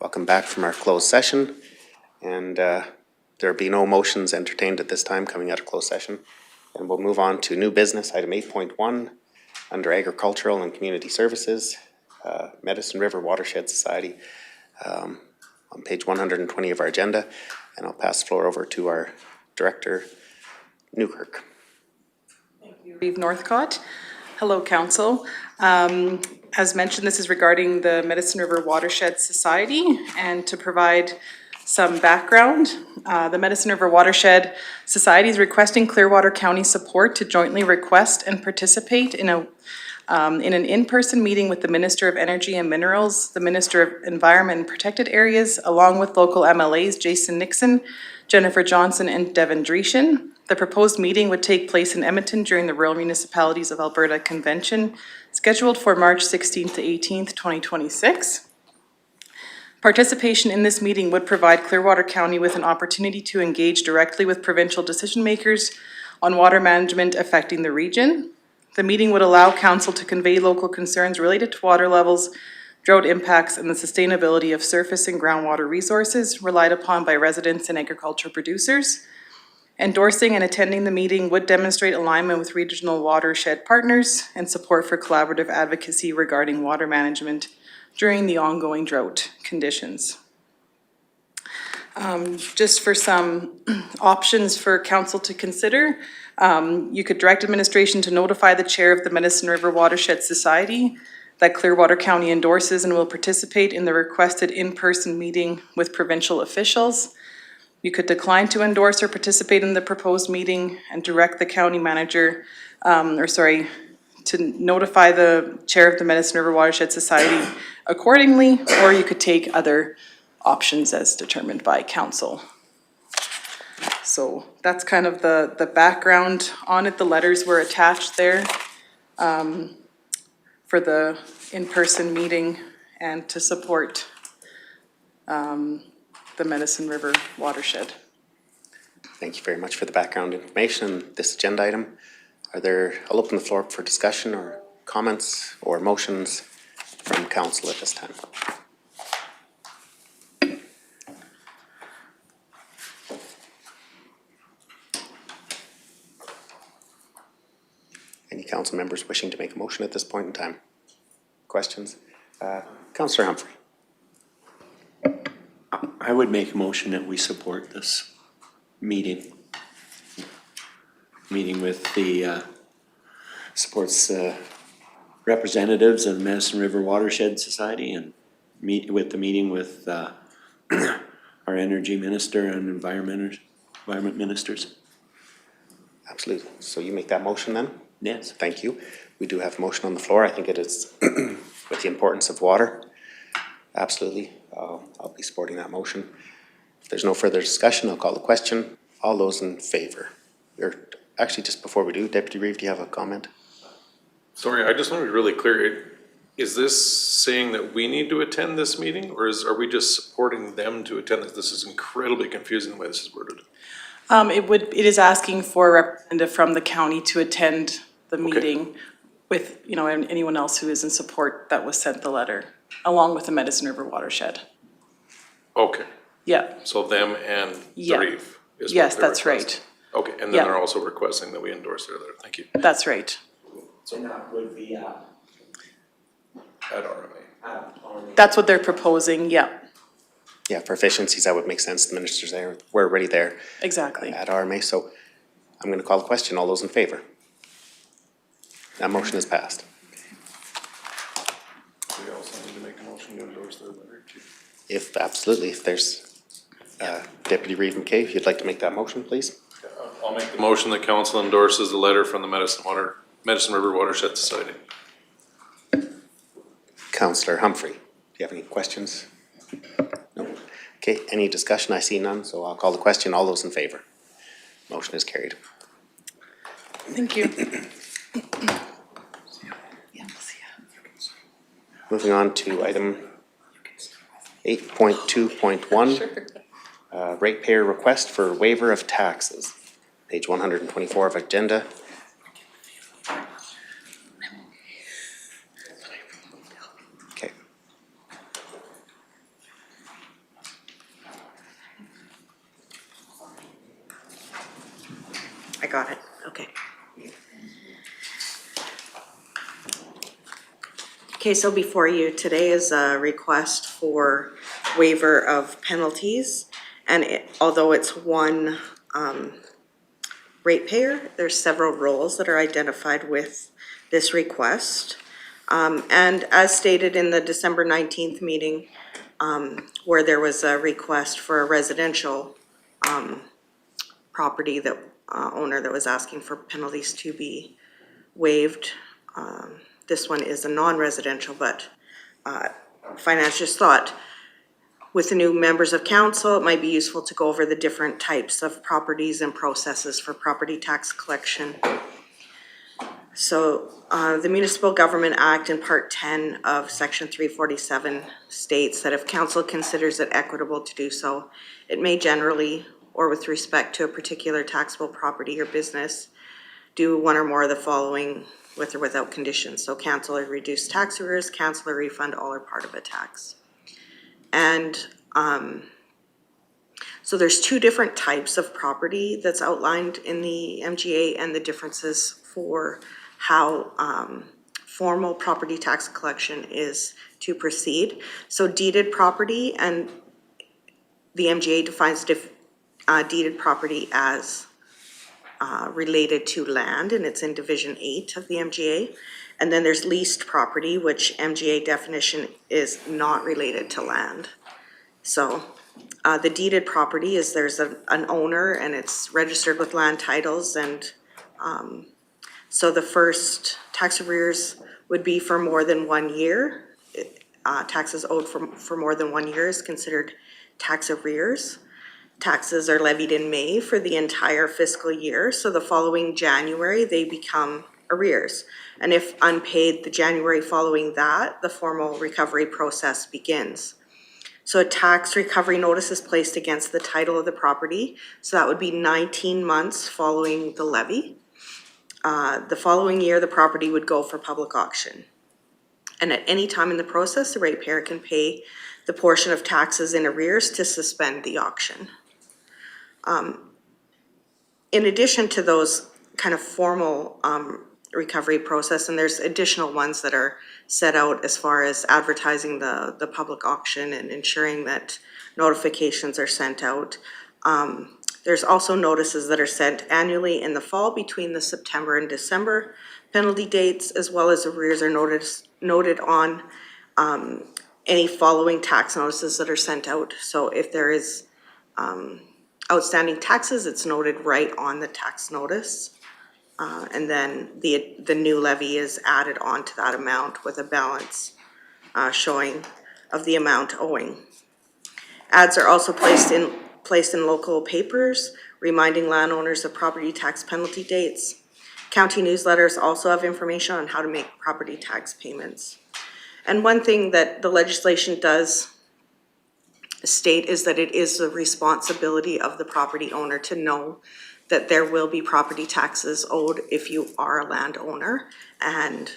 Welcome back from our closed session. And there'll be no motions entertained at this time coming out of closed session. And we'll move on to new business, item 8.1, under Agricultural and Community Services, Medicine River Watershed Society, on page 120 of our agenda. And I'll pass the floor over to our Director, Newkirk. Reeve Northcott. Hello, Council. As mentioned, this is regarding the Medicine River Watershed Society, and to provide some background, the Medicine River Watershed Society is requesting Clearwater County support to jointly request and participate in an in-person meeting with the Minister of Energy and Minerals, the Minister of Environment and Protected Areas, along with local MLAs Jason Nixon, Jennifer Johnson, and Devin Dreeshen. The proposed meeting would take place in Edmonton during the Rural Municipalities of Alberta Convention, scheduled for March 16th to 18th, 2026. Participation in this meeting would provide Clearwater County with an opportunity to engage directly with provincial decision makers on water management affecting the region. The meeting would allow council to convey local concerns related to water levels, drought impacts, and the sustainability of surface and groundwater resources relied upon by residents and agriculture producers. Endorsing and attending the meeting would demonstrate alignment with regional watershed partners and support for collaborative advocacy regarding water management during the ongoing drought conditions. Just for some options for council to consider, you could direct administration to notify the chair of the Medicine River Watershed Society that Clearwater County endorses and will participate in the requested in-person meeting with provincial officials. You could decline to endorse or participate in the proposed meeting and direct the county manager, to notify the chair of the Medicine River Watershed Society accordingly, or you could take other options as determined by council. So that's kind of the background on it. The letters were attached there for the in-person meeting and to support the Medicine River Watershed. Thank you very much for the background information on this agenda item. I'll open the floor up for discussion or comments or motions from council at this time. Any council members wishing to make a motion at this point in time? Questions? Councillor Humphrey. I would make a motion that we support this meeting. Meeting with the supports representatives of the Medicine River Watershed Society and meeting with our energy minister and environment ministers. Absolutely. So you make that motion then? Yes. Thank you. We do have a motion on the floor. I think it is with the importance of water. Absolutely. I'll be supporting that motion. If there's no further discussion, I'll call the question. All those in favor? Actually, just before we do, Deputy Reeve, do you have a comment? Sorry, I just want to be really clear. Is this saying that we need to attend this meeting, or are we just supporting them to attend this? This is incredibly confusing the way this is worded. It is asking for a representative from the county to attend the meeting with, anyone else who is in support that was sent the letter, along with the Medicine River Watershed. Okay. Yeah. So them and Yeah. the reef is Yes, what they're that's requesting. right. Okay, and then Yeah. they're also requesting that we endorse their letter. Thank you. That's right. So that would be At RMA. That's what they're proposing, yeah, Yeah, for efficiencies, that would make sense. The minister's there. We're already there exactly. at RMA. So I'm going to call the question. All those in favor? That motion is passed. We also need to make a motion to endorse their letter too. Absolutely, if there's Deputy Reeve McKay, if you'd like to make that motion, please. I'll make the motion that council endorses the letter from the Medicine River Watershed Society. Councillor Humphrey, do you have any questions? No. Okay, any discussion? I see none, so I'll call the question. All those in favor? Motion is carried. Thank you. Moving on to item 8.2.1, ratepayer request for waiver of taxes. Page 124 of agenda. Okay. got it, okay. Okay, so before you today is a request for waiver of penalties. And although it's one ratepayer, there's several roles that are identified with this request. And as stated in the December 19th meeting, where there was a request for a residential property that owner that was asking for penalties to be waived. This one is a non-residential, but finance just thought with the new members of council, it might be useful to go over the different types of properties and processes for property tax collection. So the Municipal Government Act in Part 10 of Section 347 states that if council considers it equitable to do so, it may generally, or with respect to a particular taxable property or business, do one or more of the following with or without conditions. So cancel or reduce tax arrears, cancel or refund all or part of a tax. And so there's two different types of property that's outlined in the MGA and the differences for how formal property tax collection is to proceed. So deeded property, and the MGA defines deeded property as related to land, and it's in Division 8 of the MGA. And then there's leased property, which MGA definition is not related to land. So the deeded property is there's an owner and it's registered with land titles, and so the first tax arrears would be for more than 1 year. Taxes owed for more than 1 year is considered tax arrears. Taxes are levied in May for the entire fiscal year, so the following January, they become arrears. And if unpaid the January following that, the formal recovery process begins. So a tax recovery notice is placed against the title of the property, so that would be 19 months following the levy. The following year, the property would go for public auction. And at any time in the process, the ratepayer can pay the portion of taxes in arrears to suspend the auction. In addition to those kind of formal recovery process, and there's additional ones that are set out as far as advertising the public auction and ensuring that notifications are sent out. There's also notices that are sent annually in the fall between the September and December penalty dates, as well as arrears are noted on any following tax notices that are sent out. So if there is outstanding taxes, it's noted right on the tax notice. And then the new levy is added on to that amount with a balance showing of the amount owing. Ads are also placed in local papers, reminding landowners of property tax penalty dates. County newsletters also have information on how to make property tax payments. And one thing that the legislation does state is that it is the responsibility of the property owner to know that there will be property taxes owed if you are a landowner, and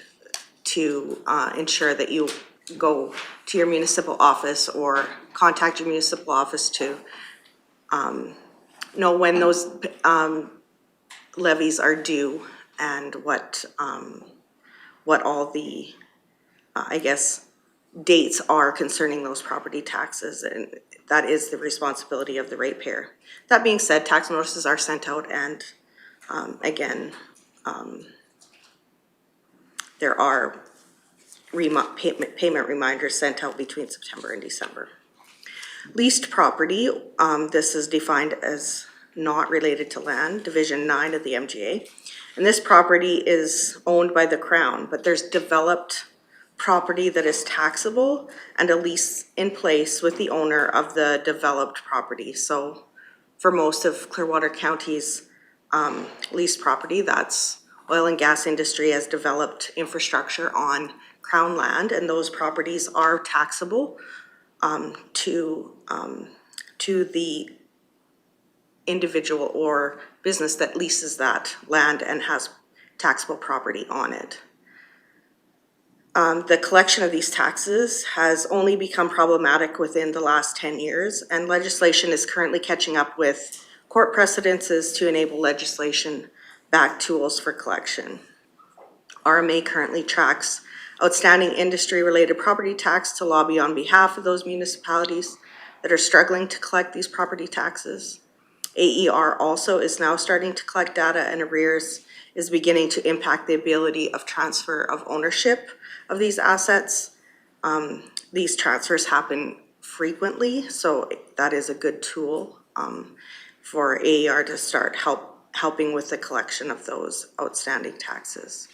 to ensure that you go to your municipal office or contact your municipal office to know when those levies are due and what all the, I guess, dates are concerning those property taxes, and that is the responsibility of the ratepayer. That being said, tax notices are sent out, and again, there are payment reminders sent out between September and December. Leased property, this is defined as not related to land, Division 9 of the MGA. And this property is owned by the Crown, but there's developed property that is taxable and a lease in place with the owner of the developed property. So for most of Clearwater County's leased property, that's oil and gas industry has developed infrastructure on Crown land, and those properties are taxable to the individual or business that leases that land and has taxable property on it. The collection of these taxes has only become problematic within the last 10 years, and legislation is currently catching up with court precedences to enable legislation back tools for collection. RMA currently tracks outstanding industry-related property tax to lobby on behalf of those municipalities that are struggling to collect these property taxes. AER also is now starting to collect data, and arrears is beginning to impact the ability of transfer of ownership of these assets. These transfers happen frequently, so that is a good tool for AER to start helping with the collection of those outstanding taxes.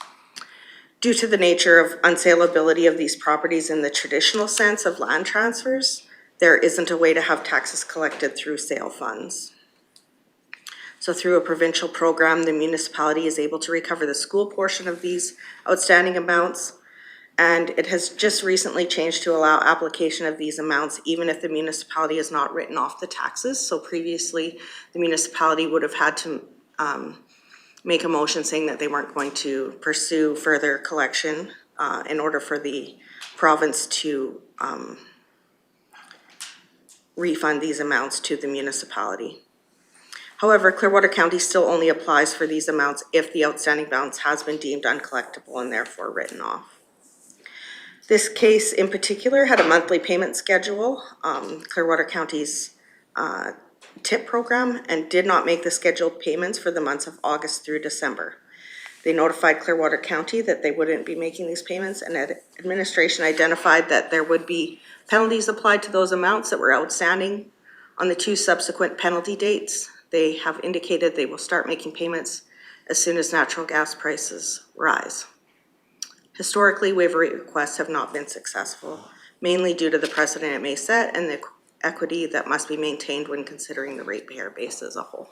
Due to the nature of unsaleability of these properties in the traditional sense of land transfers, there isn't a way to have taxes collected through sale funds. So through a provincial program, the municipality is able to recover the school portion of these outstanding amounts. And it has just recently changed to allow application of these amounts even if the municipality has not written off the taxes. So previously, the municipality would have had to make a motion saying that they weren't going to pursue further collection in order for the province to refund these amounts to the municipality. However, Clearwater County still only applies for these amounts if the outstanding balance has been deemed uncollectible and therefore written off. This case in particular had a monthly payment schedule, Clearwater County's TIP program, and did not make the scheduled payments for the months of August through December. They notified Clearwater County that they wouldn't be making these payments, and administration identified that there would be penalties applied to those amounts that were outstanding on the 2 subsequent penalty dates. They have indicated they will start making payments as soon as natural gas prices rise. Historically, waiver requests have not been successful, mainly due to the precedent it may set and the equity that must be maintained when considering the ratepayer base as a whole.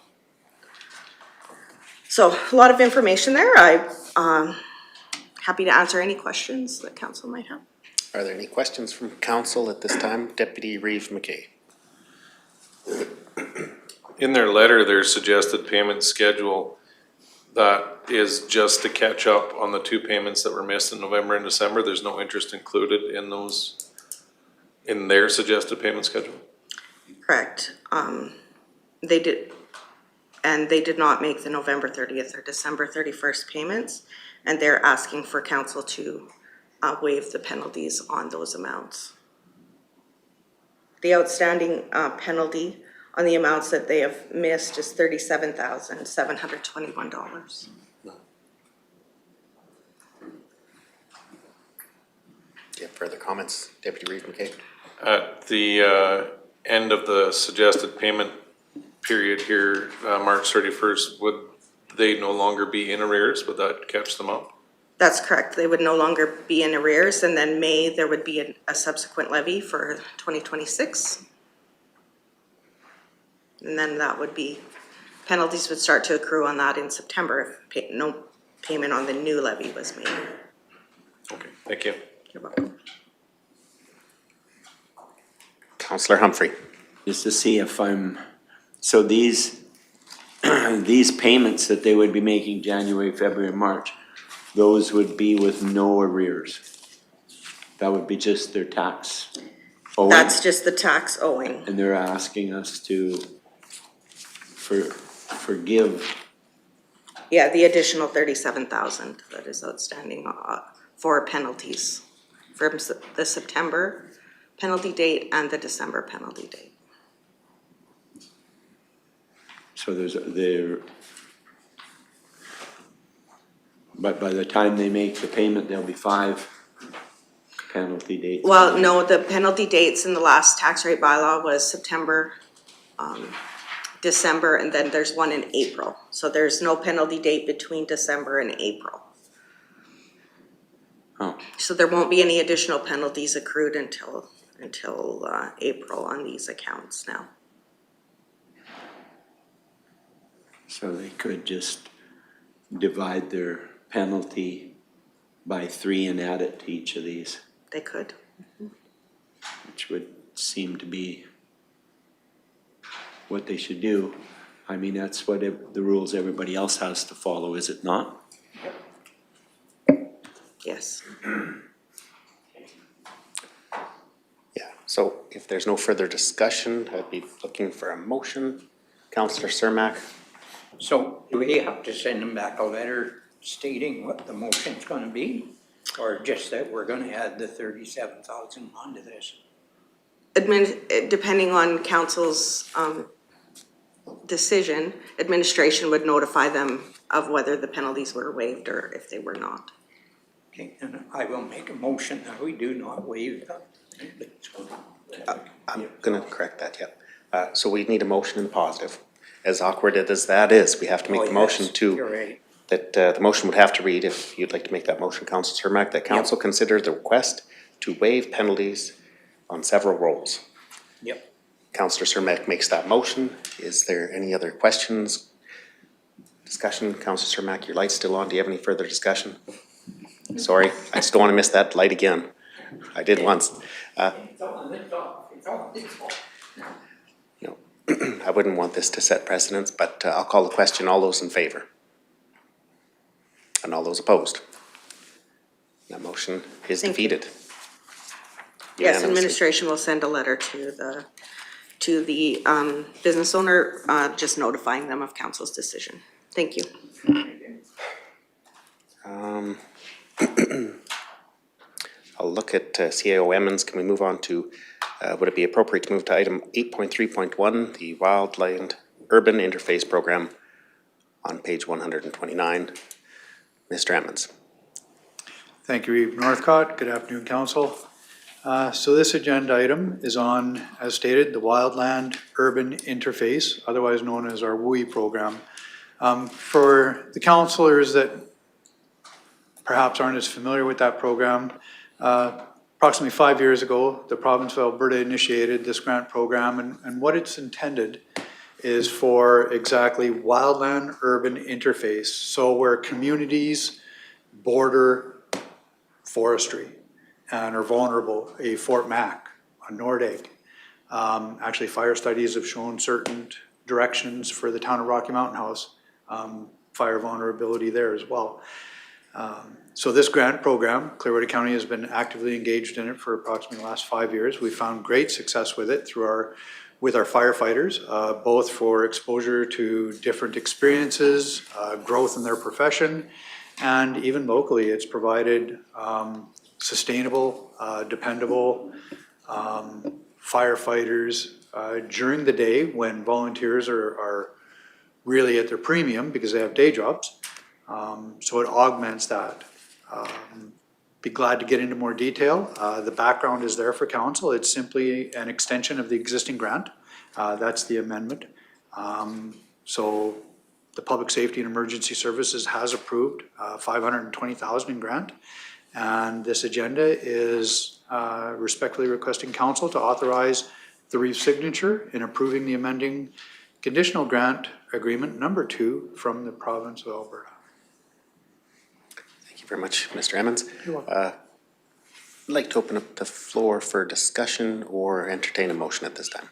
So a lot of information there. I'm happy to answer any questions that council might have. Are there any questions from council at this time? Deputy Reeve McKay. In their letter, their suggested payment schedule, that is just to catch up on the 2 payments that were missed in November and December. There's no interest included in those, in their suggested payment schedule? Correct. They did not make the November 30th or December 31st payments, and they're asking for council to waive the penalties on those amounts. The outstanding penalty on the amounts that they have missed is $37,721. Do you have further comments, Deputy Reeve McKay? At the end of the suggested payment period here, March 31st, would they no longer be in arrears? Would that catch them up? That's correct. They would no longer be in arrears, and then May, there would be a subsequent levy for 2026. And then that would be, penalties would start to accrue on that in September if no payment on the new levy was made. Okay, thank you. You're welcome. Councillor Humphrey. Just to see if so these, these payments that they would be making January, February, March, those would be with no arrears. That would be just their tax owing. That's just the tax owing. And they're asking us to forgive. Yeah, the additional 37,000 that is outstanding for penalties from the September penalty date and the December penalty date. So but by the time they make the payment, there'll be 5 penalty dates. Well, no, the penalty dates in the last tax rate bylaw was September, December, and then there's one in April. So there's no penalty date between December and April. Oh. So there won't be any additional penalties accrued until April on these accounts now. So they could just divide their penalty by 3 and add it to each of these, They could. which would seem to be what they should do. I mean, that's what the rules everybody else has to follow, is it not? Yes. Yeah, so if there's no further discussion, I'd be looking for a motion. Councillor Cermak. So do we have to send them back a letter stating what the motion's gonna be? Or just that we're gonna add the 37,000 onto this? Depending on council's decision, administration would notify them of whether the penalties were waived or if they were not. Okay, and I will make a motion that we do not waive them. I'm gonna correct that, yep. So we need a motion in the positive. As awkward as that is, we have to make the motion to, You're right. that the motion would have to read, if you'd like to make that motion, Councillor Cermak, that council consider the request to waive penalties on several roles. Yep. Councillor Cermak makes that motion. Is there any other questions? Discussion? Councillor Cermak, your light's still on. Do you have any further discussion? Sorry, I just don't want to miss that light again. I did once. No, I wouldn't want this to set precedents, but I'll call the question. All those in favor? And all those opposed? That motion is defeated. Yes, Unanimously. administration will send a letter to the business owner, just notifying them of council's decision. Thank you. I'll look at CAO Emmons. Can we move on to, would it be appropriate to move to item 8.3.1, the Wildland Urban Interface Program on page 129? Mr. Emmons. Thank you, Reeve Northcott. Good afternoon, council. So this agenda item is on, as stated, the Wildland Urban Interface, otherwise known as our WUI program. For the councillors that perhaps aren't as familiar with that program, approximately 5 years ago, the province of Alberta initiated this grant program, and what it's intended is for exactly wildland urban interface. So where communities border forestry and are vulnerable, a Fort Mac, a Nordegg. Actually, fire studies have shown certain directions for the town of Rocky Mountain House, fire vulnerability there as well. So this grant program, Clearwater County has been actively engaged in it for approximately the last 5 years. We found great success with it with our firefighters, both for exposure to different experiences, growth in their profession, and even locally, it's provided sustainable, dependable firefighters during the day when volunteers are really at their premium because they have day jobs. So it augments that. Be glad to get into more detail. The background is there for council. It's simply an extension of the existing grant. That's the amendment. So the Public Safety and Emergency Services has approved $520,000 in grant. And this agenda is respectfully requesting council to authorize the Reeve signature in approving the amending conditional grant agreement number 2 from the province of Alberta. Thank you very much, Mr. Emmons. I'd like to open up the floor for discussion or entertain a motion at this time.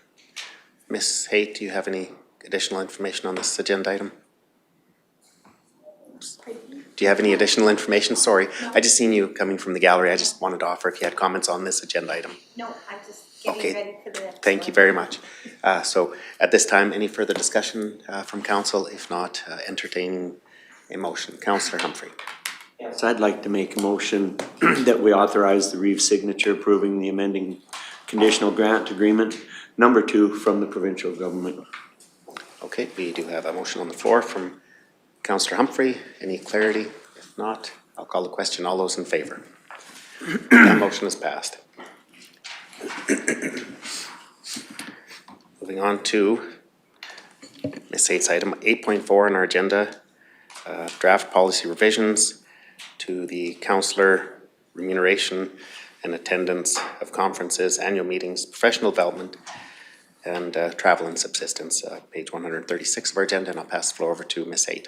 Ms. Haight, do you have any additional information on this agenda item? Do you have any additional information? Sorry, I just seen you coming from the gallery. I just wanted to offer if you had comments on this agenda item. No, I'm just getting ready for the next Thank you very much. So at this time, any further discussion from council? If not, entertaining a motion. Councillor Humphrey. Yes, I'd like to make a motion that we authorize the Reeve signature approving the amending conditional grant agreement number 2 from the provincial government. Okay, we do have a motion on the floor from Councillor Humphrey. Any clarity? If not, I'll call the question. All those in favor? That motion is passed. Moving on to Ms. Haight's item 8.4 on our agenda, draft policy revisions to the councillor remuneration and attendance of conferences, annual meetings, professional development, and travel and subsistence, page 136 of our agenda, and I'll pass the floor over to Ms. Haight.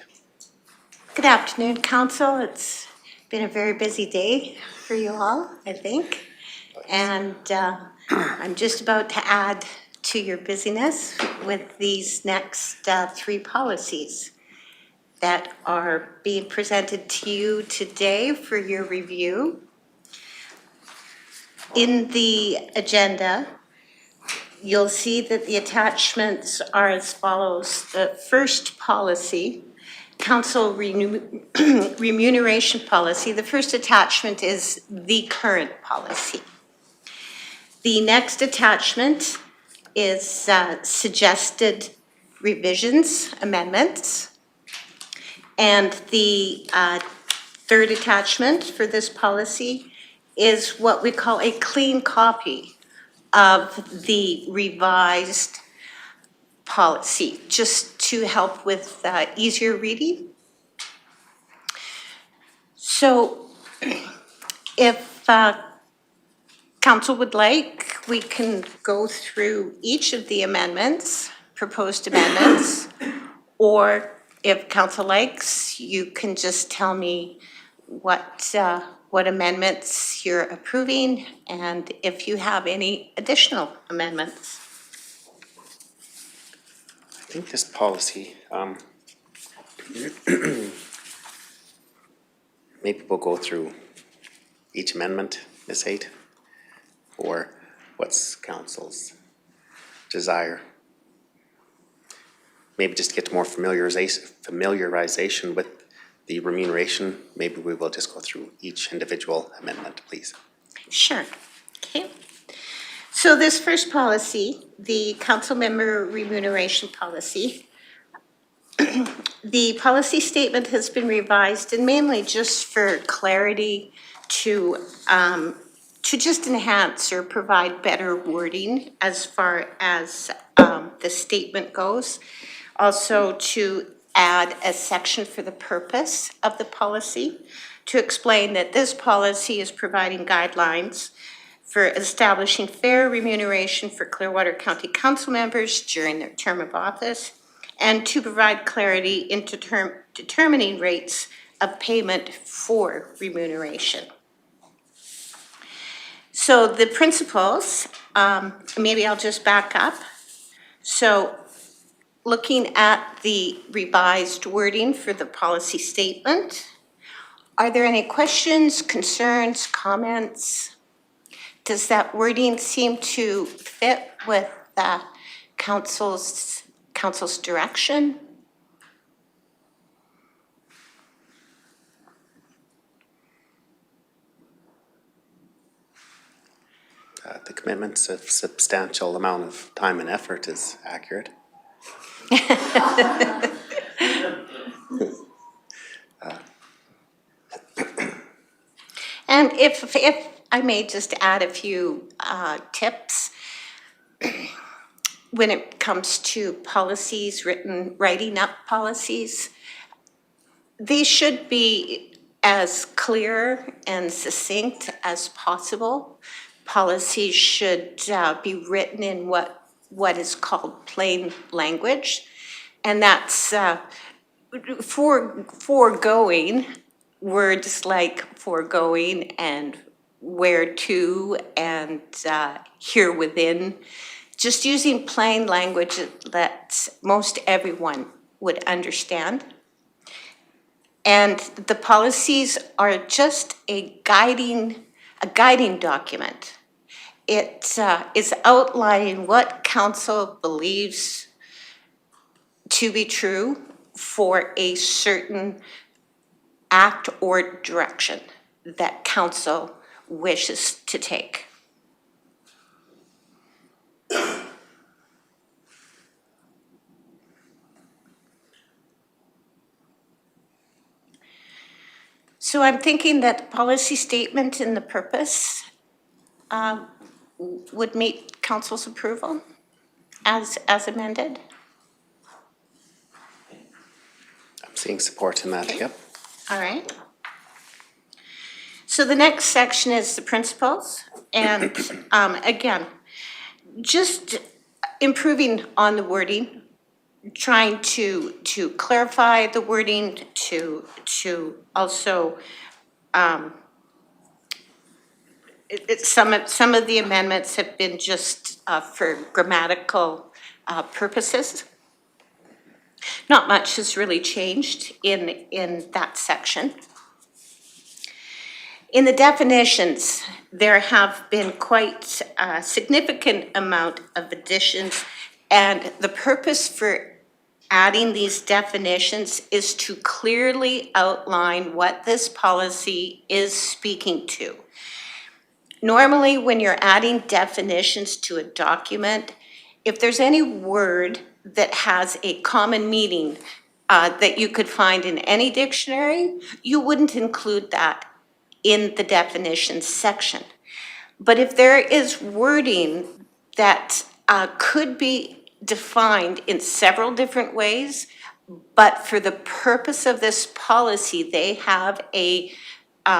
Good afternoon, council. It's been a very busy day for you all, I think. And I'm just about to add to your busyness with these next 3 policies that are being presented to you today for your review. In the agenda, you'll see that the attachments are as follows. The first policy, council remuneration policy, the first attachment is the current policy. The next attachment is suggested revisions, amendments. And the third attachment for this policy is what we call a clean copy of the revised policy, just to help with easier reading. So if council would like, we can go through each of the amendments, proposed amendments, or if council likes, you can just tell me what amendments you're approving and if you have any additional amendments. I think this policy, maybe we'll go through each amendment, Ms. Haight, or what's council's desire. Maybe just to get more familiarization with the remuneration, maybe we will just go through each individual amendment, please. Sure. Okay. So this first policy, the council member remuneration policy, the policy statement has been revised and mainly just for clarity to just enhance or provide better wording as far as the statement goes. Also to add a section for the purpose of the policy, to explain that this policy is providing guidelines for establishing fair remuneration for Clearwater County Council members during their term of office, and to provide clarity into determining rates of payment for remuneration. So the principles, maybe I'll just back up. So looking at the revised wording for the policy statement, are there any questions, concerns, comments? Does that wording seem to fit with council's direction? The commitments of substantial amount of time and effort is accurate. And if I may just add a few tips, when it comes to policies, writing up policies, they should be as clear and succinct as possible. Policies should be written in what is called plain language, and that's foregoing words like foregoing and where to and here within, just using plain language that most everyone would understand. And the policies are just a guiding document. It is outlining what council believes to be true for a certain act or direction that council wishes to take. So I'm thinking that the policy statement and the purpose would meet council's approval as amended. I'm seeing support in that, Okay. yep. All right. So the next section is the principles, and again, just improving on the wording, trying to clarify the wording, to also some of the amendments have been just for grammatical purposes. Not much has really changed in that section. In the definitions, there have been quite a significant amount of additions, and the purpose for adding these definitions is to clearly outline what this policy is speaking to. Normally, when you're adding definitions to a document, if there's any word that has a common meaning that you could find in any dictionary, you wouldn't include that in the definitions section. But if there is wording that could be defined in several different ways, but for the purpose of this policy, they have a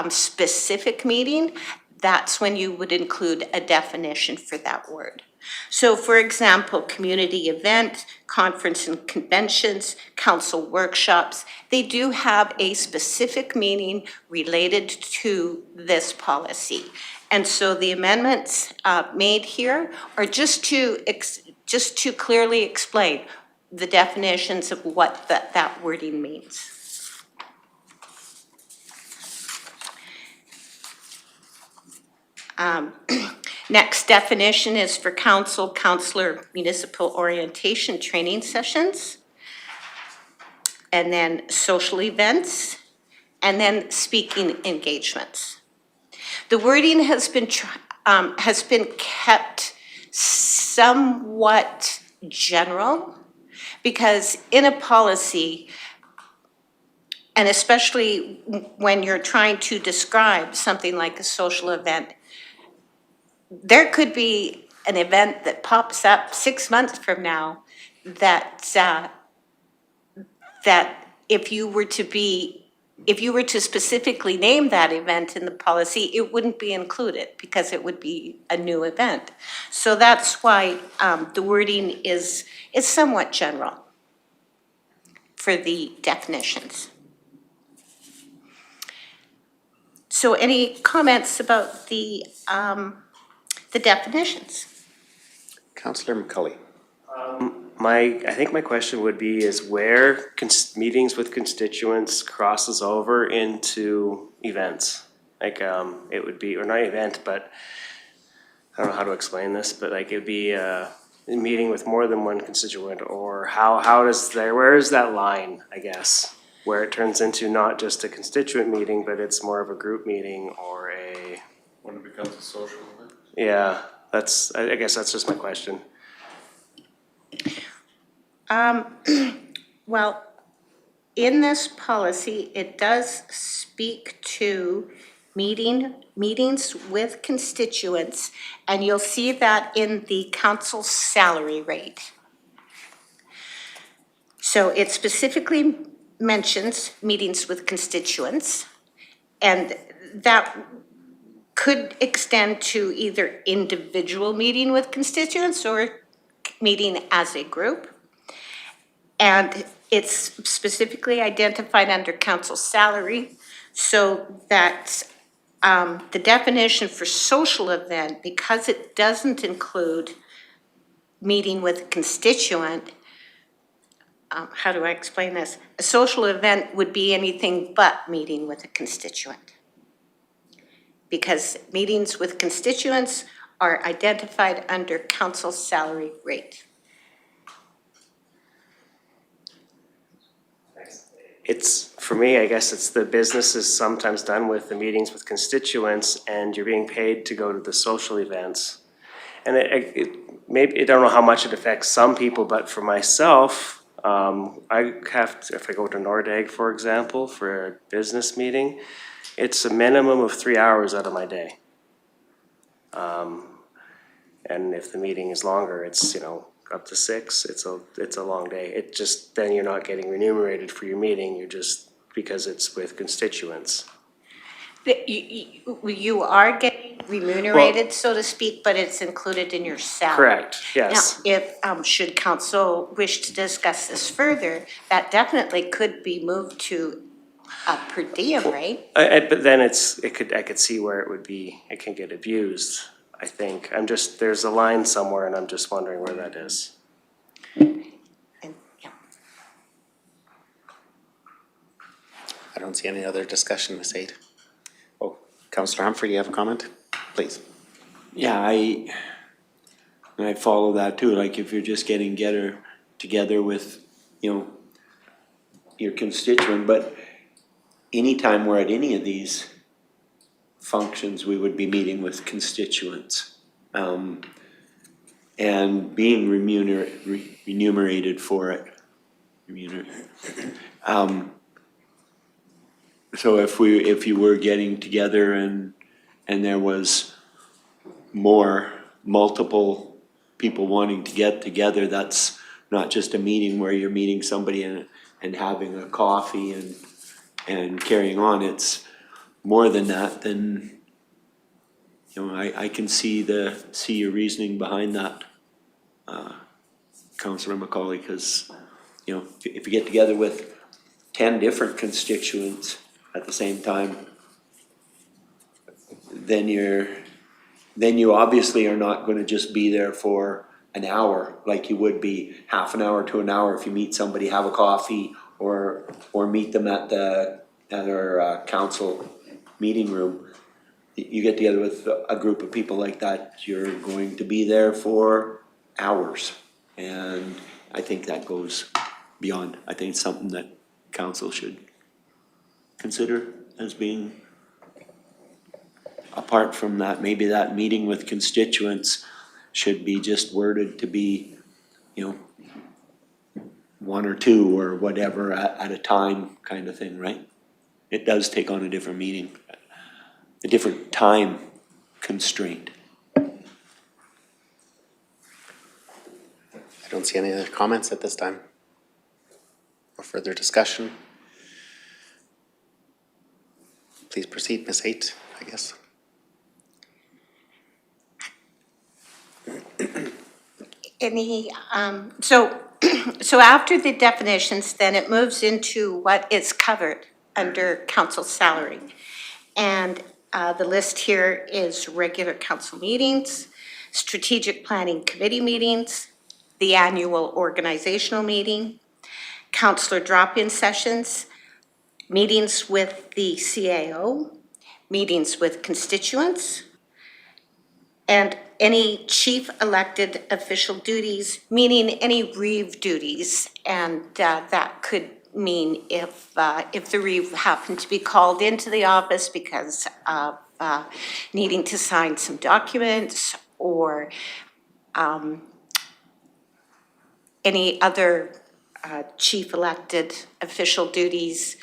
specific meaning, that's when you would include a definition for that word. So for example, community event, conference and conventions, council workshops, they do have a specific meaning related to this policy. And so the amendments made here are just to clearly explain the definitions of what that wording means. Next definition is for counselor municipal orientation training sessions, and then social events, and then speaking engagements. The wording has been kept somewhat general, because in a policy, and especially when you're trying to describe something like a social event, there could be an event that pops up 6 months from now that if you were to specifically name that event in the policy, it wouldn't be included because it would be a new event. So that's why the wording is somewhat general for the definitions. So any comments about the definitions? Councillor McCully. I think my question would be is where meetings with constituents crosses over into events. Like it would be, or not event, but I don't know how to explain this, but like it would be a meeting with more than one constituent, or where is that line, I guess, where it turns into not just a constituent meeting, but it's more of a group meeting or a... When it becomes a social event? Yeah, I guess that's just my question. Well, in this policy, it does speak to meetings with constituents, and you'll see that in the council salary rate. So it specifically mentions meetings with constituents, and that could extend to either individual meeting with constituents or meeting as a group. And it's specifically identified under council salary, so that the definition for social event, because it doesn't include meeting with a constituent, how do I explain this? A social event would be anything but meeting with a constituent, because meetings with constituents are identified under council salary rate. For me, I guess it's the business is sometimes done with the meetings with constituents, and you're being paid to go to the social events. And maybe, I don't know how much it affects some people, but for myself, if I go to Nordeg, for example, for a business meeting, it's a minimum of 3 hours out of my day. And if the meeting is longer, it's, up to 6, it's a long day. Then you're not getting remunerated for your meeting, you're just, because it's with constituents. You are getting remunerated, so to speak, but it's included in your salary. Correct, yes. Now, if, should council wish to discuss this further, that definitely could be moved to a per diem, right? But then I could see where it can get abused, I think. There's a line somewhere, and I'm just wondering where that is. I don't see any other discussion, Ms. Aid. Oh, Councillor Humphrey, you have a comment? Please. Yeah, I follow that too, like if you're just getting together with, you know, your constituent, but anytime we're at any of these functions, we would be meeting with constituents. And being remunerated for it. So if you were getting together and there was multiple people wanting to get together, that's not just a meeting where you're meeting somebody and having a coffee and carrying on. It's more than that. Then, you know, I can see your reasoning behind that, Councillor Macaulay, because, you know, if you get together with 10 different constituents at the same time, then you obviously are not going to just be there for an hour like you would be half an hour to an hour if you meet somebody, have a coffee, or meet them at our council meeting room. You get together with a group of people like that, you're going to be there for hours. And I think that goes beyond. I think it's something that council should consider as being apart from that. Maybe that meeting with constituents should be just worded to be, you know, 1 or 2 or whatever at a time kind of thing, right? It does take on a different meaning, a different time constraint. I don't see any other comments at this time. Or further discussion. Please proceed, Ms. Haight, I guess. So after the definitions, then it moves into what is covered under council salary. And the list here is regular council meetings, strategic planning committee meetings, the annual organizational meeting, councillor drop-in sessions, meetings with the CAO, meetings with constituents, and any chief elected official duties, meaning any reeve duties. And that could mean if the reeve happened to be called into the office because of needing to sign some documents or any other chief elected official duties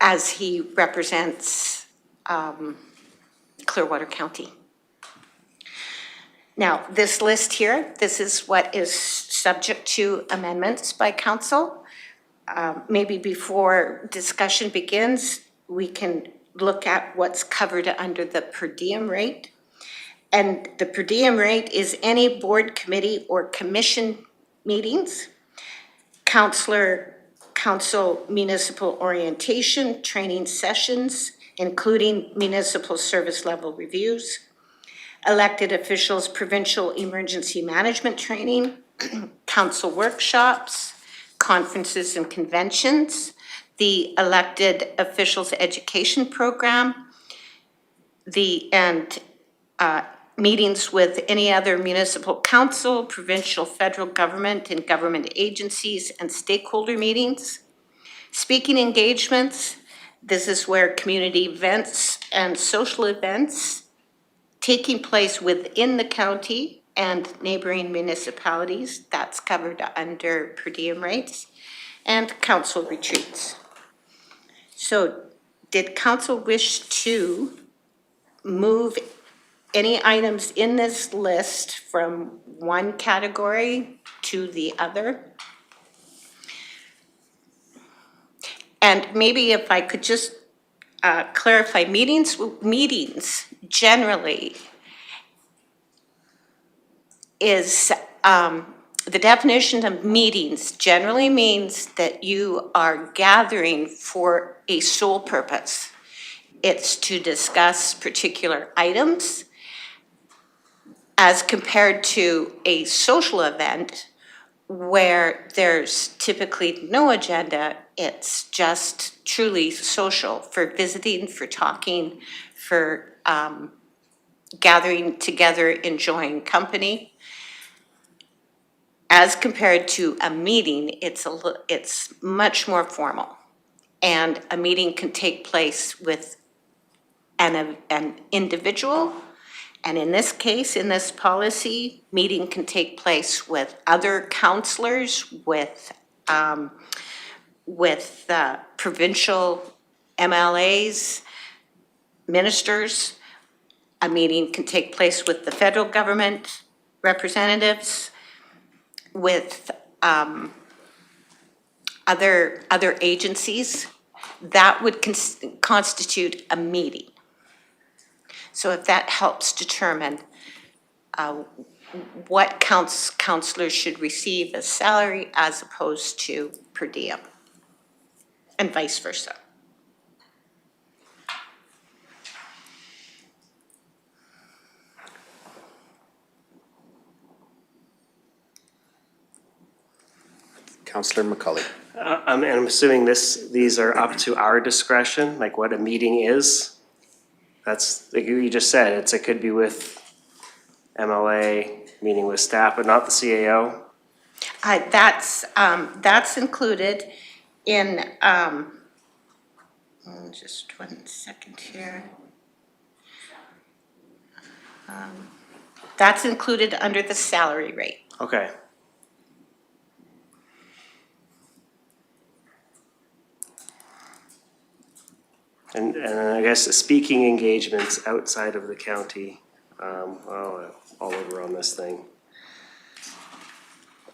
as he represents Clearwater County. Now, this list here, this is what is subject to amendments by council. Maybe before discussion begins, we can look at what's covered under the per diem rate. And the per diem rate is any board, committee, or commission meetings, council municipal orientation, training sessions, including municipal service level reviews, elected officials' provincial emergency management training, council workshops, conferences and conventions, the elected officials' education program, meetings with any other municipal council, provincial, federal government, and government agencies and stakeholder meetings. Speaking engagements, this is where community events and social events taking place within the county and neighboring municipalities, that's covered under per diem rates, and council retreats. So did council wish to move any items in this list from one category to the other? And maybe if I could just clarify, meetings generally is, the definition of meetings generally means that you are gathering for a sole purpose. It's to discuss particular items, as compared to a social event where there's typically no agenda. It's just truly social, for visiting, for talking, for gathering together, enjoying company. As compared to a meeting, it's much more formal. And a meeting can take place with an individual. And in this case, in this policy, meeting can take place with other counselors, with provincial MLAs, ministers. A meeting can take place with the federal government representatives, with other agencies. That would constitute a meeting. So if that helps determine what counselors should receive as salary as opposed to per diem, and vice versa. Councillor McCauley. I'm assuming these are up to our discretion, like what a meeting is. That's, like you just said, it could be with MLA, meeting with staff, but not the CAO. That's included in, just 1 second here. That's included under the salary rate. Okay. And I guess the speaking engagements outside of the county, all over on this thing.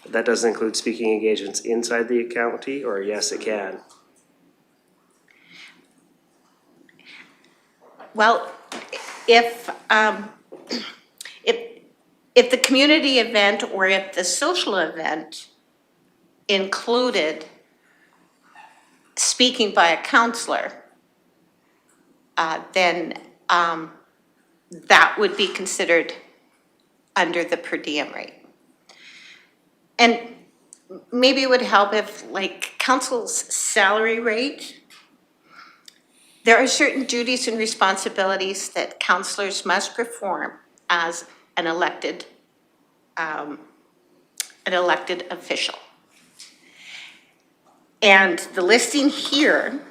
That doesn't include speaking engagements inside the county, or yes, it can? Well, if the community event or if the social event included speaking by a counselor, then that would be considered under the per diem rate. And maybe it would help if, like, council's salary rate, there are certain duties and responsibilities that counselors must perform as an elected official. And the listing here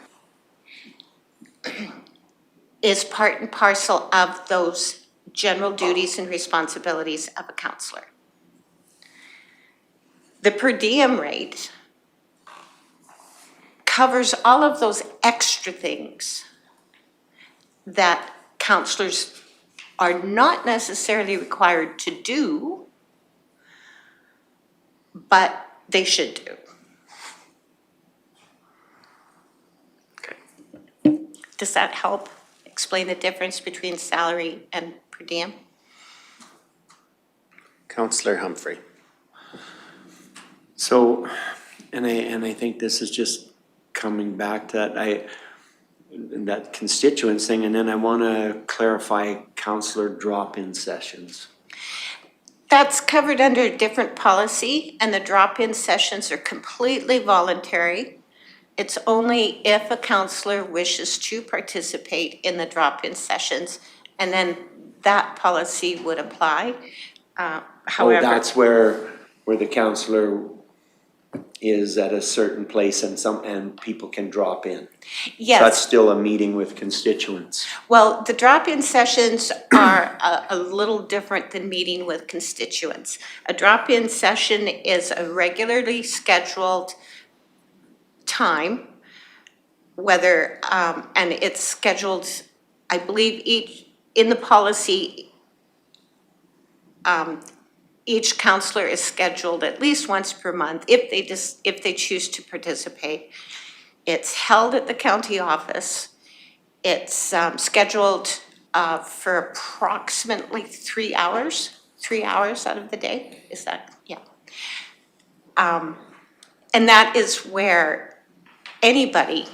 is part and parcel of those general duties and responsibilities of a counselor. The per diem rate covers all of those extra things that counselors are not necessarily required to do, but they should do. Okay. Does that help explain the difference between salary and per diem? Councillor Humphrey. So, and I think this is just coming back to that constituents thing, and then I want to clarify counselor drop-in sessions. That's covered under a different policy, and the drop-in sessions are completely voluntary. It's only if a counselor wishes to participate in the drop-in sessions, and then that policy would apply. However, Oh, that's where the counselor is at a certain place and people can drop in. yes. So that's still a meeting with constituents. Well, the drop-in sessions are a little different than meeting with constituents. A drop-in session is a regularly scheduled time, whether, and it's scheduled, I believe in the policy, each counselor is scheduled at least once per month if they choose to participate. It's held at the county office. It's scheduled for approximately 3 hours out of the day. Is that, yeah. And that is where anybody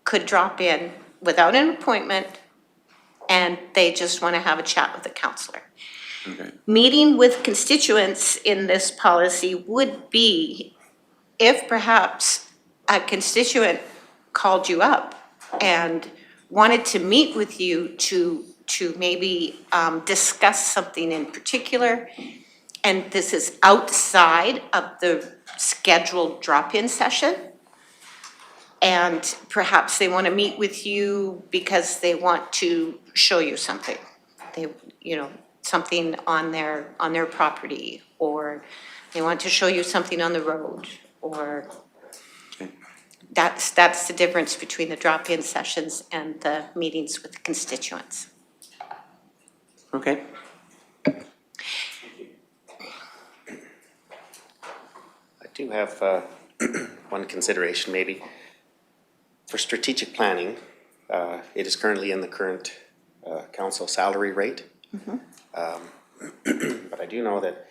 could drop in without an appointment and they just want to have a chat with the counselor. Okay. Meeting with constituents in this policy would be if perhaps a constituent called you up and wanted to meet with you to maybe discuss something in particular. And this is outside of the scheduled drop-in session. And perhaps they want to meet with you because they want to show you something. They, you know, something on their property, or they want to show you something on the road, or that's the difference between the drop-in sessions and the meetings with the constituents. Okay. I do have one consideration maybe. For strategic planning, it is currently in the current council salary rate. But I do know that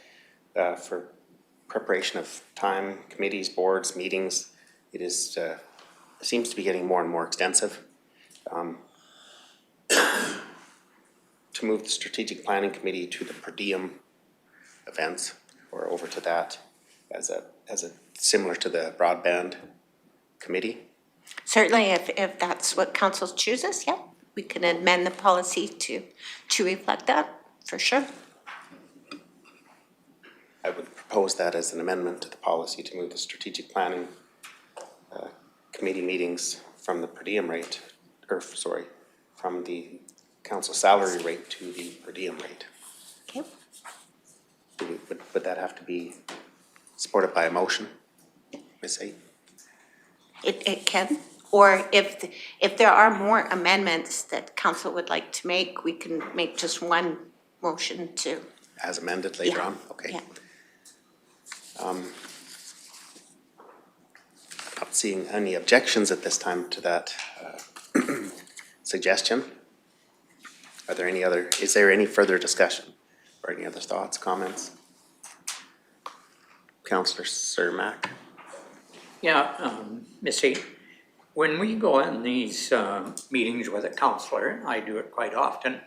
for preparation of time, committees, boards, meetings, it is seems to be getting more and more extensive. To move the strategic planning committee to the per diem events, or over to that as a similar to the broadband committee. Certainly, if that's what council chooses, yeah, we can amend the policy to reflect that, for sure. I would propose that as an amendment to the policy to move the strategic planning committee meetings from the per diem rate, or sorry, from the council salary rate to the per diem rate. Okay. Would that have to be supported by a motion, Ms. A? It can, or if there are more amendments that council would like to make, we can make just one motion to. As amended later Yeah. on? Okay. Yeah. Not seeing any objections at this time to that suggestion. Are there any other, is there any further discussion or any other thoughts, comments? Councillor Cermak. Yeah, Missy, when we go in these meetings with a counselor, I do it quite often,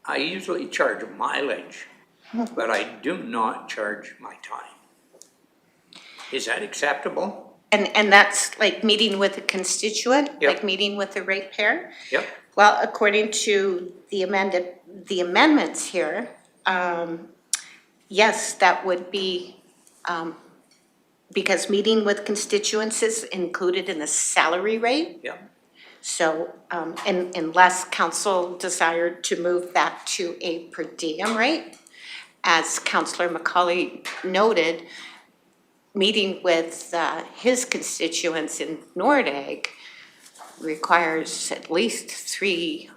I usually charge mileage, but I do not charge my time. Is that acceptable? And that's like meeting with a constituent, Yep. like meeting with a ratepayer? Yep. Well, according to the amendments here, yes, that would be, because meeting with constituents is included in the salary rate. Yep. So, unless council desired to move that to a per diem rate, as Councillor McCauley noted, meeting with his constituents in Nordegg requires at least three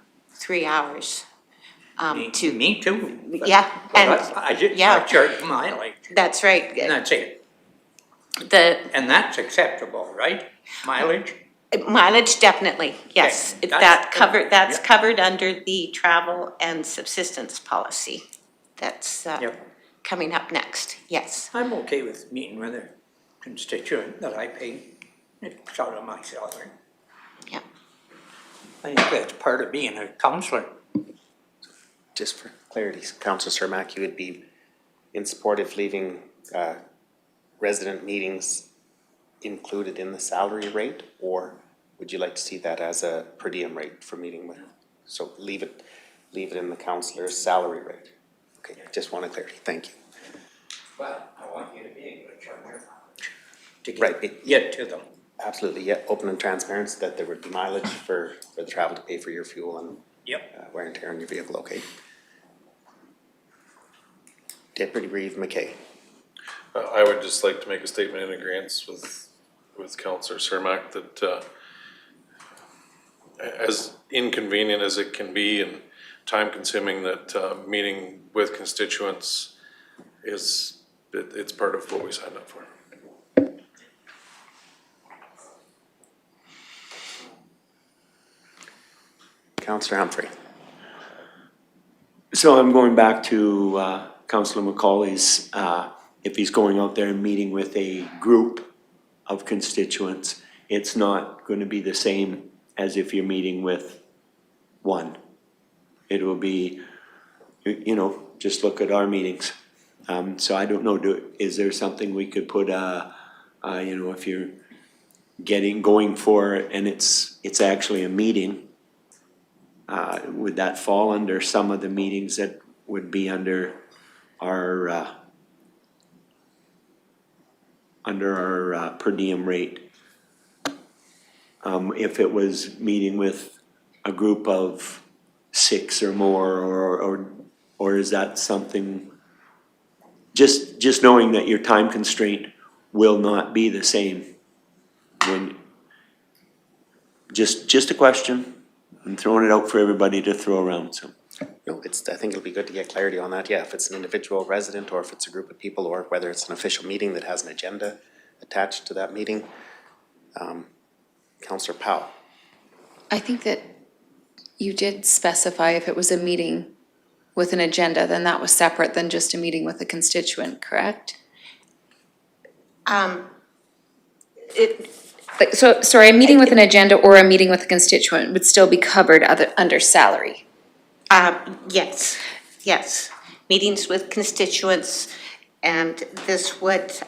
hours. Me too. but- Yeah, but and- I yeah. charge mileage, That's right. and that's it. And that's acceptable, right? Mileage? Mileage, definitely, yes. Okay, That's yeah. covered under the travel and subsistence policy. That's coming up next, yes. I'm okay with meeting with a constituent that I pay, it's out of my salary. Yeah. I think that's part of being a counselor. Just for clarity, Councillor Cermak, you would be in support of leaving resident meetings included in the salary rate, or would you like to see that as a per diem rate for meeting with? So leave it in the councillor's salary rate. Okay, just wanted clarity, thank you. But I want you to be able to charge your mileage. To Right. get to them. Absolutely, yeah, open and transparent, so that there would be mileage for the travel to pay for your fuel and Yep. wear and tear on your vehicle, okay? Deputy Reeve McKay. I would just like to make a statement in agreement with Councillor Cermak that as inconvenient as it can be and time consuming, that meeting with constituents it's part of what we signed up for. Councillor Humphrey. So I'm going back to Councillor McCauley's, if he's going out there and meeting with a group of constituents, it's not going to be the same as if you're meeting with one. It will be, you know, just look at our meetings. So I don't know, is there something we could put, you know, if you're going for it and it's actually a meeting, would that fall under some of the meetings that would be under our per diem rate? If it was meeting with a group of 6 or more, or is that something, just knowing that your time constraint will not be the same when, just a question. I'm throwing it out for everybody to throw around, so. No, I think it'll be good to get clarity on that, yeah, if it's an individual resident or if it's a group of people or whether it's an official meeting that has an agenda attached to that meeting. Councillor Powell. I think that you did specify if it was a meeting with an agenda, then that was separate than just a meeting with a constituent, correct? Sorry, a meeting with an agenda or a meeting with a constituent would still be covered under salary. Yes, yes. Meetings with constituents, and this would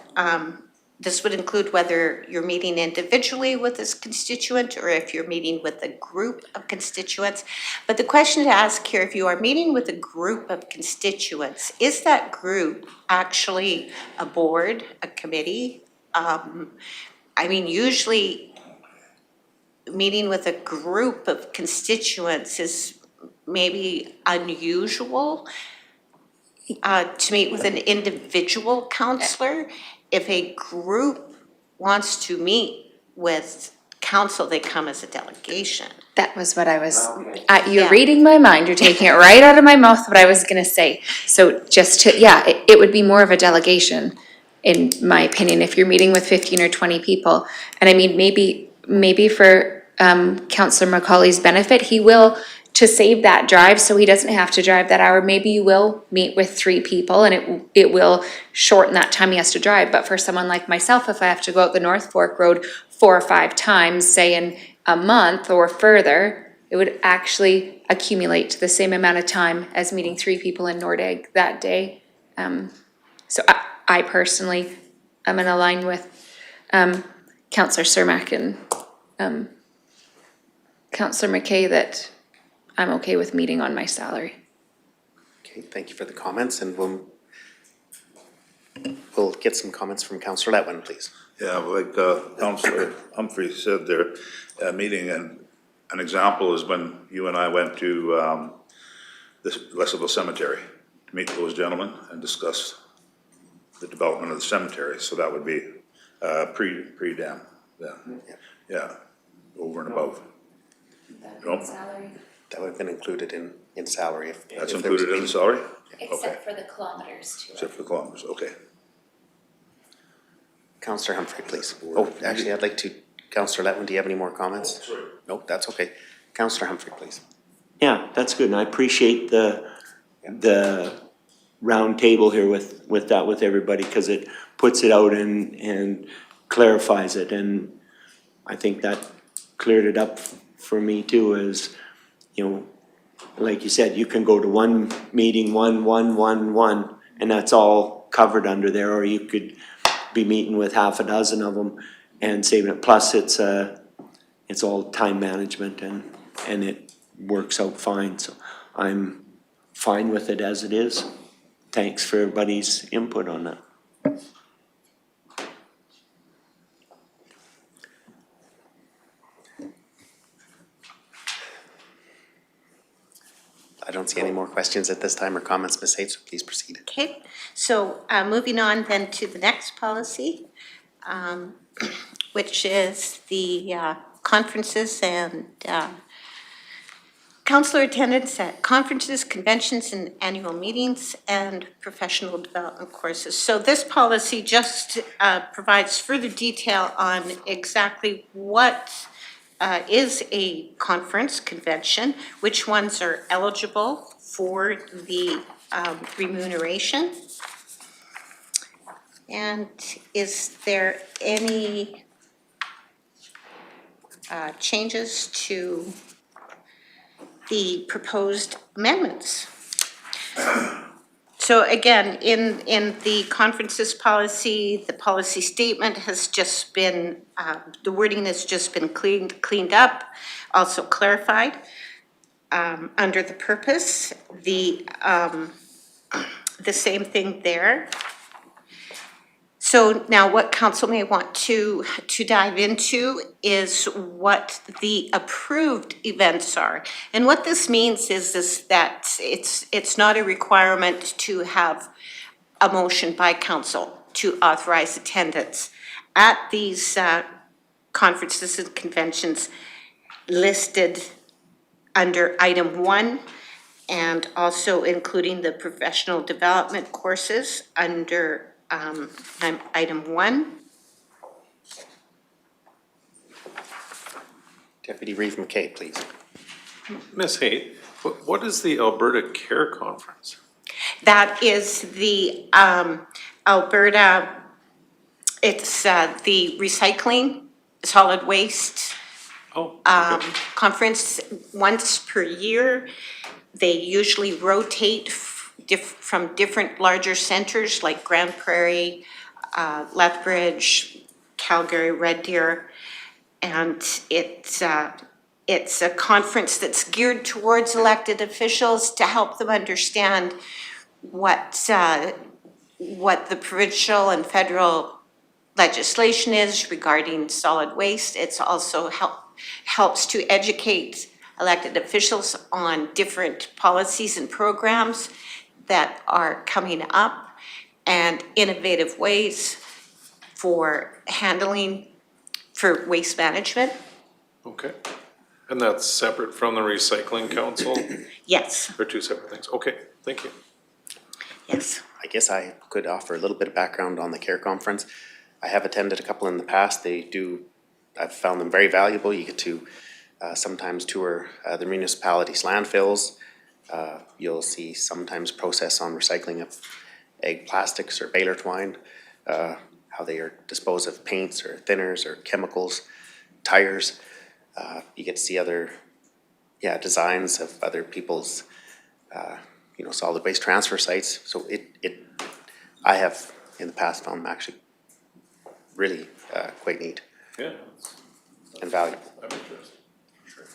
include whether you're meeting individually with this constituent or if you're meeting with a group of constituents. But the question to ask here, if you are meeting with a group of constituents, is that group actually a board, a committee? I mean, usually meeting with a group of constituents is maybe unusual. To meet with an individual counselor. If a group wants to meet with council, they come as a delegation. That was what I was, you're reading my mind, you're taking it right out of my mouth, what I was gonna say. So just to, yeah, it would be more of a delegation, in my opinion, if you're meeting with 15 or 20 people. And I mean, maybe for Councillor Macaulay's benefit, he will, to save that drive, so he doesn't have to drive that hour, maybe you will meet with 3 people and it will shorten that time he has to drive. But for someone like myself, if I have to go out the North Fork Road 4 or 5 times, say in a month or further, it would actually accumulate to the same amount of time as meeting 3 people in Nordegg that day. So I personally am in line with Councillor Cermak and Councillor McKay that I'm okay with meeting on my salary. Okay, thank you for the comments, and we'll get some comments from Councillor Letwin, please. Yeah, like Councillor Humphrey said there, meeting, and an example is when you and I went to this Lesaville Cemetery to meet those gentlemen and discuss the development of the cemetery. So that would be pre-dam, yeah, over and above. Salary. That would have been included in salary. That's included in the salary? Except for the kilometers too. Except for the kilometers, okay. Councillor Humphrey, please. Oh, actually, I'd like to, Councillor Letwin, do you have any more comments? Oh, sorry. Nope, that's okay. Councillor Humphrey, please. Yeah, that's good, and I appreciate the round table here with everybody, because it puts it out and clarifies it, and I think that cleared it up for me too, as, you know, like you said, you can go to one meeting, one, and that's all covered under there, or you could be meeting with half a dozen of them and saving it. Plus, it's all time management and it works out fine. So I'm fine with it as it is. Thanks for everybody's input on that. I don't see any more questions at this time or comments, Ms. Hates, so please proceed. Okay, so moving on then to the next policy, which is the conferences and counselor attendance at conferences, conventions, and annual meetings, and professional development courses. So this policy just provides further detail on exactly what is a conference, convention, which ones are eligible for the remuneration. And is there any changes to the proposed amendments? So again, in the conferences policy, the policy statement has just been, the wording has just been cleaned up, also clarified. under the purpose, the same thing there. So now what council may want to dive into is what the approved events are. And what this means is that it's not a requirement to have a motion by council to authorize attendance at these conferences and conventions listed under item 1, and also including the professional development courses under item 1. Deputy Reeve McKay, please. Ms. Haight, what is the Alberta Care Conference? That is the Alberta, it's the recycling, solid waste conference once per year. They usually rotate from different larger centers like Grand Prairie, Lethbridge, Calgary, Red Deer. And it's a conference that's geared towards elected officials to help them understand what the provincial and federal legislation is regarding solid waste. It's also helps to educate elected officials on different policies and programs that are coming up and innovative ways for handling, for waste management. Okay. And that's separate from the Recycling Council? Yes. They're two separate things. Okay, thank you. Yes. I guess I could offer a little bit of background on the CARE conference. I have attended a couple in the past. I've found them very valuable. You get to sometimes tour the municipality's landfills. You'll see sometimes process on recycling of egg plastics or baler twine, how they are disposed of paints or thinners or chemicals, tires. You get to see other designs of other people's solid waste transfer sites. So I have in the past found them actually really quite neat. Yeah. And valuable. I'm interested, sure.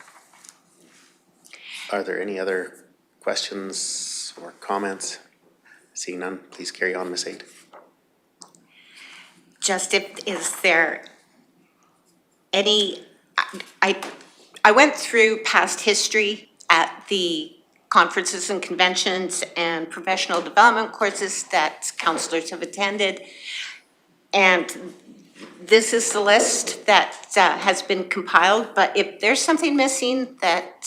Are there any other questions or comments? Seeing none, please carry on, Ms. Haight. Just is there any, I went through past history at the conferences and conventions and professional development courses that councillors have attended. And this is the list that has been compiled, but if there's something missing that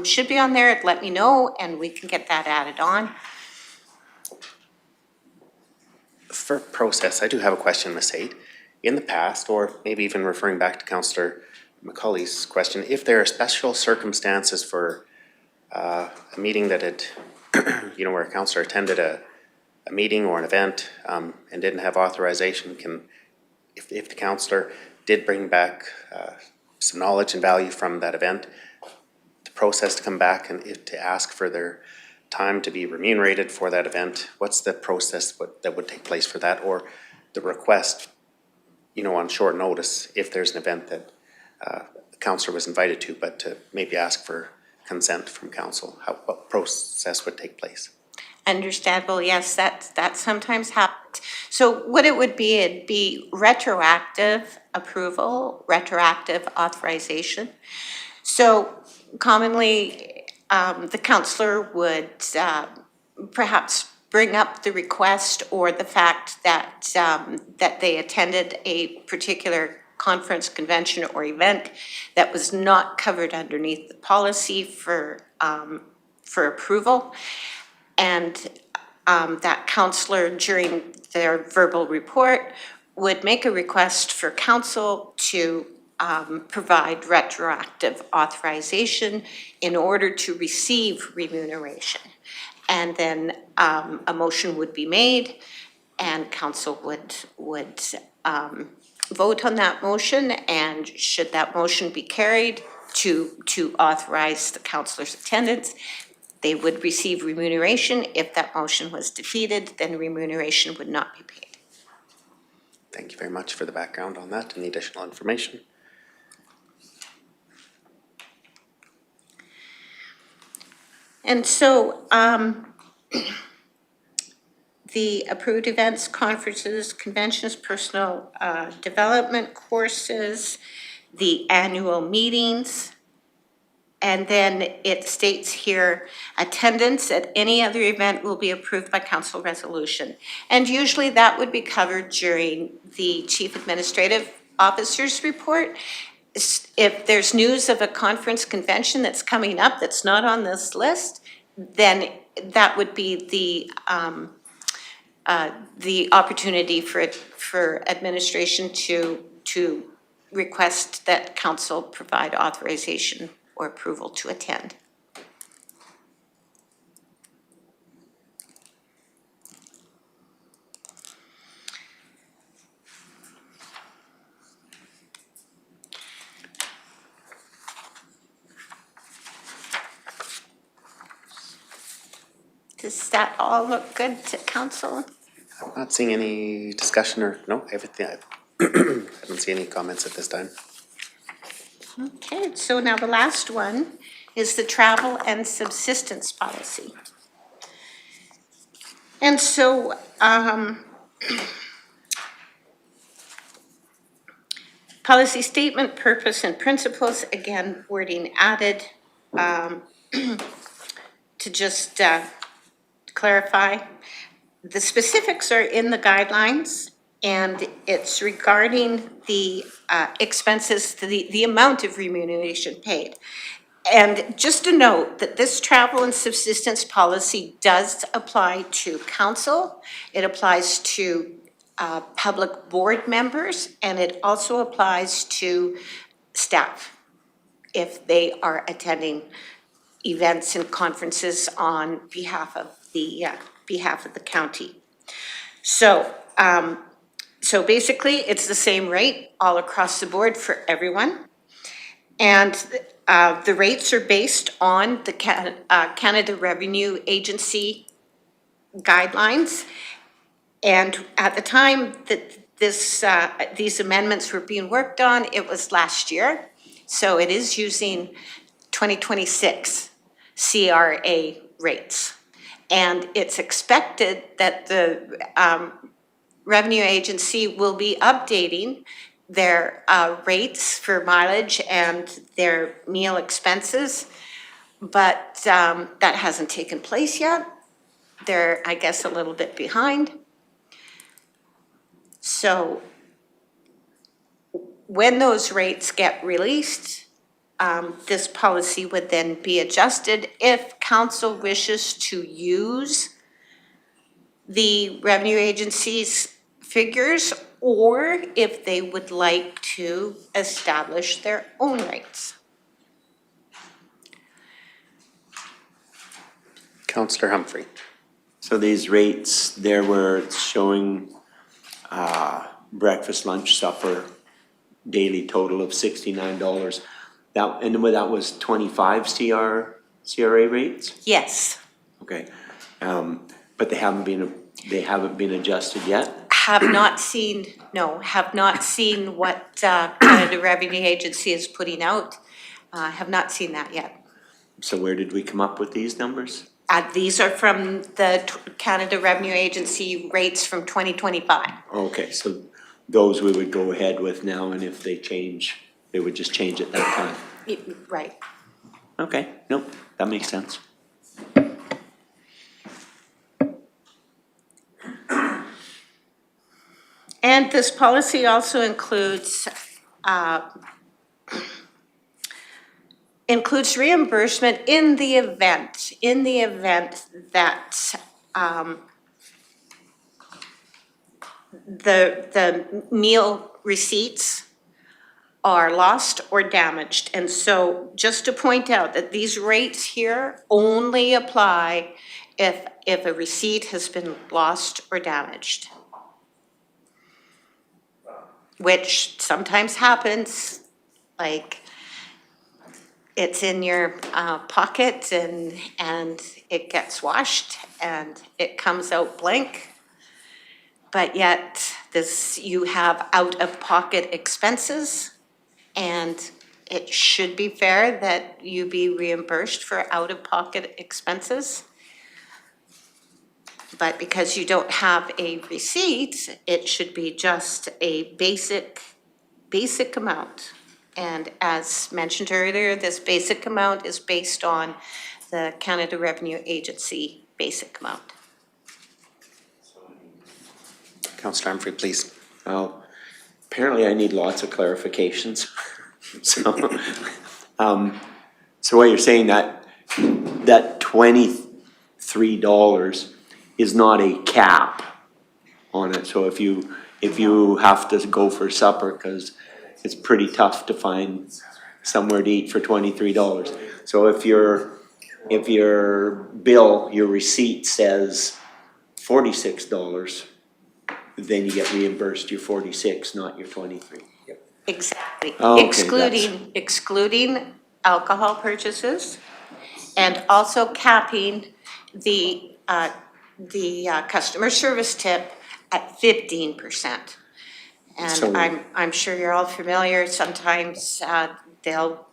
should be on there, let me know and we can get that added on. For process, I do have a question, Ms. Haight. In the past, or maybe even referring back to Councillor McCauley's question, if there are special circumstances for a meeting that had, where a councillor attended a meeting or an event and didn't have authorization, if the councillor did bring back some knowledge and value from that event, the process to come back and to ask for their time to be remunerated for that event, what's the process that would take place for that, or the request, on short notice, if there's an event that the councillor was invited to, but to maybe ask for consent from council, what process would take place? Understandable, yes, that sometimes happens. So what it would be, it'd be retroactive approval, retroactive authorization. So commonly, the councillor would perhaps bring up the request or the fact that that they attended a particular conference, convention, or event that was not covered underneath the policy for approval. And that councillor, during their verbal report, would make a request for council to provide retroactive authorization in order to receive remuneration. And then a motion would be made and council would vote on that motion, and should that motion be carried to authorize the councillor's attendance, they would receive remuneration. If that motion was defeated, then remuneration would not be paid. Thank you very much for the background on that and the additional information. And so, the approved events, conferences, conventions, personal development courses, the annual meetings. And then it states here, attendance at any other event will be approved by council resolution. And usually that would be covered during the chief administrative officer's report. If there's news of a conference convention that's coming up that's not on this list, then that would be the opportunity for administration to request that council provide authorization or approval to attend. Does that all look good to council? I'm not seeing any discussion or, no, everything, I don't see any comments at this time. Okay, so now the last one is the travel and subsistence policy. And so, policy statement, purpose and principles, again, wording added, to just clarify. The specifics are in the guidelines, and it's regarding the expenses, the amount of remuneration paid. And just to note that this travel and subsistence policy does apply to council, it applies to public board members, and it also applies to staff if they are attending events and conferences on behalf of the county. So, so basically, it's the same rate all across the board for everyone. And the rates are based on the Canada Revenue Agency guidelines. And at the time that these amendments were being worked on, it was last year. So it is using 2026 CRA rates. And it's expected that the Revenue Agency will be updating their rates for mileage and their meal expenses, but that hasn't taken place yet. They're, I guess, a little bit behind. So when those rates get released, this policy would then be adjusted if council wishes to use the Revenue Agency's figures, or if they would like to establish their own rates. Councillor Humphrey. So these rates, there were showing breakfast, lunch, supper, daily total of $69. That, and that was 25 CRA rates? Yes. Okay, but they haven't been adjusted yet? Have not seen what Canada Revenue Agency is putting out. Have not seen that yet. So where did we come up with these numbers? These are from the Canada Revenue Agency rates from 2025. Okay, so those we would go ahead with now, and if they change, they would just change at that time? Right. Okay, nope, that makes sense. And this policy also includes reimbursement in the event that the meal receipts are lost or damaged. And so just to point out that these rates here only apply if a receipt has been lost or damaged, which sometimes happens, like it's in your pocket and it gets washed and it comes out blank. But yet you have out-of-pocket expenses, and it should be fair that you be reimbursed for out-of-pocket expenses. But because you don't have a receipt, it should be just a basic amount. And as mentioned earlier, this basic amount is based on the Canada Revenue Agency basic amount. Councillor Humphrey, please. Well, apparently I need lots of clarifications. So what you're saying that $23 is not a cap on it. So if you have to go for supper, because it's pretty tough to find somewhere to eat for $23. So if your bill, your receipt says $46, then you get reimbursed your 46, not your 23. Exactly. Oh, okay, Excluding alcohol purchases and also capping the customer service tip at 15%. So- And I'm sure you're all familiar, sometimes they'll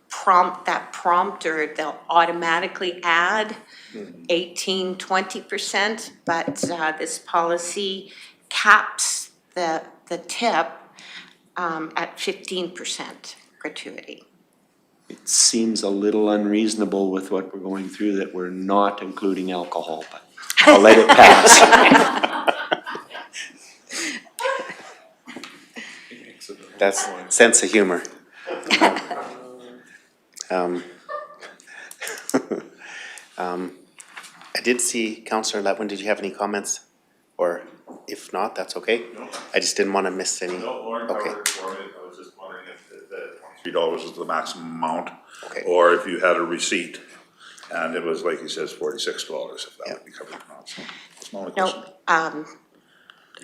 prompt or they'll automatically add 18-20%, but this policy caps the tip at 15% gratuity. It seems a little unreasonable with what we're going through that we're not including alcohol, but I'll let it pass. That's sense of humor. I did see Councillor Letwin, did you have any comments? Or if not, that's okay? No. I just didn't want to miss any. No, Lauren Okay. covered it for me. I was just wondering if the $23 is the maximum amount. Okay. Or if you had a receipt and it was, like he says, $46, if that would be covered or not. So that's my only question. No,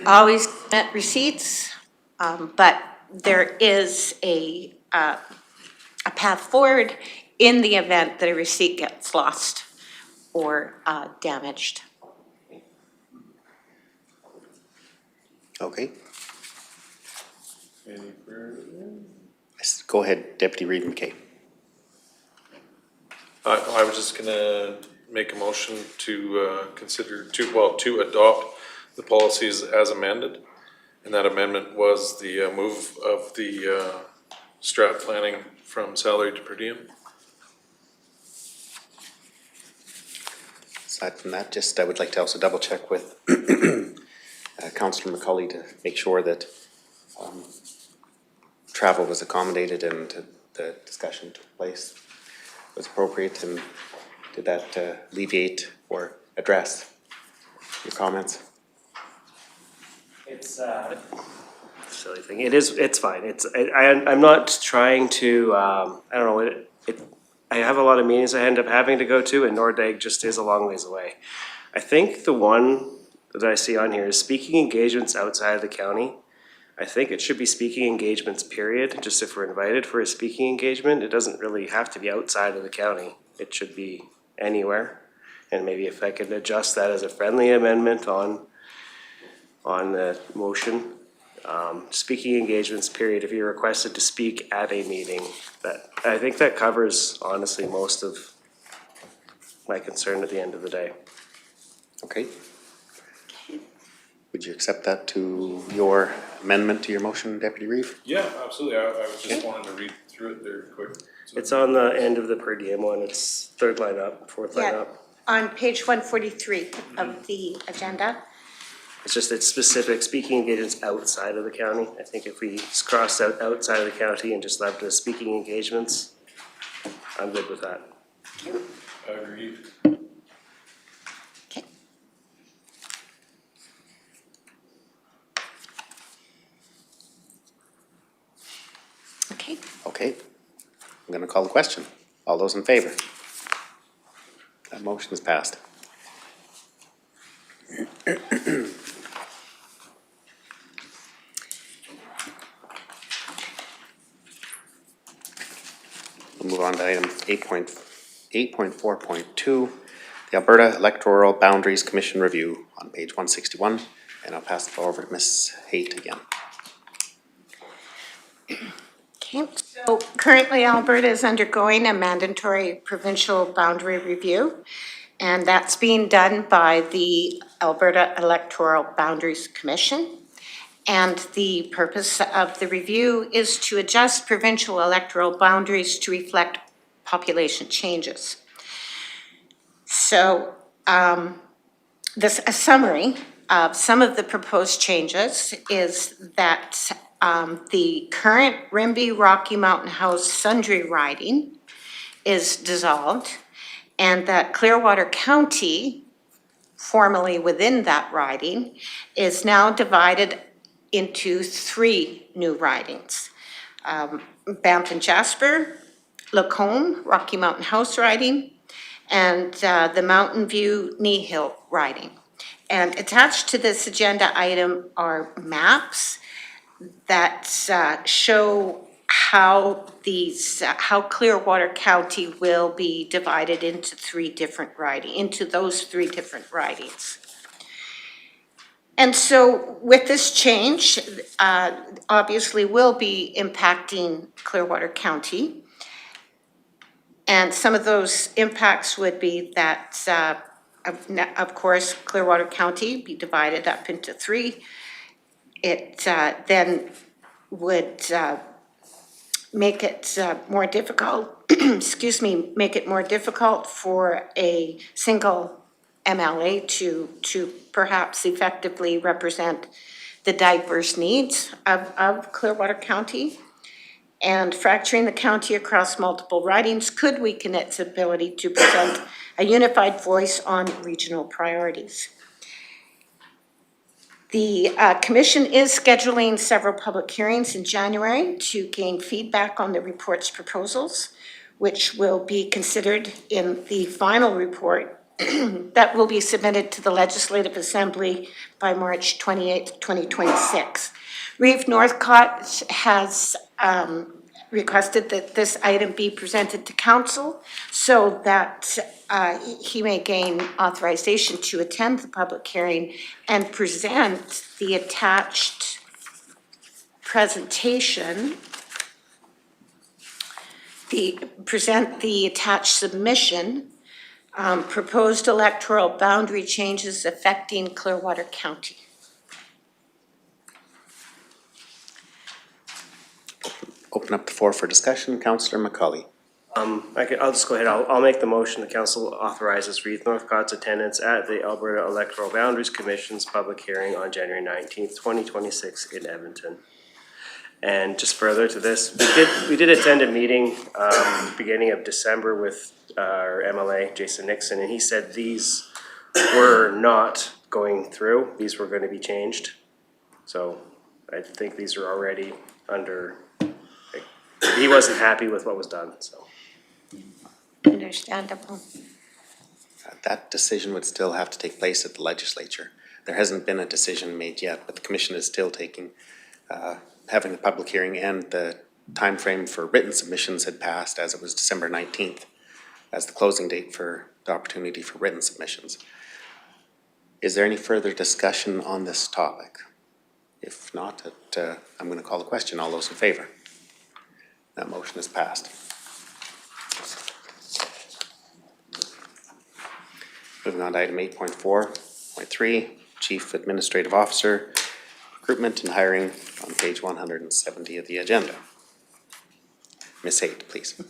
always met receipts, but there is a path forward in the event that a receipt gets lost or damaged. Okay. Go ahead, Deputy Reid McKay. I was just gonna make a motion to to adopt the policies as amended. And that amendment was the move of the strat planning from salary to per diem. Aside from that, I would like to also double check with Councillor McCauley to make sure that travel was accommodated and the discussion took place was appropriate, and did that alleviate or address your comments? It's silly thing. It's fine. I'm not trying to, I don't know, I have a lot of meetings I end up having to go to, and Nordeg just is a long ways away. I think the one that I see on here is speaking engagements outside of the county. I think it should be speaking engagements, period. Just if we're invited for a speaking engagement, it doesn't really have to be outside of the county. It should be anywhere. And maybe if I could adjust that as a friendly amendment on the motion. Speaking engagements, period, if you're requested to speak at a meeting, I think that covers honestly most of my concern at the end of the day. Okay. Would you accept that to your amendment to your motion, Deputy Reeve? Yeah, absolutely. I was just wanting to read through it there quick. It's on the end of the per diem one. It's third line up, fourth line Yeah, up. on page 143 of the agenda. It's specific speaking engagements outside of the county. I think if we cross out outside of the county and just left the speaking engagements, I'm good with that. Agreed. Okay. Okay. I'm gonna call the question. All those in favor? That motion is passed. We'll move on to item 8.4.2, the Alberta Electoral Boundaries Commission Review on page 161, and I'll pass it over to Ms. Haight again. Okay, so currently Alberta is undergoing a mandatory provincial boundary review, and that's being done by the Alberta Electoral Boundaries Commission. And the purpose of the review is to adjust provincial electoral boundaries to reflect population changes. So a summary of some of the proposed changes is that the current Rimbey Rocky Mountain House Sundre riding is dissolved, and that Clearwater County, formerly within that riding, is now divided into 3 new ridings. Banff and Jasper, Lacombe, Rocky Mountain House riding, and the Mountain View Knee Hill riding. And attached to this agenda item are maps that show how Clearwater County will be divided into those 3 different ridings. And so with this change, obviously will be impacting Clearwater County. And some of those impacts would be that, of course, Clearwater County be divided up into 3. It then would make it more difficult, make it more difficult for a single MLA to perhaps effectively represent the diverse needs of Clearwater County. And fracturing the county across multiple ridings could weaken its ability to present a unified voice on regional priorities. The commission is scheduling several public hearings in January to gain feedback on the report's proposals, which will be considered in the final report that will be submitted to the Legislative Assembly by March 28th, 2026. Reeve Northcott has requested that this item be presented to council so that he may gain authorization to attend the public hearing and present the attached presentation, present the attached submission, proposed electoral boundary changes affecting Clearwater County. Open up the floor for discussion. Councillor McCauley. I'll just go ahead. I'll make the motion. The council authorizes Reeve Northcott's attendance at the Alberta Electoral Boundaries Commission's public hearing on January 19th, 2026 in Edmonton. And just further to this, we did attend a meeting beginning of December with our MLA, Jason Nixon, and he said these were not going through. These were going to be changed. So I think these are already under, he wasn't happy with what was done, so. Understandable. That decision would still have to take place at the legislature. There hasn't been a decision made yet, but the commission is still taking, having a public hearing, and the time frame for written submissions had passed as it was December 19th as the closing date for the opportunity for written submissions. Is there any further discussion on this topic? If not, I'm going to call the question. All those in favor? That motion is passed. Moving on to item 8.4.3, Chief Administrative Officer, recruitment and hiring on page 170 of the agenda. Ms. Haight, please.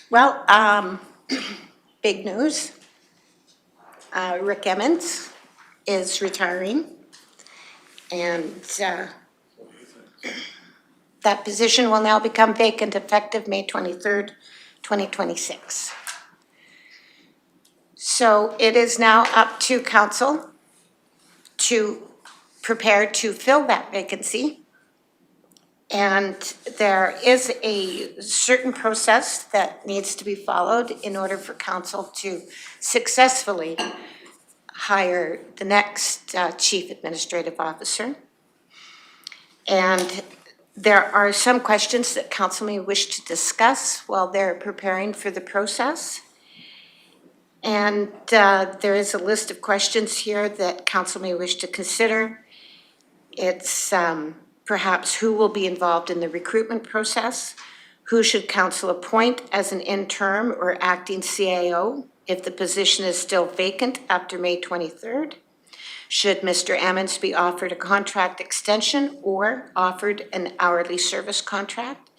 Well, big news. Rick Emmons is retiring, and that position will now become vacant effective May 23rd, 2026. So it is now up to council to prepare to fill that vacancy. And there is a certain process that needs to be followed in order for council to successfully hire the next Chief Administrative Officer. And there are some questions that council may wish to discuss while they're preparing for the process. And there is a list of questions here that council may wish to consider. It's Perhaps who will be involved in the recruitment process? Who should council appoint as an interim or acting CAO if the position is still vacant after May 23rd? Should Mr. Ammons be offered a contract extension or offered an hourly service contract?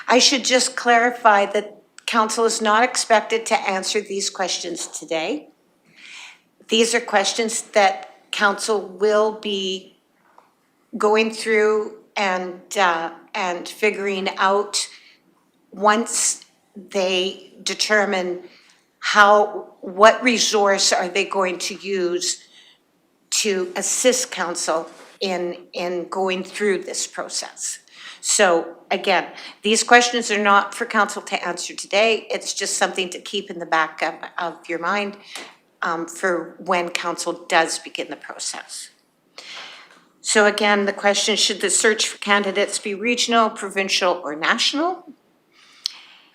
I should just clarify that council is not expected to answer these questions today. These are questions that council will be going through and figuring out once they determine what resource are they going to use to assist council in going through this process. So again, these questions are not for council to answer today. It's just something to keep in the back of your mind for when council does begin the process. So again, the question, should the search for candidates be regional, provincial, or national?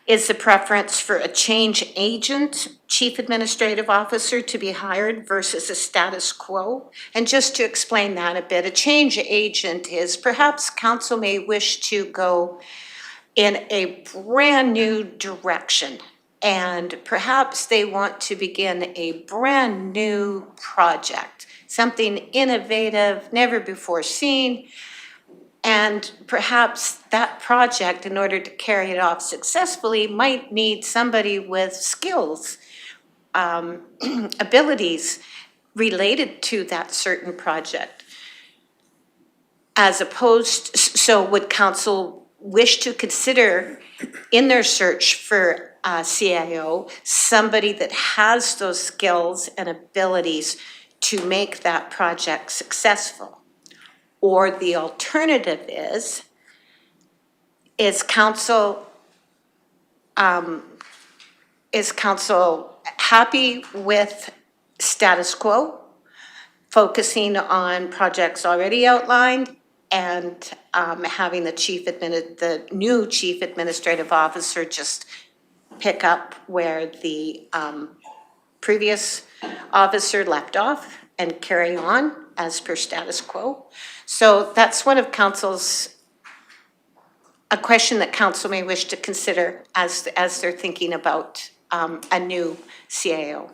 Is the preference for a change agent, chief administrative officer to be hired versus a status quo? And just to explain that a bit, a change agent is perhaps council may wish to go in a brand new direction. And perhaps they want to begin a brand new project, something innovative, never before seen. And perhaps that project, in order to carry it off successfully, might need somebody with skills, abilities related to that certain project. As opposed, so would council wish to consider in their search for a CAO, somebody that has those skills and abilities to make that project successful? Or the alternative is council happy with status quo, focusing on projects already outlined, and having the new chief administrative officer just pick up where the previous officer left off and carry on as per status quo? So that's one of a question that council may wish to consider as they're thinking about a new CAO.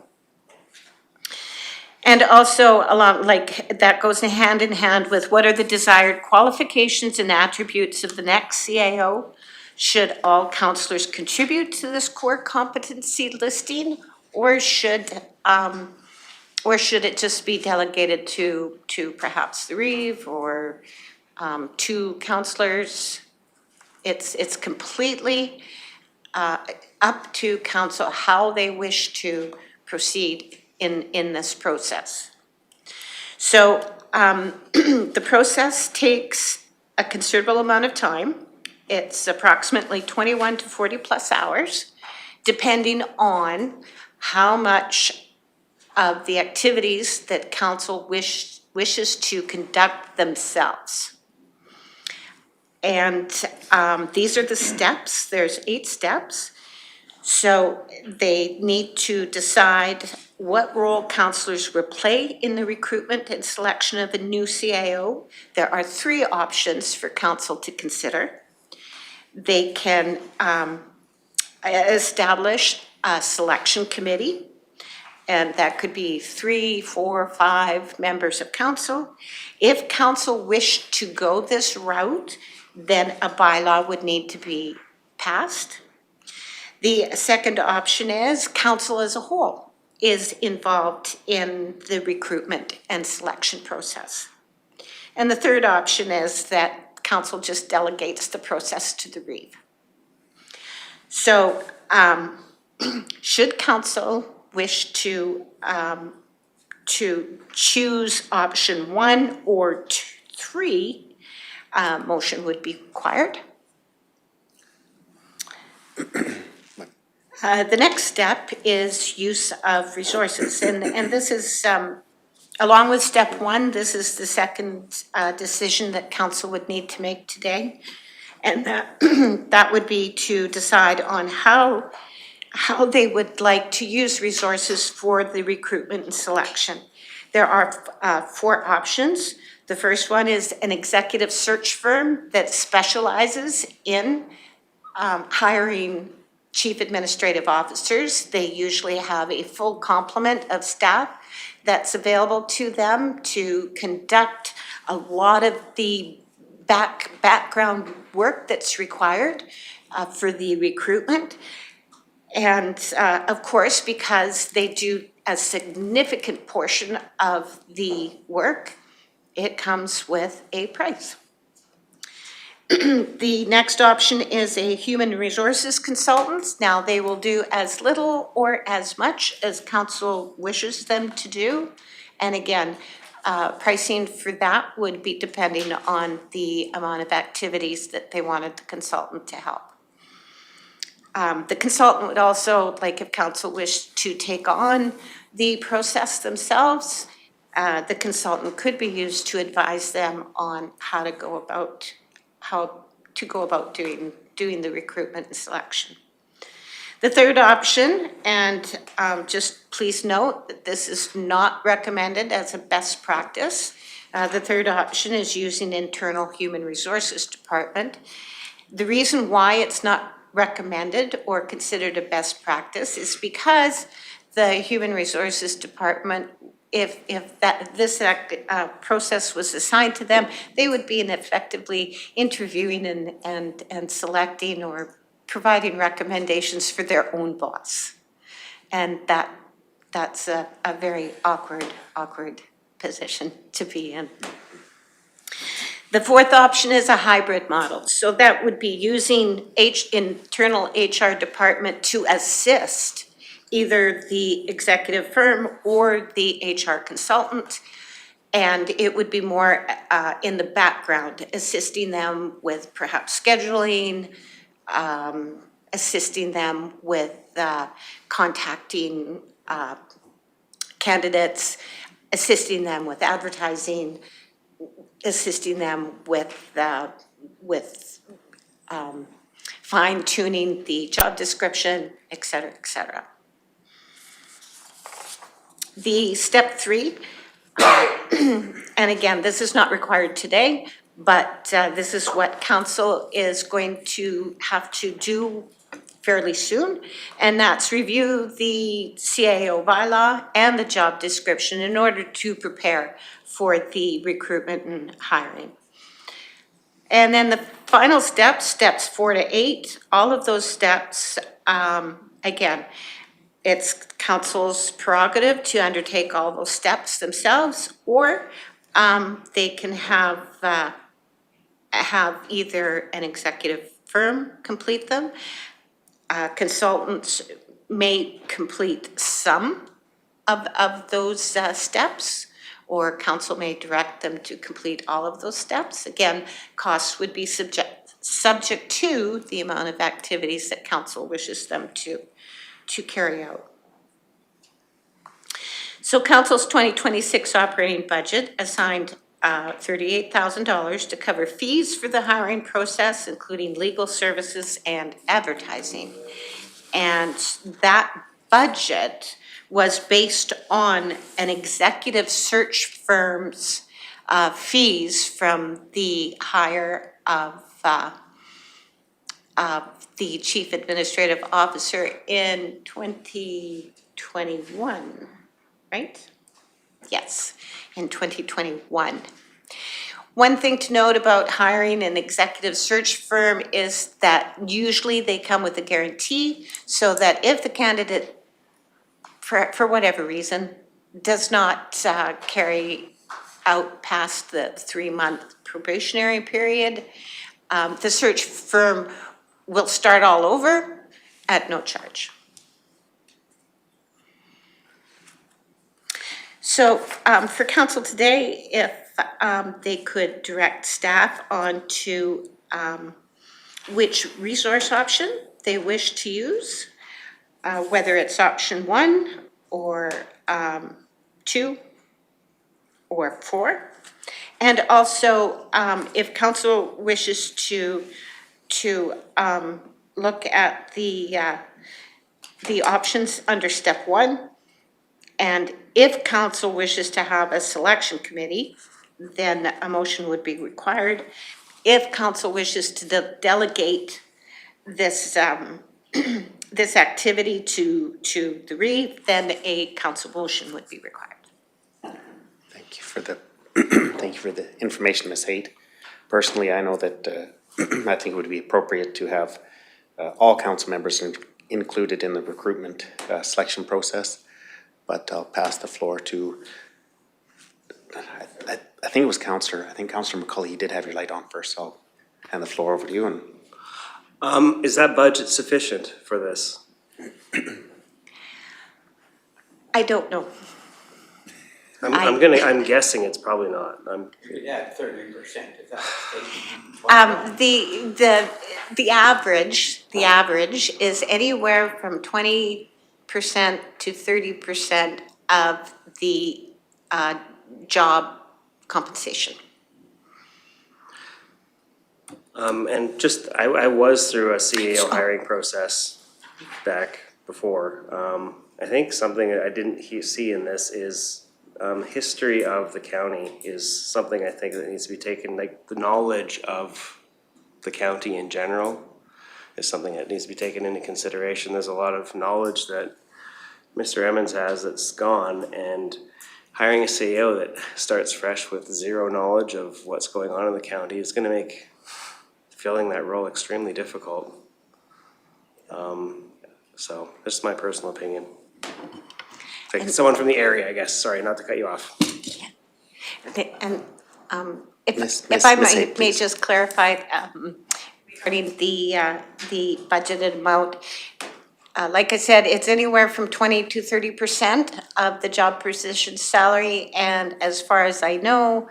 And also that goes hand in hand with what are the desired qualifications and attributes of the next CAO? Should all councillors contribute to this core competency listing, or should it just be delegated to perhaps the Reeve or 2 councillors? It's completely up to council how they wish to proceed in this process. So the process takes a considerable amount of time. It's approximately 21 to 40 plus hours, depending on how much of the activities that council wishes to conduct themselves. And these are the steps. There's 8 steps. So they need to decide what role councillors will play in the recruitment and selection of a new CAO. There are 3 options for council to consider. They can establish a selection committee, and that could be 3, 4, 5 members of council. If council wished to go this route, then a bylaw would need to be passed. The second option is council as a whole is involved in the recruitment and selection process. And the third option is that council just delegates the process to the Reeve. So should council wish to choose option 1 or 3, motion would be required. The next step is use of resources, and this is, along with step 1, this is the second decision that council would need to make today. And that would be to decide on how they would like to use resources for the recruitment and selection. There are 4 options. The first one is an executive search firm that specializes in hiring chief administrative officers. They usually have a full complement of staff that's available to them to conduct a lot of the background work that's required for the recruitment. And of course, because they do a significant portion of the work, it comes with a price. The next option is a human resources consultant. Now, they will do as little or as much as council wishes them to do. And again, pricing for that would be depending on the amount of activities that they wanted the consultant to help. The consultant would also, like if council wished to take on the process themselves, the consultant could be used to advise them on how to go about doing the recruitment and selection. The third option, and just please note that this is not recommended as a best practice. The third option is using internal human resources department. The reason why it's not recommended or considered a best practice is because the human resources department, if this process was assigned to them, they would be effectively interviewing and selecting or providing recommendations for their own boss. And that's a very awkward position to be in. The fourth option is a hybrid model. So that would be using internal HR department to assist either the executive firm or the HR consultant. And it would be more in the background, assisting them with perhaps scheduling, assisting them with contacting candidates, assisting them with advertising, assisting them with fine-tuning the job description, et cetera, et cetera. The step 3, and again, this is not required today, but this is what council is going to have to do fairly soon, and that's review the CAO bylaw and the job description in order to prepare for the recruitment and hiring. And then the final steps 4 to 8, all of those steps, again, it's council's prerogative to undertake all those steps themselves, or they can have either an executive firm complete them. Consultants may complete some of those steps, or council may direct them to complete all of those steps. Again, costs would be subject to the amount of activities that council wishes them to carry out. So council's 2026 operating budget assigned $38,000 to cover fees for the hiring process, including legal services and advertising. And that budget was based on an executive search firm's fees from the hire of the chief administrative officer in 2021, right? Yes, in 2021. One thing to note about hiring an executive search firm is that usually they come with a guarantee, so that if the candidate, for whatever reason, does not carry out past the 3-month probationary period, the search firm will start all over at no charge. So for council today, if they could direct staff on to which resource option they wish to use, whether it's option 1 or 2 or 4. And also, if council wishes to look at the options under step 1, And if council wishes to have a selection committee, then a motion would be required. If council wishes to delegate this, this activity to the REEF, then a council motion would be required. Thank you for the, thank you for the information, Ms. Haight. Personally, I know that I think it would be appropriate to have all council members included in the recruitment selection process, but I'll pass the floor to, I think it was Councillor McCully, you did have your light on first, so I'll hand the floor over to you. And Is that budget sufficient for this? I don't know. I'm guessing it's probably not. Yeah, 30% if that's taken. The average is anywhere from 20% to 30% of the job compensation. And just, I was through a CAO hiring process back before. I think something that I didn't see in this is history of the county is something I think that needs to be taken, like the knowledge of the county in general is something that needs to be taken into consideration. There's a lot of knowledge that Mr. Emmons has that's gone, and hiring a CEO that starts fresh with zero knowledge of what's going on in the county is gonna make filling that role extremely difficult. So that's my personal opinion. Like someone from the area, I guess, sorry, not to cut you off. And Miss if I Haight, may please. just clarify regarding the budgeted amount, like I said, it's anywhere from 20 to 30% of the job position salary, and as far as I know,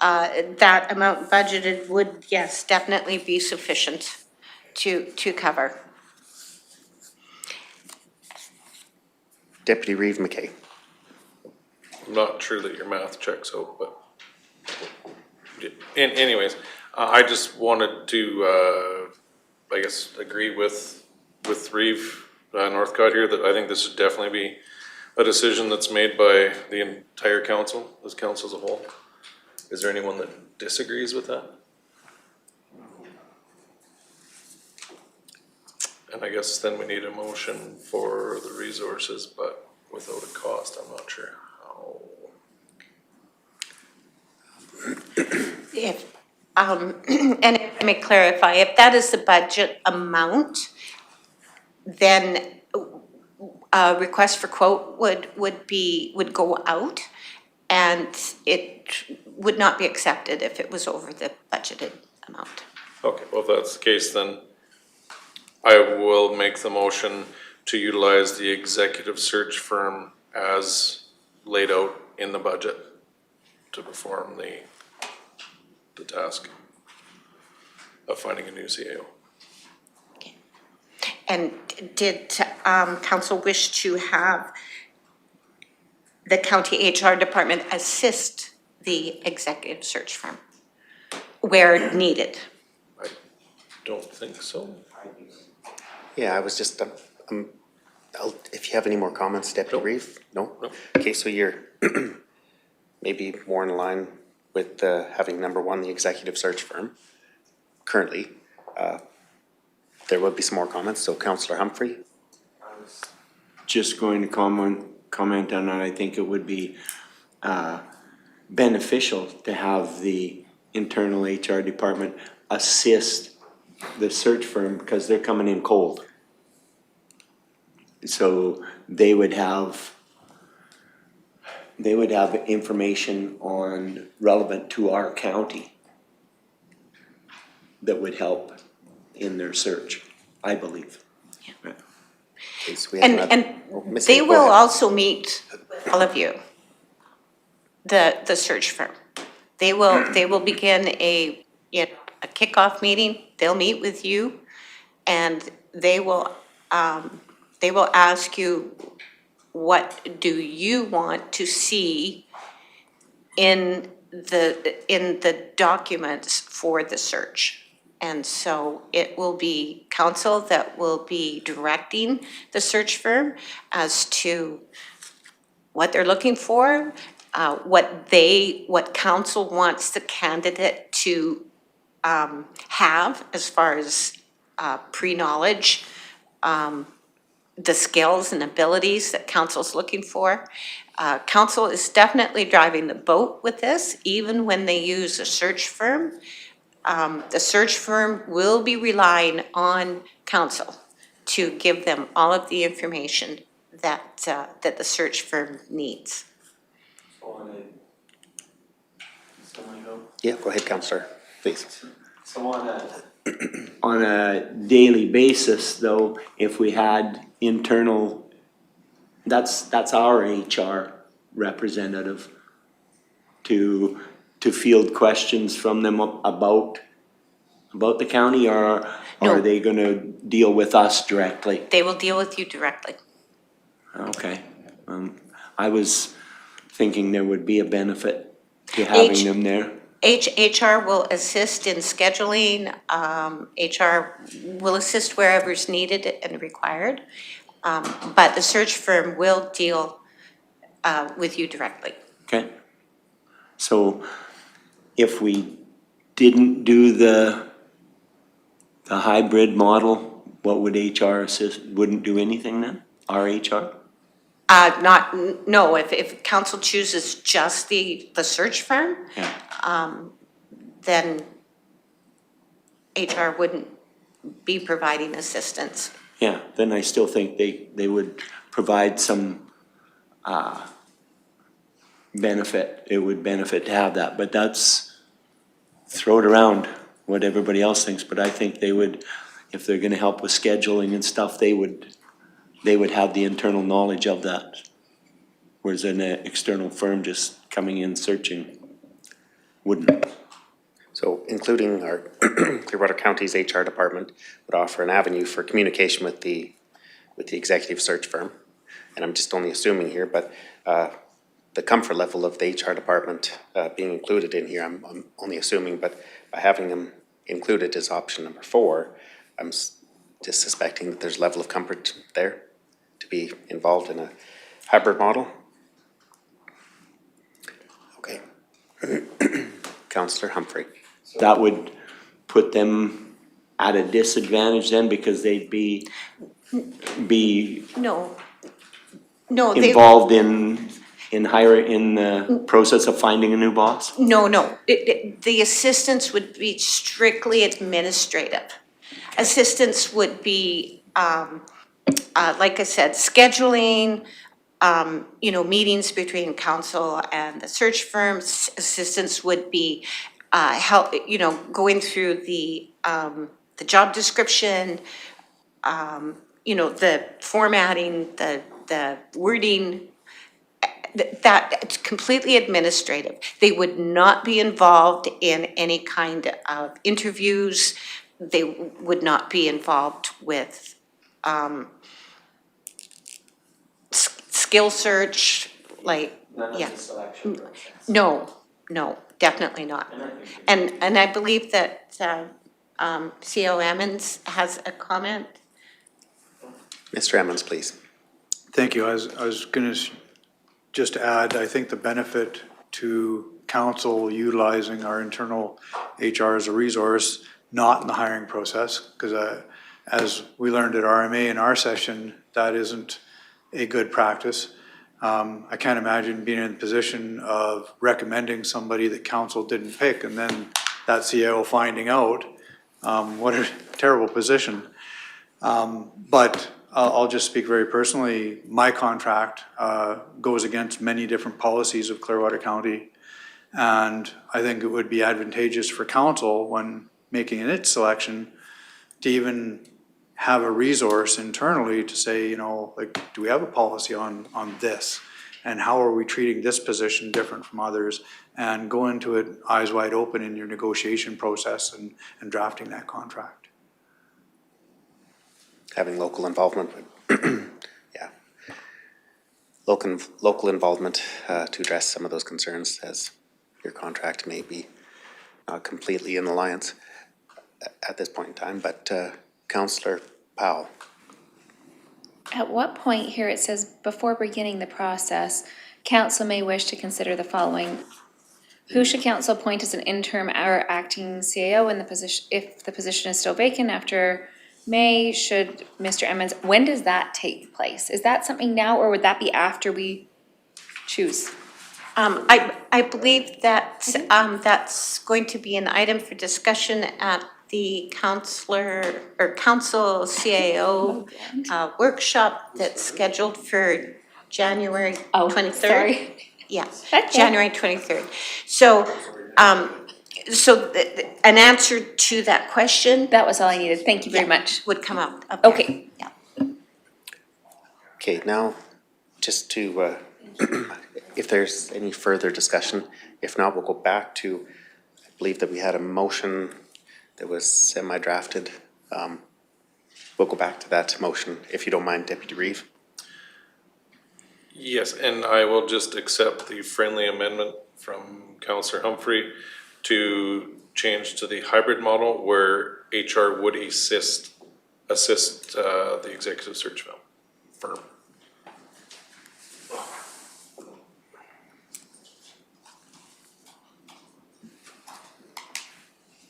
that amount budgeted would, yes, definitely be sufficient to cover. Deputy Reeve McKay. I'm not sure that your math checks out, but anyways, I just wanted to, I guess, agree with Reeve Northcott here that I think this should definitely be a decision that's made by the entire council, this council as a whole. Is there anyone that disagrees with that? And I guess then we need a motion for the resources, but without a cost, I'm not sure how. If, and if I may clarify, if that is the budget amount, then a request for quote would go out, and it would not be accepted if it was over the budgeted amount. Okay, well, if that's the case, then I will make the motion to utilize the executive search firm as laid out in the budget to perform the task of finding a new CAO. And did council wish to have the county HR department assist the executive search firm where needed? I don't think so. Yeah, I was just, if you have any more comments, Deputy Reeve? No? Okay, so you're maybe more in line with having number one, the executive search firm currently. There will be some more comments, so Councillor Humphrey? Just going to comment on that. I think it would be beneficial to have the internal HR department assist the search firm because they're coming in cold. So they would have information on relevant to our county that would help in their search, I believe. Okay, so we have another- And Ms. they Haight, go will ahead. also meet with all of you, the search firm. They will begin a kickoff meeting. They'll meet with you, and they will ask you, what do you want to see in the documents for the search? And so it will be council that will be directing the search firm as to what they're looking for, what council wants the candidate to have as far as pre-knowledge, the skills and abilities that council's looking for. Council is definitely driving the boat with this, even when they use a search firm. The search firm will be relying on council to give them all of the information that the search firm needs. Yeah, go ahead, Councillor, please. So on a daily basis, though, if we had internal, that's our HR representative to field questions from them about the county, or are they gonna deal with us directly? They will deal with you directly. Okay, I was thinking there would be a benefit to having them there. HR will assist in scheduling, HR will assist wherever's needed and required, but the search firm will deal with you directly. Okay. So if we didn't do the hybrid model, what would HR assist, wouldn't do anything then? Our HR? No, if council chooses just the search firm, then HR wouldn't be providing assistance. Yeah, then I still think they would provide some benefit. It would benefit to have that, but that's, throw it around what everybody else thinks, but I think they would, if they're gonna help with scheduling and stuff, they would have the internal knowledge of that. Whereas an external firm just coming in searching wouldn't. So including our Clearwater County's HR department would offer an avenue for communication with the executive search firm. And I'm just only assuming here, but the comfort level of the HR department being included in here, I'm only assuming, but by having them included as option number 4, I'm just suspecting that there's a level of comfort there to be involved in a hybrid model. Okay. Councillor Humphrey. That would put them at a disadvantage then, because they'd be No, involved in the process of finding a new boss? No, the assistance would be strictly administrative. Assistance would be, like I said, scheduling, meetings between council and the search firms. Assistance would be help, going through the job description, the formatting, the wording. That it's completely administrative. They would not be involved in any kind of interviews. They would not be involved with skill search, No, definitely not. And I believe that CO Emmons has a comment. Mr. Emmons, please. Thank you. I was gonna just add, I think the benefit to council utilizing our internal HR as a resource, not in the hiring process, because as we learned at RMA in our session, that isn't a good practice. I can't imagine being in the position of recommending somebody that council didn't pick and then that CEO finding out. What a terrible position. But I'll just speak very personally. My contract goes against many different policies of Clearwater County. And I think it would be advantageous for council when making its selection to even have a resource internally to say, do we have a policy on this? And how are we treating this position different from others? And go into it eyes wide open in your negotiation process and drafting that contract. Having local involvement, yeah. Local involvement to address some of those concerns, as your contract may be not completely in alliance at this point in time, but Councillor Powell. At what point here it says before beginning the process, council may wish to consider the following. Who should council appoint as an interim or acting CAO in the position, if the position is still vacant after May? Should Mr. Emmons, when does that take place? Is that something now, or would that be after we choose? I believe that, that's going to be an item for discussion at the council CAO workshop that's scheduled for January 23rd. Sorry. Yeah, Okay. January 23rd. So, an answer to that question. That was all I needed. Thank you very much. Would come up there. Okay. Yeah. Okay, now, just to, if there's any further discussion, if not, we'll go back to, I believe that we had a motion that was semi-drafted. We'll go back to that motion, if you don't mind, Deputy Reeve. Yes, and I will just accept the friendly amendment from Councillor Humphrey to change to the hybrid model where HR would assist the executive search firm.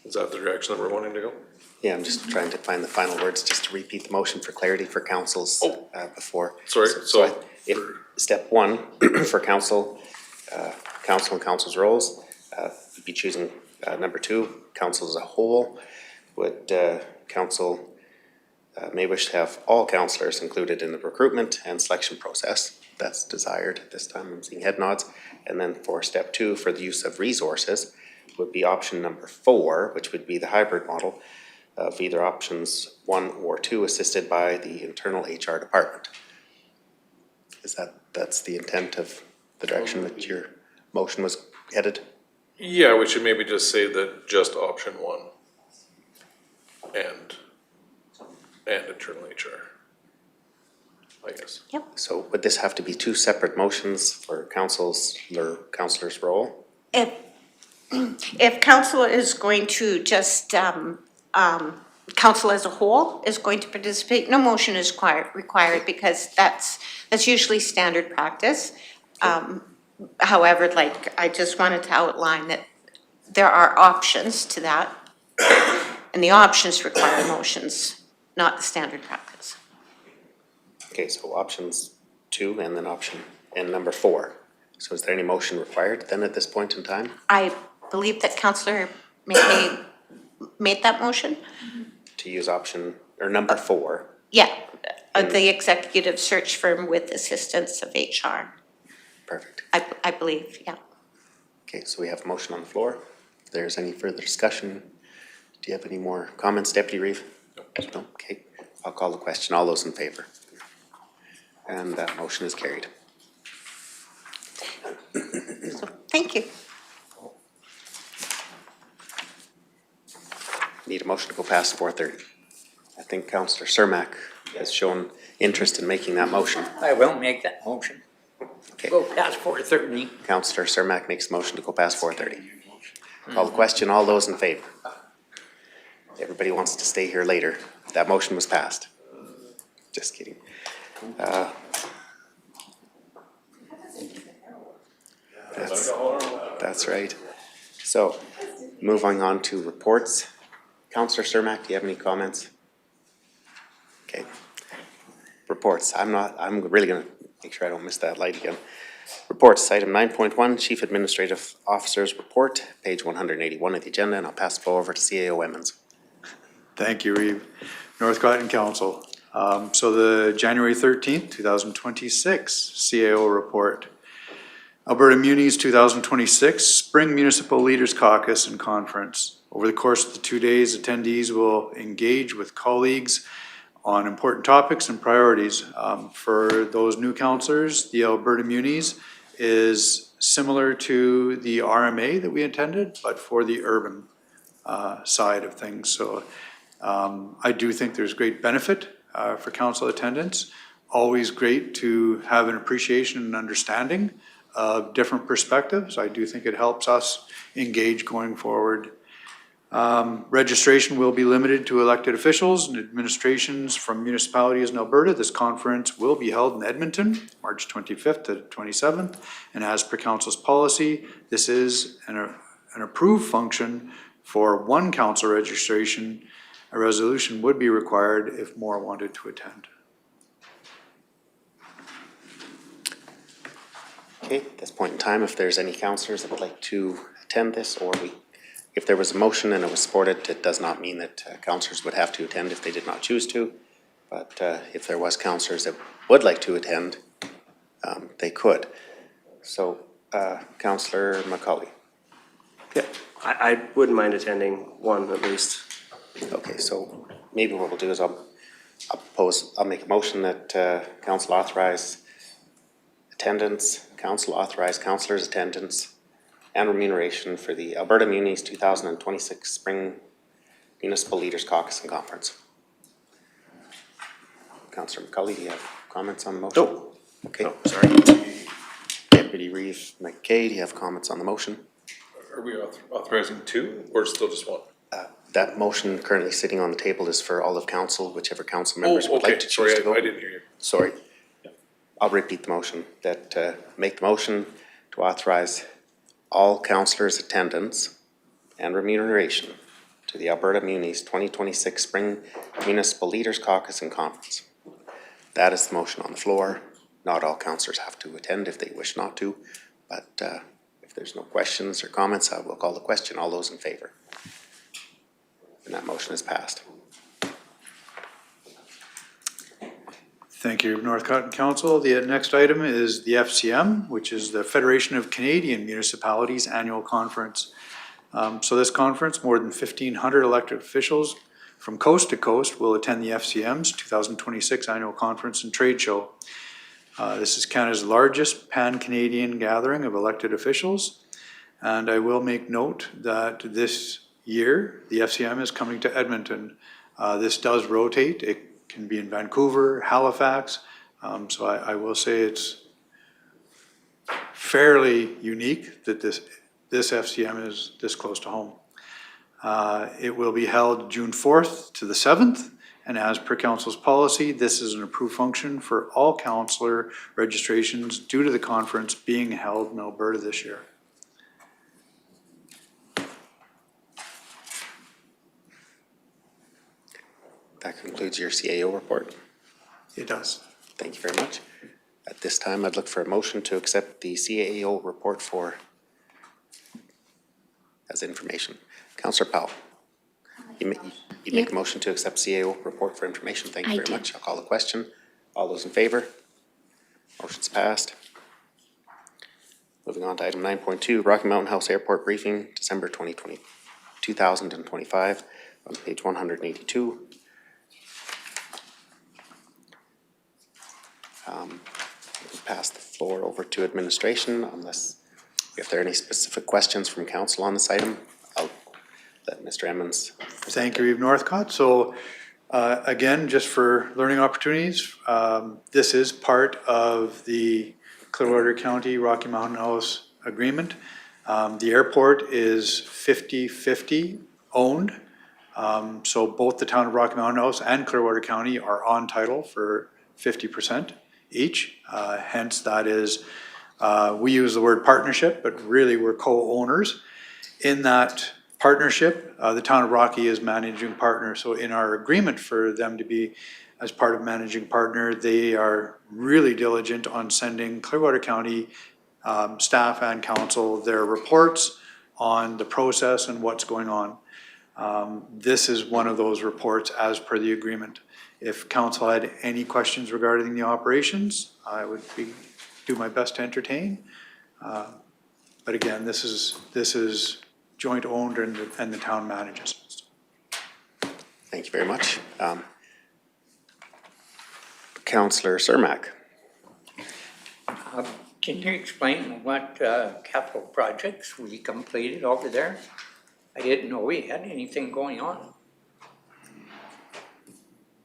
Is that the direction that we're wanting to go? Yeah, I'm just trying to find the final words, just to repeat the motion for clarity for councils before. Sorry, so If step one for council and council's roles, we'd be choosing number two, council as a whole. Would council may wish to have all councillors included in the recruitment and selection process. That's desired at this time. I'm seeing head nods. And then for step two, for the use of resources, would be option number 4, which would be the hybrid model of either options 1 or 2, assisted by the internal HR department. That's the intent of the direction that your motion was headed? Yeah, we should maybe just say that just option 1 and internal HR, I guess. So would this have to be 2 separate motions for councillor's role? If council is going to just, council as a whole is going to participate, no motion is required because that's usually standard practice. However, like, I just wanted to outline that there are options to that. And the options require motions, not the standard practice. Okay, so options 2 and then and number 4. So is there any motion required then at this point in time? I believe that Councillor McKay made that motion. To use number 4? Yeah, the executive search firm with assistance of HR. Perfect. I believe, yeah. Okay, so we have a motion on the floor. If there's any further discussion, do you have any more comments, Deputy Reeve? No? Okay, I'll call the question. All those in favor? And that motion is carried. So, thank you. Need a motion to go past 4:30. I think Councillor Cermak has shown interest in making that motion. I will make that motion. Okay. Go past 4:30. Councillor Cermak makes a motion to go past 4:30. Call the question. All those in favor? Everybody wants to stay here later. That motion was passed. Just kidding. That's right. So, moving on to reports. Councillor Cermak, do you have any comments? Okay. Reports. I'm really gonna make sure I don't miss that light again. Reports, item 9.1, Chief Administrative Officer's Report, page 181 of the agenda, and I'll pass the floor over to CAO Emmons. Thank you, Reeve. Northcott and Council. So the January 13th, 2026 CAO report. Alberta Munis 2026 Spring Municipal Leaders Caucus and Conference. Over the course of the 2 days, attendees will engage with colleagues on important topics and priorities. For those new councillors, the Alberta Munis is similar to the RMA that we attended, but for the urban side of things. So I do think there's great benefit for council attendance. Always great to have an appreciation and understanding of different perspectives. I do think it helps us engage going forward. Registration will be limited to elected officials and administrations from municipalities in Alberta. This conference will be held in Edmonton, March 25th to 27th. And as per council's policy, this is an approved function for one council registration. A resolution would be required if more wanted to attend. Okay, at this point in time, if there's any councillors that would like to attend this, or if there was a motion and it was supported, it does not mean that councillors would have to attend if they did not choose to. But if there was councillors that would like to attend, they could. So, Councillor McCauley. Yeah, I wouldn't mind attending one at least. Okay, so maybe what we'll do is I'll make a motion that council authorize councillors' attendance and remuneration for the Alberta Munis 2026 Spring Municipal Leaders Caucus and Conference. Councillor McCauley, do you have comments on the motion? No. Okay. No, sorry. Deputy Reeve McKay, do you have comments on the motion? Are we authorizing two or still just one? That motion currently sitting on the table is for all of council, whichever council members would like to choose to go. Sorry, I didn't hear you. Sorry. I'll repeat the motion, make the motion to authorize all councillors' attendance and remuneration to the Alberta Munis 2026 Spring Municipal Leaders Caucus and Conference. That is the motion on the floor. Not all councillors have to attend if they wish not to, but if there's no questions or comments, I will call the question. All those in favor? And that motion is passed. Thank you, Northcott Council. The next item is the FCM, which is the Federation of Canadian Municipalities Annual Conference. So this conference, more than 1,500 elected officials from coast to coast will attend the FCM's 2026 Annual Conference and Trade Show. This is Canada's largest pan-Canadian gathering of elected officials. And I will make note that this year, the FCM is coming to Edmonton. This does rotate. It can be in Vancouver, Halifax. So I will say it's fairly unique that this FCM is this close to home. It will be held June 4th to the 7th. And as per council's policy, this is an approved function for all councillor registrations due to the conference being held in Alberta this year. That concludes your CAO report. It does. Thank you very much. At this time, I'd look for a motion to accept the CAO report as information. Councillor Powell, you make a motion to accept CAO report for information. Thank you very much. I'll call the question. All those in favor? Motion's passed. Moving on to item 9.2, Rocky Mountain House Airport briefing, December 2025, on page 182. Pass the floor over to administration unless if there are any specific questions from council on this item. I'll let Mr. Emmons. Thank you, Reeve Northcott. So again, just for learning opportunities, this is part of the Clearwater County Rocky Mountain House Agreement. The airport is 50-50 owned. So both the town of Rocky Mountain House and Clearwater County are on title for 50% each. Hence that is, we use the word partnership, but really we're co-owners. In that partnership, the town of Rocky is managing partner. So in our agreement for them to be as part of managing partner, they are really diligent on sending Clearwater County staff and council their reports on the process and what's going on. This is one of those reports as per the agreement. If council had any questions regarding the operations, I would do my best to entertain. But again, this is joint owned and the town manages. Thank you very much. Councillor Cermak. Can you explain what capital projects we completed over there? I didn't know we had anything going on.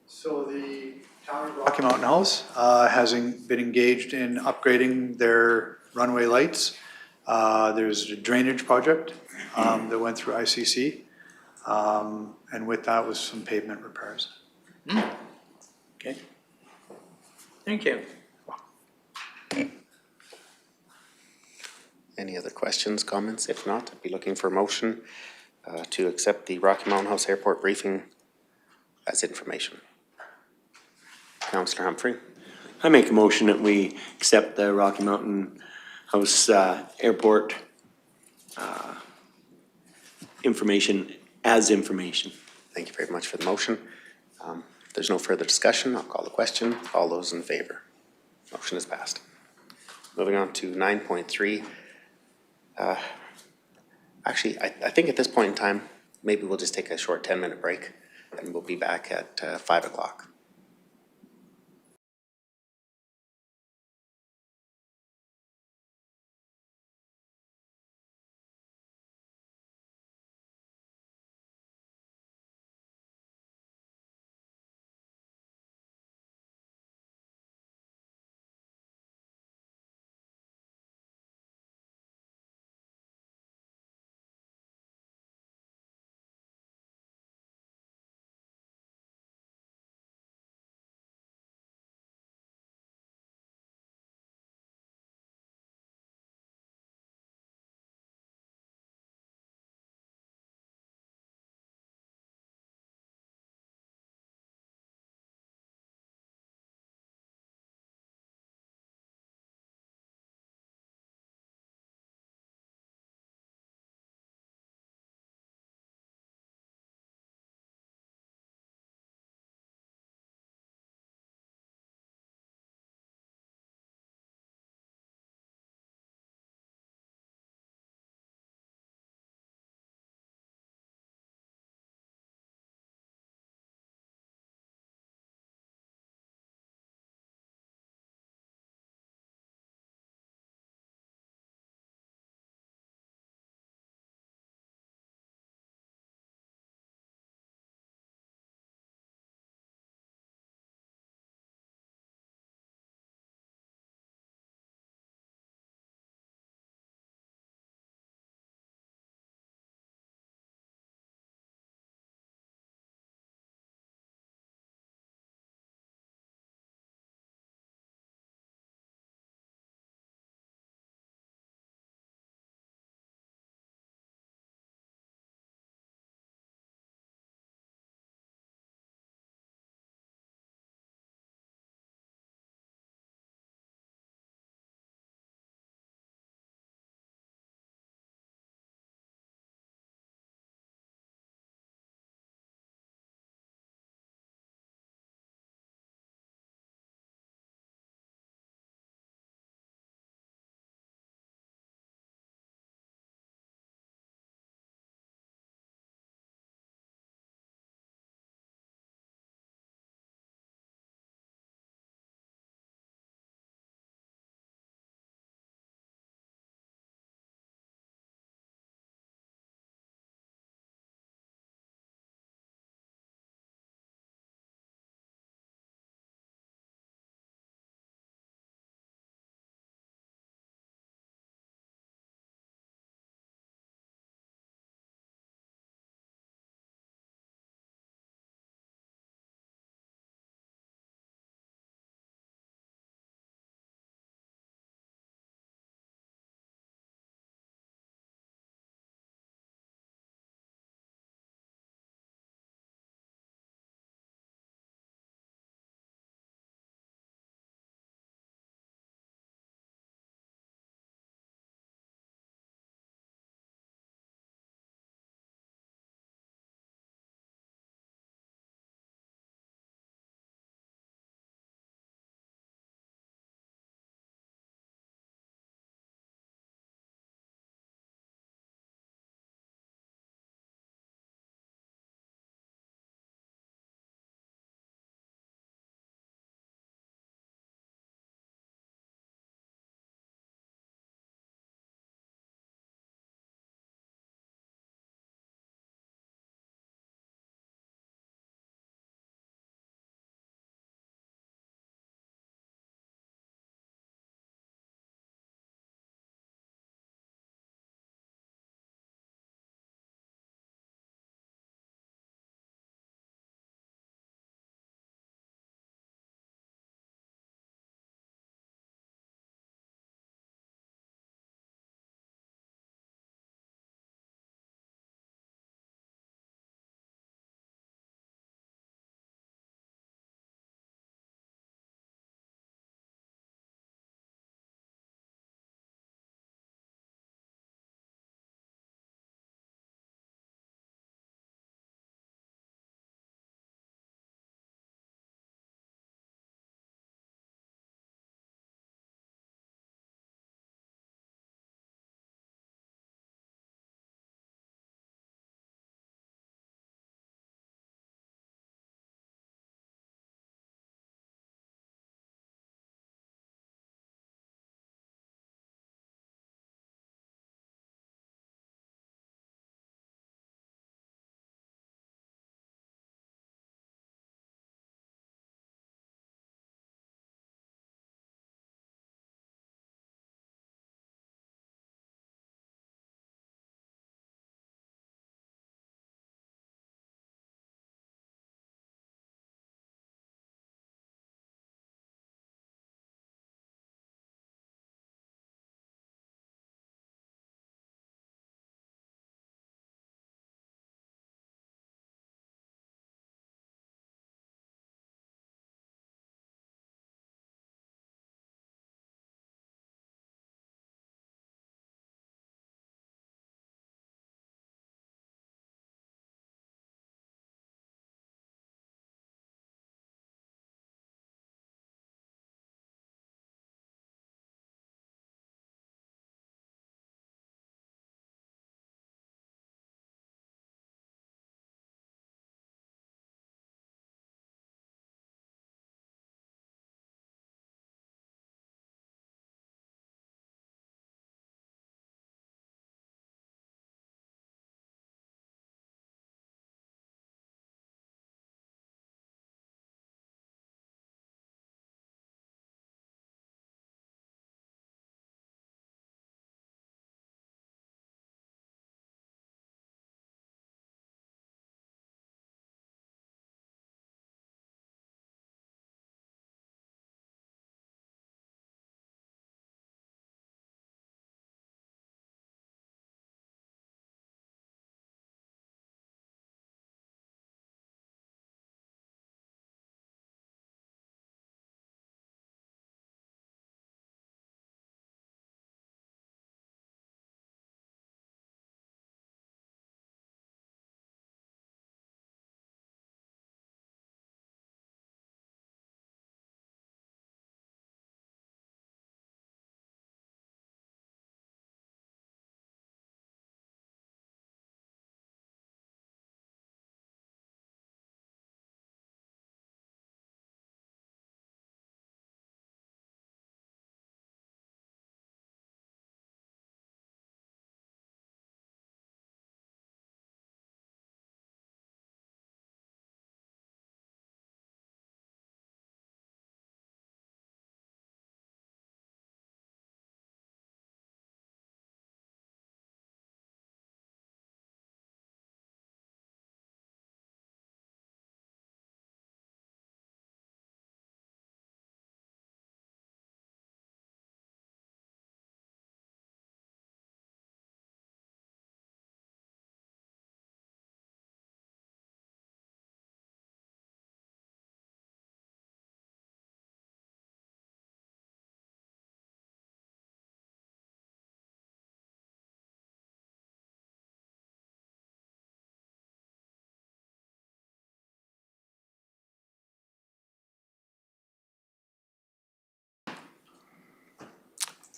So the town of Rocky Mountain House has been engaged in upgrading their runway lights. There's a drainage project that went through ICC. And with that was some pavement repairs. Okay. Thank you. Any other questions, comments? If not, I'd be looking for a motion to accept the Rocky Mountain House Airport briefing as information. Councillor Humphrey, I make a motion that we accept the Rocky Mountain House Airport information as information. thank you very much for the motion. If there's no further discussion, I'll call the question. All those in favor? Motion is passed. Moving on to 9.3. Actually, I think at this point in time, maybe we'll just take a short 10-minute break and we'll be back at 5 o'clock.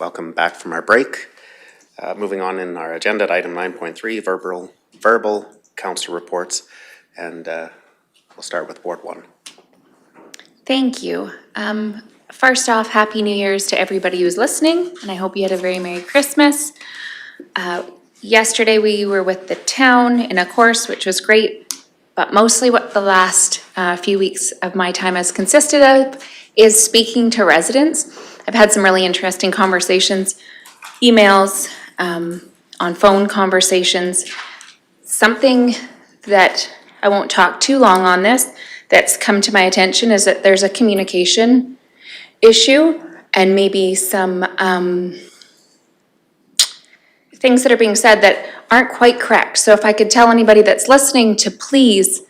Welcome back from our break. Moving on in our agenda, item 9.3, verbal council reports, and we'll start with Ward 1. Thank you. First off, Happy New Year's to everybody who's listening, and I hope you had a very Merry Christmas. Yesterday, we were with the town in a course, which was great, but mostly what the last few weeks of my time has consisted of is speaking to residents. I've had some really interesting conversations, emails, on phone conversations. Something that I won't talk too long on this, that's come to my attention is that there's a communication issue and maybe some things that are being said that aren't quite correct. So if I could tell anybody that's listening to please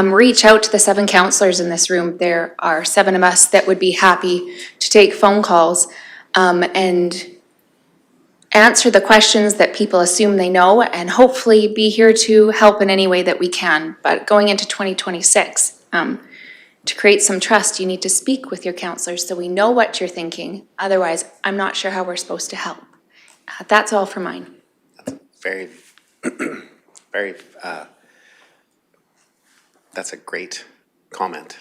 reach out to the 7 counselors in this room. There are 7 of us that would be happy to take phone calls and answer the questions that people assume they know and hopefully be here to help in any way that we can. But going into 2026, to create some trust, you need to speak with your counselors so we know what you're thinking. Otherwise, I'm not sure how we're supposed to help. That's all for mine. Very, that's a great comment.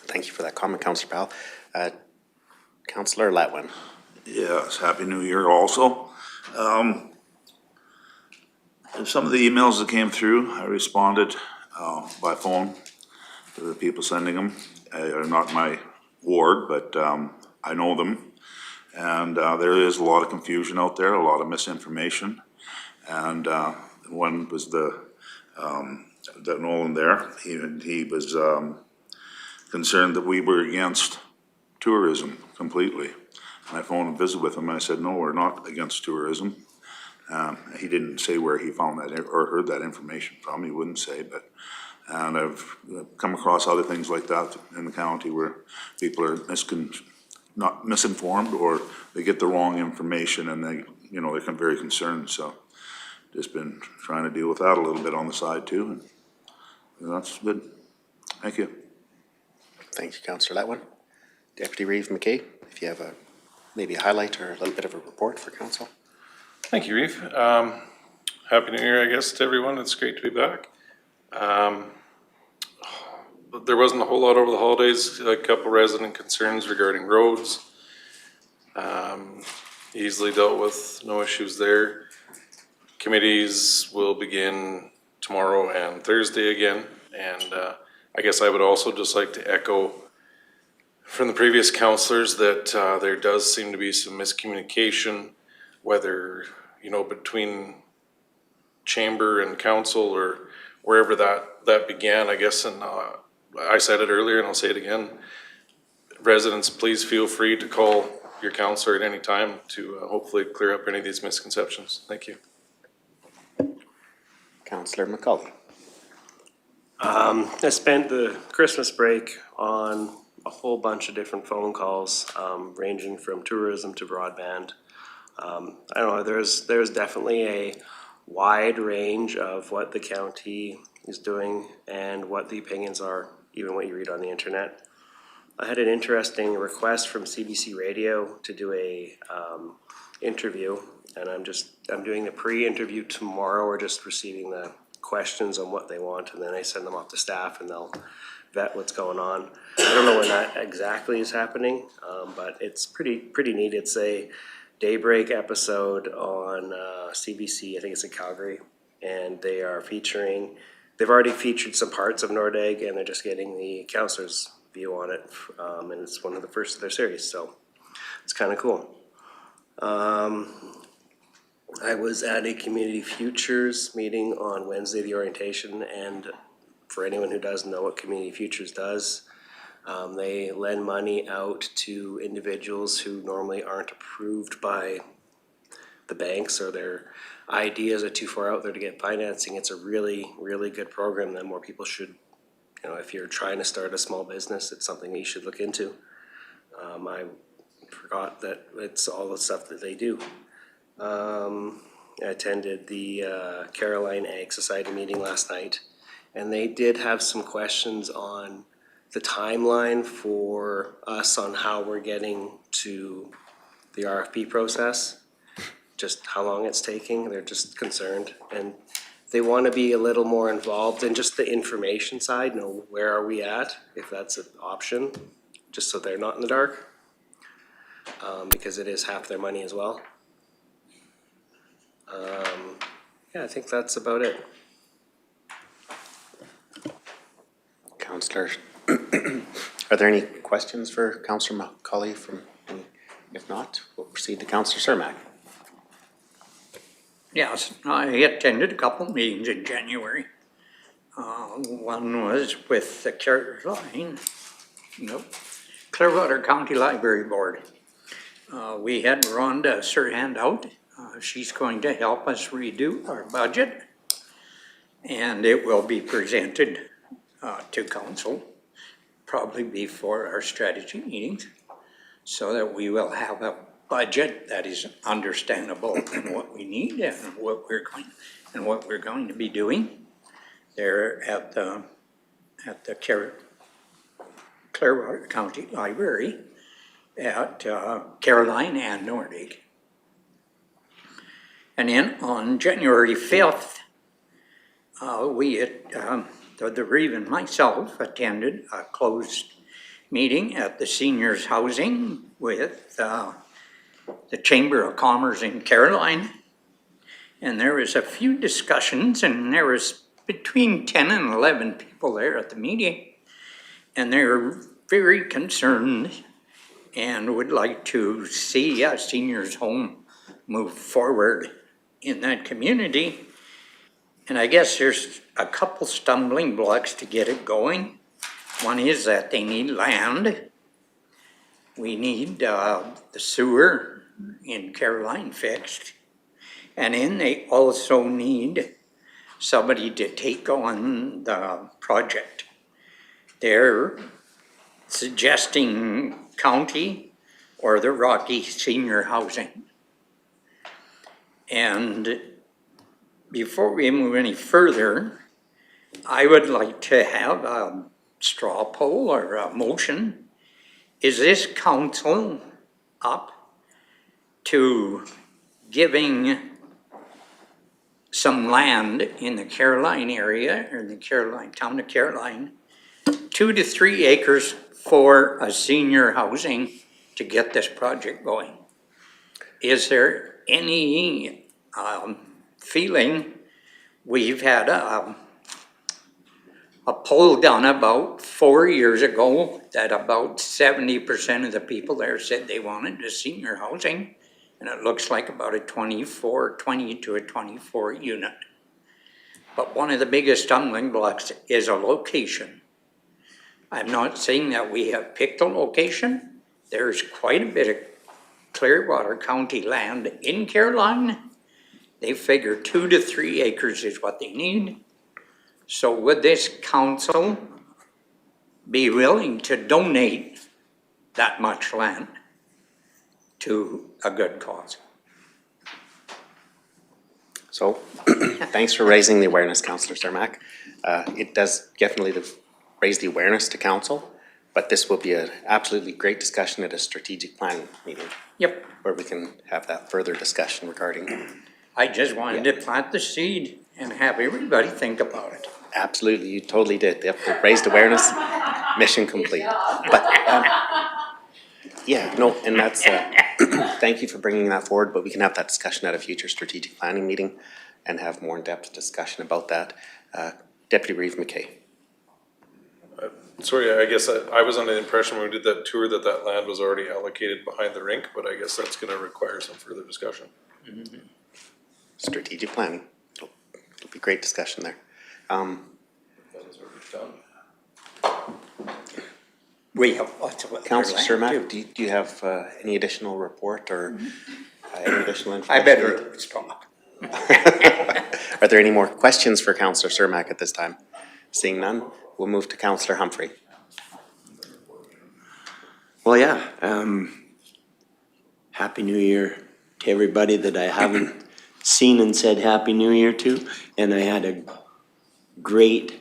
Thank you for that comment, Councillor Powell. Councillor Letwin. Yes, Happy New Year also. Some of the emails that came through, I responded by phone to the people sending them. They're not my ward, but I know them. And there is a lot of confusion out there, a lot of misinformation. And one was that Nolan there, he was concerned that we were against tourism completely. And I phoned and visited with him, and I said, no, we're not against tourism. He didn't say where he found that or heard that information from, he wouldn't say, but, and I've come across other things like that in the county where people are not misinformed, or they get the wrong information and they, they're very concerned, so just been trying to deal with that a little bit on the side too, and that's good. Thank you. Thank you, Councillor Letwin. Deputy Reeve McKay, if you have maybe a highlight or a little bit of a report for council. Thank you, Reeve. Happy New Year, I guess, to everyone. It's great to be back. There wasn't a whole lot over the holidays. A couple resident concerns regarding roads. Easily dealt with, no issues there. Committees will begin tomorrow and Thursday again. And I guess I would also just like to echo from the previous councillors that there does seem to be some miscommunication, whether, between chamber and council or wherever that began, I guess. And I said it earlier and I'll say it again. Residents, please feel free to call your councillor at any time to hopefully clear up any of these misconceptions. Thank you. Councillor McCauley. I spent the Christmas break on a whole bunch of different phone calls, ranging from tourism to broadband. I don't know, there's definitely a wide range of what the county is doing and what the opinions are, even what you read on the internet. I had an interesting request from CBC Radio to do a interview, and I'm doing the pre-interview tomorrow. We're just receiving the questions on what they want, and then I send them off to staff and they'll vet what's going on. I don't know when that exactly is happening, but it's pretty neat. It's a daybreak episode on CBC, I think it's in Calgary, and they've already featured some parts of Nordegg, and they're just getting the councillors' view on it, and it's one of the first of their series, so it's kind of cool. I was at a Community Futures meeting on Wednesday, the orientation, and for anyone who doesn't know what Community Futures does, they lend money out to individuals who normally aren't approved by the banks, or their ideas are too far out there to get financing. It's a really, really good program that more people should, if you're trying to start a small business, it's something that you should look into. I forgot that it's all the stuff that they do. I attended the Caroline Ag Society meeting last night, and they did have some questions on the timeline for us on how we're getting to the RFP process, just how long it's taking. They're just concerned, and they want to be a little more involved in just the information side, know where are we at, if that's an option, just so they're not in the dark. Because it is half their money as well. Yeah, I think that's about it. Councillor, are there any questions for Councillor McCauley from, if not, we'll proceed to Councillor Cermak. Yes, I attended a couple meetings in January. One was with the Clearwater County Library Board. We had Rhonda Serhand out. She's going to help us redo our budget. And it will be presented to council, probably before our strategy meetings, so that we will have a budget that is understandable in what we need and what we're going to be doing there at the Clearwater County Library at Caroline and Nordic. And then on January 5th, the Reeve and myself attended a closed meeting at the seniors housing with the Chamber of Commerce in Caroline. And there was a few discussions, and there was between 10 and 11 people there at the meeting. And they're very concerned and would like to see a seniors home move forward in that community. And I guess there's a couple stumbling blocks to get it going. One is that they need land. We need the sewer in Caroline fixed. And then they also need somebody to take on the project. They're suggesting county or the Rocky Senior Housing. And before we move any further, I would like to have a straw poll or a motion. Is this council up to giving some land in the Caroline area, or in the town of Caroline, 2 to 3 acres for a senior housing to get this project going? Is there any feeling? We've had a poll done about 4 years ago that about 70% of the people there said they wanted a senior housing, and it looks like about a 20 to a 24 unit. But one of the biggest stumbling blocks is a location. I'm not saying that we have picked a location. There's quite a bit of Clearwater County land in Caroline. They figure 2 to 3 acres is what they need. So would this council be willing to donate that much land to a good cause? So, thanks for raising the awareness, Councillor Cermak. It does definitely raise the awareness to council, but this will be an absolutely great discussion at a strategic planning meeting. Yep. Where we can have that further discussion regarding. I just wanted to plant the seed and have everybody think about it. Absolutely, you totally did. Yep, raised awareness, mission complete. But, yeah, no, and that's, thank you for bringing that forward, but we can have that discussion at a future strategic planning meeting and have more in-depth discussion about that. Deputy Reeve McKay. Sorry, I guess I was under the impression when we did that tour that that land was already allocated behind the rink, but I guess that's gonna require some further discussion. Mm-hmm. Strategic planning. It'll be great discussion there. We have lots of other Councillor land, Cermak, do you have any additional report or any additional information? I better stop. Are there any more questions for Councillor Cermak at this time? Seeing none, we'll move to Councillor Humphrey. Well, yeah, Happy New Year to everybody that I haven't seen and said Happy New Year to. And I had a great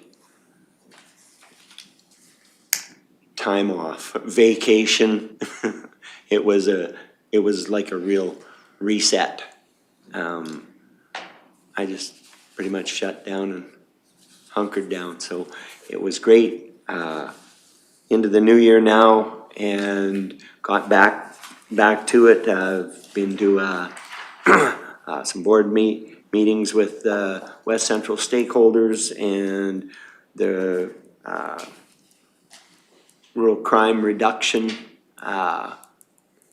time off, vacation. It was like a real reset. I just pretty much shut down and hunkered down, so it was great. Into the new year now and got back to it. I've been to some board meetings with West Central stakeholders and the rural crime reduction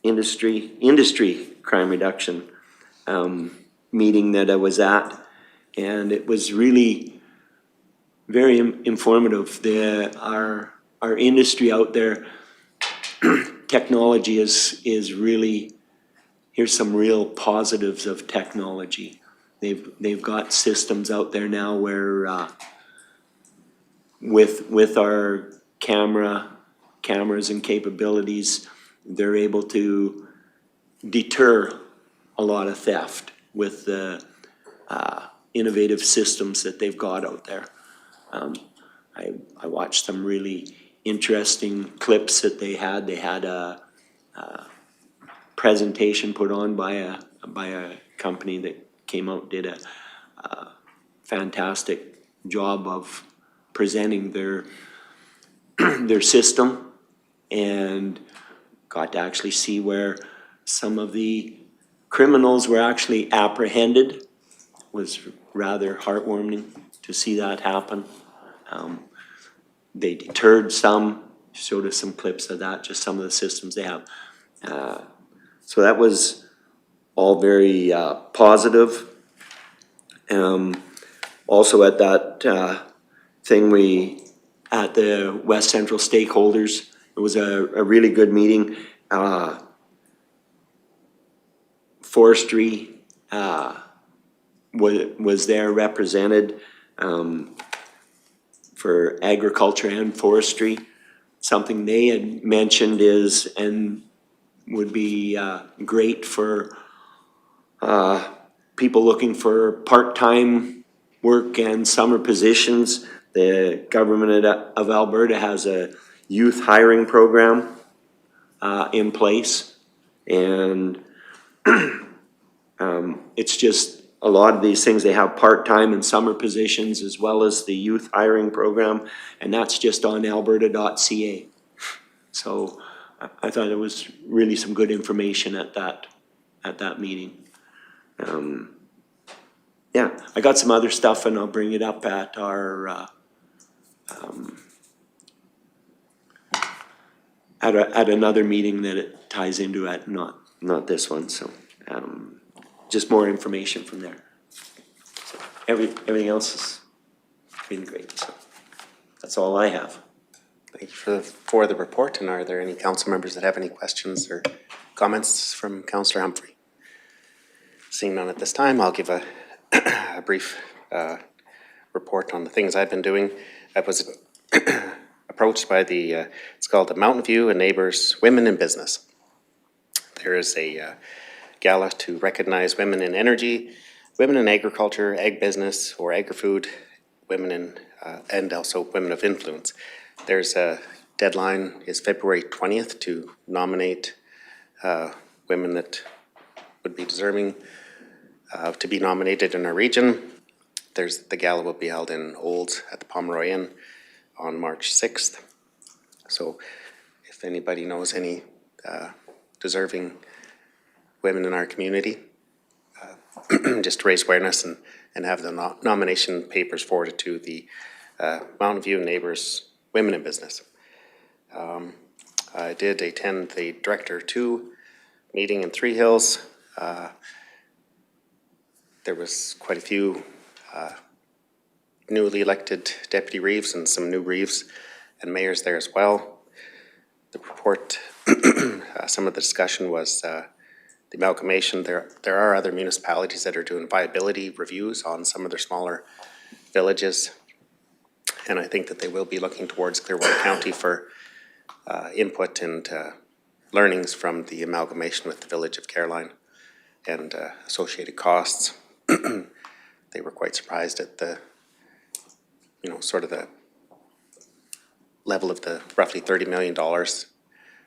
industry crime reduction meeting that I was at, and it was really very informative. Our industry out there, technology is really, here's some real positives of technology. They've got systems out there now where with our cameras and capabilities, they're able to deter a lot of theft with the innovative systems that they've got out there. I watched some really interesting clips that they had. They had a presentation put on by a company that came out, did a fantastic job of presenting their system, and got to actually see where some of the criminals were actually apprehended. Was rather heartwarming to see that happen. They deterred some, showed us some clips of that, just some of the systems they have. So that was all very positive. Also at that thing at the West Central stakeholders, it was a really good meeting. Forestry was there represented for agriculture and forestry. Something they had mentioned is, and would be great for people looking for part-time work and summer positions. The government of Alberta has a youth hiring program in place, and it's just a lot of these things, they have part-time and summer positions as well as the youth hiring program, and that's just on alberta.ca. So I thought it was really some good information at that meeting. Yeah, I got some other stuff and I'll bring it up at our at another meeting that it ties into it, not this one. So just more information from there. So everything else has been great. So that's all I have. Thank you for the report. And are there any council members that have any questions or comments from Councillor Humphrey? Seeing none at this time, I'll give a brief report on the things I've been doing. I was approached by it's called the Mountain View and Neighbours Women in Business. There is a gala to recognize women in energy, women in agriculture, ag business, or agri-food, women in, and also women of influence. There's a deadline is February 20th to nominate women that would be deserving to be nominated in our region. The gala will be held in Olds at the Pomeroy Inn on March 6th. So if anybody knows any deserving women in our community, just to raise awareness and have the nomination papers forwarded to the Mountain View Neighbours Women in Business. I did attend the Director 2 meeting in Three Hills. There was quite a few newly elected Deputy Reeves and some new Reeves and mayors there as well. The report, some of the discussion was the amalgamation. There are other municipalities that are doing viability reviews on some of their smaller villages. And I think that they will be looking towards Clearwater County for input and learnings from the amalgamation with the village of Caroline and associated costs. They were quite surprised at the, sort of the level of the roughly $30 million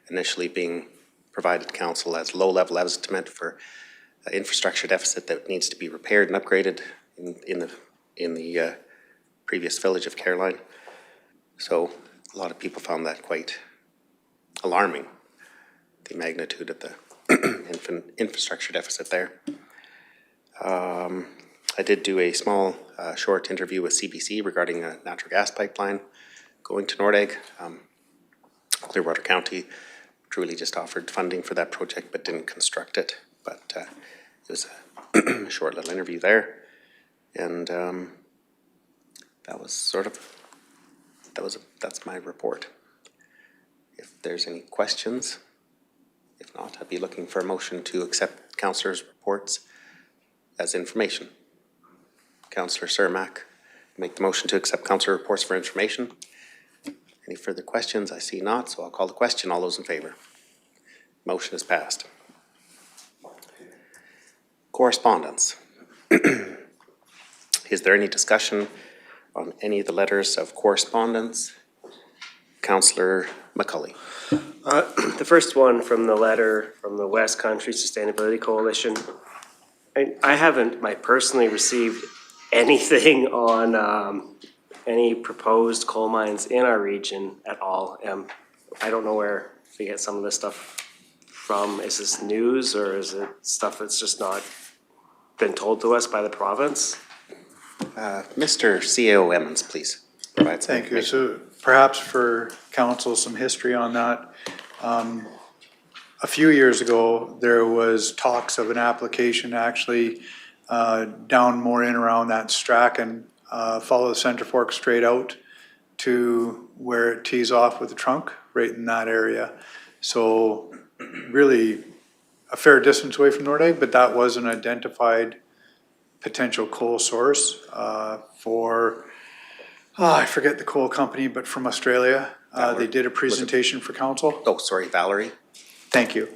initially being provided to council as low-level estimate for infrastructure deficit that needs to be repaired and upgraded in the previous village of Caroline. So a lot of people found that quite alarming, the magnitude of the infrastructure deficit there. I did do a small, short interview with CBC regarding a natural gas pipeline going to Nordegg. Clearwater County truly just offered funding for that project but didn't construct it. But it was a short little interview there. And that was sort of, that's my report. If there's any questions, if not, I'd be looking for a motion to accept councillors' reports as information. Councillor Cermak, make the motion to accept councillor reports for information. Any further questions? I see not, so I'll call the question. All those in favor? Motion is passed. Correspondence. Is there any discussion on any of the letters of correspondence? Councillor McCulley. The first one from the letter from the West Country Sustainability Coalition. I haven't personally received anything on any proposed coal mines in our region at all. I don't know where we get some of this stuff from. Is this news or is it stuff that's just not been told to us by the province? Mr. C.A.O. Emmons, please. Provide some Thank you. So perhaps for council, some history on that. A few years ago, there was talks of an application actually down more in around that Strachan, follow the Center Fork straight out to where it tees off with the trunk, right in that area. So really a fair distance away from Nordegg, but that was an identified potential coal source for, I forget the coal company, but from Australia. They did a presentation for council. Oh, sorry, Valerie. Thank you.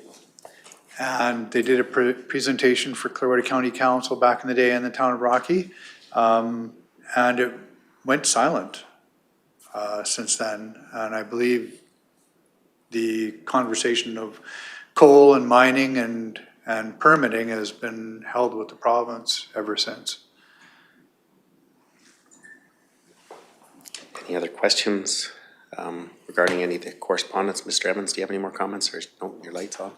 And they did a presentation for Clearwater County Council back in the day in the town of Rocky. And it went silent since then. And I believe the conversation of coal and mining and permitting has been held with the province ever since. Any other questions regarding any of the correspondence? Mr. Evans, do you have any more comments or no, your light's on?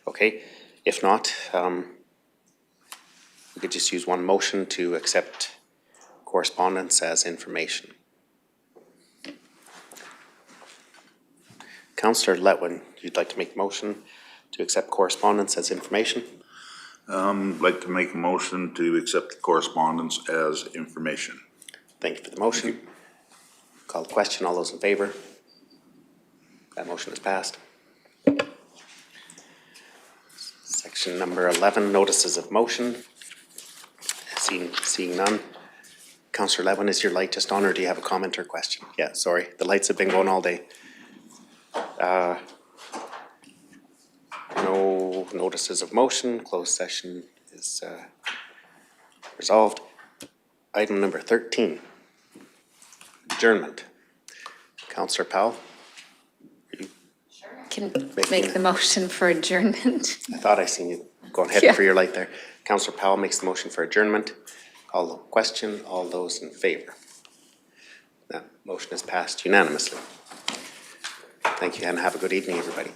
Okay, if not, we could just use one motion to accept correspondence as information. Councillor Letwin, you'd like to make a motion to accept correspondence as information? I'd like to make a motion to accept the correspondence as information. Thank you for the motion. Call the question. All those in favor? That motion is passed. Section number 11, notices of motion. Seeing none. Councillor Levin, is your light just on or do you have a comment or question? Yeah, sorry, the lights have been going all day. No notices of motion. Closed session is resolved. Item number 13, adjournment. Councillor Powell? Can make the motion for adjournment. I thought I seen you going ahead Yeah. for your light there. Councillor Powell makes the motion for adjournment. Call the question. All those in favor? That motion is passed unanimously. Thank you and have a good evening, everybody.